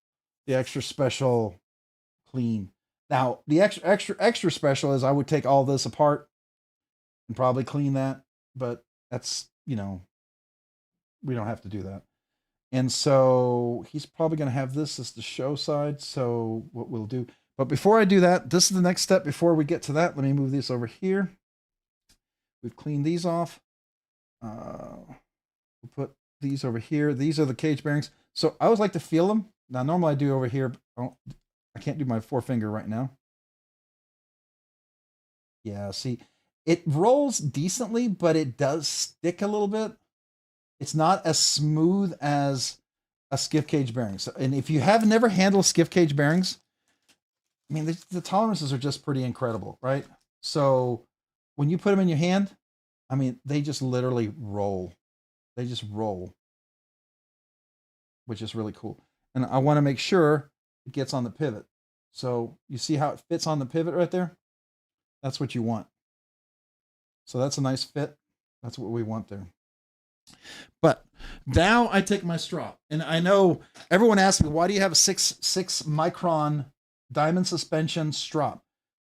clean. Now, the extra special is I would take all this apart and probably clean that, but that's, you know, we don't have to do that. And so he's probably going to have this as the show side. So what we'll do, but before I do that, this is the next step before we get to that. Let me move these over here. We've cleaned these off. We'll put these over here. These are the cage bearings. So I always like to feel them. Now, normally I do over here. I can't do my forefinger right now. Yeah, see, it rolls decently, but it does stick a little bit. It's not as smooth as a skiff cage bearing. So, and if you have never handled skiff cage bearings, I mean, the tolerances are just pretty incredible, right? So when you put them in your hand, I mean, they just literally roll. They just roll, which is really cool. And I want to make sure it gets on the pivot. So you see how it fits on the pivot right there? That's what you want. So that's a nice fit. That's what we want there. But now I take my strop, and I know everyone asks me, why do you have a 6 micron diamond suspension strop?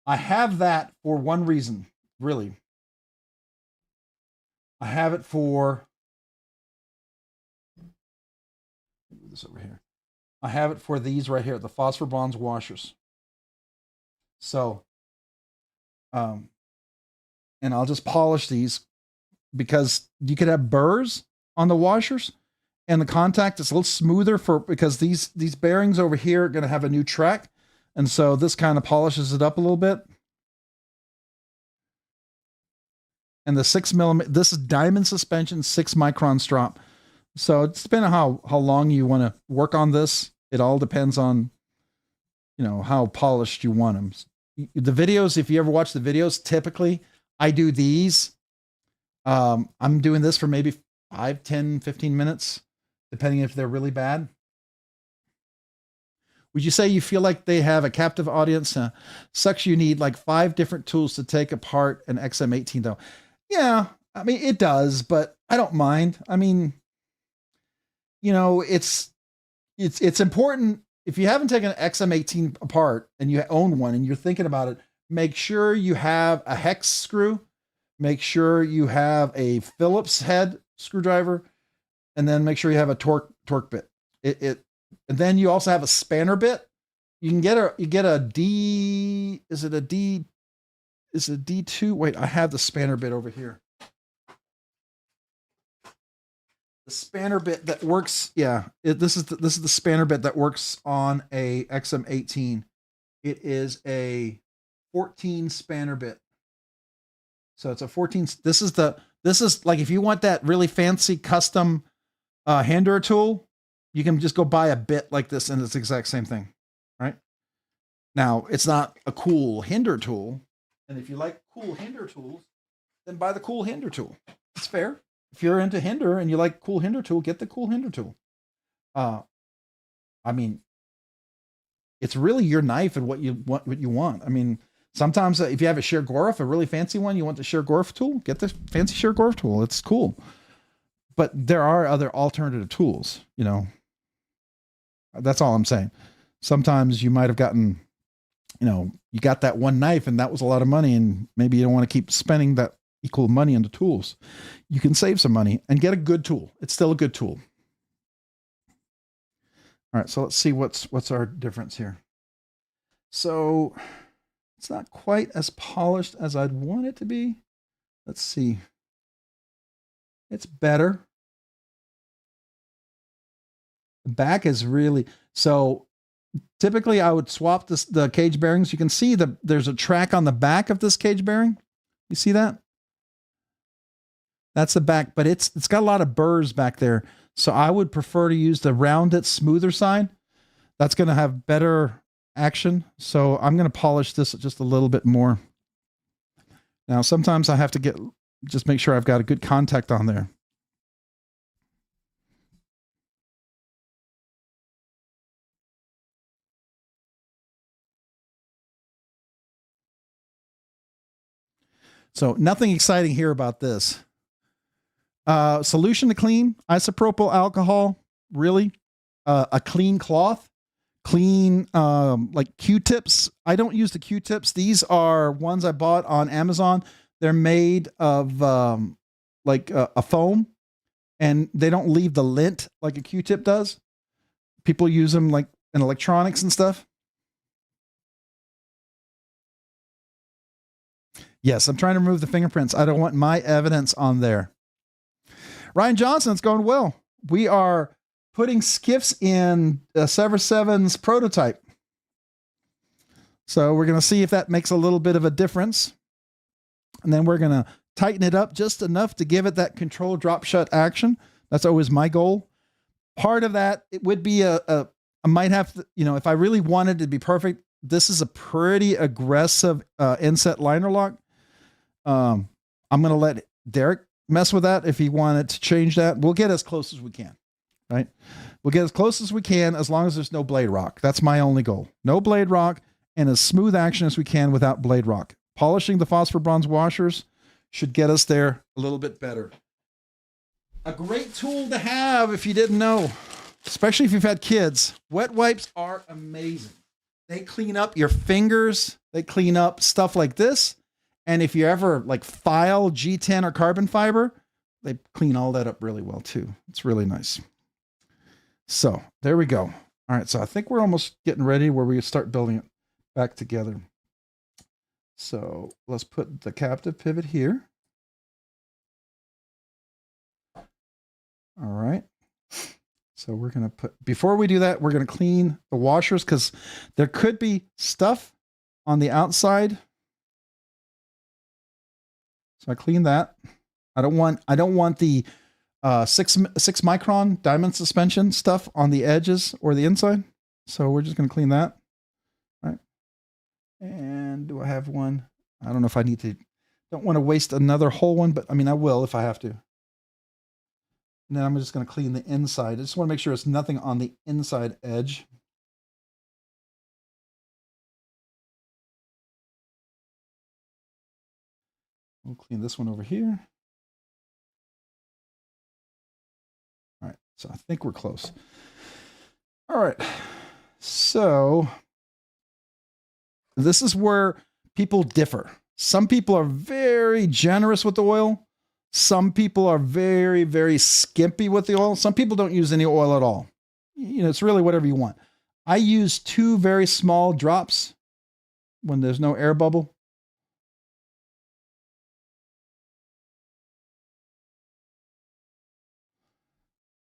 I have that for one reason, really. I have it for, move this over here. I have it for these right here, the phosphor bronze washers. So, and I'll just polish these because you could have burrs on the washers and the contact is a little smoother because these bearings over here are going to have a new track. And so this kind of polishes it up a little bit. And the 6mm, this is diamond suspension, 6 micron strop. So it's depending on how long you want to work on this. It all depends on, you know, how polished you want them. the videos, if you ever watch the videos, typically I do these. I'm doing this for maybe 5, 10, 15 minutes, depending if they're really bad. Would you say you feel like they have a captive audience? Sucks you need like 5 different tools to take apart an XM18 though. Yeah, I mean, it does, but I don't mind. I mean, you know, it's important. If you haven't taken an XM18 apart and you own one and you're thinking about it, make sure you have a hex screw, make sure you have a Phillips head screwdriver, and then make sure you have a torque bit. And then you also have a spanner bit. You can get a D, is it a D2? Wait, I have the spanner bit over here. The spanner bit that works, yeah, this is the spanner bit that works on a XM18. It is a 14 spanner bit. So it's a 14. This is like if you want that really fancy custom hander tool, you can just go buy a bit like this and it's the exact same thing, right? Now, it's not a cool hinder tool. And if you like cool hinder tools, then buy the cool hinder tool. It's fair. If you're into hinder and you like cool hinder tool, get the cool hinder tool. I mean, it's really your knife and what you want. I mean, sometimes if you have a Shergorf, a really fancy one, you want the Shergorf tool, get the fancy Shergorf tool. It's cool. But there are other alternative tools, you know. That's all I'm saying. Sometimes you might have gotten, you know, you got that one knife and that was a lot of money and maybe you don't want to keep spending that equal money into tools. You can save some money and get a good tool. It's still a good tool. All right, so let's see what's our difference here. So it's not quite as polished as I'd want it to be. Let's see. It's better. The back is really, so typically I would swap the cage bearings. You can see there's a track on the back of this cage bearing. You see that? That's the back, but it's got a lot of burrs back there. So I would prefer to use the rounded, smoother side. That's going to have better action. So I'm going to polish this just a little bit more. Now, sometimes I have to just make sure I've got a good contact on there. So nothing exciting here about this. Solution to clean, isopropyl alcohol, really, a clean cloth, clean, like Q-tips. I don't use the Q-tips. These are ones I bought on Amazon. They're made of like a foam and they don't leave the lint like a Q-tip does. People use them like in electronics and stuff. Yes, I'm trying to remove the fingerprints. I don't want my evidence on there. Ryan Johnson, it's going well. We are putting skiffs in Sever 7's prototype. So we're going to see if that makes a little bit of a difference. And then we're going to tighten it up just enough to give it that controlled drop shut action. That's always my goal. Part of that, it would be I might have to, you know, if I really wanted it to be perfect, this is a pretty aggressive inset liner lock. I'm going to let Derek mess with that if he wanted to change that. We'll get as close as we can, right? We'll get as close as we can as long as there's no blade rock. That's my only goal. No blade rock and as smooth action as we can without blade rock. Polishing the phosphor bronze washers should get us there a little bit better. A great tool to have if you didn't know, especially if you've had kids. Wet wipes are amazing. They clean up your fingers. They clean up stuff like this. And if you ever like file G10 or carbon fiber, they clean all that up really well too. It's really nice. So there we go. All right. So I think we're almost getting ready where we start building it back together. So let's put the captive pivot here. All right. So we're going to put, before we do that, we're going to clean the washers because there could be stuff on the outside. So I clean that. I don't want the 6 micron diamond suspension stuff on the edges or the inside. So we're just going to clean that. All right. And do I have one? I don't know if I need to, don't want to waste another whole one, but I mean, I will if I have to. And then I'm just going to clean the inside. I just want to make sure it's nothing on the inside edge. We'll clean this one over here. All right, so I think we're close. All right, so this is where people differ. Some people are very generous with the oil. Some people are very, very skimpy with the oil. Some people don't use any oil at all. You know, it's really whatever you want. I use 2 very small drops when there's no air bubble.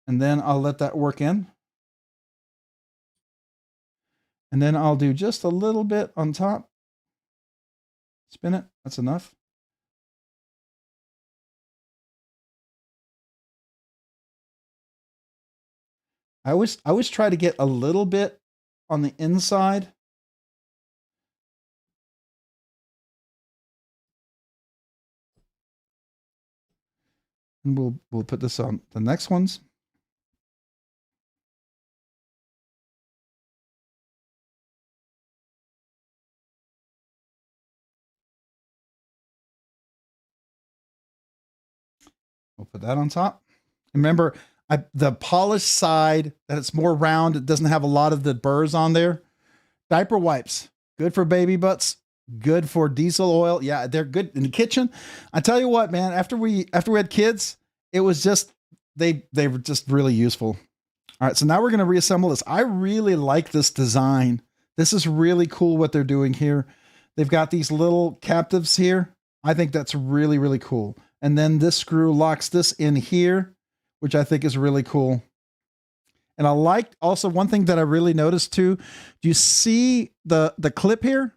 And then I'll let that work in. And then I'll do just a little bit on top. Spin it. That's enough. I always try to get a little bit on the inside. And we'll put this on the next ones. We'll put that on top. Remember, the polished side, that it's more round, it doesn't have a lot of the burrs on there. Diaper wipes, good for baby butts, good for diesel oil. Yeah, they're good in the kitchen. I tell you what, man, after we had kids, it was just, they were just really useful. All right, so now we're going to reassemble this. I really like this design. This is really cool what they're doing here. They've got these little captives here. I think that's really, really cool. And then this screw locks this in here, which I think is really cool. And I like also one thing that I really noticed too. Do you see the clip here?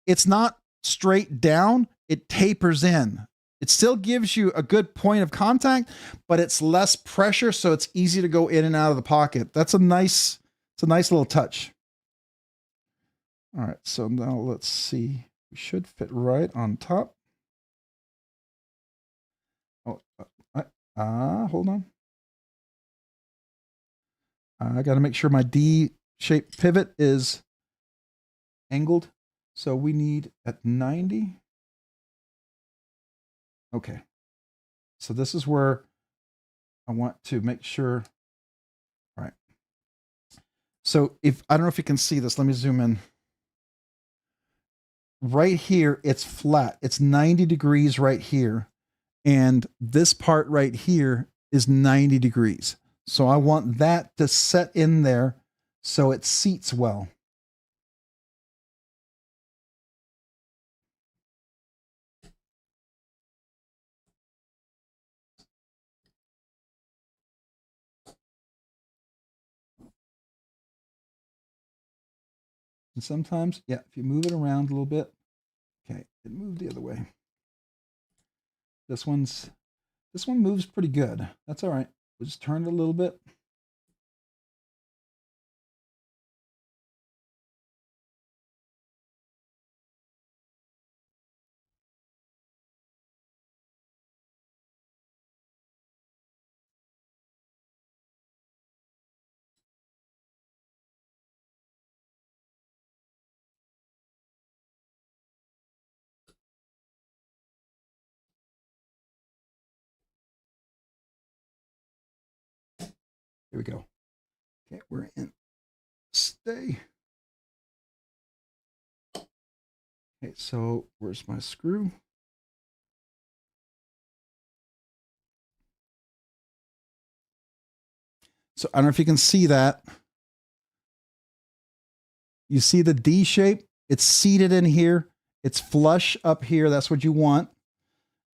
It's not straight down. It tapers in. It still gives you a good point of contact, but it's less pressure, so it's easy to go in and out of the pocket. It's a nice little touch. All right, so now let's see. We should fit right on top. Oh, hold on. I got to make sure my D-shaped pivot is angled. So we need at 90. Okay. So this is where I want to make sure. All right. So I don't know if you can see this, let me zoom in. Right here, it's flat. It's 90 degrees right here. And this part right here is 90 degrees. So I want that to set in there so it seats well. And sometimes, yeah, if you move it around a little bit, okay, it moved the other way. This one moves pretty good. That's all right. We'll just turn it a little bit. Here we go. Okay, we're in. Stay. Okay, so where's my screw? So I don't know if you can see that. You see the D shape? It's seated in here. It's flush up here. That's what you want.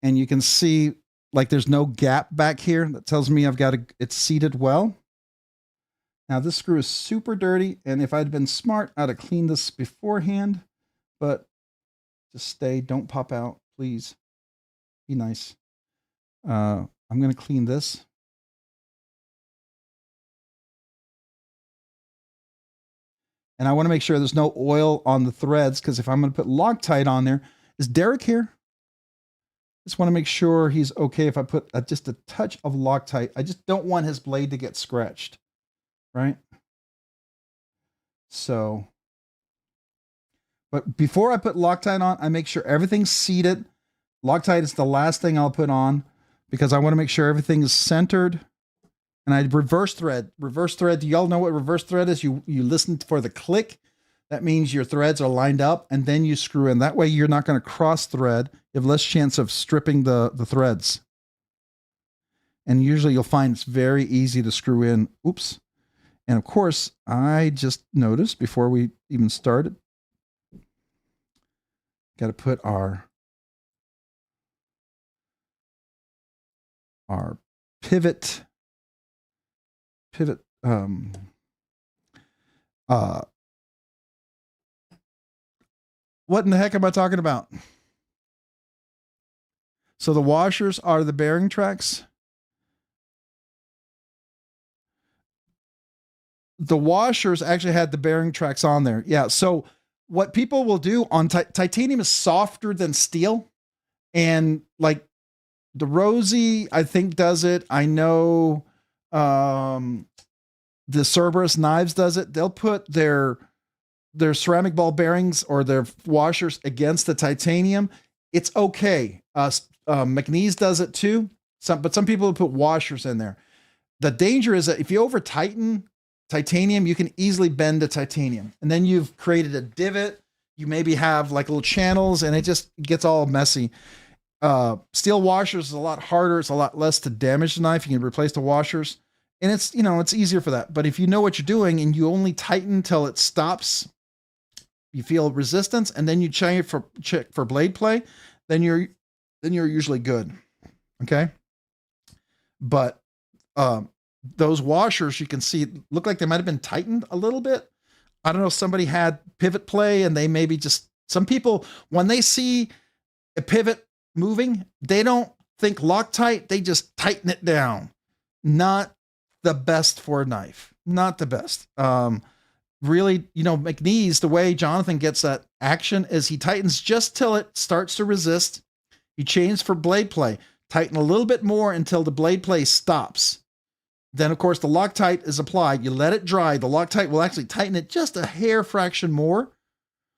And you can see like there's no gap back here. That tells me it's seated well. Now this screw is super dirty, and if I'd been smart, I'd have cleaned this beforehand, but just stay, don't pop out, please. Be nice. I'm gonna clean this. And I want to make sure there's no oil on the threads, because if I'm going to put Loctite on there, is Derek here? Just want to make sure he's okay if I put just a touch of Loctite. I just don't want his blade to get scratched, right? So, but before I put Loctite on, I make sure everything's seated. Loctite is the last thing I'll put on because I want to make sure everything is centered. And I reverse thread. Reverse thread, do y'all know what reverse thread is? You listen for the click. That means your threads are lined up, and then you screw in. That way you're not going to cross thread. You have less chance of stripping the threads. And usually you'll find it's very easy to screw in. Oops. And of course, I just noticed before we even started, got to put our pivot, what in the heck am I talking about? So the washers are the bearing tracks. The washers actually had the bearing tracks on there. Yeah. So what people will do on titanium is softer than steel. And like the Rosie, I think, does it. I know the Cerberus Knives does it. They'll put their ceramic ball bearings or their washers against the titanium. It's okay. McNeese does it too. But some people put washers in there. The danger is that if you over tighten titanium, you can easily bend the titanium, and then you've created a divot. You maybe have like little channels, and it just gets all messy. Steel washers is a lot harder. It's a lot less to damage the knife. You can replace the washers, and it's easier for that. But if you know what you're doing and you only tighten till it stops, you feel resistance, and then you check for blade play, then you're usually good. Okay. But those washers, you can see, look like they might have been tightened a little bit. I don't know. Somebody had pivot play, and they maybe some people, when they see a pivot moving, they don't think Loctite. They just tighten it down. Not the best for a knife. Not the best. Really, McNeese, the way Jonathan gets that action is he tightens just till it starts to resist. He chains for blade play. Tighten a little bit more until the blade play stops. Then, of course, the Loctite is applied. You let it dry. The Loctite will actually tighten it just a hair fraction more.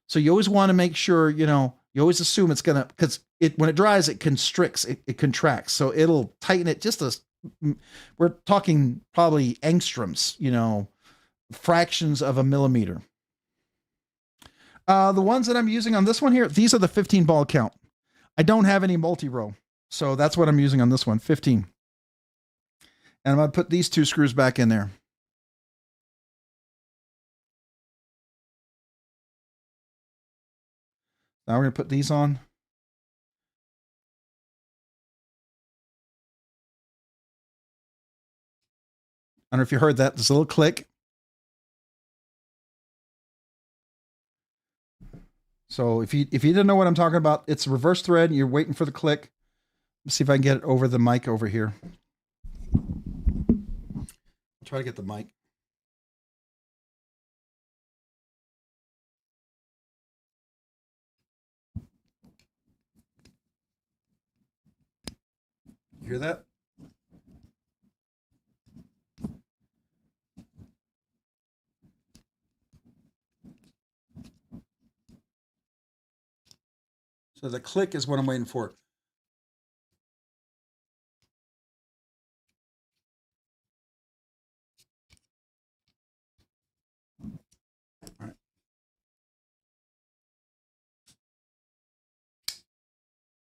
So you always want to make sure, you always assume it's going to, because when it dries, it constricts, it contracts. So it'll tighten it we're talking probably angstroms, fractions of a millimeter. The ones that I'm using on this one here, these are the 15 ball count. I don't have any multi-row. So that's what I'm using on this one, 15. And I'm going to put these two screws back in there. Now we're going to put these on. I don't know if you heard that. There's a little click. So if you didn't know what I'm talking about, it's reverse thread and you're waiting for the click. Let's see if I can get it over the mic over here. I'll try to get the mic. You hear that? So the click is what I'm waiting for. All right.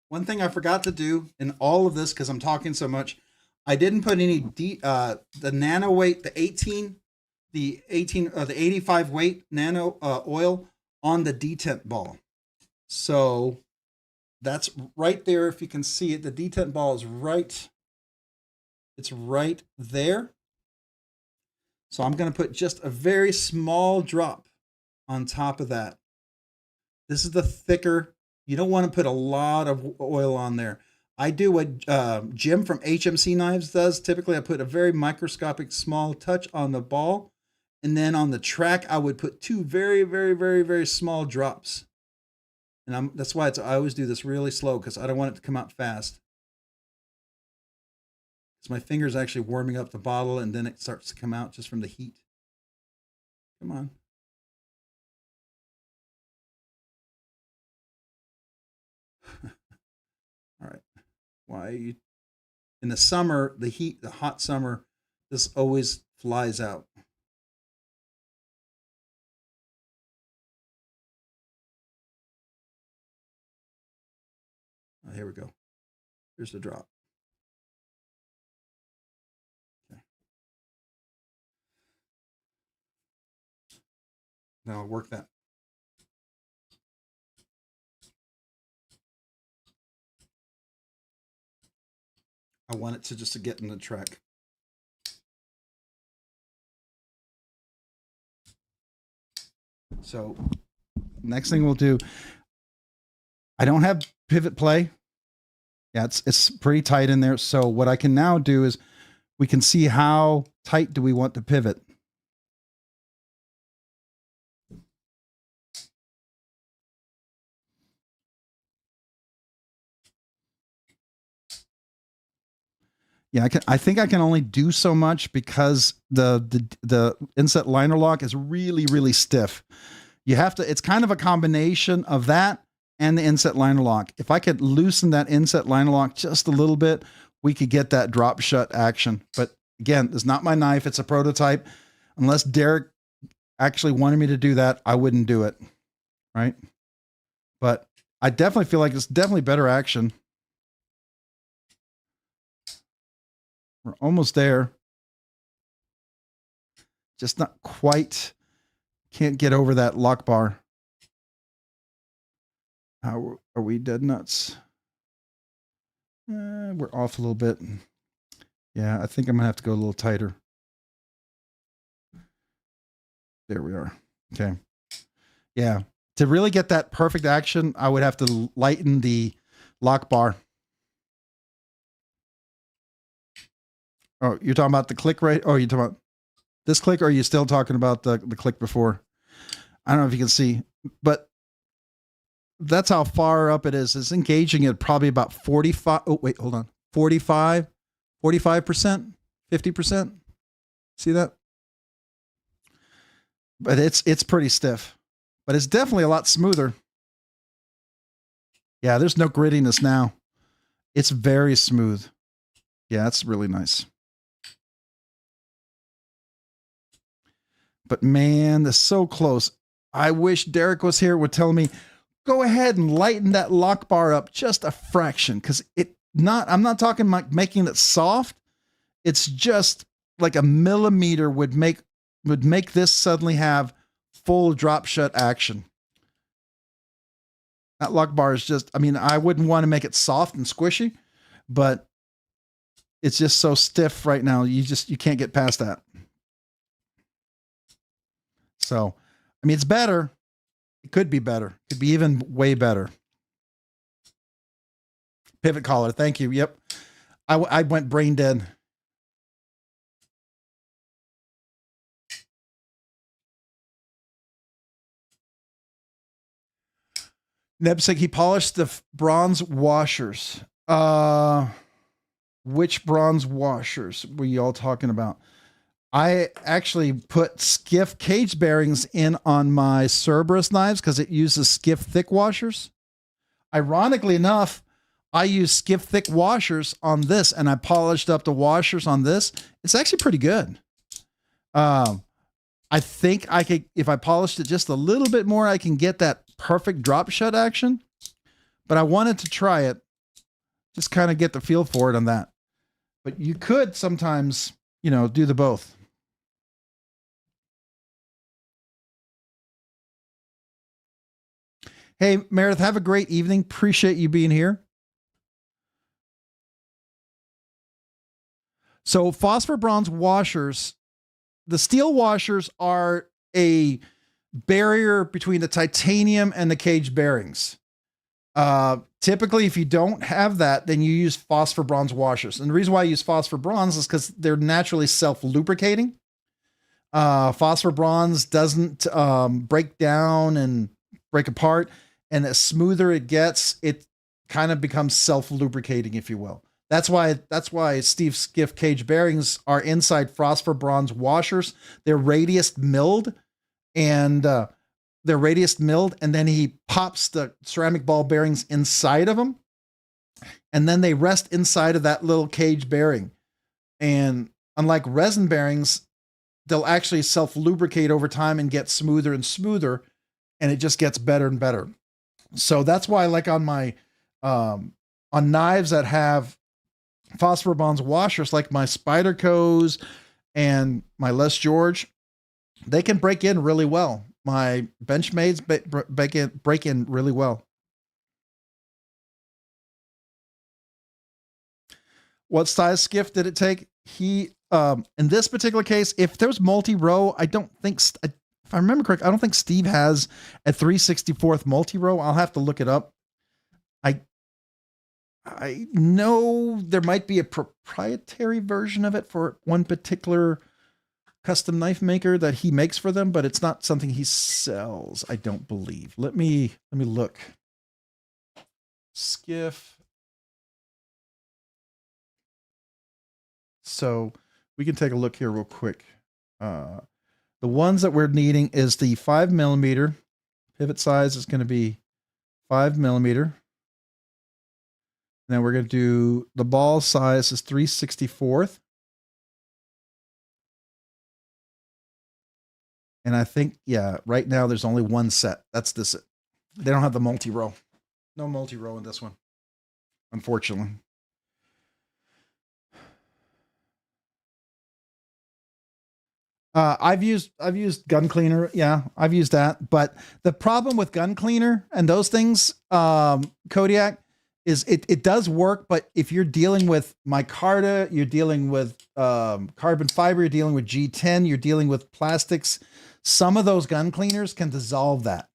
One thing I forgot to do in all of this, because I'm talking so much, I didn't put any the nano weight, the 85 weight nano oil on the detent ball. So that's right there. If you can see it, the detent ball is right. It's right there. So I'm going to put just a very small drop on top of that. This is the thicker. You don't want to put a lot of oil on there. I do what Jim from HMC Knives does. Typically, I put a very microscopic small touch on the ball, And then on the track, I would put 2 very, very, very, very small drops. And that's why I always do this really slow, because I don't want it to come out fast. Because my finger's actually warming up the bottle, and then it starts to come out just from the heat. Come on. All right. Why are you... In the summer, the heat, the hot summer, this always flies out. Oh, here we go. Here's the drop. Okay. Now I'll work that. I want it to just to get in the track. So next thing we'll do, I don't have pivot play. Yeah, it's pretty tight in there. So what I can now do is we can see how tight do we want to pivot. Yeah, I think I can only do so much because the inset liner lock is really, really stiff. You have to, it's kind of a combination of that and the inset liner lock. If I could loosen that inset liner lock just a little bit, we could get that drop shut action. But again, it's not my knife, it's a prototype. Unless Derek actually wanted me to do that, I wouldn't do it, right? But I definitely feel like it's definitely better action. We're almost there. Just not quite. Can't get over that lock bar. How are we dead nuts? We're off a little bit. Yeah, I think I'm gonna have to go a little tighter. There we are. Okay. Yeah. To really get that perfect action, I would have to lighten the lock bar. Oh, you're talking about the click, right? Oh, you're talking about this click, or are you still talking about the click before? I don't know if you can see, but that's how far up it is. It's engaging at probably about 45. Oh, wait, hold on. 45%, 50%. See that? But it's pretty stiff, but it's definitely a lot smoother. Yeah, there's no grittiness now. It's very smooth. Yeah, that's really nice. But man, that's so close. I wish Derek was here, would tell me, go ahead and lighten that lock bar up just a fraction. Cause I'm not talking like making it soft. It's just like a millimeter would make this suddenly have full drop shut action. That lock bar is just, I mean, I wouldn't want to make it soft and squishy, but it's just so stiff right now. You can't get past that. So, I mean, it's better. It could be better. It could be even way better. Pivot collar. Thank you. Yep. I went brain dead. Nebsig, he polished the bronze washers. Which bronze washers were you all talking about? I actually put Skiff Caged Bearings in on my Cerberus knives because it uses Skiff thick washers. Ironically enough, I use Skiff thick washers on this, and I polished up the washers on this. It's actually pretty good. I think I could, if I polished it just a little bit more, I can get that perfect drop shut action. But I wanted to try it, just kind of get the feel for it on that. But you could sometimes, do the both. Hey, Meredith, have a great evening. Appreciate you being here. So phosphor bronze washers, the steel washers are a barrier between the titanium and the cage bearings. Typically, if you don't have that, then you use phosphor bronze washers. And the reason why I use phosphor bronze is because they're naturally self-lubricating. Phosphor bronze doesn't break down and break apart, and the smoother it gets, it kind of becomes self-lubricating, if you will. That's why Steve's Skiff Caged Bearings are inside phosphor bronze washers. They're radius milled, and then he pops the ceramic ball bearings inside of them, and then they rest inside of that little cage bearing. And unlike resin bearings, they'll actually self-lubricate over time and get smoother and smoother, and it just gets better and better. So that's why, like on my on knives that have phosphor bronze washers, like my Spyderco's and my Les George, they can break in really well. My Benchmades break in really well. What size skiff did it take? He in this particular case, if there's multi-row, I don't think, if I remember correct, I don't think Steve has a 3/64 multi-row. I'll have to look it up. I know there might be a proprietary version of it for one particular custom knife maker that he makes for them, but it's not something he sells, I don't believe. Let me look. Skiff. So we can take a look here real quick. The ones that we're needing is the 5mm. Pivot size is going to be 5mm. Then we're going to do the ball size is 3/64. And I think, yeah, right now there's only one set. That's this. They don't have the multi-row. No multi-row in this one, unfortunately. I've used gun cleaner. Yeah, I've used that. But the problem with gun cleaner and those things, Kodiak, is it does work. But if you're dealing with micarta, you're dealing with carbon fiber, you're dealing with G10, you're dealing with plastics. Some of those gun cleaners can dissolve that,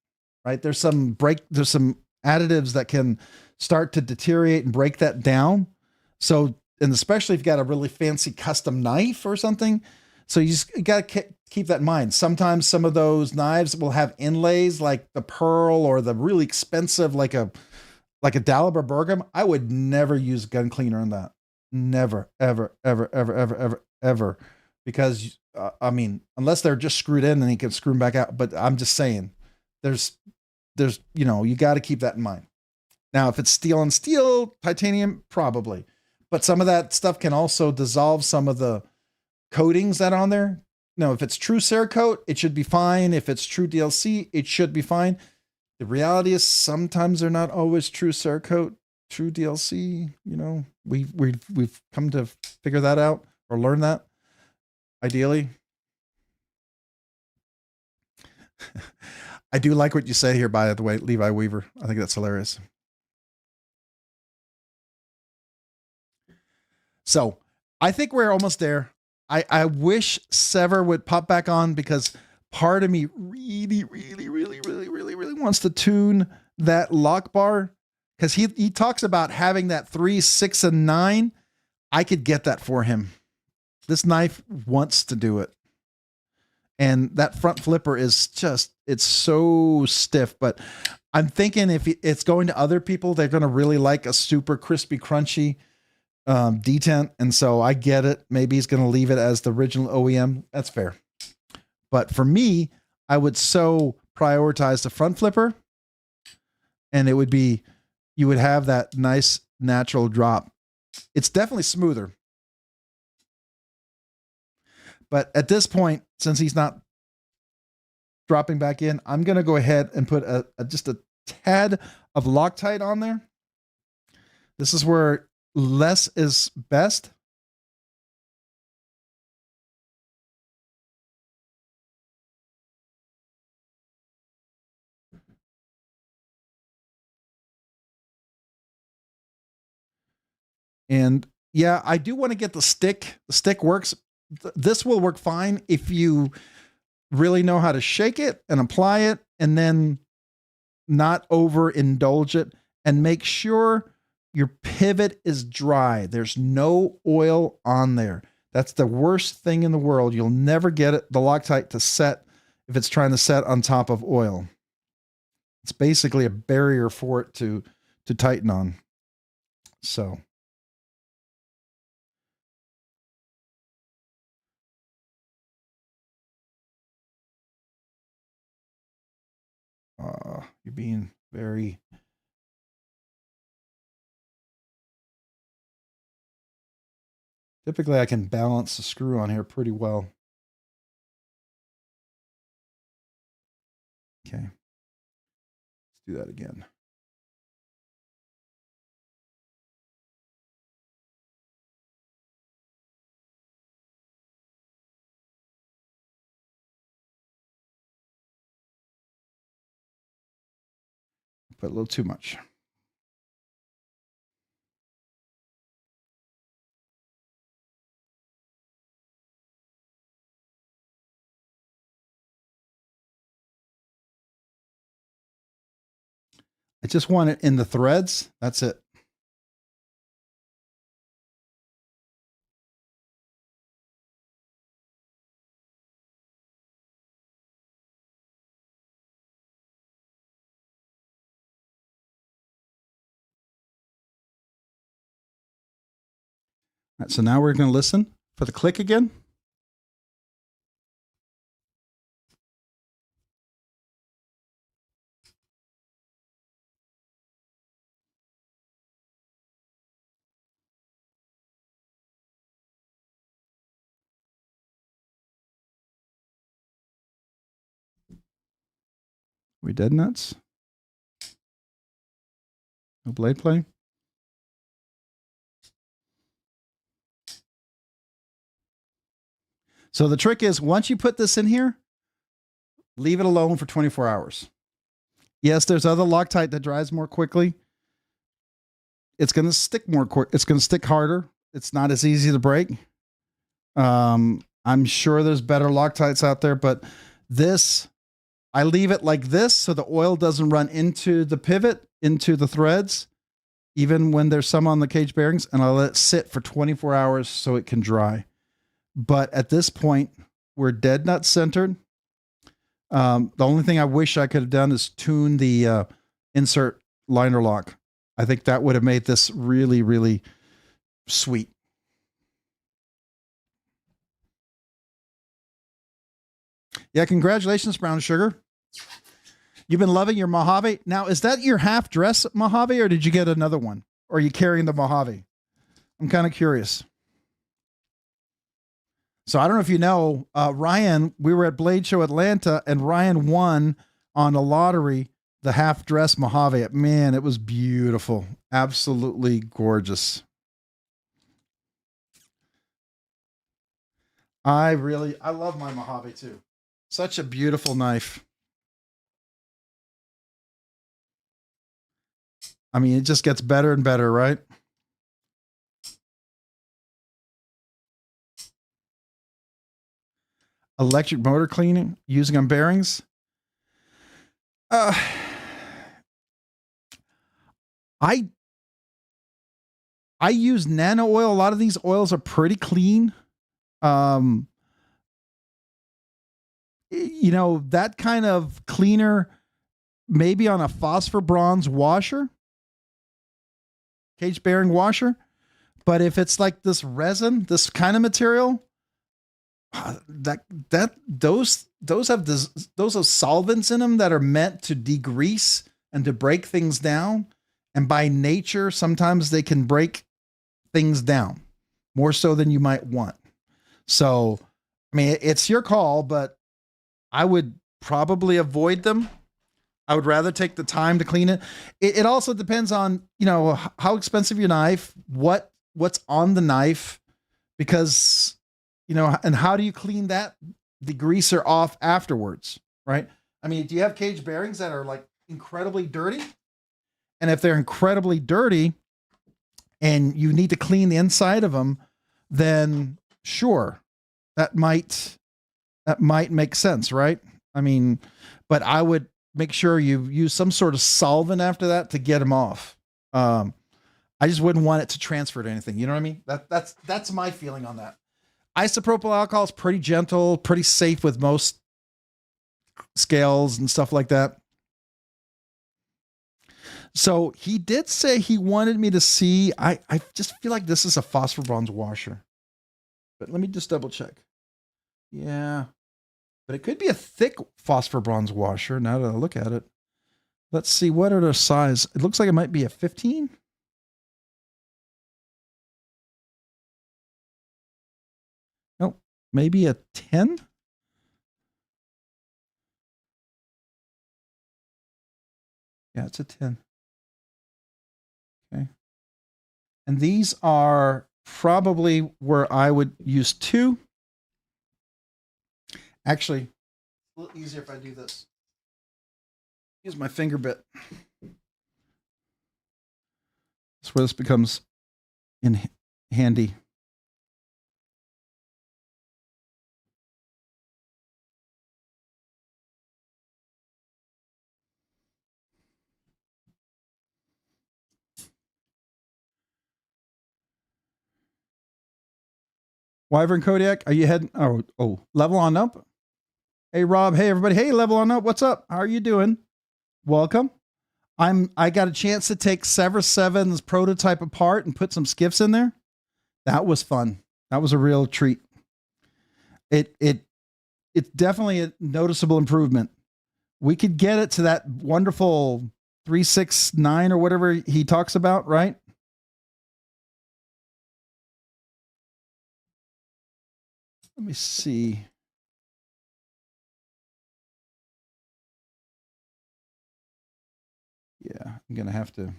right? There's some additives that can start to deteriorate and break that down. So, and especially if you've got a really fancy custom knife or something. So you just got to keep that in mind. Sometimes some of those knives will have inlays like the pearl or the really expensive, like a Dalibor Bergam. I would never use gun cleaner on that. Never, ever, ever, ever, ever, ever, ever. Because, I mean, unless they're just screwed in and you can screw them back out. But I'm just saying, there's, you know, you got to keep that in mind. Now, if it's steel on steel, titanium, probably. But some of that stuff can also dissolve some of the coatings that are on there. No, if it's true Cerakote, it should be fine. If it's true DLC, it should be fine. The reality is sometimes they're not always true Cerakote, true DLC. You know, we've come to figure that out or learn that. Ideally, I do like what you say here, by the way, Levi Weaver. I think that's hilarious. So I think we're almost there. I wish Sever would pop back on because part of me really wants to tune that lock bar, because he talks about having that 3, 6, and 9. I could get that for him. This knife wants to do it. And that front flipper is just, it's so stiff. But I'm thinking if it's going to other people, they're going to really like a super crispy, crunchy detent. And so I get it. Maybe he's going to leave it as the original OEM. That's fair. But for me, I would so prioritize the front flipper. And it would be, you would have that nice natural drop. It's definitely smoother. But at this point, since he's not dropping back in, I'm going to go ahead and put just a tad of Loctite on there. This is where less is best. And yeah, I do want to get the stick. The stick works. This will work fine if you really know how to shake it and apply it and then not overindulge it, and make sure your pivot is dry. There's no oil on there. That's the worst thing in the world. You'll never get the Loctite to set if it's trying to set on top of oil. It's basically a barrier for it to tighten on. So. You're being very... Typically, I can balance the screw on here pretty well. Okay. Let's do that again. Put a little too much. I just want it in the threads. That's it. All right, so now we're going to listen for the click again. We dead nuts? No blade play? So the trick is, once you put this in here, leave it alone for 24 hours. Yes, there's other Loctite that dries more quickly. It's going to stick more quick. It's going to stick harder. It's not as easy to break. I'm sure there's better Loctites out there, but this, I leave it like this so the oil doesn't run into the pivot, into the threads, even when there's some on the cage bearings, and I let it sit for 24 hours so it can dry. But at this point, we're dead nut centered. The only thing I wish I could have done is tune the insert liner lock. I think that would have made this really, really sweet. Yeah, congratulations, Brown Sugar. You've been loving your Mojave. Now, is that your half dress Mojave, or did you get another one? Or are you carrying the Mojave? I'm kind of curious. So I don't know if you know, Ryan, we were at Blade Show Atlanta, and Ryan won on a lottery the half dress Mojave. Man, it was beautiful. Absolutely gorgeous. I love my Mojave too. Such a beautiful knife. I mean, it just gets better and better, right? Electric motor cleaning using on bearings. I use nano oil. A lot of these oils are pretty clean. You know, that kind of cleaner, maybe on a phosphor bronze washer, cage bearing washer. But if it's like this resin, this kind of material, those have solvents in them that are meant to degrease and to break things down. And by nature, sometimes they can break things down more so than you might want. So, I mean, it's your call, but I would probably avoid them. I would rather take the time to clean it. It also depends on, you know, how expensive your knife, what's on the knife, because, you know, and how do you clean the greaser off afterwards, right? I mean, do you have cage bearings that are like incredibly dirty? And if they're incredibly dirty and you need to clean the inside of them, then sure, that might make sense, right? I mean, but I would make sure you use some sort of solvent after that to get them off. I just wouldn't want it to transfer to anything. You know what I mean? That's my feeling on that. Isopropyl alcohol is pretty gentle, pretty safe with most scales and stuff like that. So he did say he wanted me to see. I just feel like this is a phosphor bronze washer. But let me just double check. Yeah. But it could be a thick phosphor bronze washer now that I look at it. Let's see, what are the size? It looks like it might be a 15. Nope, maybe a 10. Yeah, it's a 10. Okay. And these are probably where I would use 2. Actually, a little easier if I do this. Use my finger bit. That's where this becomes handy. Wyvern Kodiak, are you heading? Oh, level on up. Hey Rob, hey everybody, hey level on up. What's up? How are you doing? Welcome. I got a chance to take Sever 7's prototype apart and put some skiffs in there. That was fun. That was a real treat. It's definitely a noticeable improvement. We could get it to that wonderful 369 or whatever he talks about, right? Let me see. Yeah, I'm going to have to.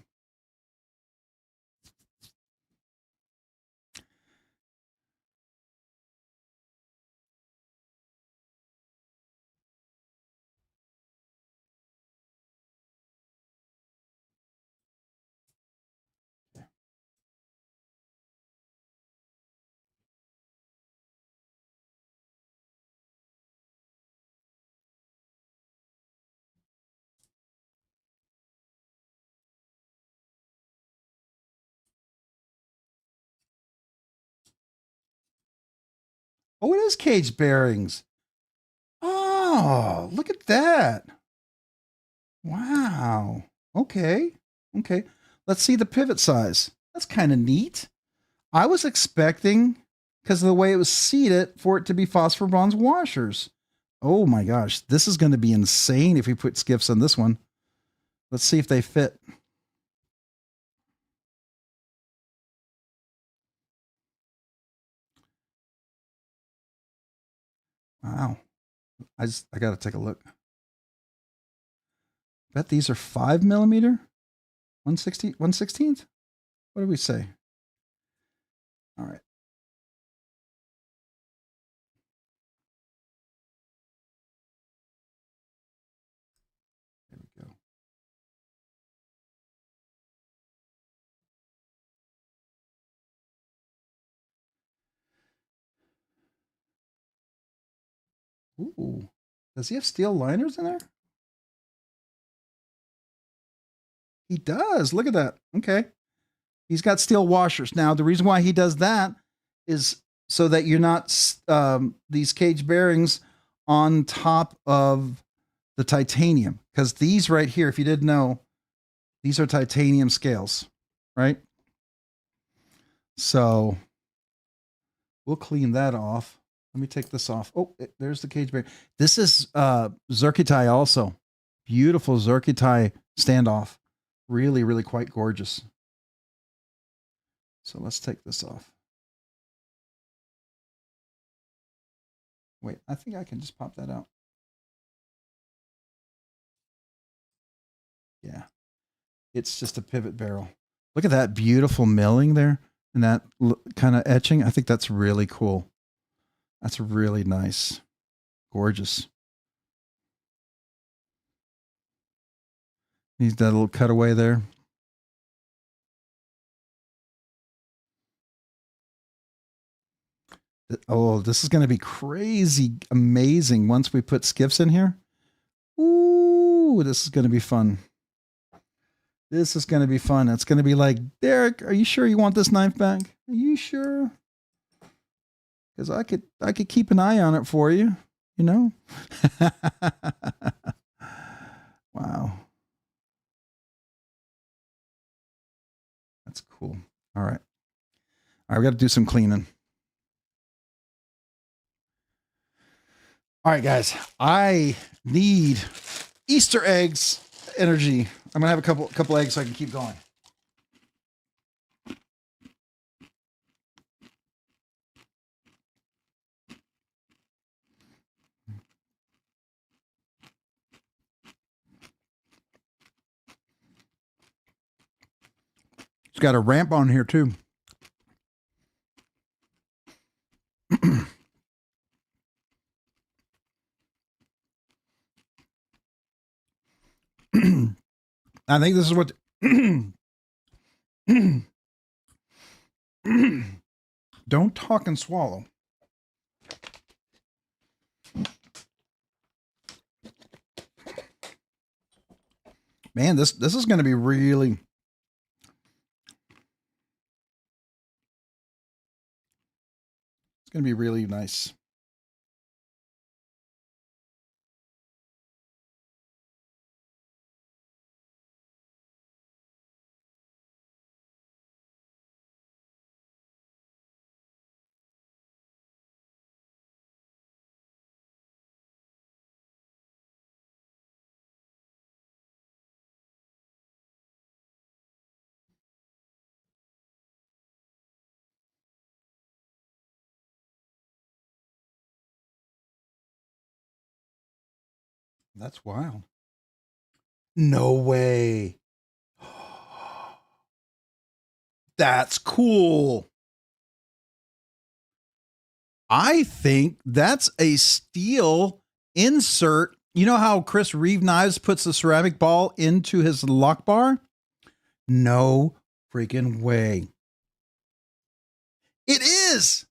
Oh, it is caged bearings. Oh, look at that. Wow. Okay. Okay. Let's see the pivot size. That's kind of neat. I was expecting, because of the way it was seated, for it to be phosphor bronze washers. Oh my gosh. This is going to be insane if we put skiffs on this one. Let's see if they fit. Wow. I got to take a look. Bet these are 5mm, 1/16th. What do we say? All right. There we go. Ooh. Does he have steel liners in there? He does. Look at that. Okay. He's got steel washers. Now, the reason why he does that is so that you're not these cage bearings on top of the titanium. Because these right here, if you didn't know, these are titanium scales, right? So we'll clean that off. Let me take this off. Oh, there's the cage bearing. This is Zerkitai also. Beautiful Zerkitai standoff. Really, really quite gorgeous. So let's take this off. Wait, I think I can just pop that out. Yeah. It's just a pivot barrel. Look at that beautiful milling there and that kind of etching. I think that's really cool. That's really nice. Gorgeous. Needs that little cutaway there. Oh, this is going to be crazy amazing once we put skiffs in here. Ooh, this is going to be fun. This is going to be fun. It's going to be like, Derek, are you sure you want this knife back? Are you sure? because I could keep an eye on it for you, you know. Wow. That's cool. All right. All right, we got to do some cleaning. All right, guys. I need Easter eggs energy. I'm gonna have a couple eggs so I can keep going. It's got a ramp on here too. I think this is what. Don't talk and swallow. Man, this is going to be really. It's going to be really nice. That's wild. No way. That's cool. I think that's a steel insert. You know how Chris Reeve Knives puts the ceramic ball into his lock bar? No freaking way. It is.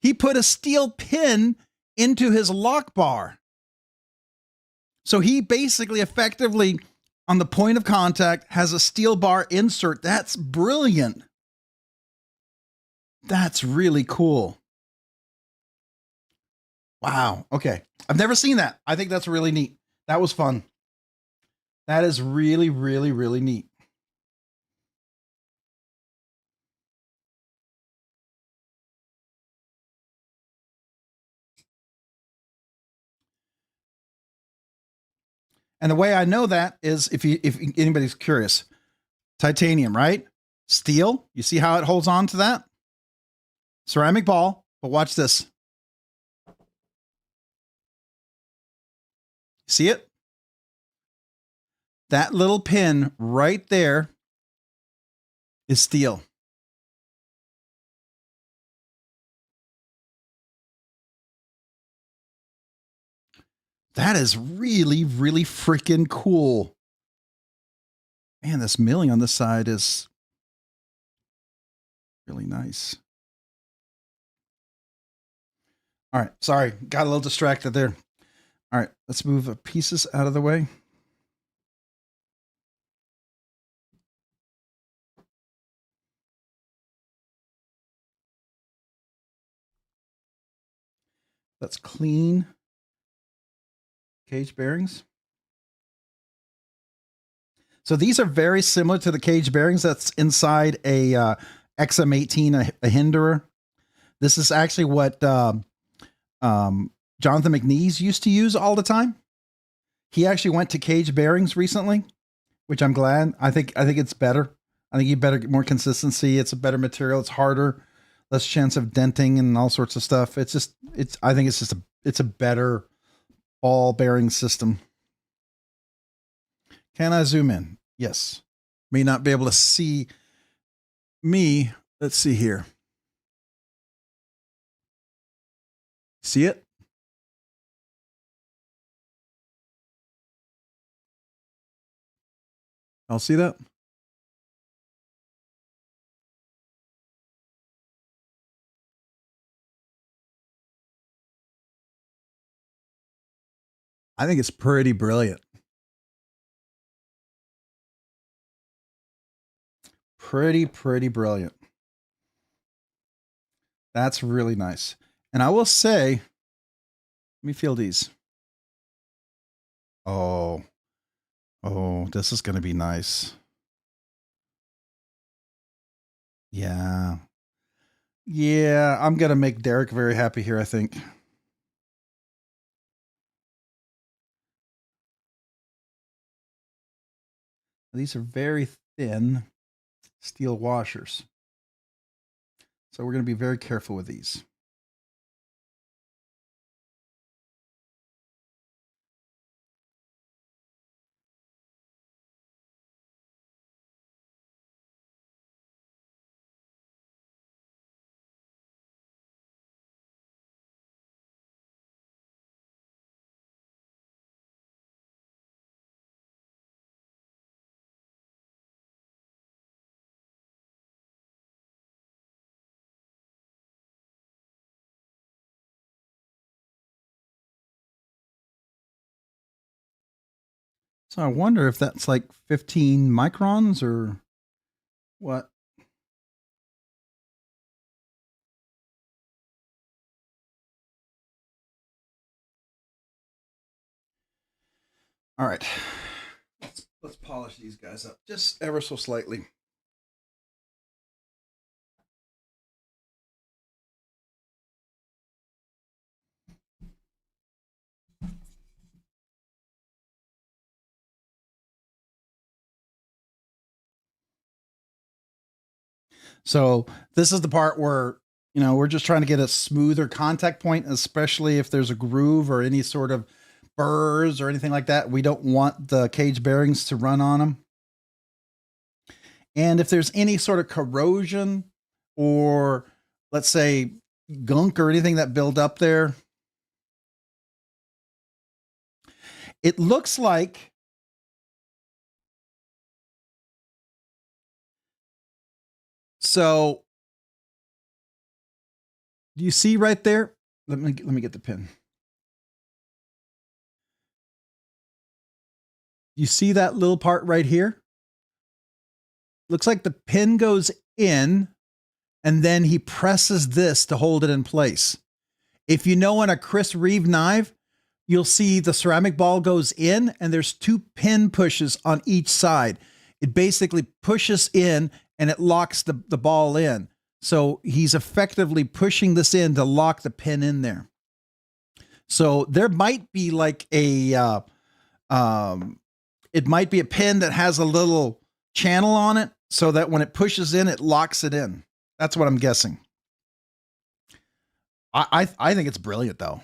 He put a steel pin into his lock bar. So he basically effectively, on the point of contact, has a steel bar insert. That's brilliant. That's really cool. Wow. Okay. I've never seen that. I think that's really neat. That was fun. That is really, really, really neat. And the way I know that is if anybody's curious, titanium, right? Steel. You see how it holds on to that? Ceramic ball. But watch this. See it? That little pin right there is steel. That is really, really freaking cool. Man, this milling on this side is really nice. All right. Sorry. Got a little distracted there. All right. Let's move the pieces out of the way. Let's clean cage bearings. So these are very similar to the cage bearings that's inside a XM18, a hinderer. This is actually what Jonathan McNeese used to use all the time. He actually went to cage bearings recently, which I'm glad. I think it's better. I think you better get more consistency. It's a better material. It's harder, less chance of denting and all sorts of stuff. I think it's a better ball bearing system. Can I zoom in? Yes. May not be able to see me. Let's see here. See it? I'll see that. I think it's pretty brilliant. Pretty brilliant. That's really nice. And I will say, let me feel these. Oh, this is going to be nice. Yeah. Yeah, I'm going to make Derek very happy here, I think. These are very thin steel washers. So we're going to be very careful with these. So I wonder if that's like 15 microns or what. All right. Let's polish these guys up just ever so slightly. So this is the part where, we're just trying to get a smoother contact point, especially if there's a groove or any sort of burrs or anything like that. We don't want the cage bearings to run on them. And if there's any sort of corrosion or, let's say, gunk or anything that build up there, it looks like so. Do you see right there? Let me get the pin. You see that little part right here? Looks like the pin goes in and then he presses this to hold it in place. If you know on a Chris Reeve knife, you'll see the ceramic ball goes in and there's 2 pin pushes on each side. It basically pushes in and it locks the ball in. So he's effectively pushing this in to lock the pin in there. So there might be like a, it might be a pin that has a little channel on it so that when it pushes in, it locks it in. That's what I'm guessing. I think it's brilliant though.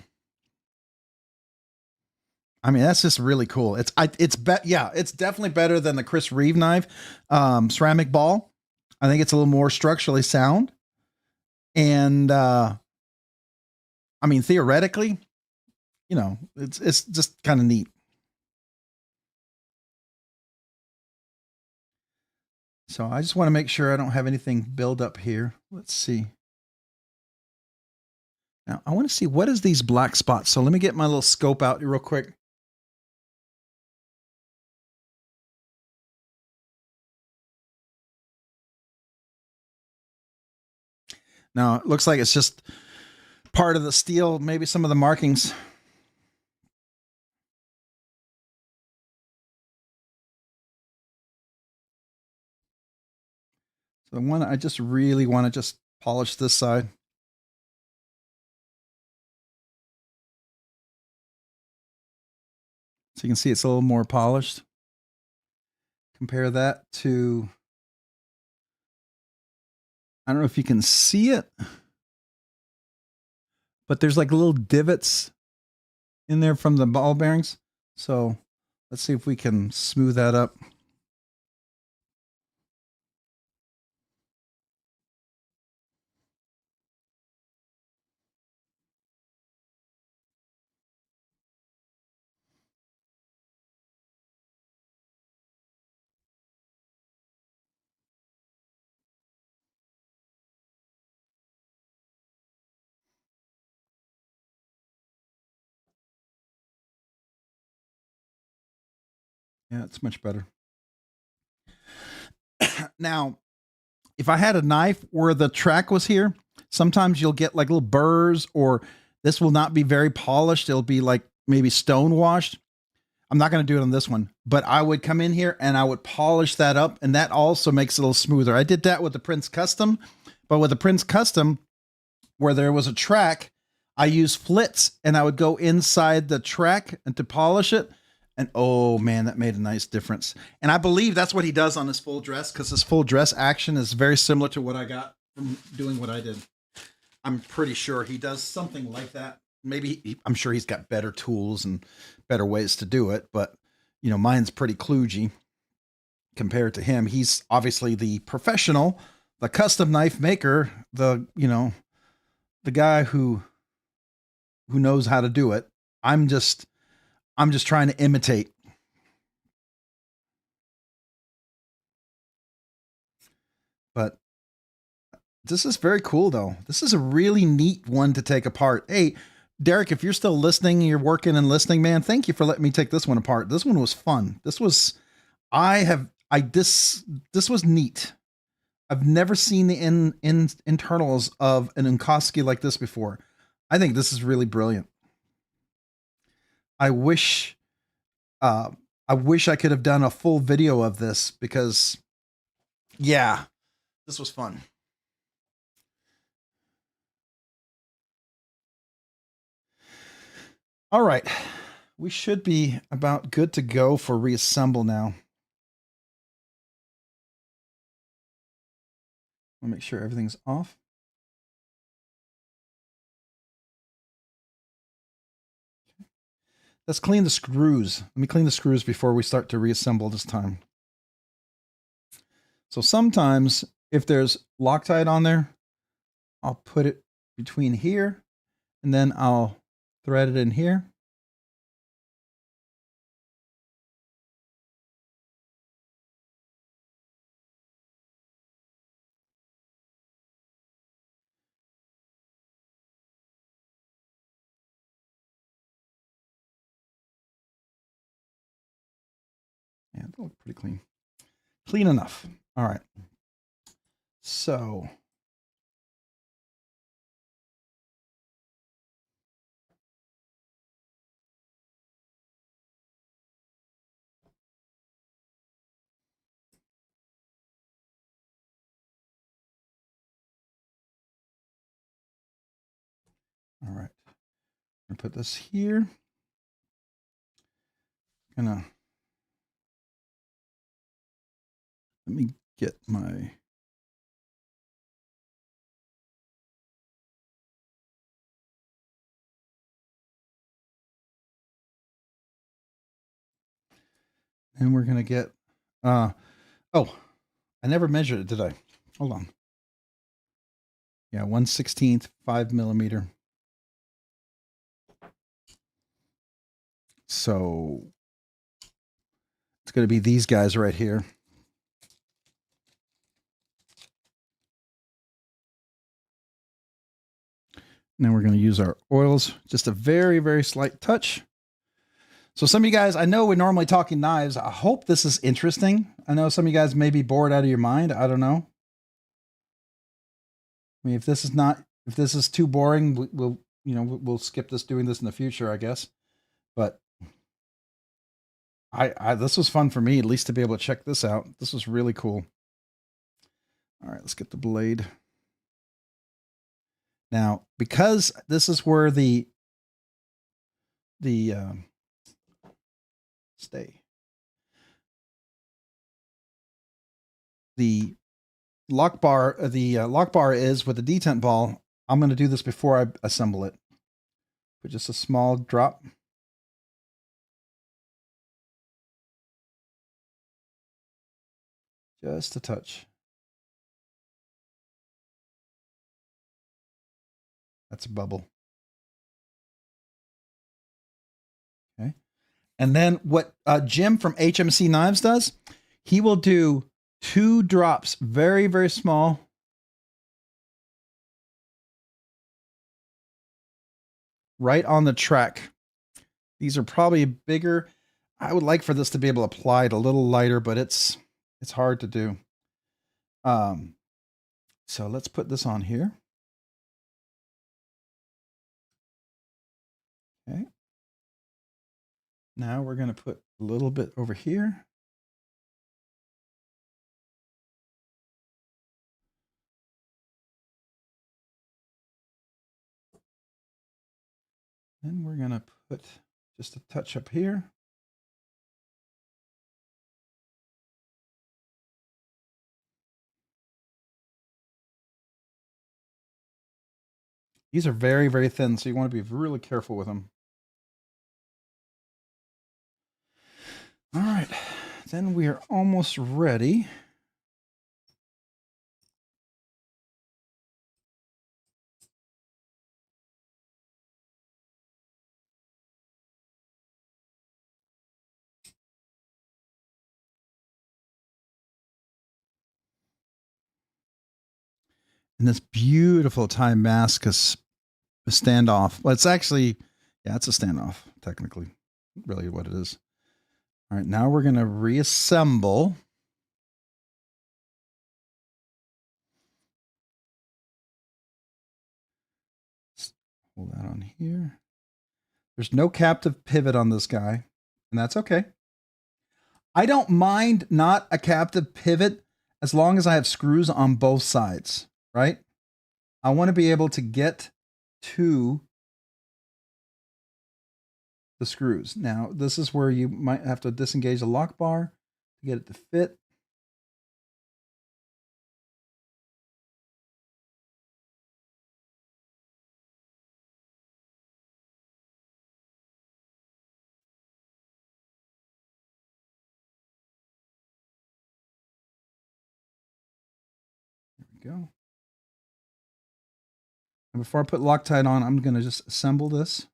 I mean, that's just really cool. It's definitely better than the Chris Reeve knife, ceramic ball. I think it's a little more structurally sound. And, I mean, theoretically, it's just kind of neat. So I just want to make sure I don't have anything build up here. Let's see. Now I want to see what is these black spots. So let me get my little scope out real quick. Now it looks like it's just part of the steel, maybe some of the markings. So I just really want to just polish this side. So you can see it's a little more polished. Compare that to, I don't know if you can see it, but there's like little divots in there from the ball bearings. So let's see if we can smooth that up. Yeah, it's much better. Now, if I had a knife where the track was here, sometimes you'll get like little burrs, or this will not be very polished. It'll be like maybe stone washed. I'm not going to do it on this one, but I would come in here and I would polish that up, and that also makes it a little smoother. I did that with the Prince Custom, but with the Prince Custom, where there was a track, I used flits and I would go inside the track and to polish it. And oh man, that made a nice difference. And I believe that's what he does on his full dress, because his full dress action is very similar to what I got from doing what I did. I'm pretty sure he does something like that. Maybe I'm sure he's got better tools and better ways to do it, but you know, mine's pretty kludgy compared to him. He's obviously the professional, the custom knife maker, the, you know, the guy who knows how to do it. I'm just trying to imitate. But this is very cool though. This is a really neat one to take apart. Hey, Derek, if you're still listening, you're working and listening, man, thank you for letting me take this one apart. This one was fun. This was, this was neat. I've never seen the internals of an Unkoski like this before. I think this is really brilliant. I wish I could have done a full video of this, because yeah, this was fun. All right, we should be about good to go for reassemble now. I'll make sure everything's off. Let's clean the screws. Let me clean the screws before we start to reassemble this time. So sometimes if there's Loctite on there, I'll put it between here and then I'll thread it in here. Yeah, that looks pretty clean. Clean enough. All right. So all right. I'm gonna put this here. Let me get my and we're gonna get oh, I never measured it, did I? Hold on. Yeah, 1/16, 5 millimeter. So it's going to be these guys right here. Now we're going to use our oils, just a very, very slight touch. So some of you guys, I know we're normally talking knives. I hope this is interesting. I know some of you guys may be bored out of your mind. I don't know. I mean, if this is too boring, we'll skip doing this in the future, I guess. But this was fun for me, at least to be able to check this out. This was really cool. All right, let's get the blade. Now, because this is where the lock bar is with the detent ball, I'm going to do this before I assemble it. Put just a small drop. Just a touch. That's a bubble. Okay. And then what Jim from HMC Knives does, he will do 2 drops, very, very small. Right on the track. These are probably bigger. I would like for this to be able to apply it a little lighter, but it's hard to do. So let's put this on here. Now we're going to put a little bit over here. Then we're going to put just a touch up here. These are very, very thin, so you want to be really careful with them. All right, then we are almost ready. And this beautiful Damascus standoff. Well, it's actually, yeah, it's a standoff, technically, really what it is. All right, now we're going to reassemble. Hold that on here. There's no captive pivot on this guy, and that's okay. I don't mind not a captive pivot as long as I have screws on both sides, right? I want to be able to get to the screws. Now, this is where you might have to disengage the lock bar to get it to fit. There we go. And before I put Loctite on, I'm going to just assemble this.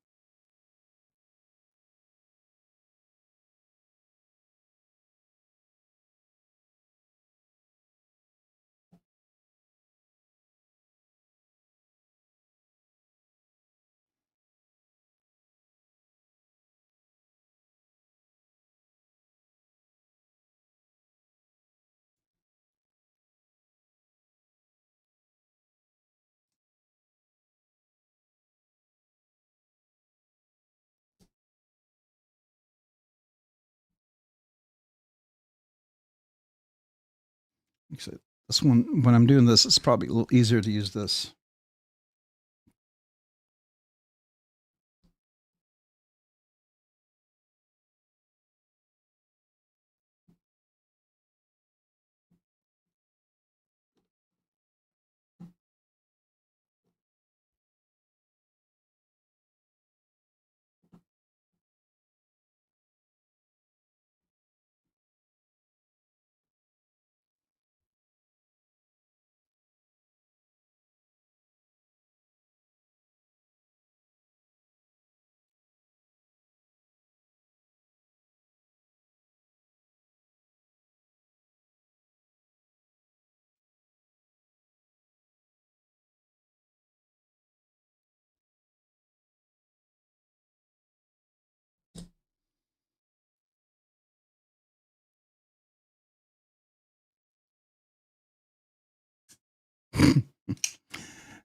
Actually, this one, when I'm doing this, it's probably a little easier to use this.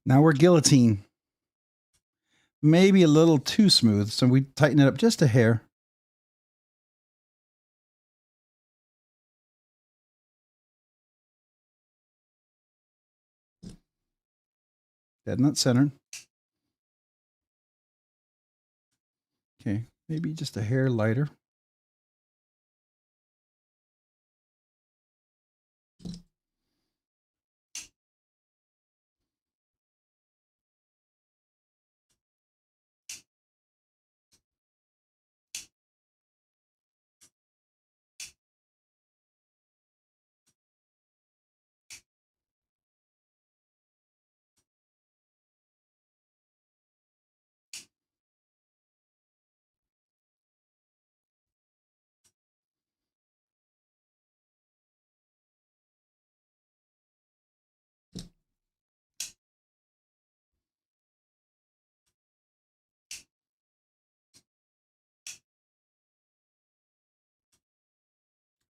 Now we're guillotine. Maybe a little too smooth, so we tighten it up just a hair. Dead nut centered. Okay, maybe just a hair lighter.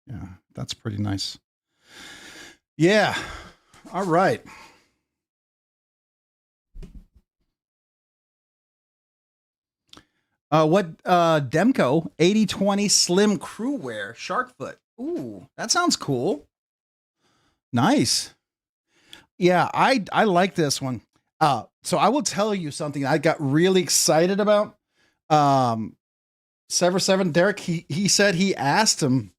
Yeah, that's pretty nice. Yeah. All right. What Demco 8020 Slim Crew Wear Shark Foot. Ooh, that sounds cool. Nice. Yeah, I like this one. So I will tell you something I got really excited about. Sever 7 Derek, he said he asked him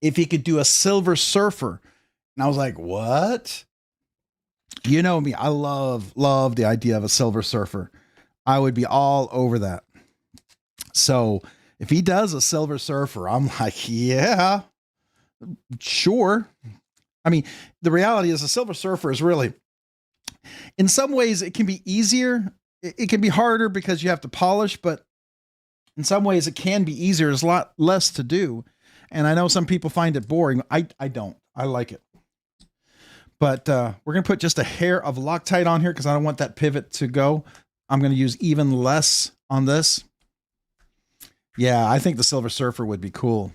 if he could do a Silver Surfer. And I was like, what? You know me, I love the idea of a Silver Surfer. I would be all over that. So if he does a Silver Surfer, I'm like, yeah, sure. I mean, the reality is a Silver Surfer is really, in some ways, it can be easier. It can be harder because you have to polish, but in some ways it can be easier. There's a lot less to do. And I know some people find it boring. I don't. I like it. But we're going to put just a hair of Loctite on here because I don't want that pivot to go. I'm going to use even less on this. Yeah, I think the Silver Surfer would be cool.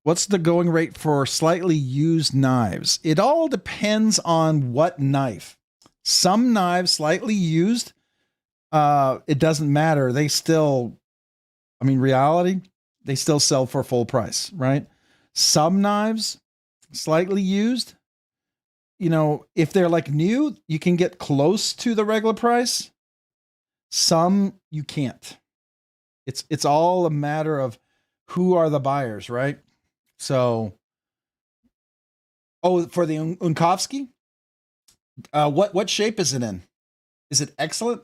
What's the going rate for slightly used knives? It all depends on what knife. Some knives slightly used, it doesn't matter. They still, I mean, reality, they still sell for full price, right? Some knives slightly used, you know, if they're like new, you can get close to the regular price. Some you can't. It's all a matter of who are the buyers, right? So, oh, for the Unkovsky, what shape is it in? Is it excellent?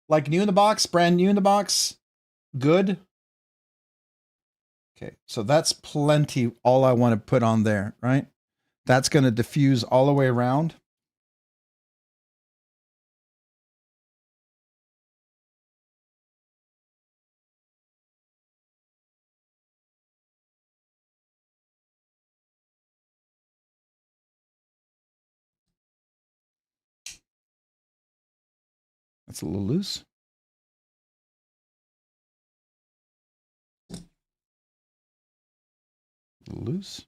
Like new in the box, brand new in the box, good? Okay, so that's plenty, all I want to put on there, right? That's going to diffuse all the way around. That's a little loose. A little loose.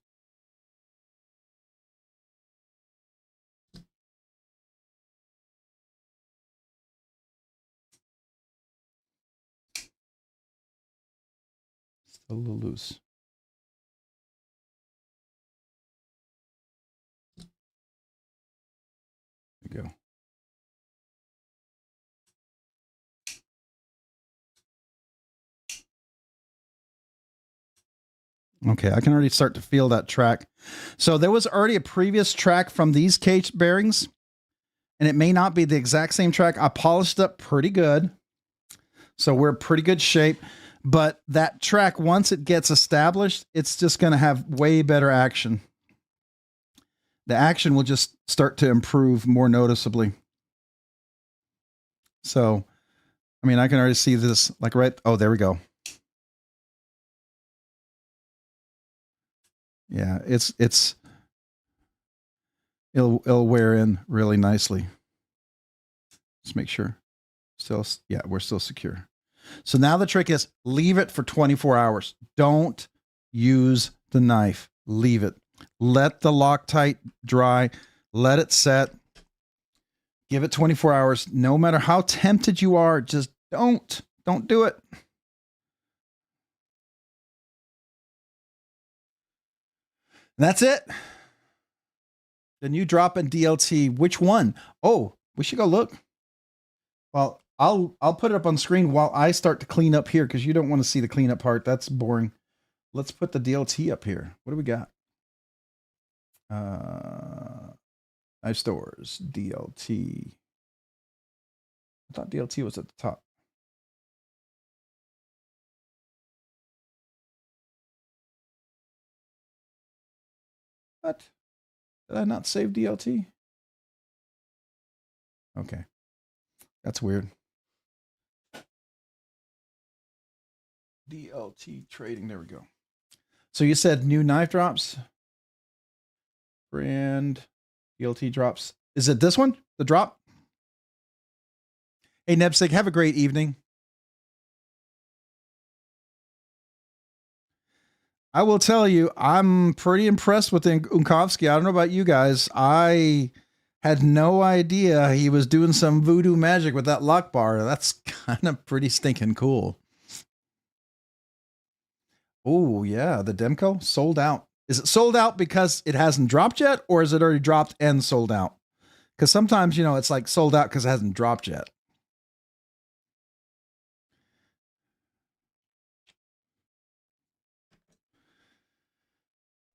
Still a little loose. There you go. Okay, I can already start to feel that track. So there was already a previous track from these caged bearings, and it may not be the exact same track. I polished up pretty good. So we're in pretty good shape. But that track, once it gets established, it's just going to have way better action. The action will just start to improve more noticeably. So, I mean, I can already see this like right. Oh, there we go. Yeah, it'll wear in really nicely. Let's make sure. Still, yeah, we're still secure. So now the trick is leave it for 24 hours. Don't use the knife. Leave it. Let the Loctite dry. Let it set. Give it 24 hours. No matter how tempted you are, just don't do it. And that's it. The new drop in DLT. Which one? Oh, we should go look. Well, I'll put it up on screen while I start to clean up here because you don't want to see the cleanup part. That's boring. Let's put the DLT up here. What do we got? Knife stores, DLT. I thought DLT was at the top. What? Did I not save DLT? Okay. That's weird. DLT trading. There we go. So you said new knife drops? Brand DLT drops. Is it this one? The drop? Hey, Nebsig, have a great evening. I will tell you, I'm pretty impressed with the Unkovsky. I don't know about you guys. I Had no idea he was doing some voodoo magic with that lock bar. That's kind of pretty stinking cool. Oh, yeah, the Demco sold out. Is it sold out because it hasn't dropped yet, or is it already dropped and sold out? Because sometimes, you know, it's like sold out because it hasn't dropped yet.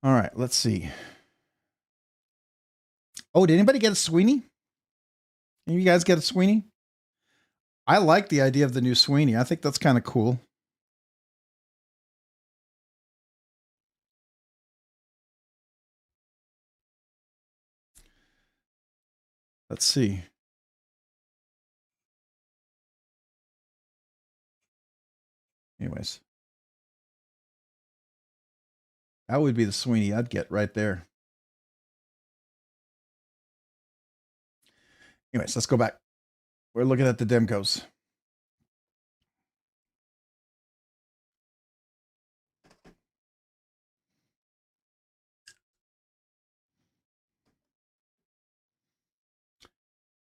All right, let's see. Oh, did anybody get a Sweeney? Any of you guys get a Sweeney? I like the idea of the new Sweeney. I think that's kind of cool. Let's see. Anyways. That would be the Sweeney I'd get right there. Anyways, let's go back. We're looking at the Demcos.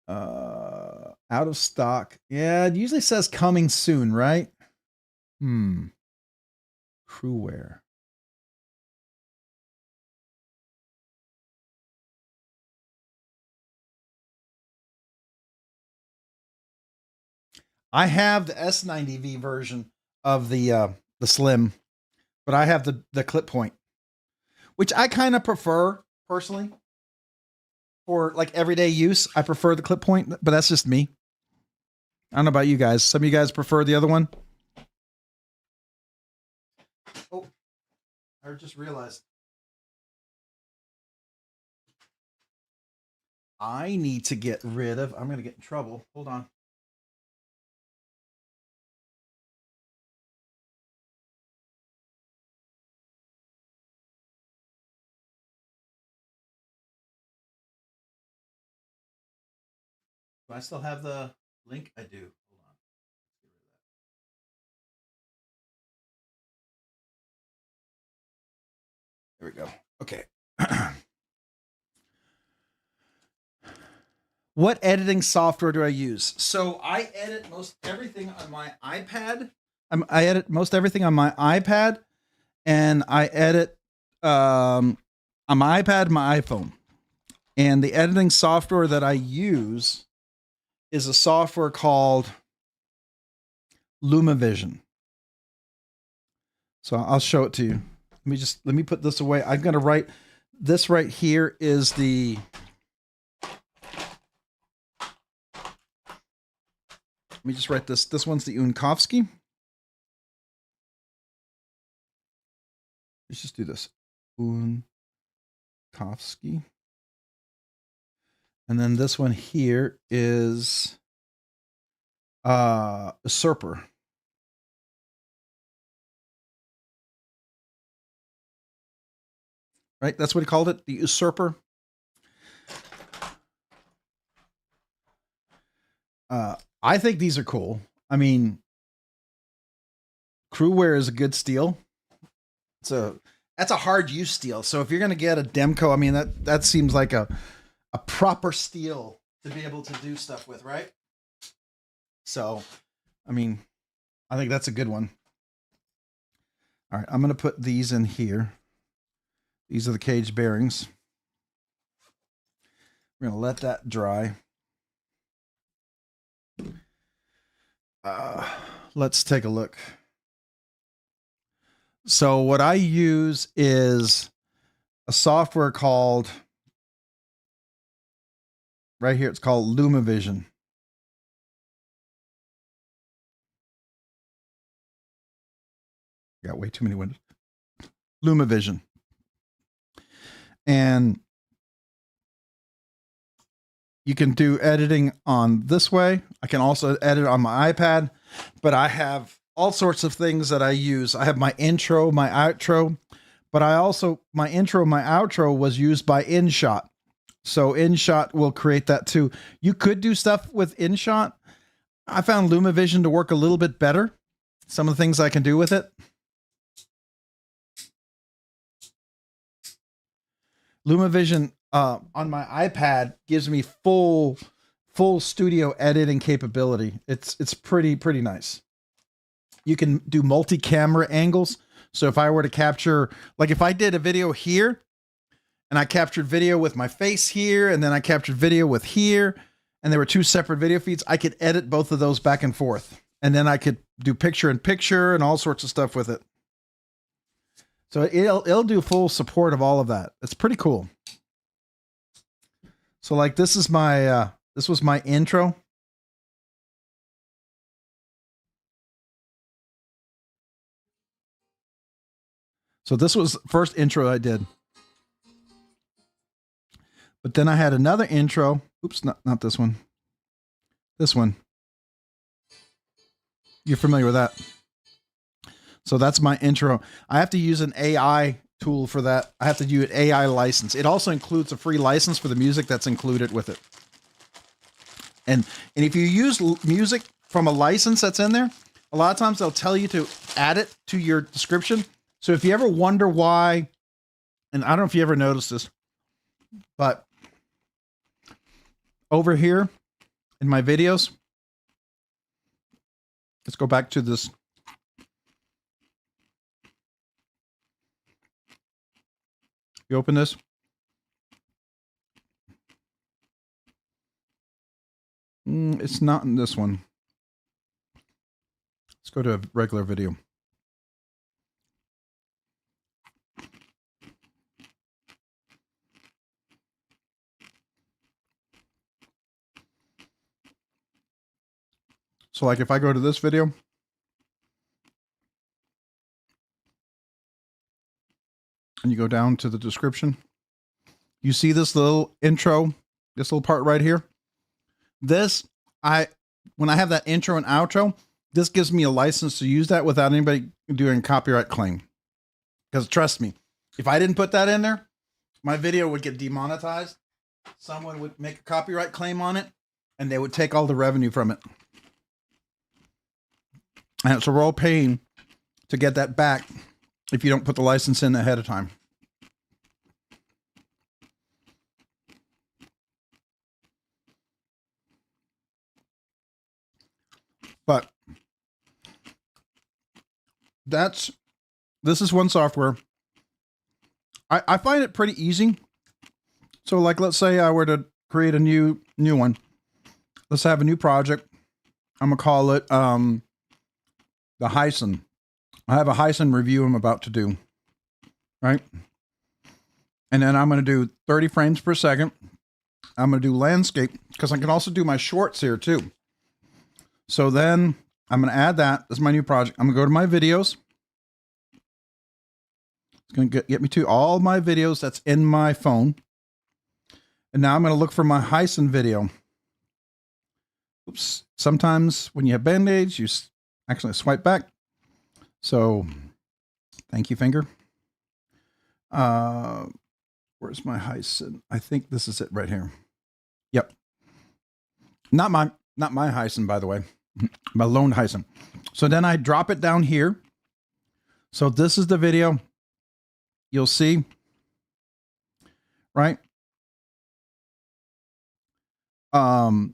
Out of stock. Yeah, it usually says coming soon, right? Crewwear. I have the S90V version of the Slim, but I have the clip point, which I kind of prefer personally for like everyday use. I prefer the clip point, but that's just me. I don't know about you guys. Some of you guys prefer the other one. Oh, I just realized I need to get rid of. I'm going to get in trouble. Hold on. Do I still have the link? I do. Hold on. There we go. Okay. What editing software do I use? So I edit most everything on my iPad. I edit most everything on my iPad, and I edit on my iPad, my iPhone. And the editing software that I use is a software called LumaVision. So I'll show it to you. Let me put this away. I'm going to write this right here is the Let me just write this. This one's the Unkowski. Let's just do this. Unkowski. And then this one here is Usurper. Right? That's what he called it, the Usurper. I think these are cool. I mean, Crewwear is a good steel. That's a hard use steel. So if you're gonna get a Demco, I mean that seems like a proper steel to be able to do stuff with, right? So, I mean, I think that's a good one. All right, I'm gonna put these in here. These are the caged bearings. We're gonna let that dry. Let's take a look. So what I use is a software called, right here, it's called LumaVision. Got way too many windows. LumaVision. And you can do editing on this way. I can also edit on my iPad, but I have all sorts of things that I use. I have my intro, my outro, but I also, my intro, my outro was used by InShot. So InShot will create that too. You could do stuff with InShot. I found LumaVision to work a little bit better. Some of the things I can do with it. LumaVision on my iPad gives me full studio editing capability. It's pretty nice. You can do multi-camera angles. So if I were to capture, like if I did a video here and I captured video with my face here, and then I captured video with here, and there were two separate video feeds, I could edit both of those back and forth. And then I could do picture in picture and all sorts of stuff with it. So it'll do full support of all of that. It's pretty cool. So like this is my, this was my intro. So this was the first intro I did. But then I had another intro. Oops, not this one. This one. You're familiar with that. So that's my intro. I have to use an AI tool for that. I have to use an AI license. It also includes a free license for the music that's included with it. And if you use music from a license that's in there, a lot of times they'll tell you to add it to your description. So if you ever wonder why, and I don't know if you ever noticed this, but over here in my videos, let's go back to this. You open this. It's not in this one. Let's go to a regular video. So like if I go to this video, and you go down to the description, you see this little intro, this little part right here. This, when I have that intro and outro, this gives me a license to use that without anybody doing a copyright claim. Because trust me, if I didn't put that in there, my video would get demonetized. Someone would make a copyright claim on it, and they would take all the revenue from it. And so we're all paying to get that back if you don't put the license in ahead of time. But this is one software. I find it pretty easy. So like, let's say I were to create a new one. Let's have a new project. I'm gonna call it the Hyson. I have a Hyson review I'm about to do, right? And then I'm going to do 30 frames per second. I'm going to do landscape because I can also do my shorts here too. So then I'm going to add that. This is my new project. I'm going to go to my videos. It's going to get me to all my videos that's in my phone. And now I'm going to look for my Hyson video. Oops. Sometimes when you have Band-Aids, you actually swipe back. So thank you, finger. Where's my Hyson? I think this is it right here. Yep. Not my Hyson, by the way. My lone Hyson. So then I drop it down here. So this is the video. You'll see, right? And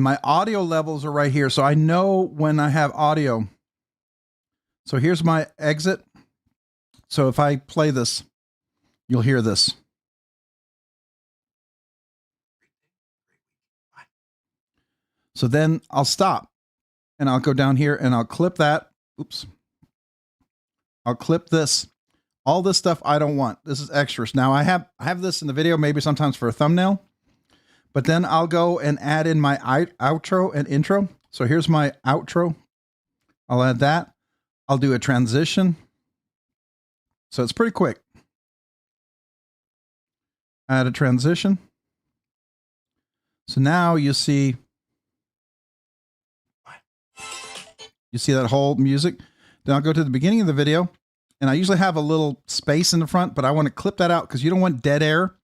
my audio levels are right here. So I know when I have audio. So here's my exit. So if I play this, you'll hear this. So then I'll stop and I'll go down here and I'll clip that. Oops. I'll clip this. All this stuff I don't want. This is extras. Now I have this in the video, maybe sometimes for a thumbnail, but then I'll go and add in my outro and intro. So here's my outro. I'll add that. I'll do a transition. So it's pretty quick. Add a transition. So now you see that whole music. Then I'll go to the beginning of the video, and I usually have a little space in the front, but I want to clip that out because you don't want dead air.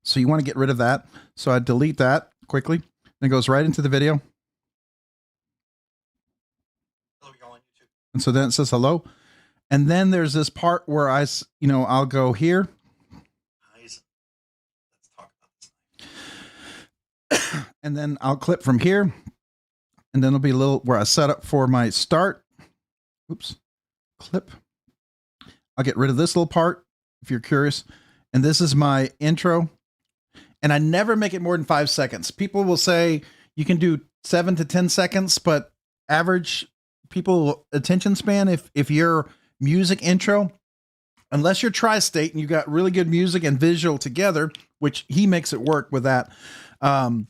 So you want to get rid of that. So I delete that quickly. And it goes right into the video. And so then it says hello. And then there's this part where I'll go here. and then I'll clip from here, and then it'll be a little where I set up for my start. Oops, clip. I'll get rid of this little part if you're curious. And this is my intro. And I never make it more than 5 seconds. People will say you can do 7 to 10 seconds, but average people attention span, if your music intro, unless you're tri-state and you got really good music and visual together, which he makes it work with that, 5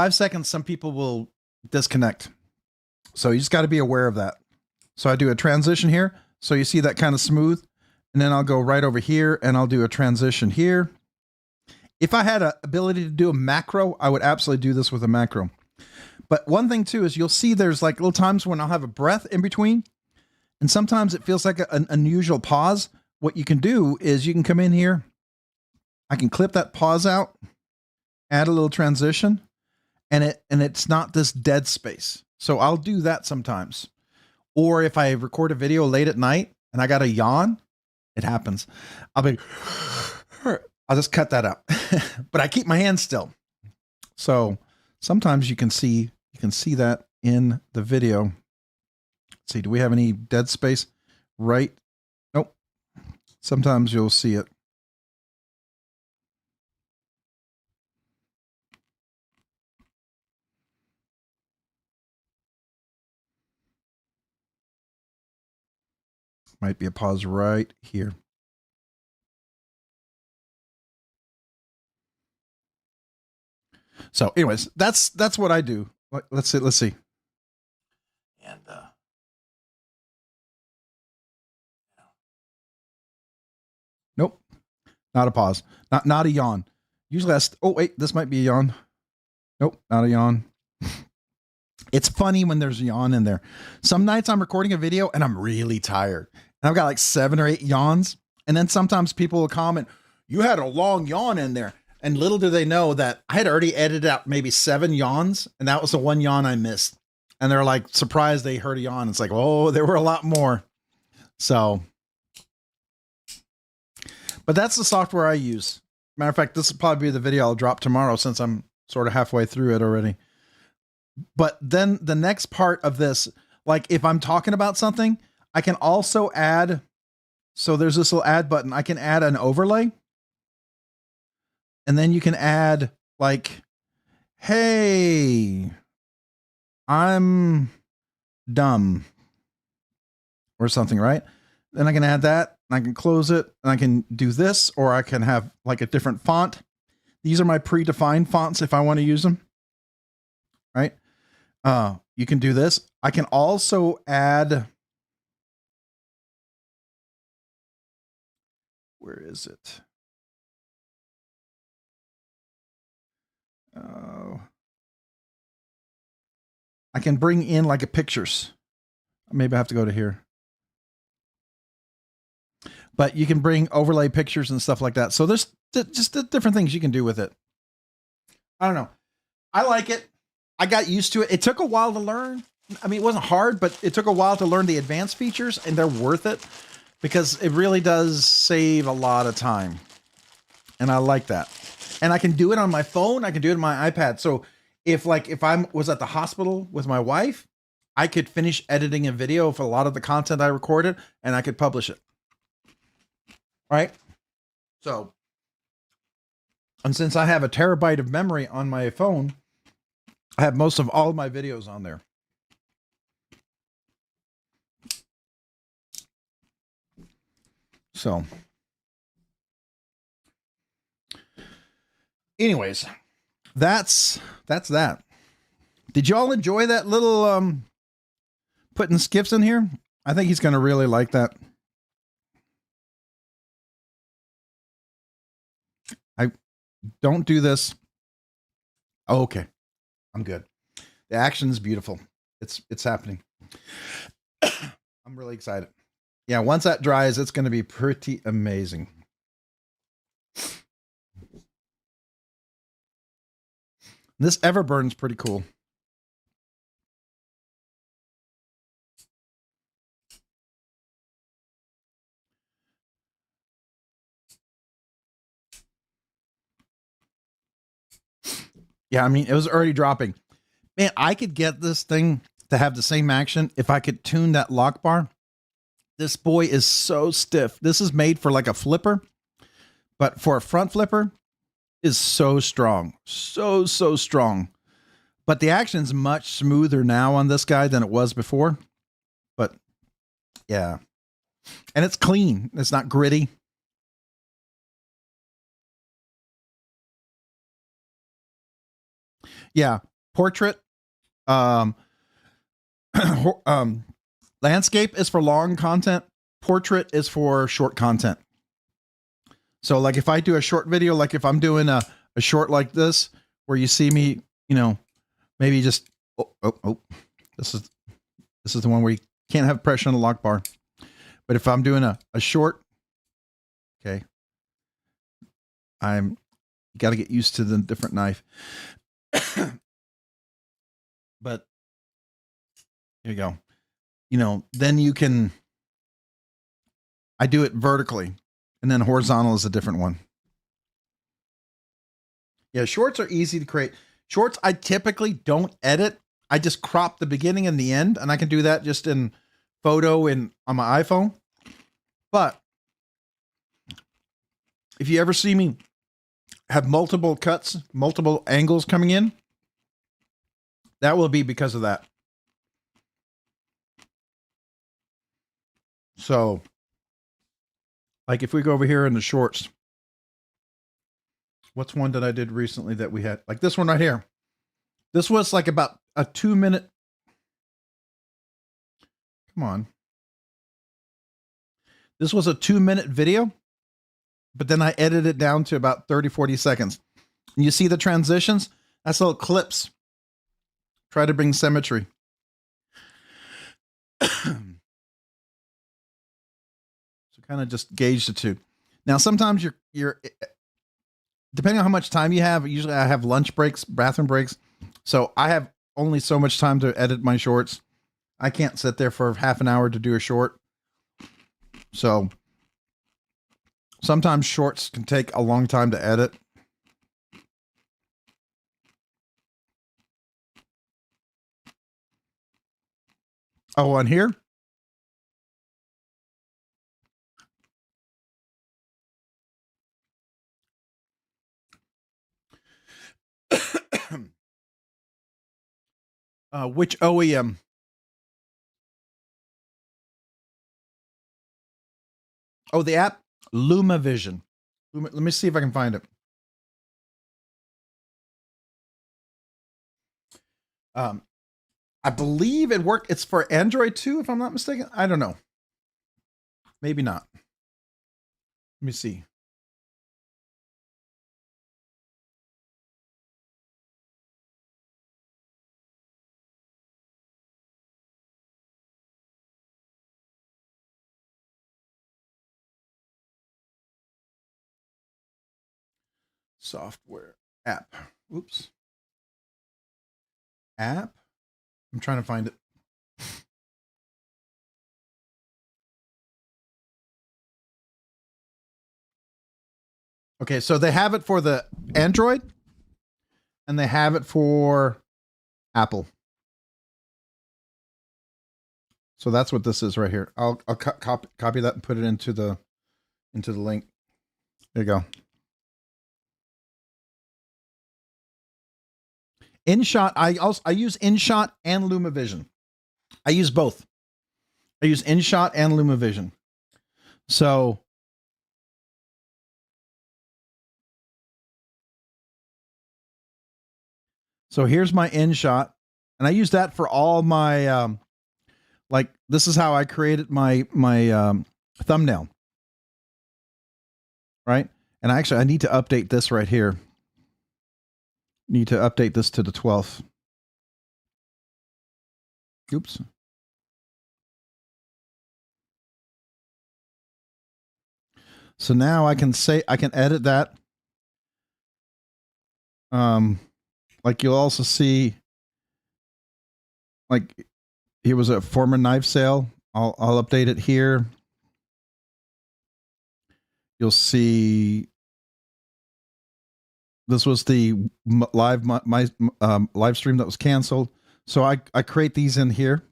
seconds, some people will disconnect. So you just got to be aware of that. So I do a transition here. So you see that kind of smooth. And then I'll go right over here and I'll do a transition here. If I had an ability to do a macro, I would absolutely do this with a macro. But one thing too is you'll see there's like little times when I'll have a breath in between. And sometimes it feels like an unusual pause. What you can do is you can come in here. I can clip that pause out, add a little transition, and it's not this dead space. So I'll do that sometimes. Or if I record a video late at night and I got a yawn, it happens. I'll just cut that out, but I keep my hands still. So sometimes you can see that in the video. Let's see, do we have any dead space? Right? Nope. Sometimes you'll see it. Might be a pause right here. So anyways, that's what I do. Let's see. And nope, not a pause, not a yawn. Usually oh wait, this might be a yawn. Nope, not a yawn. It's funny when there's a yawn in there. Some nights I'm recording a video and I'm really tired. And I've got like 7 or 8 yawns. And then sometimes people will comment, you had a long yawn in there. And little do they know that I had already edited out maybe 7 yawns. And that was the one yawn I missed. And they're like surprised they heard a yawn. It's like, oh, there were a lot more. So, but that's the software I use. Matter of fact, this will probably be the video I'll drop tomorrow since I'm sort of halfway through it already. But then the next part of this, like if I'm talking about something, I can also add, so there's this little add button. I can add an overlay. And then you can add like, hey, I'm dumb or something, right? Then I can add that and I can close it and I can do this, or I can have like a different font. These are my predefined fonts if I want to use them, right? You can do this. I can also add, where is it? Oh, I can bring in like a pictures. Maybe I have to go to here. But you can bring overlay pictures and stuff like that. So there's just the different things you can do with it. I don't know. I like it. I got used to it. It took a while to learn. I mean, it wasn't hard, but it took a while to learn the advanced features, and they're worth it because it really does save a lot of time. And I like that. And I can do it on my phone. I can do it on my iPad. So if I was at the hospital with my wife, I could finish editing a video for a lot of the content I recorded and I could publish it. Right? So, and since I have a terabyte of memory on my phone, I have most of all of my videos on there. So, anyways, that's that. Did y'all enjoy that little putting skiffs in here? I think he's going to really like that. I don't do this. Oh, okay. I'm good. The action is beautiful. It's happening. I'm really excited. Yeah, once that dries, it's going to be pretty amazing. This Everburn's pretty cool. Yeah, I mean, it was already dropping. Man, I could get this thing to have the same action if I could tune that lock bar. This boy is so stiff. This is made for like a flipper, but for a front flipper is so strong. So strong. But the action's much smoother now on this guy than it was before. But yeah. And it's clean. It's not gritty. Yeah. Portrait. Landscape is for long content. Portrait is for short content. So like if I do a short video, like if I'm doing a short like this, where you see me, you know, maybe just, this is the one where you can't have pressure on the lock bar. But if I'm doing a short, okay, you got to get used to the different knife. But here you go. You know, then you can, I do it vertically, and then horizontal is a different one. Yeah, shorts are easy to create. Shorts, I typically don't edit. I just crop the beginning and the end, and I can do that just in photo and on my iPhone. But if you ever see me have multiple cuts, multiple angles coming in, that will be because of that. So, like if we go over here in the shorts, what's one that I did recently that we had? Like this one right here. This was like about a 2-minute. Come on. This was a 2-minute video, but then I edited it down to about 30, 40 seconds. And you see the transitions? That's little clips. Try to bring symmetry. So kind of just gauge the two. Now, sometimes you're depending on how much time you have, usually I have lunch breaks, bathroom breaks. So I have only so much time to edit my shorts. I can't sit there for half an hour to do a short. So sometimes shorts can take a long time to edit. Oh, on here? Which OEM? Oh, the app? LumaVision. Let me see if I can find it. I believe it worked. It's for Android too, if I'm not mistaken. I don't know. Maybe not. Let me see. Software app. Oops. App. I'm trying to find it. Okay, so they have it for the Android and they have it for Apple. So that's what this is right here. I'll copy that and put it into the link. There you go. InShot, I use InShot and LumaVision. I use both. I use InShot and LumaVision. So here's my InShot, and I use that for all my like this is how I created my thumbnail. Right? And I need to update this right here. Need to update this to the 12th. Oops. So now I can edit that. Like you'll also see, like here was a former knife sale. I'll update it here. You'll see This was the live stream that was canceled. So I create these in here.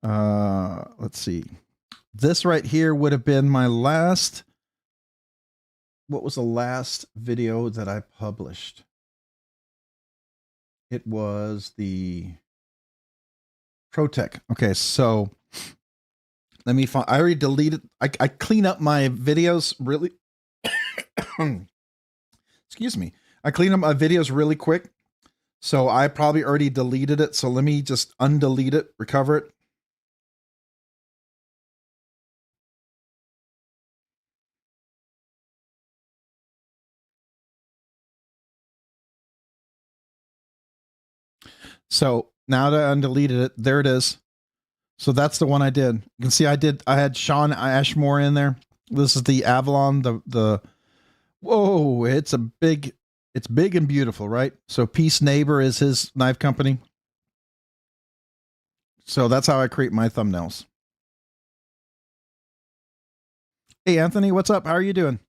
Let's see. This right here would have been my last. What was the last video that I published? It was the ProTech. Okay, so let me find. I already deleted. I clean up my videos really. Excuse me. I clean up my videos really quick. So I probably already deleted it. So let me just undelete it, recover it. So now that I undeleted it, there it is. So that's the one I did. You can see I had Sean Ashmore in there. This is the Avalon, whoa, it's big and beautiful, right? So Peace Neighbor is his knife company. So that's how I create my thumbnails. Hey, Anthony, what's up? How are you doing?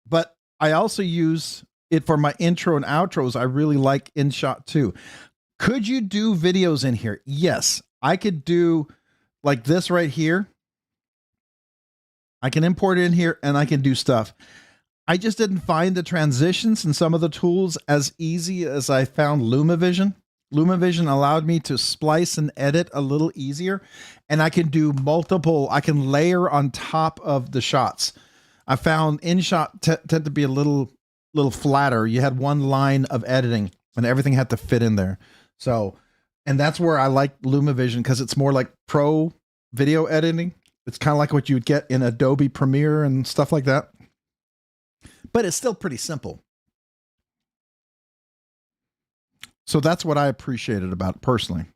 But I also use it for my intro and outros. I really like InShot too. Could you do videos in here? Yes, I could do like this right here. I can import it in here and I can do stuff. I just didn't find the transitions and some of the tools as easy as I found LumaVision. LumaVision allowed me to splice and edit a little easier, and I can do multiple, I can layer on top of the shots. I found InShot tend to be a little flatter. You had one line of editing and everything had to fit in there. So, and that's where I like LumaVision because it's more like pro video editing. It's kind of like what you would get in Adobe Premiere and stuff like that. But it's still pretty simple. So that's what I appreciated about it personally.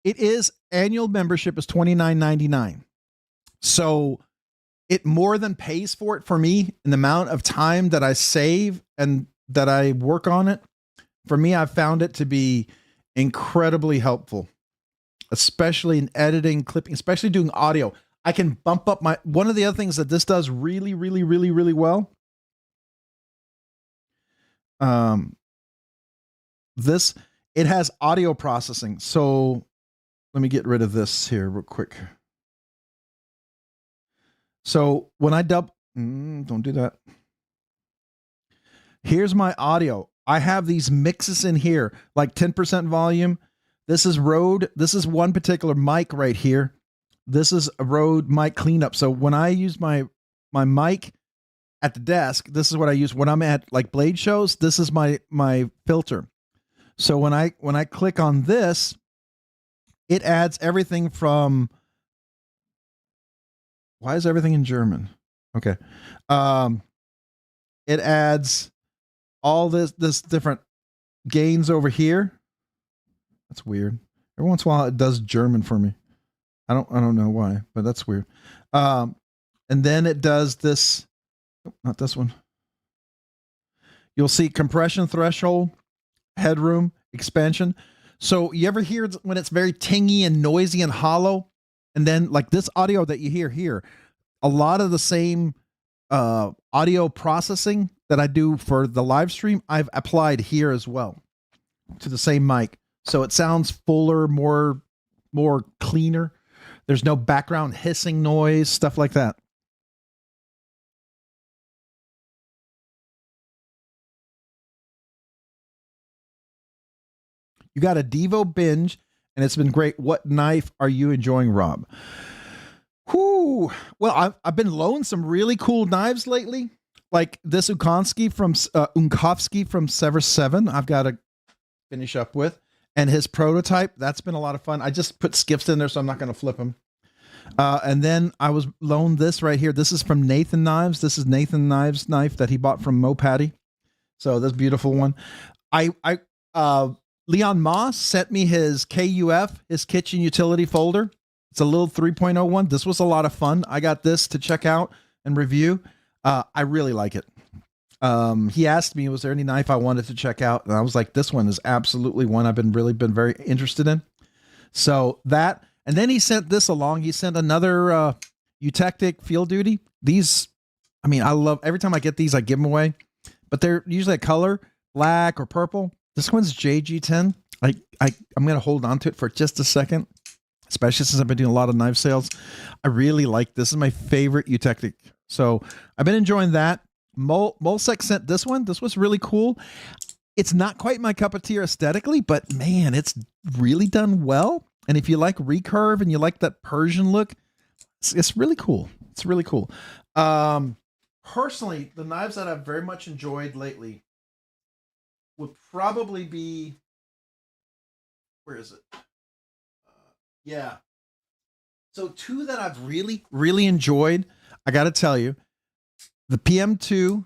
It is annual membership is $29.99. So it more than pays for it for me in the amount of time that I save and that I work on it. For me, I found it to be incredibly helpful, especially in editing, clipping, especially doing audio. I can bump up one of the other things that this does really, really, really, really well. It has audio processing. So let me get rid of this here real quick. So when I don't do that. Here's my audio. I have these mixes in here, like 10% volume. This is Rode. This is one particular mic right here. This is a Rode mic cleanup. So when I use my mic at the desk, this is what I use when I'm at like blade shows. This is my filter. So when I click on this, it adds everything from. Why is everything in German? Okay. It adds all this different gains over here. That's weird. Every once in a while it does German for me. I don't know why, but that's weird. And then it does this, not this one. You'll see compression threshold, headroom, expansion. So you ever hear when it's very tingy and noisy and hollow? And then like this audio that you hear here, a lot of the same audio processing that I do for the live stream, I've applied here as well to the same mic. So it sounds fuller, more cleaner. There's no background hissing noise, stuff like that. You got a Divo Binge, and it's been great. What knife are you enjoying, Rob? Whew. Well, I've been loaning some really cool knives lately, like this Unkovsky from Sever 7. I've got to finish up with, and his prototype. That's been a lot of fun. I just put skiffs in there, so I'm not going to flip them. And then I was loaned this right here. This is from Nathan Knives. This is Nathan Knives knife that he bought from Mo Patty. So this beautiful one. Leon Moss sent me his KUF, his kitchen utility folder. It's a little 3.0 one. This was a lot of fun. I got this to check out and review. I really like it. He asked me, was there any knife I wanted to check out? And I was like, this one is absolutely one I've been very interested in. So that, and then he sent this along. He sent another Eutectic Field Duty. These, I mean, I love, every time I get these, I give them away, but they're usually a color, black or purple. This one's JG10. I'm going to hold on to it for just a second, especially since I've been doing a lot of knife sales. I really like this. This is my favorite Eutectic. So I've been enjoying that. Molsec sent this one. This was really cool. It's not quite my cup of tea aesthetically, but man, it's really done well. And if you like recurve and you like that Persian look, it's really cool. It's really cool. Personally, the knives that I've very much enjoyed lately would probably be, where is it? Yeah. So two that I've really enjoyed, I got to tell you, the PM2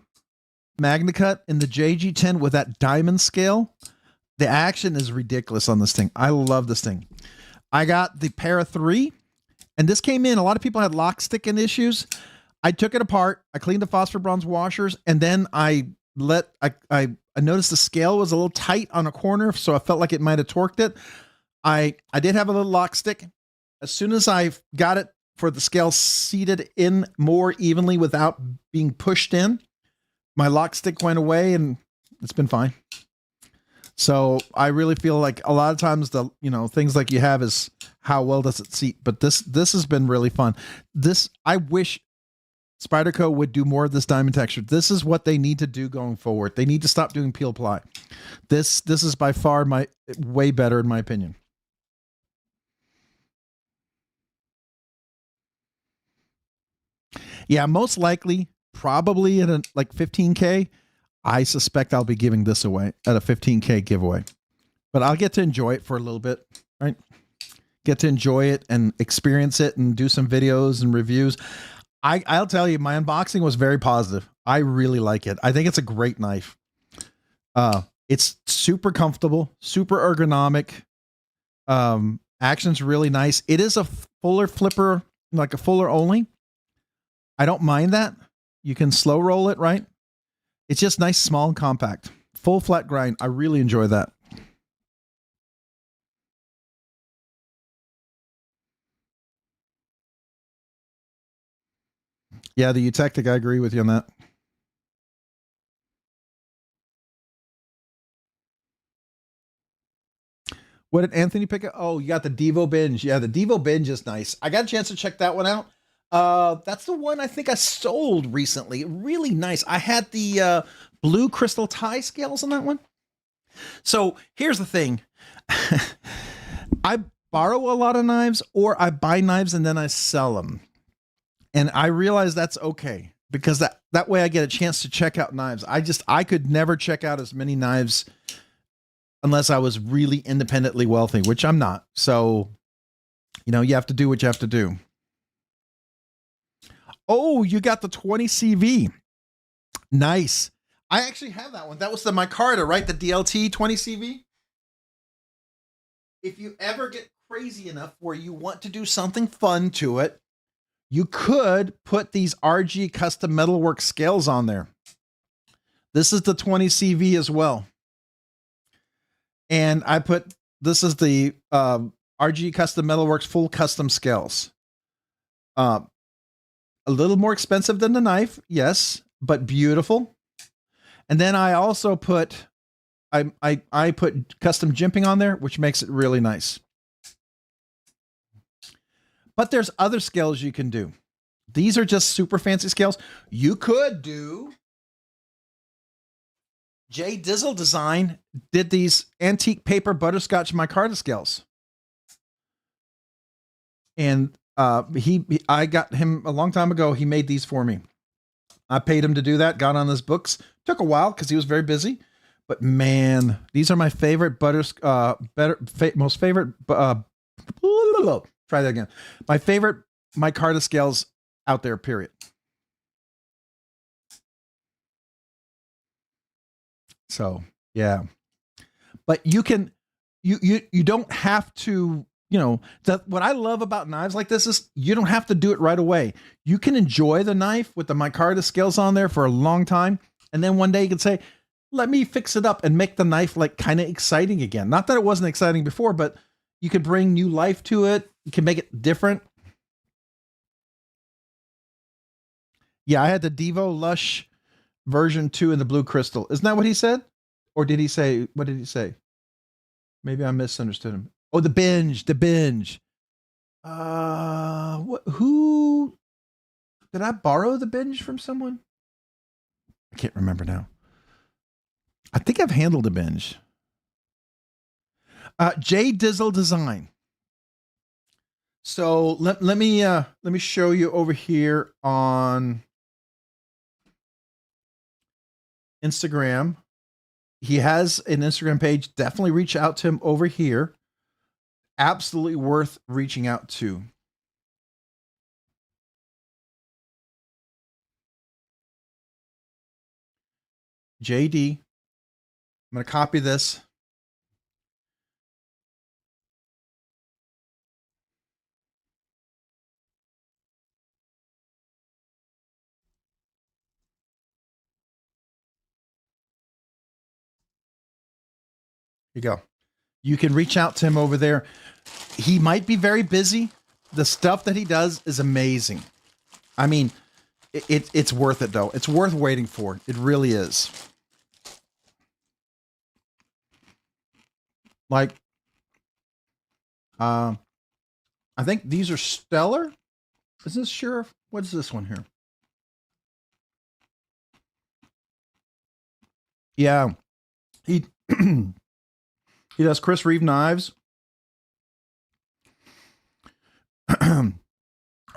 MagnaCut and the JG10 with that diamond scale. The action is ridiculous on this thing. I love this thing. I got the Para 3, and this came in. A lot of people had lock sticking issues. I took it apart. I cleaned the phosphor bronze washers, and then I noticed the scale was a little tight on a corner, so I felt like it might have torqued it. I did have a little lock stick. As soon as I got it for the scale seated in more evenly without being pushed in, my lock stick went away and it's been fine. So I really feel like a lot of times the, things like you have is how well does it seat, but this has been really fun. I wish Spyderco would do more of this diamond texture. This is what they need to do going forward. They need to stop doing peel ply. This is by far way better in my opinion. Yeah, most likely, probably at like 15K, I suspect I'll be giving this away at a 15K giveaway. But I'll get to enjoy it for a little bit, right? Get to enjoy it and experience it and do some videos and reviews. I'll tell you, my unboxing was very positive. I really like it. I think it's a great knife. It's super comfortable, super ergonomic. Action's really nice. It is a fuller flipper, like a fuller only. I don't mind that. You can slow roll it, right? It's just nice, small, and compact. Full flat grind. I really enjoy that. Yeah, the Eutectic, I agree with you on that. What did Anthony pick up? Oh, you got the Divo Binge. Yeah, the Divo Binge is nice. I got a chance to check that one out. That's the one I think I sold recently. Really nice. I had the blue crystal tie scales on that one. So here's the thing. I borrow a lot of knives, or I buy knives and then I sell them. And I realize that's okay, because that way I get a chance to check out knives. I could never check out as many knives unless I was really independently wealthy, which I'm not. So, you have to do what you have to do. Oh, you got the 20 CV. Nice. I actually have that one. That was the micarta, right? The DLT 20 CV. If you ever get crazy enough where you want to do something fun to it, you could put these RG custom metalwork scales on there. This is the 20 CV as well. And this is the RG Custom Metalworks full custom scales. A little more expensive than the knife, yes, but beautiful. And then I also put, I put custom jimping on there, which makes it really nice. But there's other scales you can do. These are just super fancy scales. You could do, Jay Dizzle Design did these antique paper butterscotch micarta scales. And I got him a long time ago. He made these for me. I paid him to do that, got on his books. Took a while because he was very busy. But man, these are my favorite most favorite, try that again. My favorite micarta scales out there, period. So, yeah. But you can, you don't have to you know, what I love about knives like this is you don't have to do it right away. You can enjoy the knife with the micarta scales on there for a long time. And then one day you can say, let me fix it up and make the knife like kind of exciting again. Not that it wasn't exciting before, but you could bring new life to it. You can make it different. Yeah, I had the Divo Lush version 2 in the blue crystal. Isn't that what he said? Or did he say, what did he say? Maybe I misunderstood him. Oh, the binge. Who did I borrow the binge from someone? I can't remember now. I think I've handled a binge. J Dizzle Design. So let me show you over here on Instagram. He has an Instagram page. Definitely reach out to him over here. Absolutely worth reaching out to. JD. I'm going to copy this. Here you go. You can reach out to him over there. He might be very busy. The stuff that he does is amazing. I mean, it's worth it, though. It's worth waiting for. It really is. Like, I think these are Stellar. Is this Sheriff? What's this one here? Yeah. He he does Chris Reeve knives.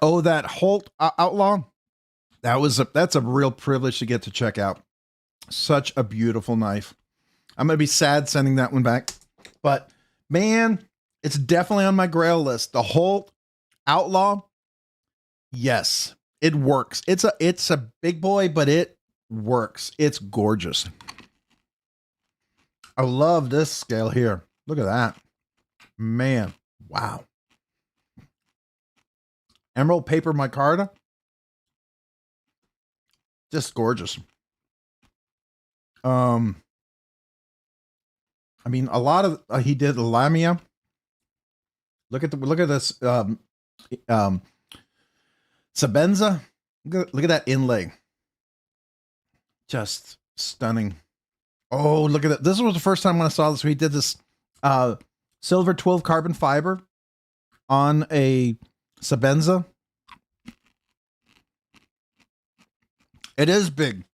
Oh, that Holt Outlaw. That's a real privilege to get to check out. Such a beautiful knife. I'm going to be sad sending that one back. But man, it's definitely on my grail list. The Holt Outlaw. Yes, it works. It's a big boy, but it works. It's gorgeous. I love this scale here. Look at that. Man, wow. Emerald paper micarta. Just gorgeous. I mean, a lot of he did Lamia. Look at this Sabenza. Look at that inlay. Just stunning. Oh, look at that. This was the first time when I saw this. He did this silver 12 carbon fiber on a Sabenza. It is big,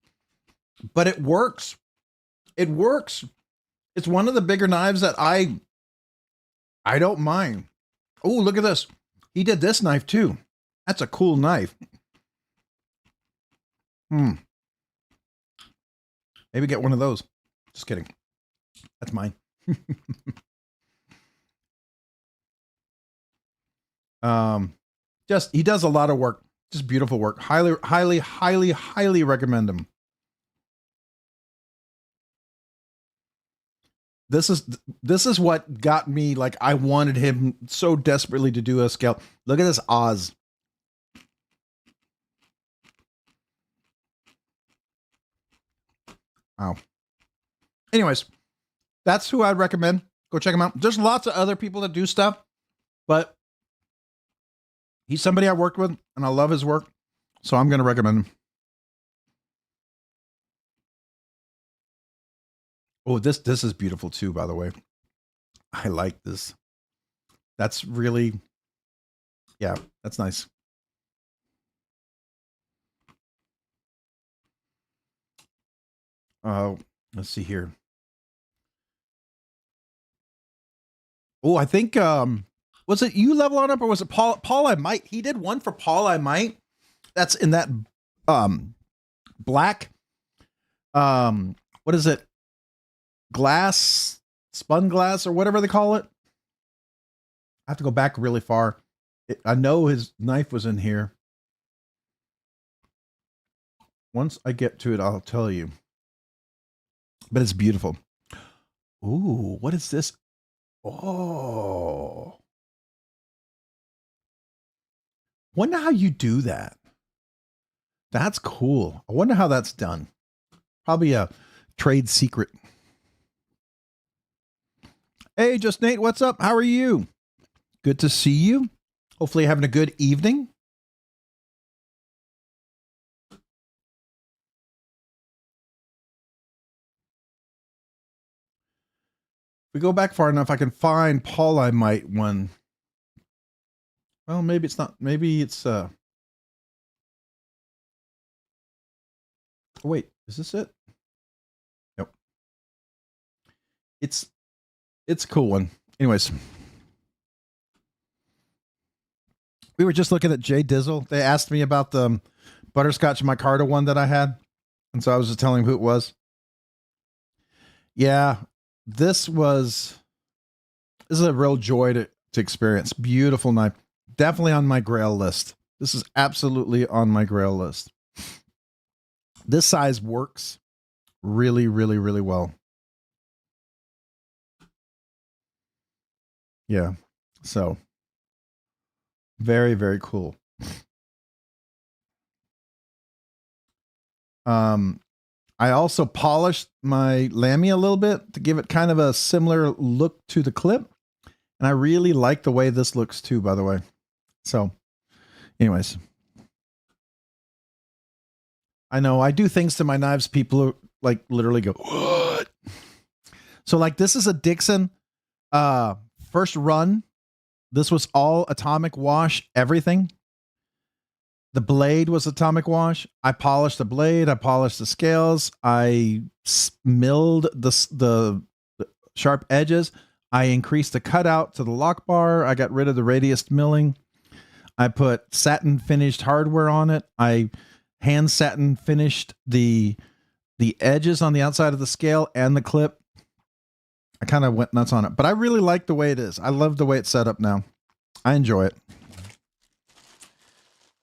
but it works. It works. It's one of the bigger knives that I don't mind. Oh, look at this. He did this knife too. That's a cool knife. Maybe get one of those. Just kidding. That's mine. He does a lot of work. Just beautiful work. Highly recommend him. This is what got me, like, I wanted him so desperately to do a scale. Look at this Oz. Wow. Anyways, that's who I'd recommend. Go check him out. There's lots of other people that do stuff, but he's somebody I worked with and I love his work. So I'm going to recommend him. Oh, this is beautiful too, by the way. I like this. That's really, yeah, that's nice. Let's see here. Oh, I think, was it you level on up or was it Paul I Might? He did one for Paul I Might. That's in that, black, what is it? Glass, spun glass, or whatever they call it. I have to go back really far. I know his knife was in here. Once I get to it, I'll tell you. But it's beautiful. Ooh, what is this? Oh, Wonder how you do that. That's cool. I wonder how that's done. Probably a trade secret. Hey, Just Nate, what's up? How are you? Good to see you. Hopefully having a good evening. If we go back far enough, I can find Paulimite one. Well, maybe it's not. Maybe it's oh, wait, is this it? Nope. It's a cool one. Anyways. We were just looking at Jay Dizzle. They asked me about the butterscotch micarta one that I had. And so I was just telling him who it was. Yeah, this is a real joy to experience. Beautiful knife. Definitely on my grail list. This is absolutely on my grail list. This size works really, really, really well. Yeah. So very, very cool. I also polished my Lamy a little bit to give it kind of a similar look to the clip. And I really like the way this looks too, by the way. So anyways, I know I do things to my knives. People like literally go, what? So like this is a Dixon first run. This was all atomic wash, everything. The blade was atomic wash. I polished the blade. I polished the scales. I milled the sharp edges. I increased the cutout to the lock bar. I got rid of the radius milling. I put satin finished hardware on it. I hand satin finished the edges on the outside of the scale and the clip. I kind of went nuts on it, but I really like the way it is. I love the way it's set up now. I enjoy it.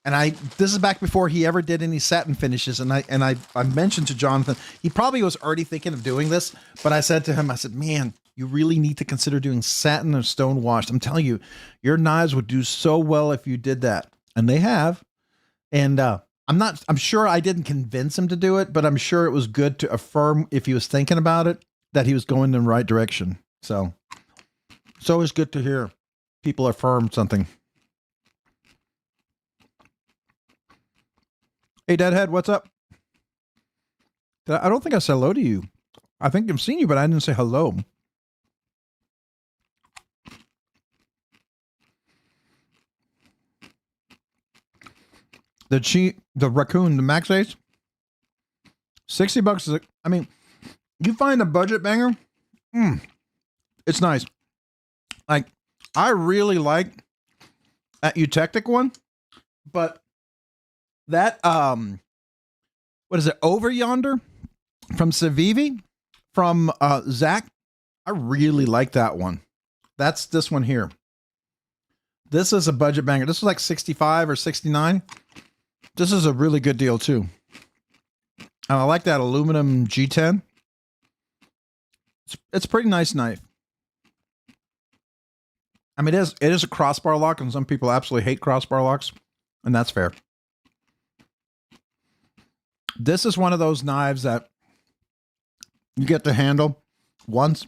And this is back before he ever did any satin finishes. And I mentioned to Jonathan, he probably was already thinking of doing this, but I said to him, I said, man, you really need to consider doing satin or stone washed. I'm telling you, your knives would do so well if you did that. And they have. And I'm sure I didn't convince him to do it, but I'm sure it was good to affirm, if he was thinking about it, that he was going in the right direction. So it's always good to hear people affirm something. Hey, Deadhead, what's up? I don't think I said hello to you. I think I've seen you, but I didn't say hello. The raccoon, the Max Ace, $60. I mean, you find a budget banger, it's nice. Like, I really like that Eutectic one, but that what is it, Over Yonder from Civivi from Zach, I really like that one. That's this one here. This is a budget banger. This was like 65 or 69. This is a really good deal too. And I like that aluminum G10. It's a pretty nice knife. I mean, it is a crossbar lock, and some people absolutely hate crossbar locks, and that's fair. This is one of those knives that you get to handle once,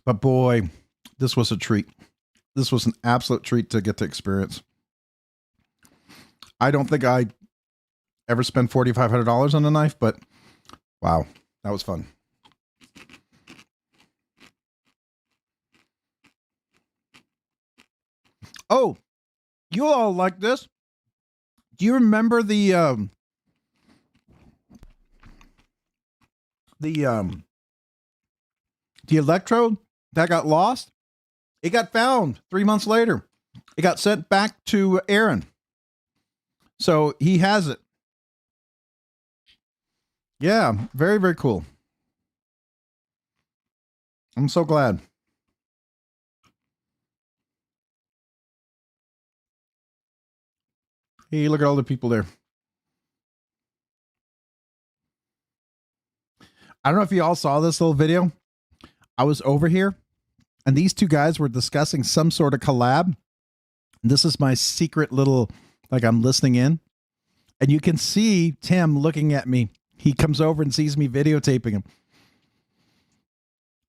but boy, this was a treat. This was an absolute treat to get to experience. I don't think I ever spent $4,500 on a knife, but wow, that was fun. Oh, you all like this? Do you remember the electrode that got lost? It got found 3 months later. It got sent back to Aaron. So he has it. Yeah, very, very cool. I'm so glad. Hey, look at all the people there. I don't know if you all saw this little video. I was over here, and these two guys were discussing some sort of collab. This is my secret little like I'm listening in. And you can see Tim looking at me. He comes over and sees me videotaping him.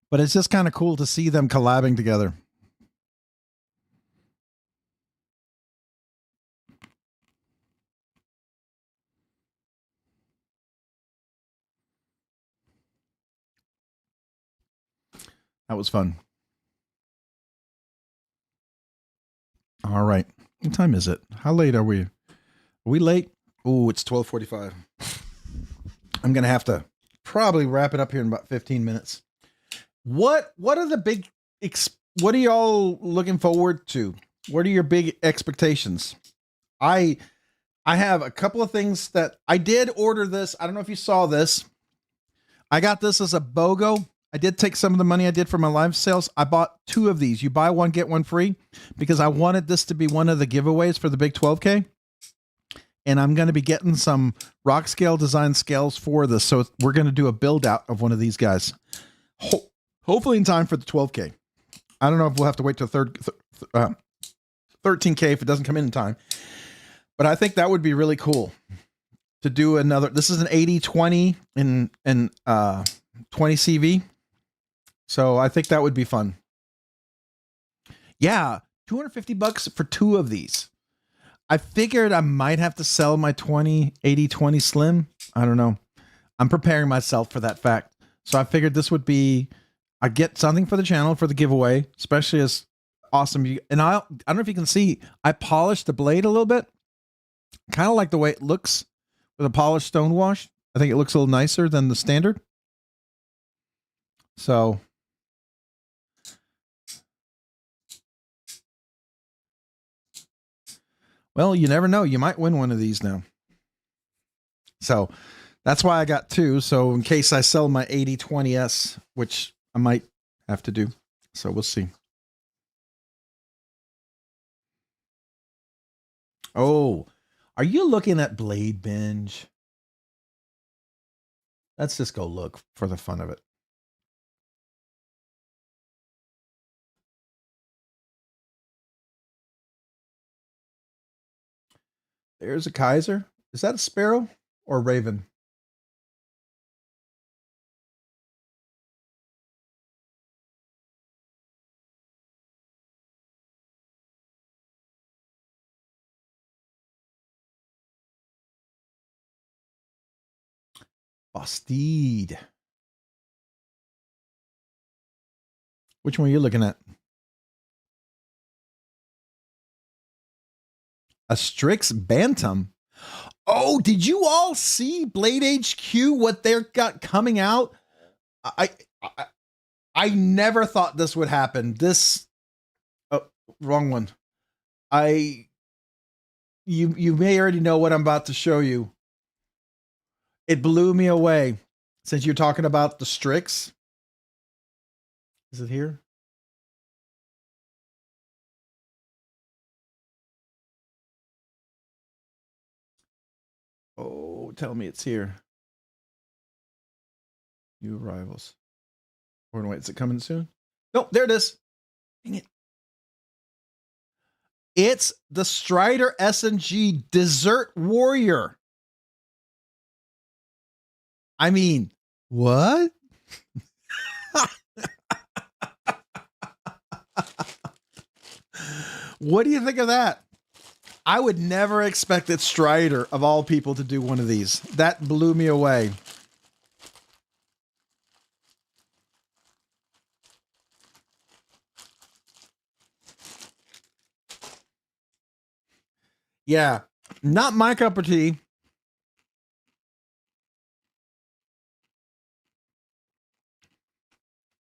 But it's just kind of cool to see them collabing together. That was fun. All right. What time is it? How late are we? Are we late? Oh, it's 12:45. I'm going to have to probably wrap it up here in about 15 minutes. What are the big what are y'all looking forward to? What are your big expectations? I have a couple of things that I did order this. I don't know if you saw this. I got this as a BOGO. I did take some of the money I did for my live sales. I bought 2 of these. You buy one, get one free, because I wanted this to be one of the giveaways for the big 12K. And I'm going to be getting some Rockscale Design scales for this. So we're going to do a build out of one of these guys. Hopefully in time for the 12K. I don't know if we'll have to wait till 13K if it doesn't come in time. But I think that would be really cool to do another. This is an 80-20 and 20 CV. So I think that would be fun. Yeah, $250 for 2 of these. I figured I might have to sell my 80-20 Slim. I don't know. I'm preparing myself for that fact. So I figured this would be, I get something for the channel for the giveaway, especially as awesome. And I don't know if you can see, I polished the blade a little bit. Kind of like the way it looks with a polished stone wash. I think it looks a little nicer than the standard. So well, you never know. You might win one of these now. So that's why I got 2. So in case I sell my 80-20S, which I might have to do. So we'll see. Oh, are you looking at BladeBinge? Let's just go look for the fun of it. There's a Kaiser. Is that a sparrow or a raven? Bastide. Which one are you looking at? A Strix Bantam. Oh, did you all see Blade HQ, what they're got coming out? I never thought this would happen. This, oh, wrong one. You may already know what I'm about to show you. It blew me away. Since you're talking about the Strix. Is it here? Oh, tell me it's here. New arrivals. Or wait, is it coming soon? Nope, there it is. Dang it. It's the Strider S&G Desert Warrior. I mean, what? What do you think of that? I would never expect that Strider, of all people, to do one of these. That blew me away. Yeah, not my cup of tea.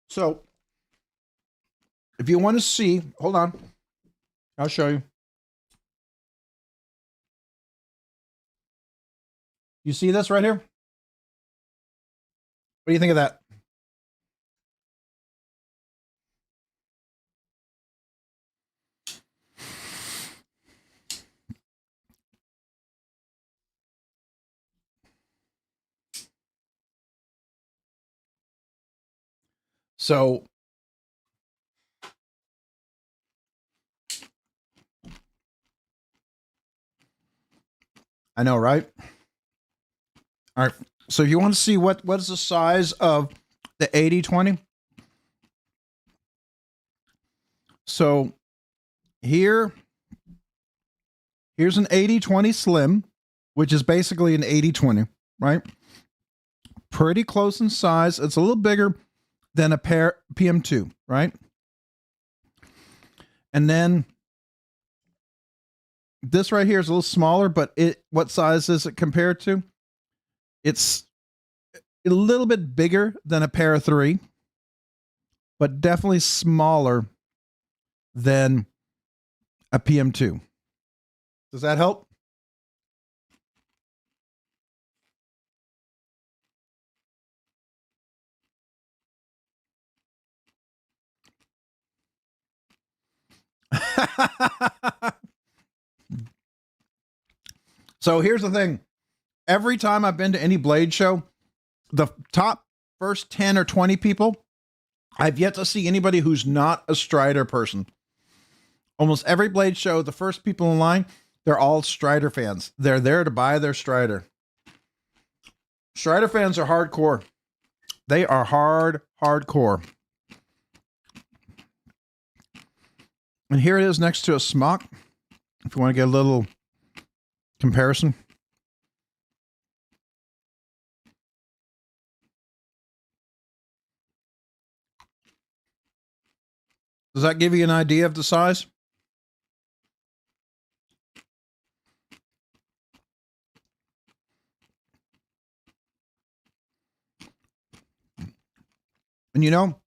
So, if you want to see, hold on. I'll show you. You see this right here? What do you think of that? So, I know, right? All right. So if you want to see what is the size of the 80-20? So here's an 80-20 slim, which is basically an 80-20, right? Pretty close in size. It's a little bigger than a pair PM2, right? And then this right here is a little smaller, but what size is it compared to? It's a little bit bigger than a pair of 3, but definitely smaller than a PM2. Does that help? So here's the thing. Every time I've been to any blade show, the top first 10 or 20 people, I've yet to see anybody who's not a Strider person. Almost every blade show, the first people in line, they're all Strider fans. They're there to buy their Strider. Strider fans are hardcore. They are hardcore. And here it is next to a smock. If you want to get a little comparison. Does that give you an idea of the size? And you know,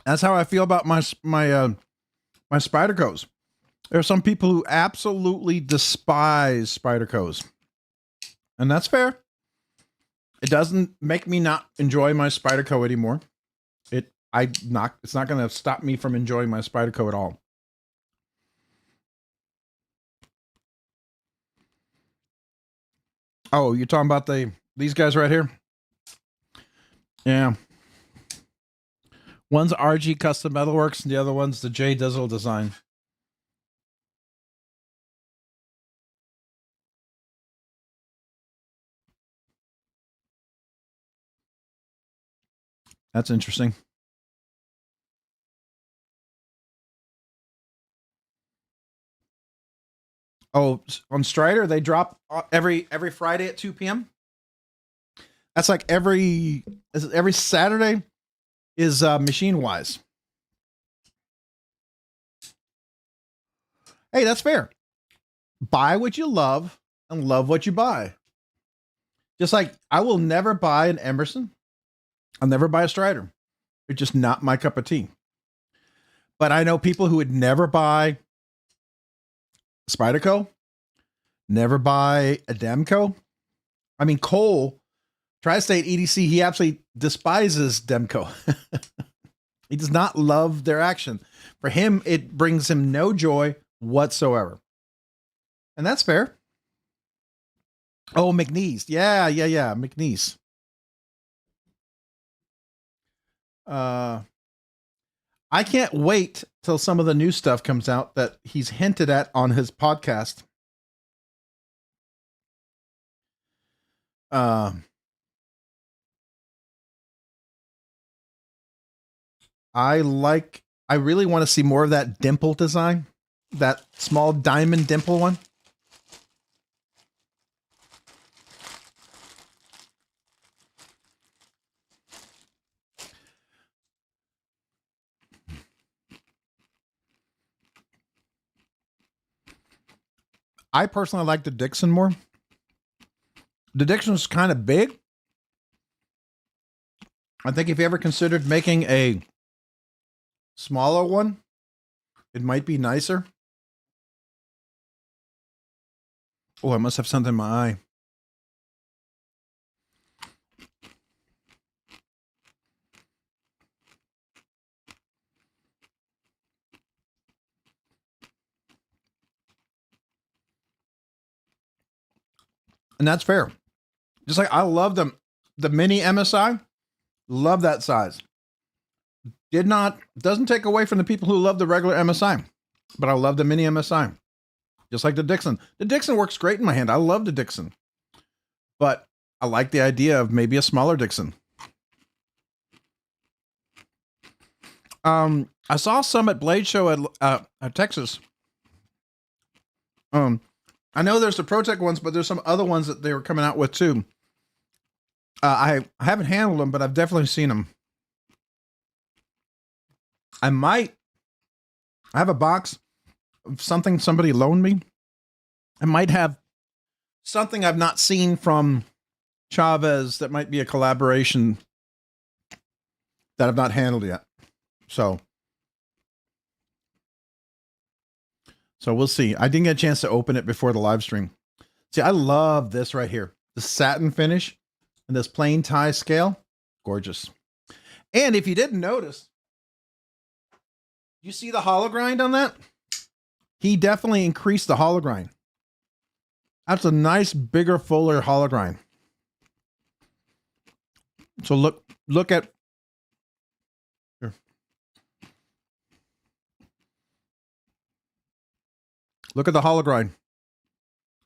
that's how I feel about my Spydercos. There are some people who absolutely despise Spydercos. And that's fair. It doesn't make me not enjoy my Spyderco anymore. It's not going to stop me from enjoying my Spyderco at all. Oh, you're talking about these guys right here? Yeah. One's RG Custom Metalworks and the other one's the J Dizzle Design. That's interesting. Oh, on Strider, they drop every Friday at 2 p.m. That's like every Saturday is Machine Wise. Hey, that's fair. Buy what you love and love what you buy. Just like I will never buy an Emerson. I'll never buy a Strider. It's just not my cup of tea. But I know people who would never buy Spyderco, never buy a Demco. I mean, Cole, Tri-State EDC, he absolutely despises Demco. He does not love their action. For him, it brings him no joy whatsoever. And that's fair. Oh, McNeese. Yeah. McNeese. I can't wait till some of the new stuff comes out that he's hinted at on his podcast. I really want to see more of that dimple design, that small diamond dimple one. I personally like the Dixon more. The Dixon's kind of big. I think if you ever considered making a smaller one, it might be nicer. Oh, I must have something in my eye. And that's fair. Just like I love the mini MSI, love that size. Doesn't take away from the people who love the regular MSI, but I love the mini MSI. just like the Dixon. The Dixon works great in my hand. I love the Dixon, but I like the idea of maybe a smaller Dixon. I saw some at Blade Show at Texas. I know there's the ProTech ones, but there's some other ones that they were coming out with too. I haven't handled them, but I've definitely seen them. I have a box of something somebody loaned me. I might have something I've not seen from Chavez that might be a collaboration that I've not handled yet. So we'll see. I didn't get a chance to open it before the live stream. See, I love this right here. The satin finish and this plain tie scale. Gorgeous. And if you didn't notice, you see the hollow grind on that? He definitely increased the hollow grind. That's a nice, bigger, fuller hollow grind. So look at here. Look at the hollow grind.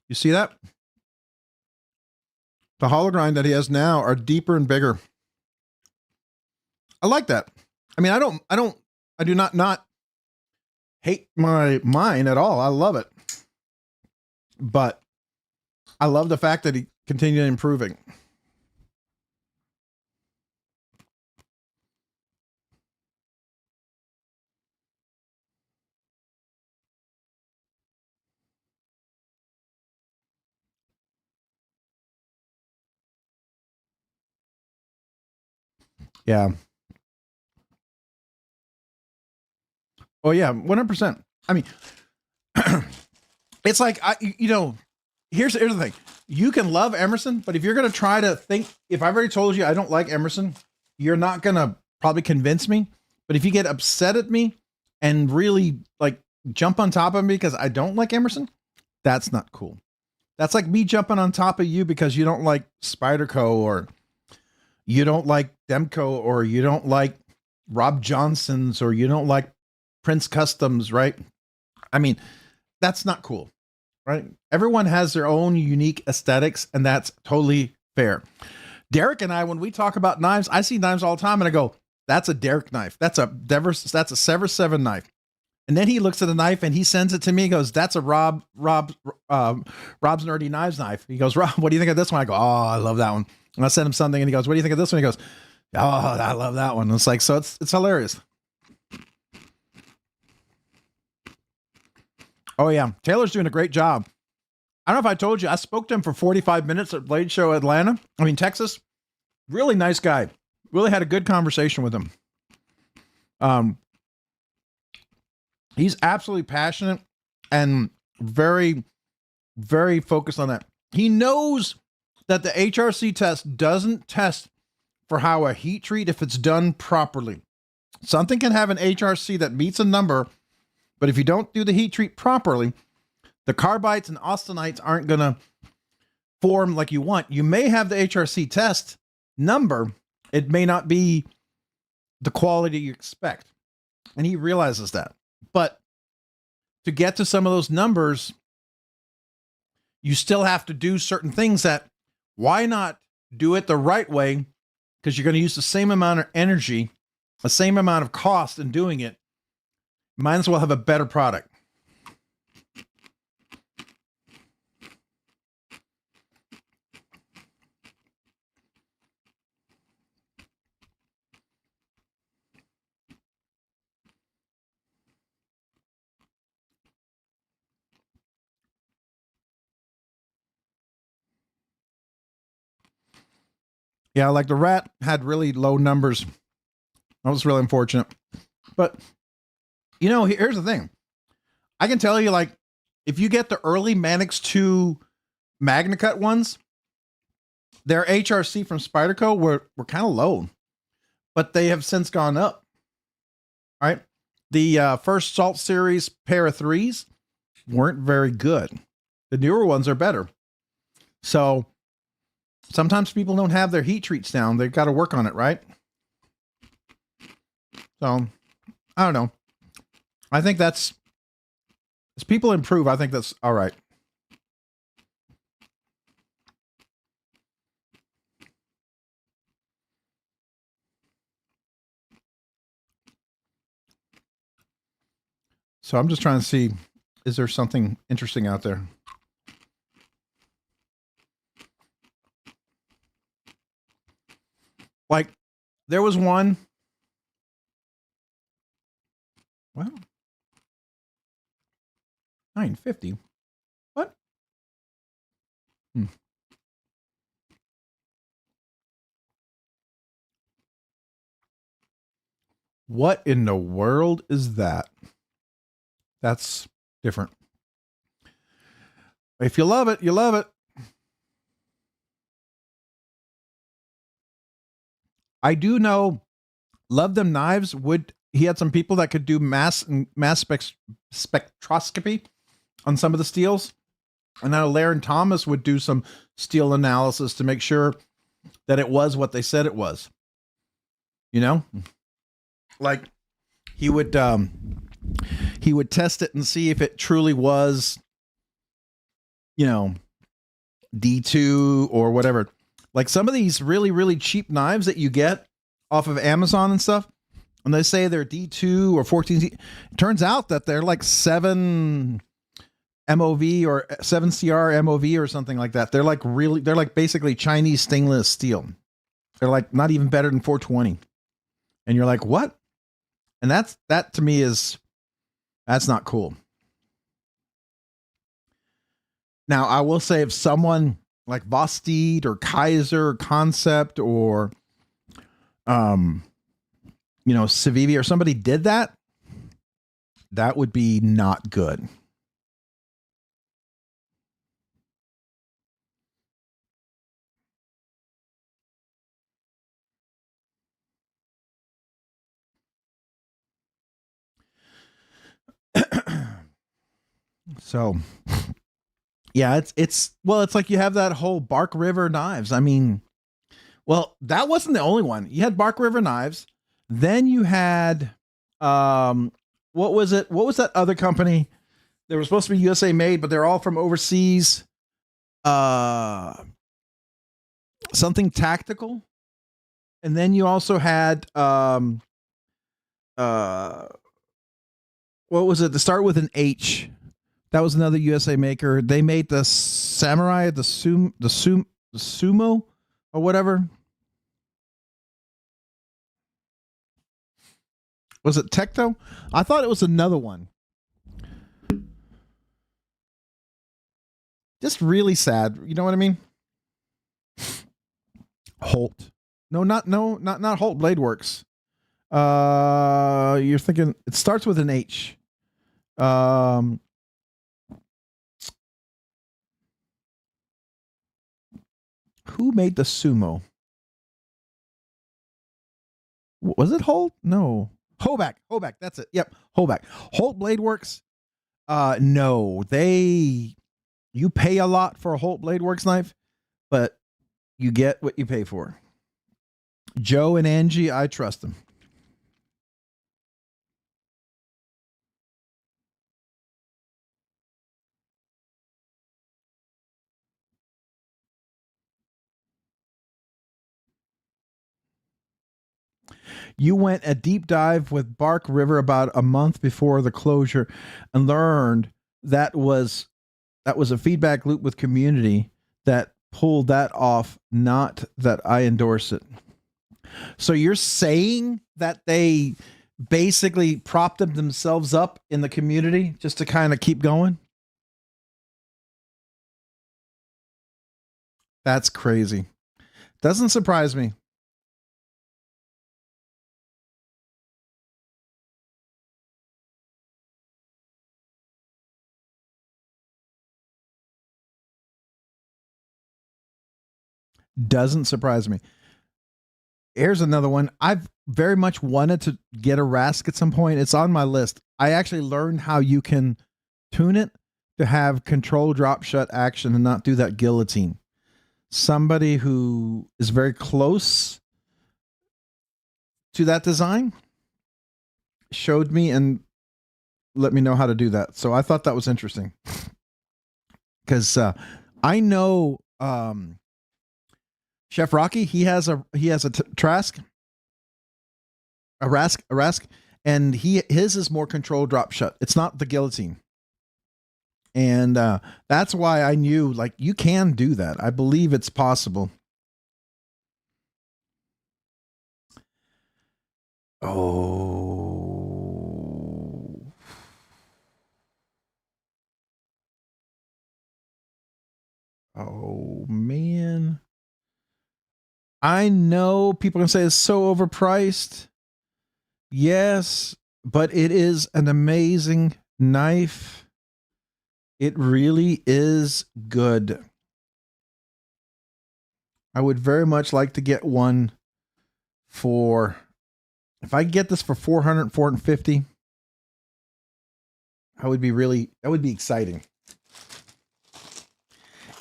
You see that? The hollow grind that he has now are deeper and bigger. I like that. I mean, I do not hate mine at all. I love it. But I love the fact that he continued improving. Yeah. Oh yeah, 100%. I mean, it's like, here's the thing. You can love Emerson, but if you're going to try to think, if I've already told you I don't like Emerson, you're not going to probably convince me. But if you get upset at me and really like jump on top of me because I don't like Emerson, that's not cool. That's like me jumping on top of you because you don't like Spyderco, or you don't like Demco, or you don't like Rob Johnson's, or you don't like Prince Customs, right? I mean, that's not cool, right? Everyone has their own unique aesthetics, and that's totally fair. Derek and I, when we talk about knives, I see knives all the time, and I go, that's a Derek knife. That's a Sever 7 knife. And then he looks at the knife and he sends it to me. He goes, that's a Rob's Nerdy Knives knife. He goes, Rob, what do you think of this one? I go, oh, I love that one. And I send him something and he goes, what do you think of this one? He goes, oh, I love that one. And it's like, so it's hilarious. Oh yeah. Taylor's doing a great job. I don't know if I told you, I spoke to him for 45 minutes at Blade Show Texas. Really nice guy. Really had a good conversation with him. He's absolutely passionate and very, very focused on that. He knows that the HRC test doesn't test for how a heat treat if it's done properly. Something can have an HRC that meets a number, but if you don't do the heat treat properly, the carbides and austenites aren't going to form like you want. You may have the HRC test number. It may not be the quality you expect. And he realizes that. But to get to some of those numbers, you still have to do certain things that, why not do it the right way? Because you're going to use the same amount of energy, the same amount of cost in doing it. Might as well have a better product. Yeah, like the rat had really low numbers. That was really unfortunate. But, here's the thing. I can tell you, like, if you get the early Manix 2 MagnaCut ones, their HRC from Spyderco were kind of low, but they have since gone up. All right. The first Salt Series pair of 3s weren't very good. The newer ones are better. So sometimes people don't have their heat treats down. They've got to work on it, right? So, I don't know. I think that's As people improve, I think that's all right. So I'm just trying to see, is there something interesting out there? Like, there was one. Well, $9.50. What? What in the world is that? That's different. If you love it, you love it. I do know Love Them Knives he had some people that could do mass spectroscopy on some of the steels. And now Laren Thomas would do some steel analysis to make sure that it was what they said it was. You know? Like he would test it and see if it truly was, you know, D2 or whatever. Like some of these really, really cheap knives that you get off of Amazon and stuff, and they say they're D2 or 14. It turns out that they're like 7 MOV or 7CR MOV or something like that. They're like basically Chinese stainless steel. They're like not even better than 420. And you're like, what? And that to me that's not cool. Now, I will say if someone like Vosteed or Kaiser or Concept or, you know, Civivi or somebody did that, that would be not good. So, yeah, it's like you have that whole Bark River Knives. I mean, well, that wasn't the only one. You had Bark River Knives. Then you had, what was it? What was that other company? They were supposed to be USA made, but they're all from overseas. Something Tactical. And then you also had, what was it? To start with an H. That was another USA maker. They made the Samurai, the Sumo or whatever. Was it Tecto? I thought it was another one. Just really sad. You know what I mean? Holt. Not Holt Blade Works. You're thinking it starts with an H. Who made the Sumo? Was it Holt? No. Hoback. That's it. Yep. Hoback. Holt Blade Works. No, you pay a lot for a Holt Blade Works knife, but you get what you pay for. Joe and Angie, I trust them. You went a deep dive with Bark River about a month before the closure and learned that was a feedback loop with community that pulled that off, not that I endorse it. So you're saying that they basically propped themselves up in the community just to kind of keep going? That's crazy. Doesn't surprise me. Doesn't surprise me. Here's another one. I've very much wanted to get a Rask at some point. It's on my list. I actually learned how you can tune it to have control drop shut action and not do that guillotine. Somebody who is very close to that design showed me, and let me know how to do that. So I thought that was interesting because I know Chef Rocky. He has a Trask, a Rask, and his is more controlled drop shut. It's not the guillotine. And that's why I knew, like, you can do that. I believe it's possible. Oh. Oh, man. I know people can say it's so overpriced. Yes, but it is an amazing knife. It really is good. I would very much like to get one for, if I get this for 400, 450, that would be exciting.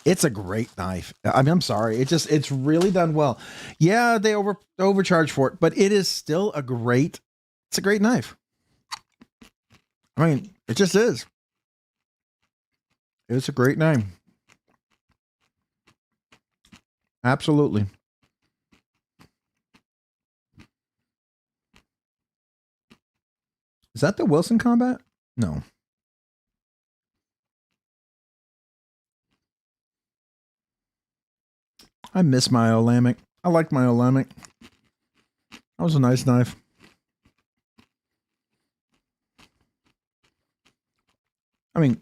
It's a great knife. I mean, I'm sorry. It's really done well. Yeah, they overcharge for it, but it is still it's a great knife. I mean, it just is. It's a great knife. Absolutely. Is that the Wilson Combat? No. I miss my Olamic. I like my Olamic. That was a nice knife. I mean,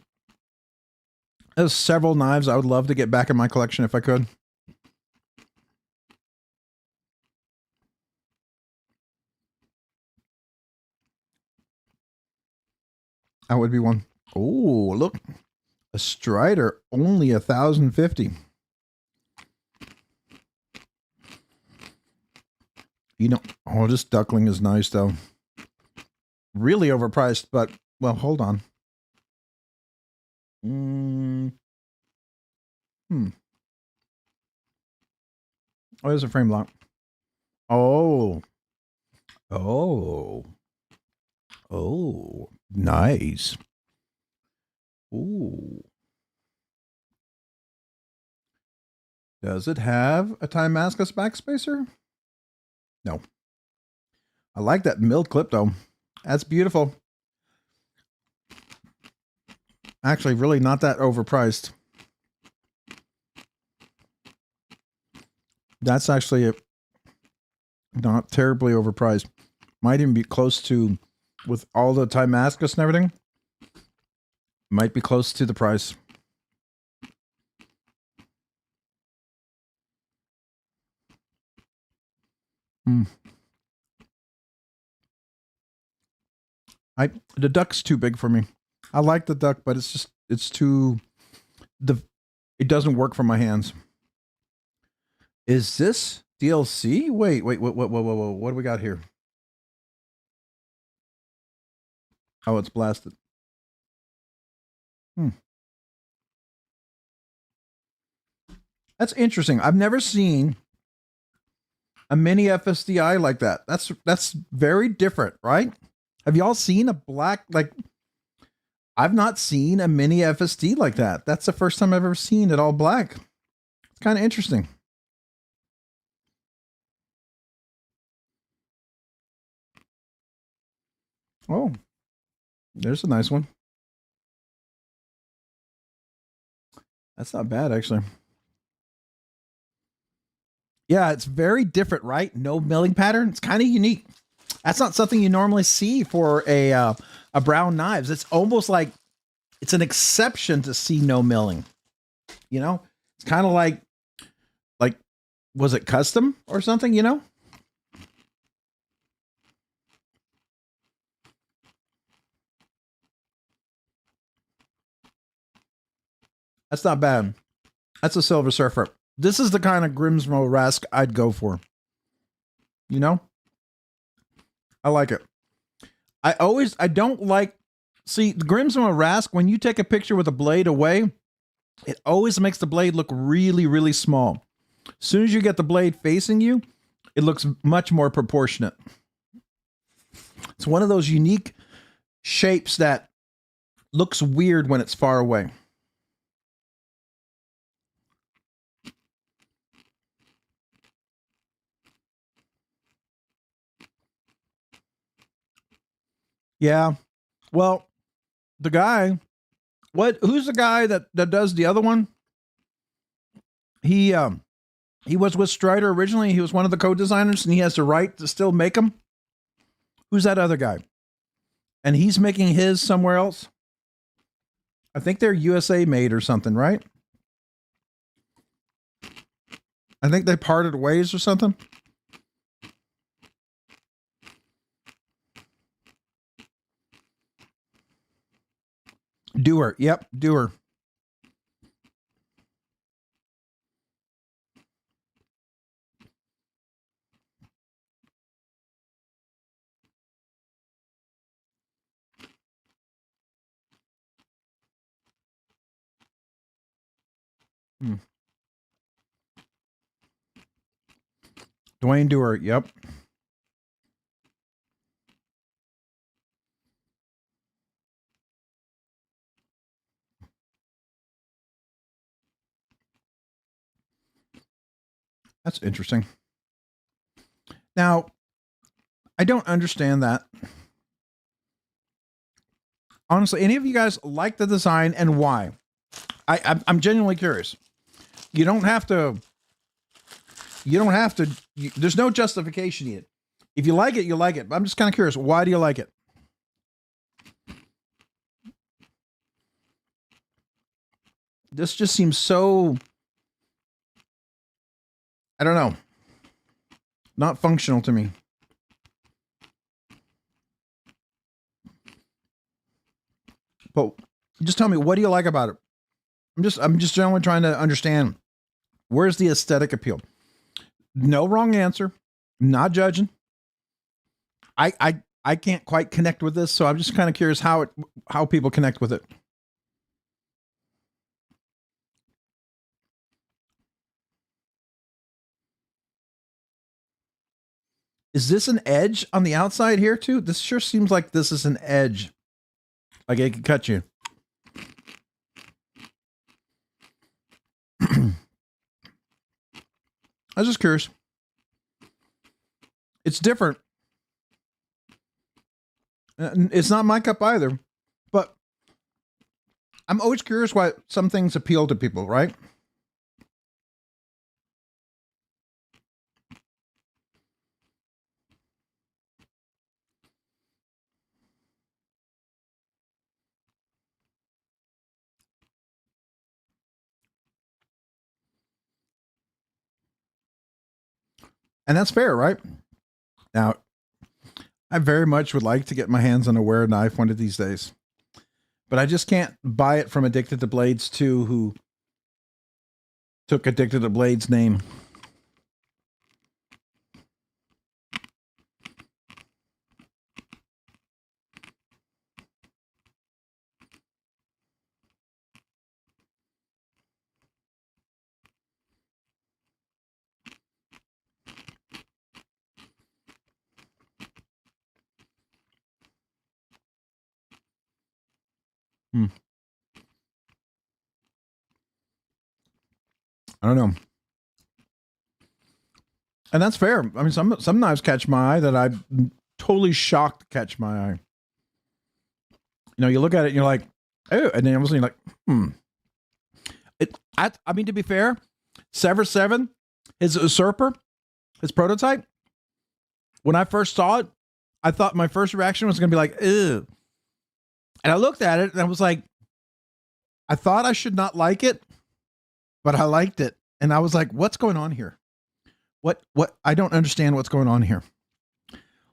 there's several knives I would love to get back in my collection if I could. That would be one. Oh, look. A Strider, only 1,050. You know, oh, this duckling is nice, though. Really overpriced, but, well, hold on. Oh, there's a frame lock. Oh. Oh. Oh. Nice. Ooh. Does it have a Damascus backspacer? No. I like that milled clip, though. That's beautiful. Actually, really not that overpriced. That's actually not terribly overpriced. Might even be close to, with all the Damascus and everything, might be close to the price. The duck's too big for me. I like the duck, but it's too, it doesn't work for my hands. Is this DLC? Wait, what do we got here? Oh, it's blasted. That's interesting. I've never seen a mini FSDI like that. That's very different, right? Have y'all seen a black, like, I've not seen a mini FSD like that. That's the first time I've ever seen it all black. It's kind of interesting. Oh, there's a nice one. That's not bad, actually. Yeah, it's very different, right? No milling pattern. It's kind of unique. That's not something you normally see for a brown knives. It's almost like it's an exception to see no milling. You know, it's kind of like was it custom or something? You know. That's not bad. That's a Silver Surfer. This is the kind of Grimsmo Rask I'd go for. You know? I like it. I don't like, see, the Grimsmo Rask, when you take a picture with a blade away, it always makes the blade look really, really small. As soon as you get the blade facing you, it looks much more proportionate. It's one of those unique shapes that looks weird when it's far away. Yeah. Well, the guy, who's the guy that does the other one? He was with Strider originally. He was one of the co-designers, and he has the right to still make them. Who's that other guy? And he's making his somewhere else. I think they're USA made or something, right? I think they parted ways or something. Doer. Yep, Doer. Dwayne Doer. Yep. That's interesting. Now, I don't understand that. Honestly, any of you guys like the design and why? I'm genuinely curious. You don't have to. There's no justification yet. If you like it, you like it. But I'm just kind of curious. Why do you like it? This just seems so, I don't know, not functional to me. But just tell me, what do you like about it? I'm just generally trying to understand, where's the aesthetic appeal? No wrong answer. Not judging. I can't quite connect with this, so I'm just kind of curious how people connect with it. Is this an edge on the outside here too? This sure seems like this is an edge. Like it could cut you. I was just curious. It's different. It's not my cup either, but I'm always curious why some things appeal to people, right? And that's fair, right? Now, I very much would like to get my hands on a wear knife one of these days, but I just can't buy it from Addicted to Blades 2, who took Addicted to Blades' name. I don't know. And that's fair. I mean, some knives catch my eye that I'm totally shocked to catch my eye. You know, you look at it and you're like, oh, and then all of a sudden you're like, I mean, to be fair, Sever 7, his usurper, his prototype, when I first saw it, I thought my first reaction was going to be like, ew. And I looked at it and I was like, I thought I should not like it, but I liked it. And I was like, what's going on here? What, I don't understand what's going on here.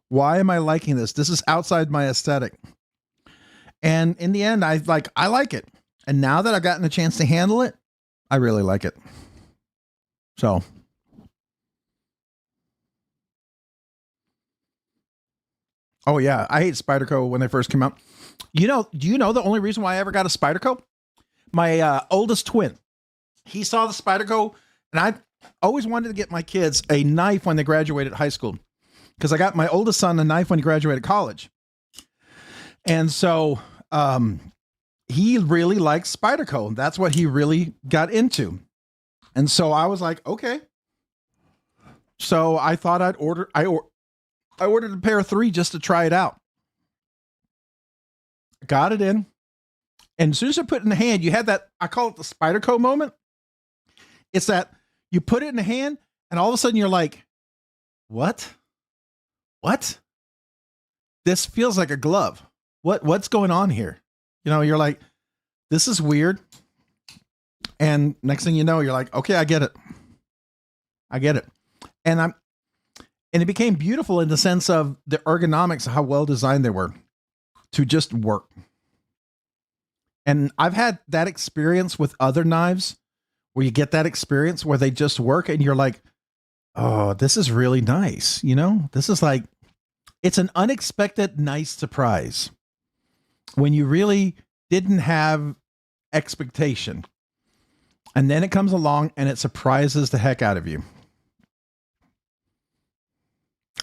Why am I liking this? This is outside my aesthetic. And in the end, I like it. And now that I've gotten a chance to handle it, I really like it. So. Oh yeah. I hate Spyderco when they first came out. Do you know the only reason why I ever got a Spyderco? My oldest twin, he saw the Spyderco, and I always wanted to get my kids a knife when they graduated high school, because I got my oldest son a knife when he graduated college. And so he really likes Spyderco. That's what he really got into. And so I was like, okay. So I thought I ordered a pair of 3 just to try it out. Got it in. And as soon as I put it in the hand, you had that, I call it the Spyderco moment. It's that you put it in the hand and all of a sudden you're like, what? This feels like a glove. What's going on here? You know, you're like, this is weird. And next thing you know, you're like, okay, I get it. And it became beautiful in the sense of the ergonomics, how well designed they were to just work. And I've had that experience with other knives where you get that experience where they just work and you're like, oh, this is really nice. You know, this is like, it's an unexpected, nice surprise when you really didn't have expectation. And then it comes along and it surprises the heck out of you.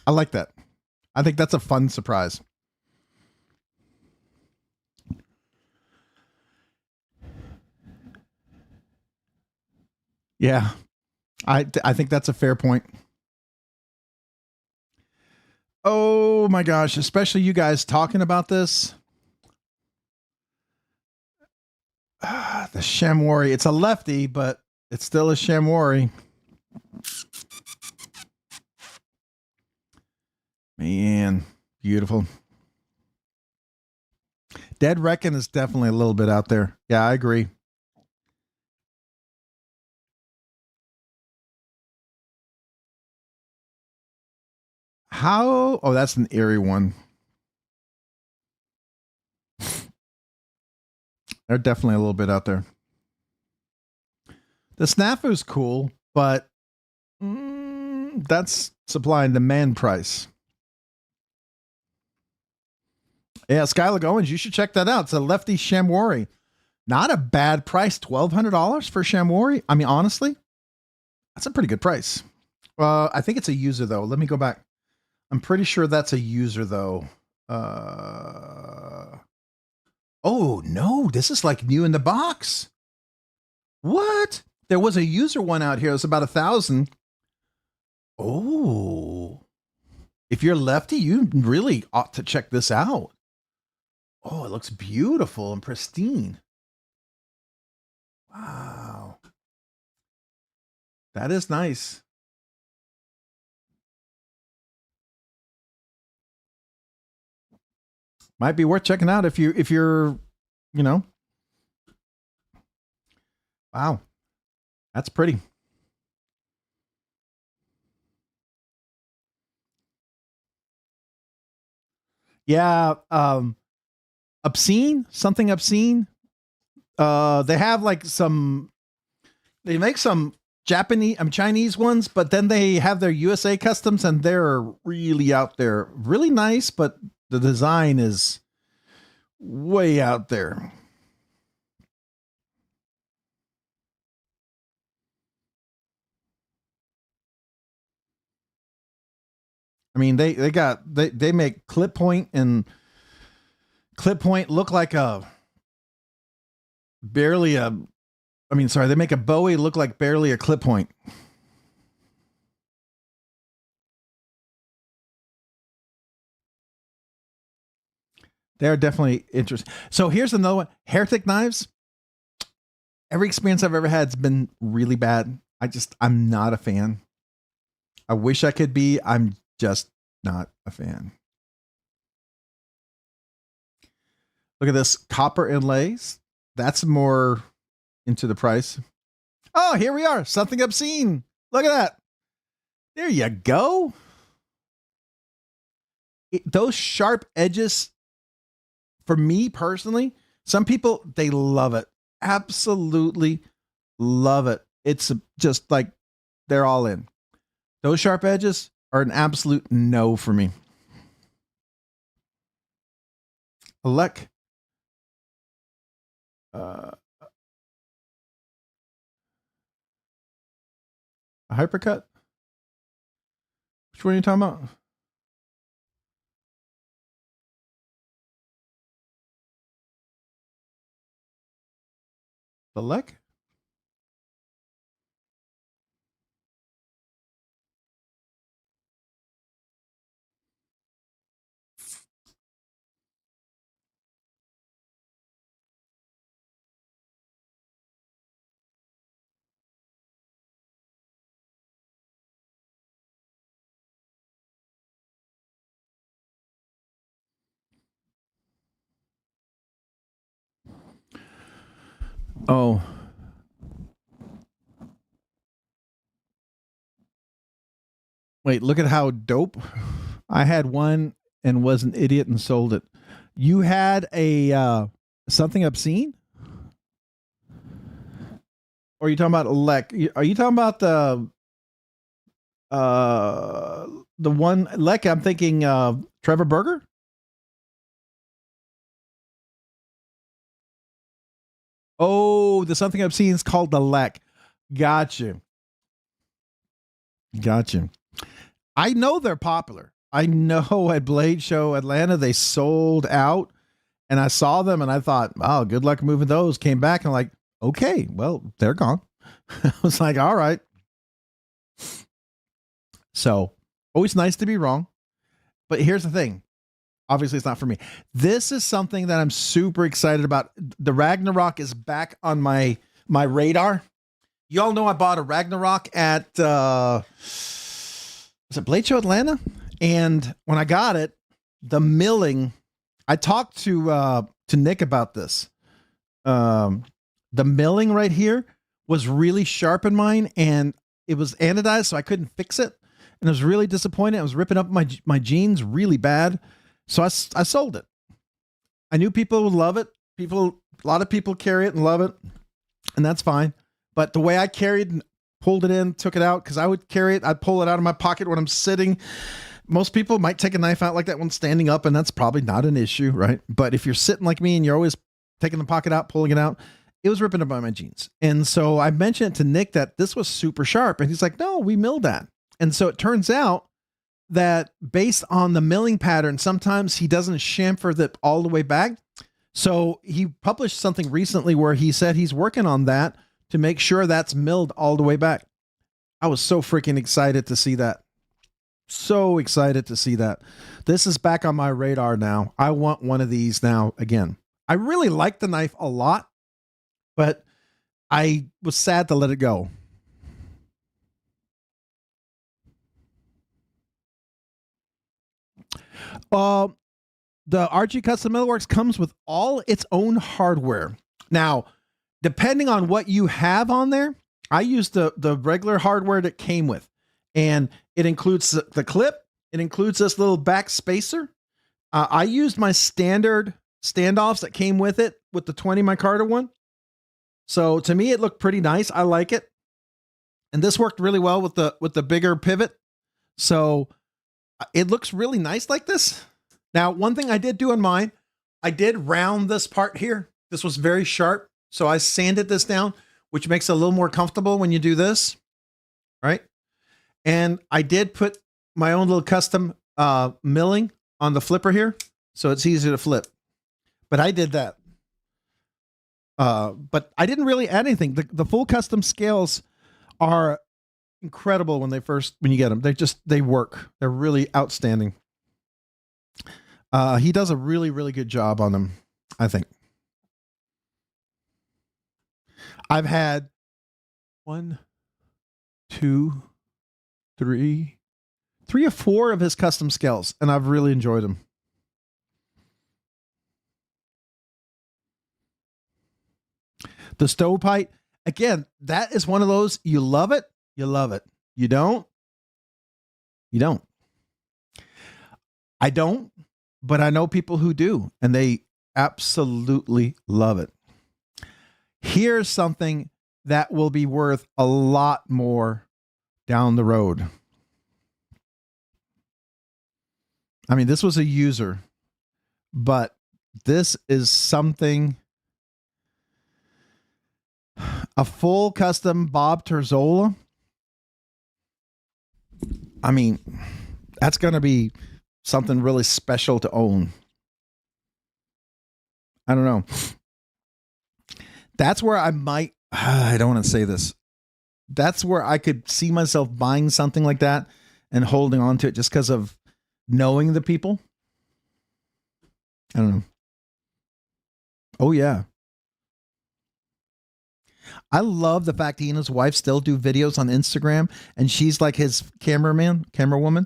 I like that. I think that's a fun surprise. Yeah, I think that's a fair point. Oh my gosh, especially you guys talking about this. The chamois. It's a lefty, but it's still a chamois. Man, beautiful. Dead Reckon is definitely a little bit out there. Yeah, I agree. How? Oh, that's an eerie one. They're definitely a little bit out there. The snafu's cool, but that's supply and demand price. Yeah, Skylar Owens, you should check that out. It's a lefty chamois. Not a bad price. $1,200 for chamois. I mean, honestly, that's a pretty good price. I think it's a user though. Let me go back. I'm pretty sure that's a user though. Oh no, this is like new in the box. What? There was a user one out here. It was about 1,000. Oh, if you're lefty, you really ought to check this out. Oh, it looks beautiful and pristine. Wow. That is nice. Might be worth checking out if you're, you know. Wow. That's pretty. Yeah, obscene, something obscene. They have like they make some Chinese ones, but then they have their USA customs and they're really out there. Really nice, but the design is way out there. I mean, they make clip point and clip point look like they make a Bowie look like barely a clip point. They're definitely interesting. So here's another one. Heretic knives. Every experience I've ever had has been really bad. I'm not a fan. I wish I could be. I'm just not a fan. Look at this copper inlays. That's more into the price. Oh, here we are. Something obscene. Look at that. There you go. Those sharp edges, for me personally, some people, they love it. Absolutely love it. It's just like they're all in. Those sharp edges are an absolute no for me. Alec. A hypercut? Which one are you talking about? The Lek? Oh. Wait, look at how dope. I had one and was an idiot and sold it. You had a something obscene? Or are you talking about Lek? Are you talking about the one Lek? I'm thinking Trevor Berger. Oh, the something obscene is called the Lek. Gotcha. I know they're popular. I know at Blade Show Atlanta they sold out, and I saw them and I thought, oh, good luck moving those. Came back and I'm like, okay, well, they're gone. I was like, all right. So always nice to be wrong. But here's the thing. Obviously, it's not for me. This is something that I'm super excited about. The Ragnarok is back on my radar. You all know I bought a Ragnarok at was it Blade Show Atlanta? And when I got it, the milling, I talked to Nick about this. The milling right here was really sharp in mine, and it was anodized, so I couldn't fix it. And I was really disappointed. I was ripping up my jeans really bad. So I sold it. I knew people would love it. A lot of people carry it and love it, and that's fine. But the way I carried and pulled it in, took it out, because I would carry it, I'd pull it out of my pocket when I'm sitting. Most people might take a knife out like that when standing up, and that's probably not an issue, right? But if you're sitting like me and you're always taking the pocket out, pulling it out, it was ripping up my jeans. And so I mentioned it to Nick that this was super sharp, and he's like, no, we milled that. And so it turns out that based on the milling pattern, sometimes he doesn't chamfer it all the way back. So he published something recently where he said he's working on that to make sure that's milled all the way back. I was so freaking excited to see that. So excited to see that. This is back on my radar now. I want one of these now again. I really like the knife a lot, but I was sad to let it go. The RG Custom Metalworks comes with all its own hardware. Now, depending on what you have on there, I used the regular hardware that came with, and it includes the clip. It includes this little back spacer. I used my standard standoffs that came with it with the 20 micarta one. So to me, it looked pretty nice. I like it. And this worked really well with the bigger pivot. So it looks really nice like this. Now, one thing I did do on mine, I did round this part here. This was very sharp. So I sanded this down, which makes it a little more comfortable when you do this, right? And I did put my own little custom milling on the flipper here, so it's easier to flip. But I did that. But I didn't really add anything. The full custom scales are incredible when you get them. They work. They're really outstanding. He does a really, really good job on them, I think. I've had 1, 2, 3 or 4 of his custom scales, and I've really enjoyed them. The stovepipe, again, that is one of those, you love it, you love it. You don't, you don't. I don't, but I know people who do, and they absolutely love it. Here's something that will be worth a lot more down the road. I mean, this was a user, but this is something, a full custom Bob Terzola. I mean, that's going to be something really special to own. I don't know. That's where I might, I don't want to say this. That's where I could see myself buying something like that and holding on to it just because of knowing the people. I don't know. Oh, yeah. I love the fact he and his wife still do videos on Instagram and she's like his camerawoman.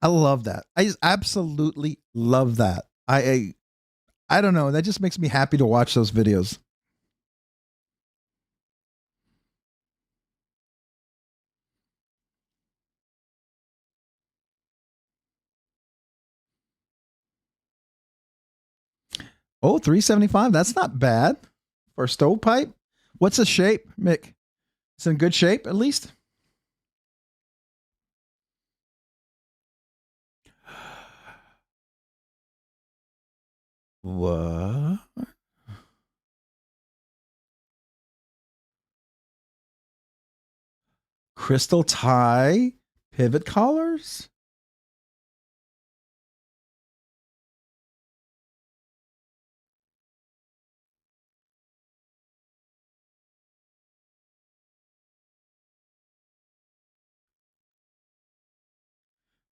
I love that. I absolutely love that. I don't know. That just makes me happy to watch those videos. Oh, 375. That's not bad for a stovepipe. What's the shape, Mick? It's in good shape, at least. What? Crystal tie pivot collars?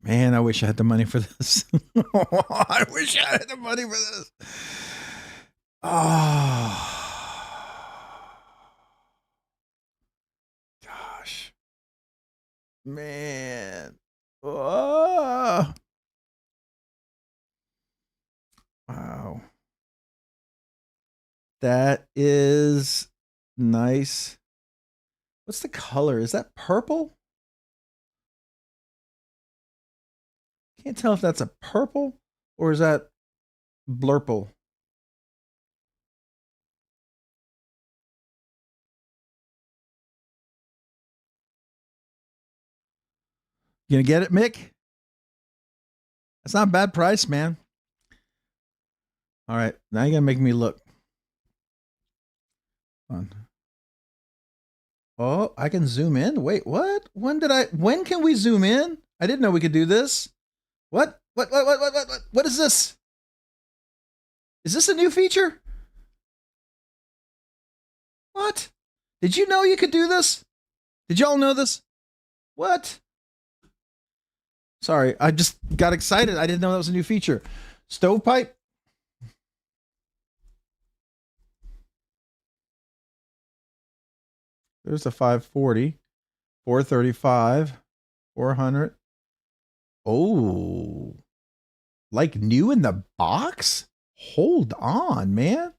Man, I wish I had the money for this. I wish I had the money for this. Oh, gosh. Man. Oh. Wow. That is nice. What's the color? Is that purple? Can't tell if that's a purple or is that blurple. You gonna get it, Mick? That's not a bad price, man. All right, now you're gonna make me look. Hold on. Oh, I can zoom in. Wait, what? When can we zoom in? I didn't know we could do this. What? What is this? Is this a new feature? What? Did you know you could do this? Did y'all know this? What? Sorry, I just got excited. I didn't know that was a new feature. Stovepipe. There's a 540, 435, 400. Oh, like new in the box? Hold on, man.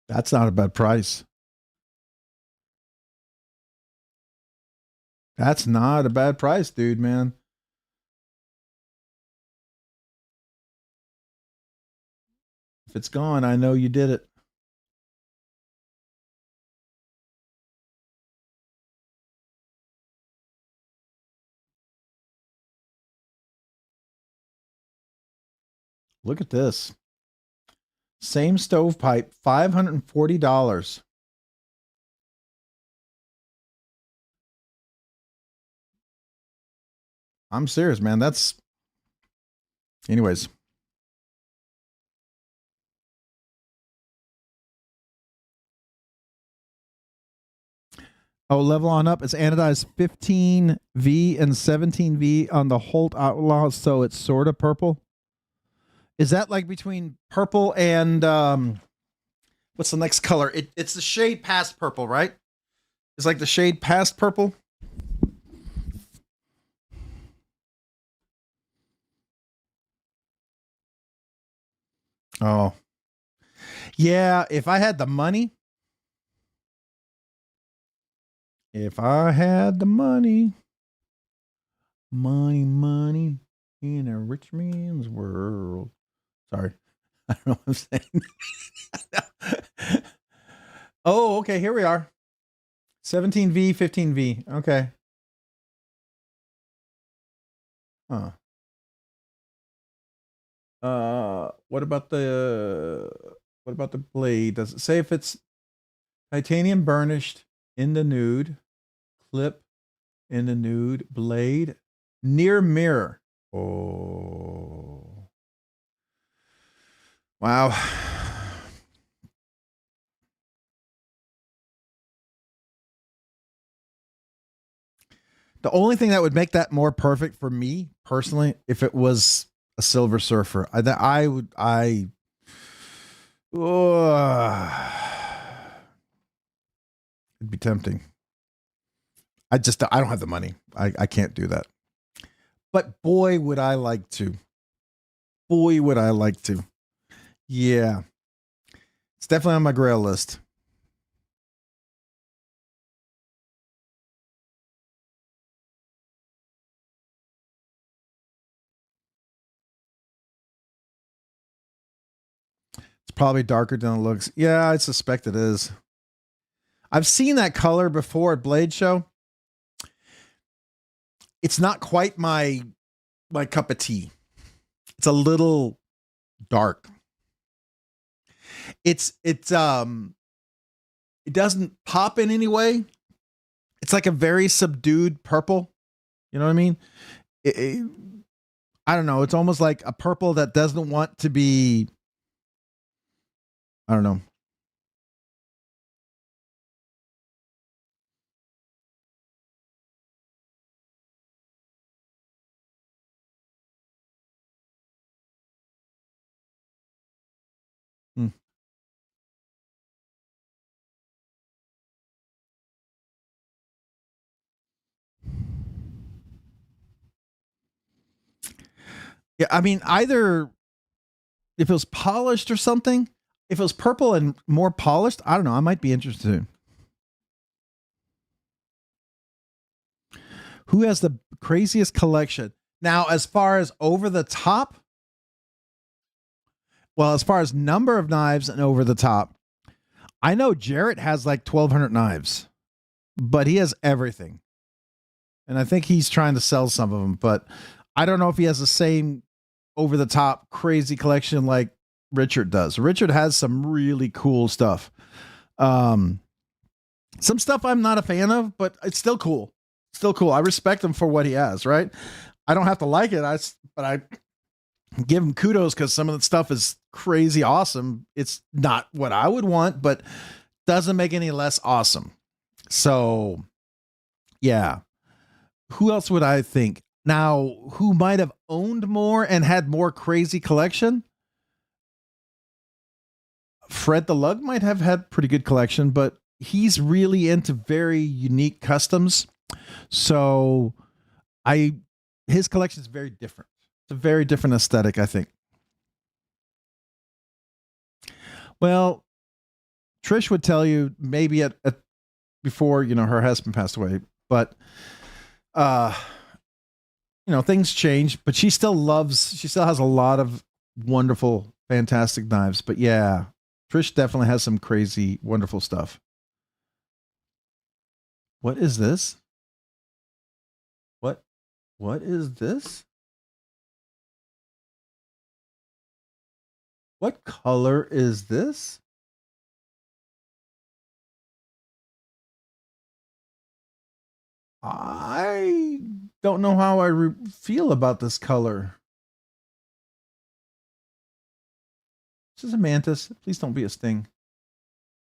That's not a bad price. That's not a bad price, dude, man. If it's gone, I know you did it. Look at this. Same stovepipe, $540. I'm serious, man. That's, anyways. Oh, level on up. It's anodized 15V and 17V on the Holt Outlaw, so it's sort of purple. Is that like between purple and what's the next color? It's the shade past purple, right? It's like the shade past purple. Oh. Yeah, if I had the money. If I had the money. Money in a rich man's world. Sorry. I don't know what I'm saying. Oh, okay. Here we are. 17V, 15V. Okay. Huh. What about the blade? Does it say if it's titanium burnished in the nude, clip in the nude, blade, near mirror? Oh. Wow. The only thing that would make that more perfect for me personally, if it was a Silver Surfer, it'd be tempting. I don't have the money. I can't do that. But boy, would I like to. Boy, would I like to. Yeah. It's definitely on my grail list. It's probably darker than it looks. Yeah, I suspect it is. I've seen that color before at Blade Show. It's not quite my cup of tea. It's a little dark. It doesn't pop in any way. It's like a very subdued purple. You know what I mean? I don't know. It's almost like a purple that doesn't want to be. I don't know. Hmm. Yeah, I mean, either if it was polished or something, if it was purple and more polished, I don't know. I might be interested. Who has the craziest collection? Now, as far as over the top, well, as far as number of knives and over the top, I know Jarrett has like 1,200 knives, but he has everything. And I think he's trying to sell some of them, but I don't know if he has the same over the top crazy collection like Richard does. Richard has some really cool stuff. Some stuff I'm not a fan of, but it's still cool. Still cool. I respect him for what he has, right? I don't have to like it. But I give him kudos because some of the stuff is crazy awesome. It's not what I would want, but doesn't make any less awesome. So yeah. Who else would I think? Now, who might have owned more and had more crazy collection? Fred the Lug might have had pretty good collection, but he's really into very unique customs. So his collection is very different. It's a very different aesthetic, I think. Well, Trish would tell you maybe at before, her husband passed away, but things change, but she still has a lot of wonderful, fantastic knives. But yeah, Trish definitely has some crazy, wonderful stuff. What is this? What is this? What color is this? I don't know how I feel about this color. This is a mantis. Please don't be a sting.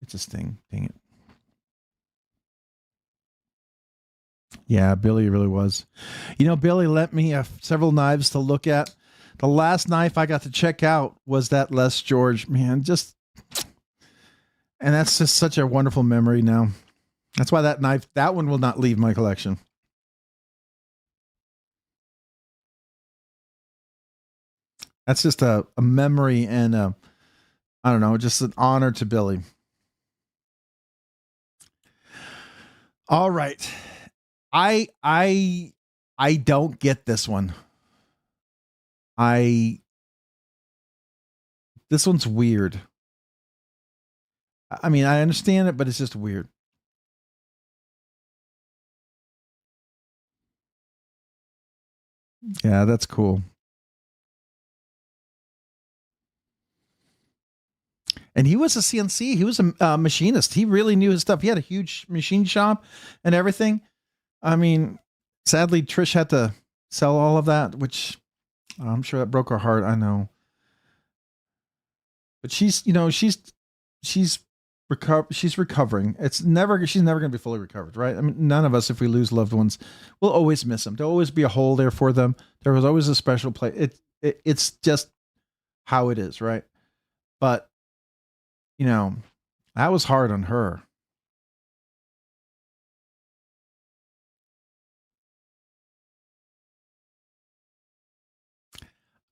It's a sting. Dang it. Yeah, Billy really was. Billy lent me several knives to look at. The last knife I got to check out was that Les George. Man, and that's just such a wonderful memory now. That's why that one will not leave my collection. That's just a memory and I don't know, just an honor to Billy. All right. I don't get this one. I This one's weird. I mean, I understand it, but it's just weird. Yeah, that's cool. And he was a CNC. He was a machinist. He really knew his stuff. He had a huge machine shop and everything. I mean, sadly, Trish had to sell all of that, which I'm sure that broke her heart. I know. But she's recovering. She's never going to be fully recovered, right? I mean, none of us, if we lose loved ones, will always miss them. There'll always be a hole there for them. There was always a special place. It's just how it is, right? But that was hard on her.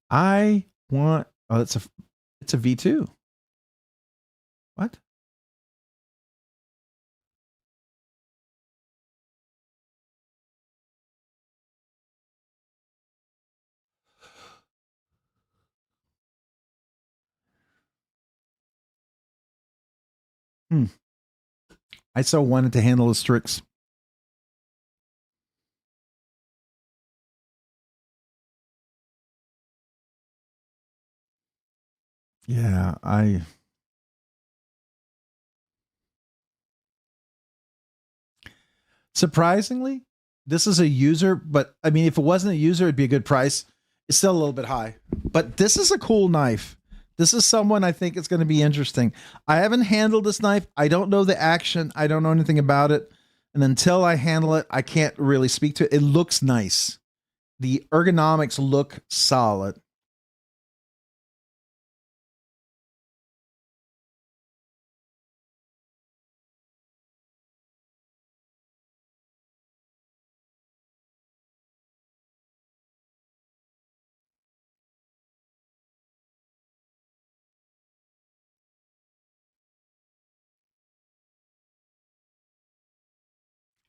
I want. Oh, it's a V2. What? I so wanted to handle the Strix. Yeah, surprisingly, this is a user, but I mean, if it wasn't a user, it'd be a good price. It's still a little bit high, but this is a cool knife. This is someone I think it's going to be interesting. I haven't handled this knife. I don't know the action. I don't know anything about it. And until I handle it, I can't really speak to it. It looks nice. The ergonomics look solid.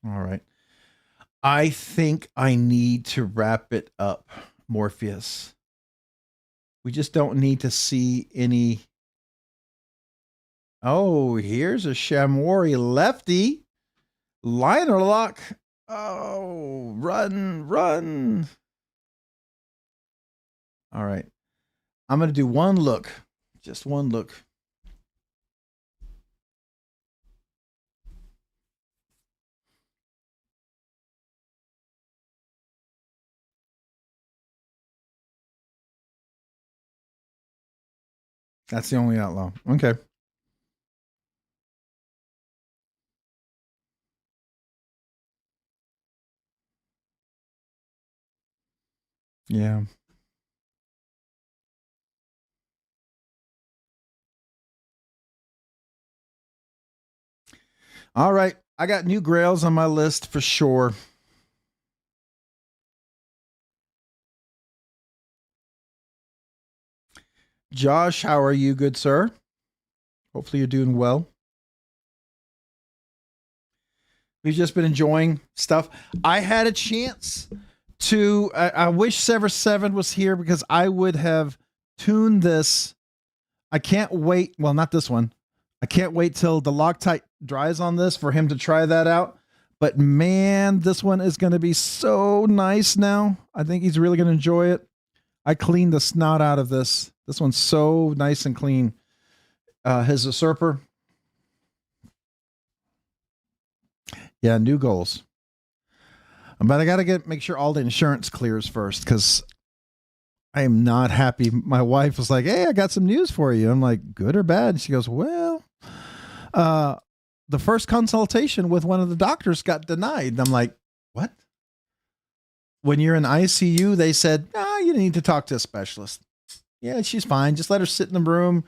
All right. I think I need to wrap it up, Morpheus. We just don't need to see any. Oh, here's a Shamwari lefty. Liner lock. Oh, run. All right. I'm going to do one look. Just one look. That's the only outlaw. Okay. Yeah. All right. I got new grails on my list for sure. Josh, how are you, good sir? Hopefully you're doing well. We've just been enjoying stuff. I had a chance to, I wish Sever 7 was here because I would have tuned this. I can't wait. Well, not this one. I can't wait till the Loctite dries on this for him to try that out. But man, this one is going to be so nice now. I think he's really going to enjoy it. I cleaned the snot out of this. This one's so nice and clean. His usurper. Yeah, new goals. But I got to make sure all the insurance clears first because I am not happy. My wife was like, hey, I got some news for you. I'm like, good or bad? And she goes, well, the first consultation with one of the doctors got denied. And I'm like, what? When you're in ICU, they said, you need to talk to a specialist. Yeah, she's fine. Just let her sit in the room,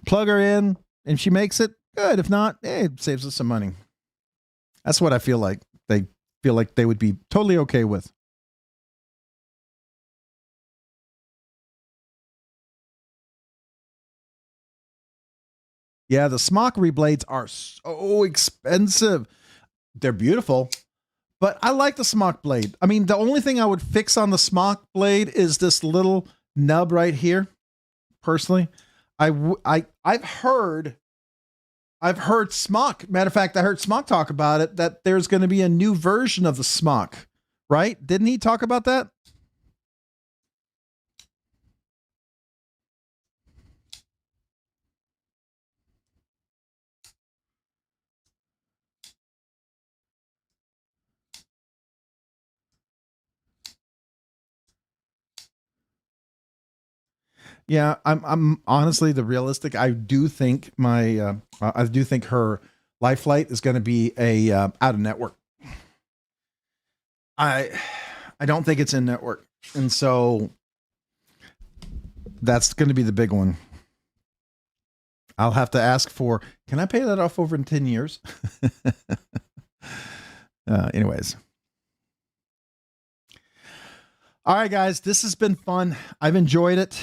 plug her in. And if she makes it, good. If not, it saves us some money. That's what I feel like. They feel like they would be totally okay with. Yeah, the Smockery blades are so expensive. They're beautiful, but I like the Smock blade. I mean, the only thing I would fix on the Smock blade is this little nub right here. Personally, I've heard Smock. Matter of fact, I heard Smock talk about it, that there's going to be a new version of the Smock, right? Didn't he talk about that? Yeah, I'm honestly the realistic. I do think I do think her Life Flight is going to be a out of network. I don't think it's in network, and so that's going to be the big one. I'll have to ask for. Can I pay that off over in 10 years? Anyways. All right, guys, this has been fun. I've enjoyed it.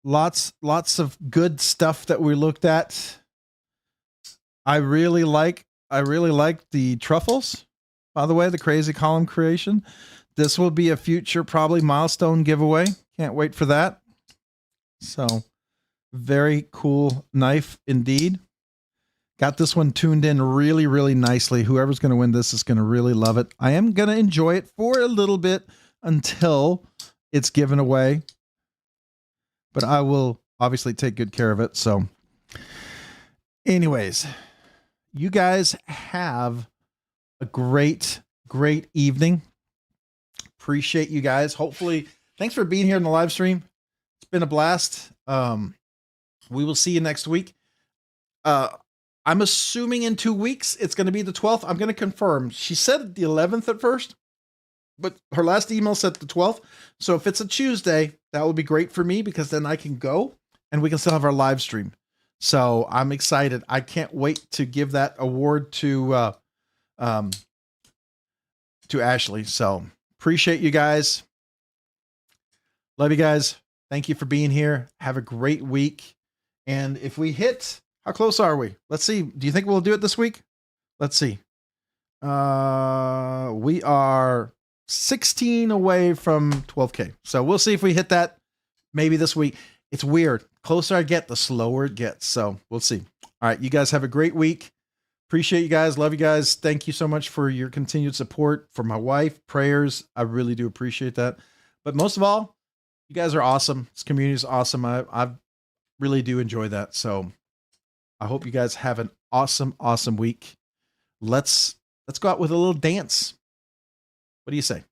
Lots of good stuff that we looked at. I really like the truffles. By the way, the crazy column creation. This will be a future probably milestone giveaway. Can't wait for that. So, very cool knife indeed. Got this one tuned in really, really nicely. Whoever's going to win this is going to really love it. I am going to enjoy it for a little bit until it's given away. But I will obviously take good care of it. So anyways, you guys have a great evening. Appreciate you guys. Hopefully, thanks for being here in the live stream. It's been a blast. We will see you next week. I'm assuming in 2 weeks, it's going to be the 12th. I'm going to confirm. She said the 11th at first, but her last email said the 12th. So if it's a Tuesday, that would be great for me, because then I can go and we can still have our live stream. So I'm excited. I can't wait to give that award to Ashley. So appreciate you guys. Love you guys. Thank you for being here. Have a great week. And if we hit, how close are we? Let's see. Do you think we'll do it this week? Let's see. We are 16 away from 12K. So we'll see if we hit that maybe this week. It's weird. Closer I get, the slower it gets. So we'll see. All right. You guys have a great week. Appreciate you guys. Love you guys. Thank you so much for your continued support, for my wife, prayers. I really do appreciate that. But most of all, you guys are awesome. This community is awesome. I really do enjoy that. So I hope you guys have an awesome week. Let's go out with a little dance. What do you say?